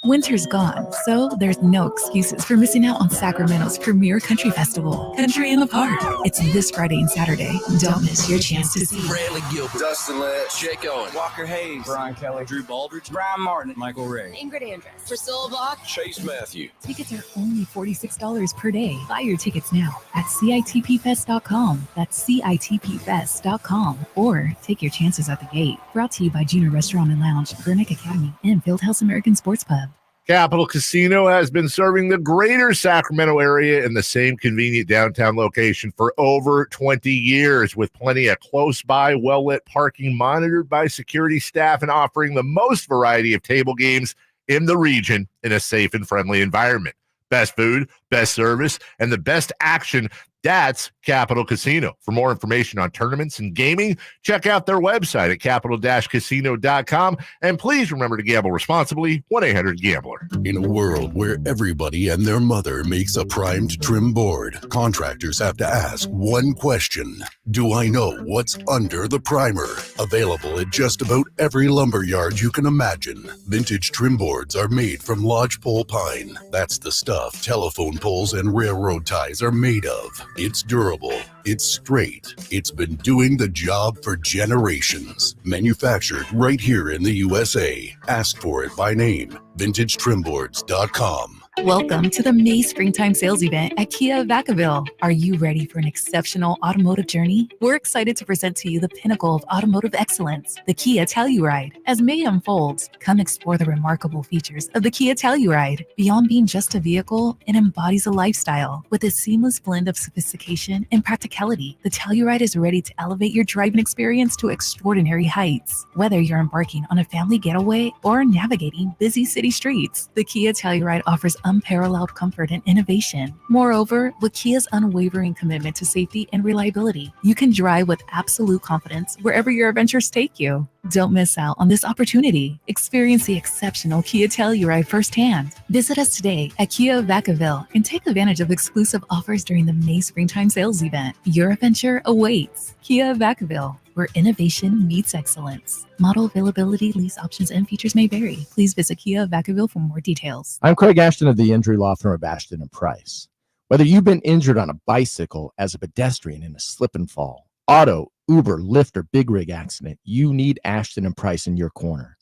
Speaker 8: Winter's gone, so there's no excuses for missing out on Sacramento's premier country festival, Country in the Park. It's this Friday and Saturday. Don't miss your chance to see
Speaker 21: Bradley Gilbert, Dustin Letch, Jake Owen,
Speaker 24: Walker Hayes, Brian Kelly, Drew Baldridge, Brian Martin, Michael Ray,
Speaker 8: Ingrid Andress, Priscilla Block,
Speaker 21: Chase Matthew.
Speaker 8: Tickets are only $46 per day. Buy your tickets now at CITPfest.com. That's CITPfest.com. Or take your chances at the gate. Brought to you by Junior Restaurant and Lounge, Vernick Academy, and Fieldhouse American Sports Pub.
Speaker 25: Capital Casino has been serving the greater Sacramento area in the same convenient downtown location for over 20 years, with plenty of close-by, well-lit parking monitored by security staff and offering the most variety of table games in the region in a safe and friendly environment. Best food, best service, and the best action. That's Capital Casino. For more information on tournaments and gaming, check out their website at capital-casino.com. And please remember to gamble responsibly. 1-800-GAMBLER.
Speaker 26: In a world where everybody and their mother makes a primed trim board, contractors have to ask one question. Do I know what's under the primer? Available at just about every lumber yard you can imagine. Vintage trim boards are made from lodgepole pine. That's the stuff telephone poles and railroad ties are made of. It's durable. It's straight. It's been doing the job for generations. Manufactured right here in the USA. Ask for it by name. VintageTrimboards.com.
Speaker 8: Welcome to the May Springtime Sales Event at Kia of Vacaville. Are you ready for an exceptional automotive journey? We're excited to present to you the pinnacle of automotive excellence, the Kia Telluride. As May unfolds, come explore the remarkable features of the Kia Telluride. Beyond being just a vehicle, it embodies a lifestyle. With a seamless blend of sophistication and practicality, the Telluride is ready to elevate your driving experience to extraordinary heights. Whether you're embarking on a family getaway or navigating busy city streets, the Kia Telluride offers unparalleled comfort and innovation. Moreover, with Kia's unwavering commitment to safety and reliability, you can drive with absolute confidence wherever your adventures take you. Don't miss out on this opportunity. Experience the exceptional Kia Telluride firsthand. Visit us today at Kia of Vacaville and take advantage of exclusive offers during the May Springtime Sales Event. Your adventure awaits. Kia of Vacaville, where innovation meets excellence. Model availability, lease options, and features may vary. Please visit Kia of Vacaville for more details.
Speaker 27: I'm Craig Ashton of the injury law firm of Ashton & Price. Whether you've been injured on a bicycle, as a pedestrian in a slip and fall, auto, Uber, Lyft, or big rig accident, you need Ashton & Price in your corner.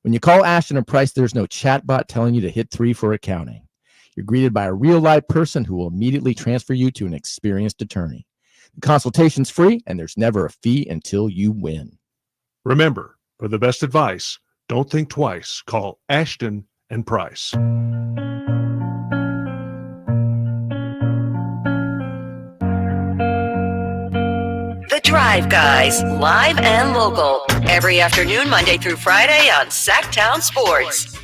Speaker 27: When you call Ashton & Price, there's no chatbot telling you to hit 3 for accounting. You're greeted by a real live person who will immediately transfer you to an experienced attorney. The consultation's free, and there's never a fee until you win.
Speaker 6: Remember, for the best advice, don't think twice. Call Ashton & Price.
Speaker 12: Drive Guys, live and local, every afternoon, Monday through Friday on Sacktown Sports.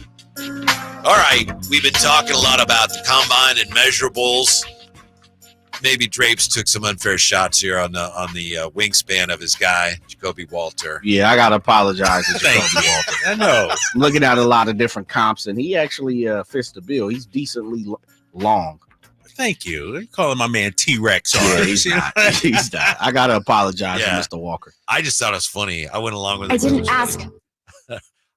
Speaker 9: All right, we've been talking a lot about the combine and measurables. Maybe Drapes took some unfair shots here on the wingspan of his guy, Jacoby Walter.
Speaker 2: Yeah, I gotta apologize to Jacoby Walter.
Speaker 19: I know.
Speaker 2: I'm looking at a lot of different comps, and he actually fits the bill. He's decently long.
Speaker 19: Thank you. You calling my man T-Rex on.
Speaker 2: Yeah, he's not. He's not. I gotta apologize
Speaker 9: Yeah.
Speaker 2: to Mr. Walker.
Speaker 9: I just thought it was funny. I went along with it.
Speaker 1: I didn't ask.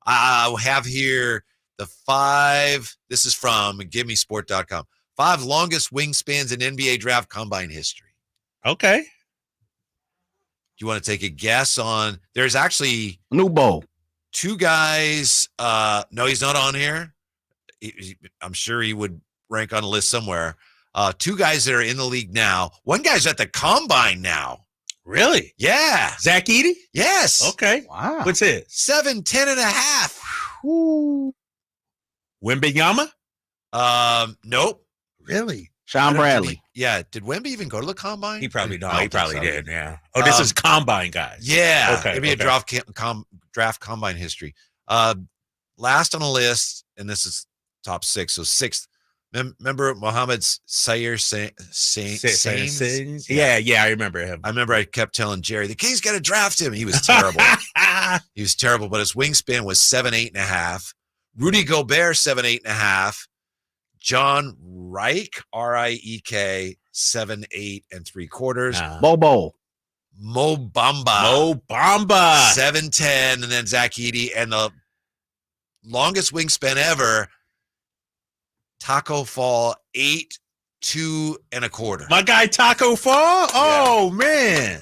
Speaker 9: I have here the 5. This is from GiveMeSport.com. 5 longest wingspans in NBA draft combine history.
Speaker 19: Okay.
Speaker 9: Do you want to take a guess on? There's actually
Speaker 2: New Bowl.
Speaker 9: 2 guys. No, he's not on here. I'm sure he would rank on a list somewhere. 2 guys that are in the league now. One guy's at the combine now.
Speaker 19: Really?
Speaker 9: Yeah.
Speaker 19: Zach Edey?
Speaker 9: Yes.
Speaker 19: Okay.
Speaker 2: Wow.
Speaker 19: What's it?
Speaker 9: 7'10" and a half.
Speaker 19: Wembanyama?
Speaker 9: Nope.
Speaker 19: Really?
Speaker 2: Sean Bradley.
Speaker 9: Yeah. Did Wemby even go to the combine?
Speaker 19: He probably
Speaker 9: No,
Speaker 19: not.
Speaker 9: I
Speaker 19: He
Speaker 9: don't think
Speaker 19: probably
Speaker 9: so.
Speaker 19: did, yeah. Oh, this is combine guys.
Speaker 9: Yeah.
Speaker 19: Okay,
Speaker 9: Maybe
Speaker 19: okay.
Speaker 9: a draft combine history. Last on the list, and this is top 6. So 6th. Remember Mohammed Sayer Sains?
Speaker 19: Yeah, I remember him.
Speaker 9: I remember I kept telling Jerry, the Kings got to draft him. He was terrible. He was terrible, but his wingspan was 7'8" and a half. Rudy Gobert, 7'8" and a half. John Reich, R-I-E-K, 7'8" and 3/4.
Speaker 2: Bobo.
Speaker 9: Mo Bamba. 7'10", and then Zach Edey. And the longest wingspan ever, Taco Fall, 8'2" and 1/4.
Speaker 19: My guy Taco Fall? Oh, man.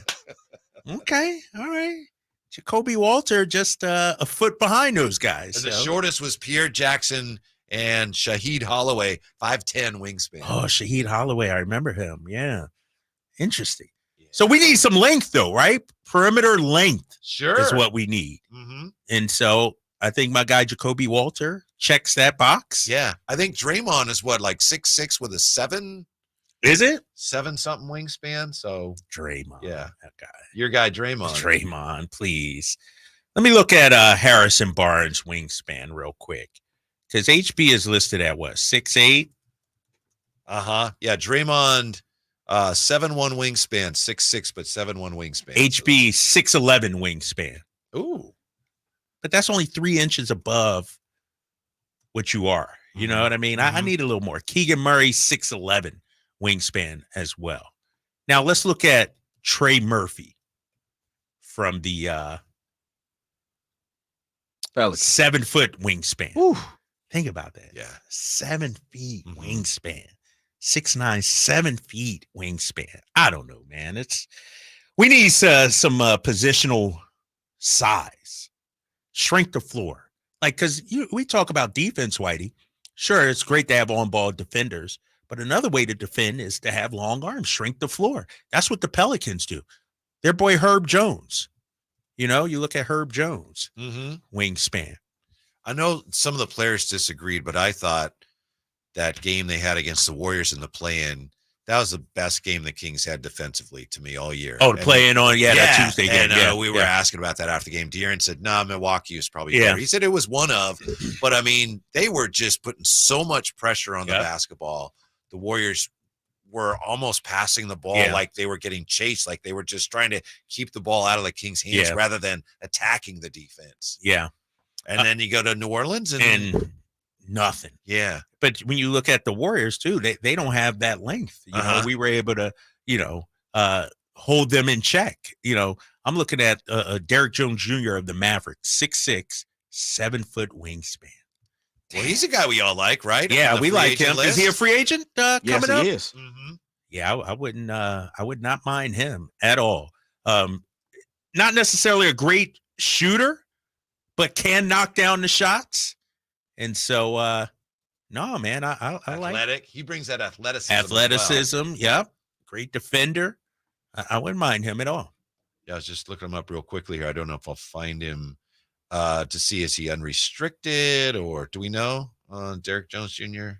Speaker 19: Okay. All right. Jacoby Walter just a foot behind those guys.
Speaker 9: And the shortest was Pierre Jackson and Shaheed Holloway, 5'10" wingspan.
Speaker 19: Oh, Shaheed Holloway. I remember him. Yeah. Interesting. So we need some length, though, right? Perimeter length is what we need.
Speaker 9: Mm-hmm.
Speaker 19: And so I think my guy Jacoby Walter checks that box.
Speaker 9: Yeah. I think Draymond is what, like 6'6" with a 7?
Speaker 19: Is it?
Speaker 9: 7-something wingspan. So
Speaker 19: Draymond.
Speaker 9: Yeah.
Speaker 19: That guy.
Speaker 9: Your guy Draymond.
Speaker 19: Draymond, please. Let me look at Harrison Barnes' wingspan real quick. Because HB is listed at what, 6'8"?
Speaker 9: Yeah, Draymond, 7'1" wingspan, 6'6", but 7'1" wingspan.
Speaker 19: HB 6'11" wingspan.
Speaker 9: Ooh.
Speaker 19: But that's only 3 inches above what you are. You know what I mean? I need a little more. Keegan Murray, 6'11" wingspan as well. Now let's look at Trey Murphy from the 7-foot wingspan.
Speaker 2: Ooh.
Speaker 19: Think about that.
Speaker 9: Yeah.
Speaker 19: 7 feet wingspan. 6'9", 7 feet wingspan. I don't know, man. We need some positional size. Shrink the floor. Like, because we talk about defense, Whitey. Sure, it's great to have on-ball defenders, but another way to defend is to have long arms, shrink the floor. That's what the Pelicans do. Their boy Herb Jones. You know, you look at Herb Jones, wingspan.
Speaker 9: I know some of the players disagreed, but I thought that game they had against the Warriors in the play-in, that was the best game the Kings had defensively to me all year.
Speaker 19: Oh, the play-in on, that Tuesday game.
Speaker 9: And we were asking about that after the game. De'Aaron said, no, Milwaukee was probably better. He said it was one of, but I mean, they were just putting so much pressure on the basketball. The Warriors were almost passing the ball like they were getting chased, like they were just trying to keep the ball out of the Kings' hands rather than attacking the defense.
Speaker 19: Yeah.
Speaker 9: And then you go to New Orleans and
Speaker 19: nothing.
Speaker 9: Yeah.
Speaker 19: But when you look at the Warriors too, they don't have that length. You know, we were able to, hold them in check. You know, I'm looking at Derek Jones Jr. of the Mavericks, 6'6", 7-foot wingspan.
Speaker 9: Well, he's a guy we all like, right?
Speaker 19: Yeah, we like him.
Speaker 9: List.
Speaker 19: Is he a free agent coming up?
Speaker 2: Yes, he is.
Speaker 19: Yeah, I wouldn't. I would not mind him at all. Not necessarily a great shooter, but can knock down the shots. And so, no, man, I like
Speaker 9: athletic. He brings that athleticism.
Speaker 19: Athleticism, yep. Great defender. I wouldn't mind him at all.
Speaker 9: Yeah, I was just looking him up real quickly here. I don't know if I'll find him to see, is he unrestricted or do we know? Derek Jones Jr.?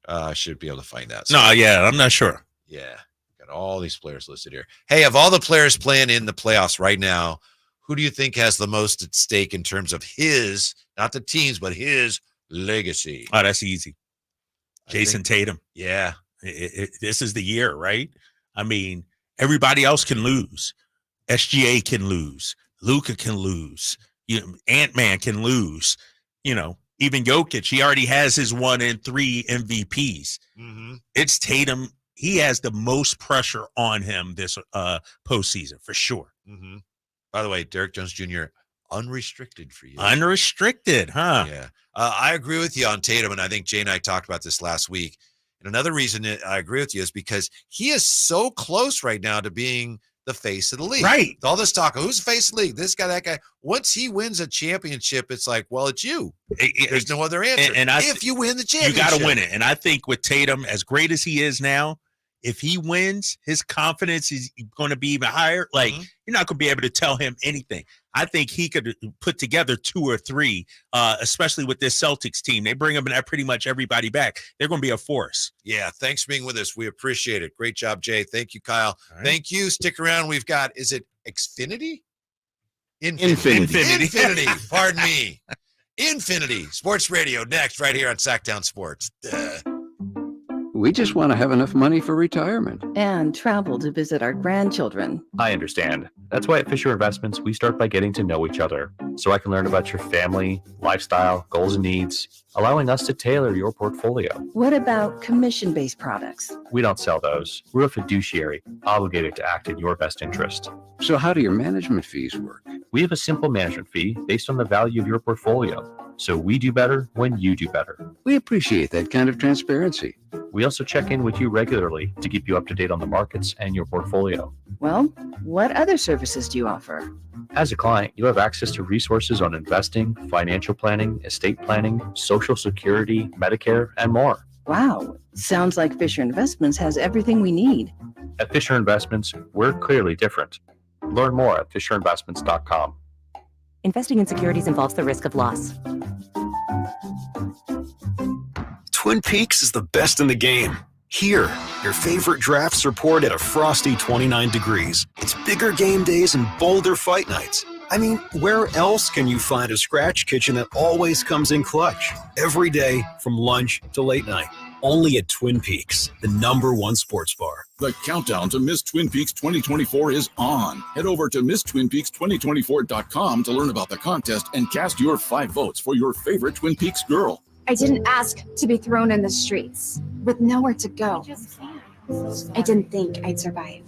Speaker 9: I should be able to find that.
Speaker 19: No, yeah, I'm not sure.
Speaker 9: Yeah, got
Speaker 16: got all these players listed here. Hey, of all the players playing in the playoffs right now, who do you think has the most at stake in terms of his, not the teams, but his legacy?
Speaker 19: Oh, that's easy. Jason Tatum.
Speaker 16: Yeah.
Speaker 19: This is the year, right? I mean, everybody else can lose. SGA can lose. Luka can lose. Ant-Man can lose. Even Jokic, he already has his 1 and 3 MVPs.
Speaker 16: Mm-hmm.
Speaker 19: It's Tatum. He has the most pressure on him this postseason, for sure.
Speaker 16: Mm-hmm. By the way, Derek Jones Jr., unrestricted for you.
Speaker 19: Unrestricted, huh?
Speaker 16: Yeah. I agree with you on Tatum, and I think Jay and I talked about this last week. And another reason that I agree with you is because he is so close right now to being the face of the league.
Speaker 19: Right.
Speaker 16: All this talk of who's the face of the league, this guy, that guy. Once he wins a championship, it's like, well, it's you. There's no other answer.
Speaker 19: And
Speaker 16: if you win the championship.
Speaker 19: You got to win it. And I think with Tatum, as great as he is now, if he wins, his confidence is going to be even higher. Like, you're not going to be able to tell him anything. I think he could put together 2 or 3, especially with this Celtics team. They bring him pretty much everybody back. They're going to be a force.
Speaker 16: Yeah, thanks for being with us. We appreciate it. Great job, Jay. Thank you, Kyle. Right. Thank you. Stick around. We've got, is it Xfinity? Infinity. Pardon me. Infinity Sports Radio next, right here on Sacktown Sports.
Speaker 1: We just want to have enough money for retirement.
Speaker 5: And travel to visit our grandchildren.
Speaker 11: I understand. That's why at Fisher Investments, we start by getting to know each other so I can learn about your family, lifestyle, goals, and needs, allowing us to tailor your portfolio.
Speaker 5: What about commission-based products?
Speaker 11: We don't sell those. We're a fiduciary, obligated to act in your best interest.
Speaker 1: So how do your management fees work?
Speaker 11: We have a simple management fee based on the value of your portfolio. So we do better when you do better.
Speaker 1: We appreciate that kind of transparency.
Speaker 11: We also check in with you regularly to keep you up to date on the markets and your portfolio.
Speaker 5: Well, what other services do you offer?
Speaker 11: As a client, you have access to resources on investing, financial planning, estate planning, Social Security, Medicare, and more.
Speaker 5: Wow, sounds like Fisher Investments has everything we need.
Speaker 11: At Fisher Investments, we're clearly different. Learn more at FisherInvestments.com.
Speaker 13: Investing in securities involves the risk of loss.
Speaker 14: Twin Peaks is the best in the game. Here, your favorite drafts are poured at a frosty 29 degrees. It's bigger game days and bolder fight nights. I mean, where else can you find a scratch kitchen that always comes in clutch? Every day, from lunch to late night. Only at Twin Peaks, the #1 sports bar.
Speaker 20: The countdown to Miss Twin Peaks 2024 is on. Head over to MissTwinPeaks2024.com to learn about the contest and cast your 5 votes for your favorite Twin Peaks girl.
Speaker 15: I didn't ask to be thrown in the streets with nowhere to go. I didn't think I'd survive.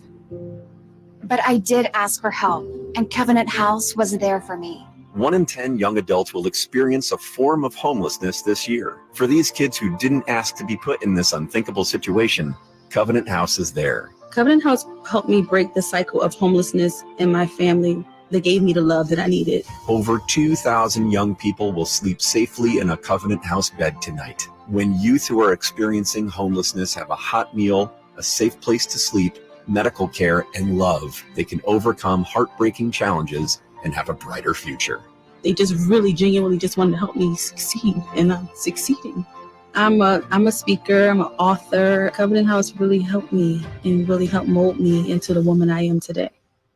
Speaker 15: But I did ask for help, and Covenant House was there for me.
Speaker 17: 1 in 10 young adults will experience a form of homelessness this year. For these kids who didn't ask to be put in this unthinkable situation, Covenant House is there.
Speaker 28: Covenant House helped me break the cycle of homelessness in my family. They gave me the love that I needed.
Speaker 17: Over 2,000 young people will sleep safely in a Covenant House bed tonight. When youth who are experiencing homelessness have a hot meal, a safe place to sleep, medical care, and love, they can overcome heartbreaking challenges and have a brighter future.
Speaker 28: They just really genuinely just wanted to help me succeed, and I'm succeeding. I'm a speaker, I'm an author. Covenant House really helped me and really helped mold me into the woman I am today.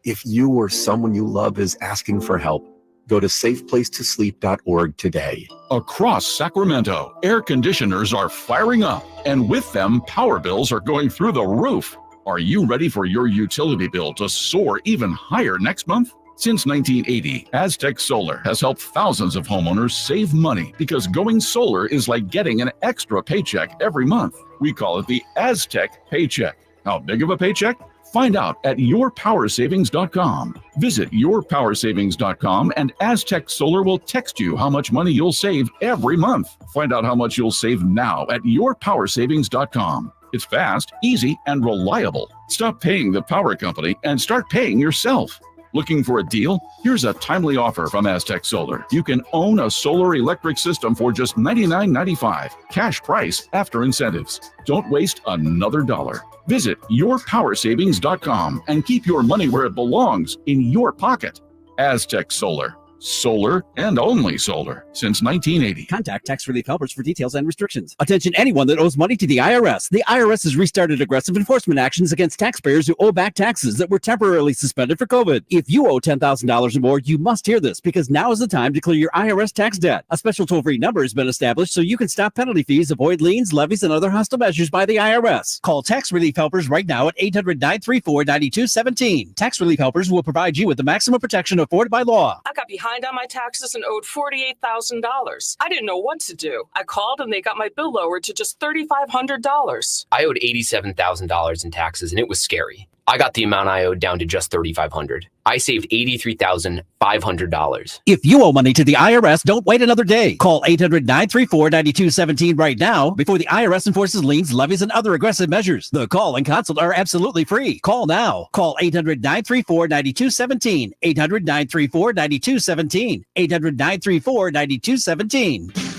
Speaker 17: If you or someone you love is asking for help, go to safeplacetosleep.org today.
Speaker 20: Across Sacramento, air conditioners are firing up, and with them, power bills are going through the roof. Are you ready for your utility bill to soar even higher next month? Since 1980, Aztec Solar has helped thousands of homeowners save money because going solar is like getting an extra paycheck every month. We call it the Aztec Paycheck. How big of a paycheck? Find out at yourpowersavings.com. Visit yourpowersavings.com and Aztec Solar will text you how much money you'll save every month. Find out how much you'll save now at yourpowersavings.com. It's fast, easy, and reliable. Stop paying the power company and start paying yourself. Looking for a deal? Here's a timely offer from Aztec Solar. You can own a solar electric system for just $99.95, cash price after incentives. Don't waste another dollar. Visit yourpowersavings.com and keep your money where it belongs, in your pocket. Aztec Solar. Solar and only solar since 1980.
Speaker 3: Contact Tax Relief Helpers for details and restrictions. Attention anyone that owes money to the IRS. The IRS has restarted aggressive enforcement actions against taxpayers who owe back taxes that were temporarily suspended for COVID. If you owe $10,000 or more, you must hear this because now is the time to clear your IRS tax debt. A special toll-free number has been established so you can stop penalty fees, avoid liens, levies, and other hostile measures by the IRS. Call Tax Relief Helpers right now at 800-934-9217. Tax Relief Helpers will provide you with the maximum protection afforded by law.
Speaker 4: I got behind on my taxes and owed $48,000. I didn't know what to do. I called and they got my bill lowered to just $3,500.
Speaker 7: I owed $87,000 in taxes and it was scary. I got the amount I owed down to just $3,500. I saved $83,500.
Speaker 3: If you owe money to the IRS, don't wait another day. Call 800-934-9217 right now before the IRS enforces liens, levies, and other aggressive measures. The call and consult are absolutely free. Call now. Call 800-934-9217. 800-934-9217. 800-934-9217.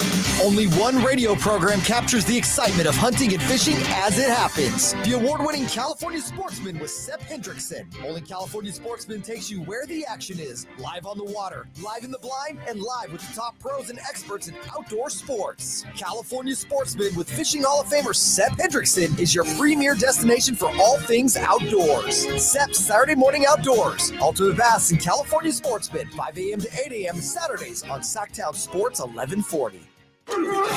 Speaker 10: Only one radio program captures the excitement of hunting and fishing as it happens. The award-winning California Sportsman with Sepp Hendrickson. Only California Sportsman takes you where the action is. Live on the water, live in the blind, and live with the top pros and experts in outdoor sports. California Sportsman with Fishing Hall of Famer Sepp Hendrickson is your premier destination for all things outdoors. Sepp's Saturday Morning Outdoors. Ultimate Bass and California Sportsman, 5 a.m. to 8 a.m. Saturdays on Sacktown Sports 1140.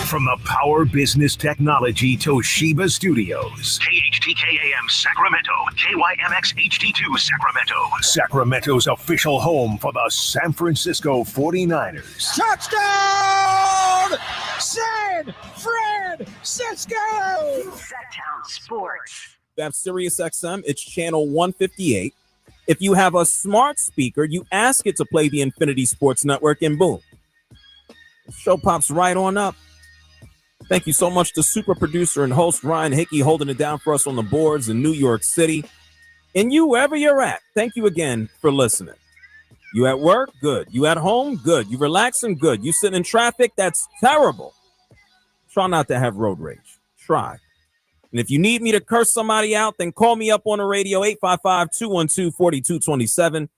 Speaker 18: From the Power Business Technology Toshiba Studios. KHTK-AM Sacramento, KYMX HD2 Sacramento. Sacramento's official home for the San Francisco 49ers.
Speaker 10: Touchdown! San Francisco!
Speaker 12: Sacktown Sports.
Speaker 22: That's Sirius XM. It's channel 158. If you have a smart speaker, you ask it to play the Infinity Sports Network, and boom, show pops right on up. Thank you so much to super producer and host Ryan Hickey holding it down for us on the boards in New York City. And you, wherever you're at, thank you again for listening. You at work? Good. You at home? Good. You relaxing? Good. You sitting in traffic? That's terrible. Try not to have road rage. Try. And if you need me to curse somebody out, then call me up on the radio, 855-212-4227.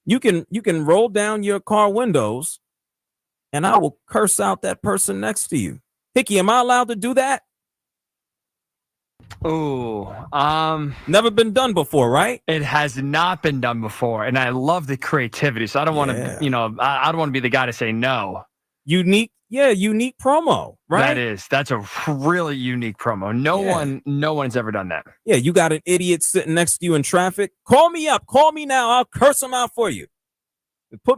Speaker 22: You can roll down your car windows and I will curse out that person next to you. Hickey, am I allowed to do that?
Speaker 23: Never been done before, right?
Speaker 24: It has not been done before, and I love the creativity. So I don't want to, I don't want to be the guy to say no.
Speaker 22: Unique promo, right?
Speaker 24: That's a really unique promo. No one's ever done that.
Speaker 22: Yeah, you got an idiot sitting next to you in traffic. Call me up. Call me now. I'll curse him out for you. Put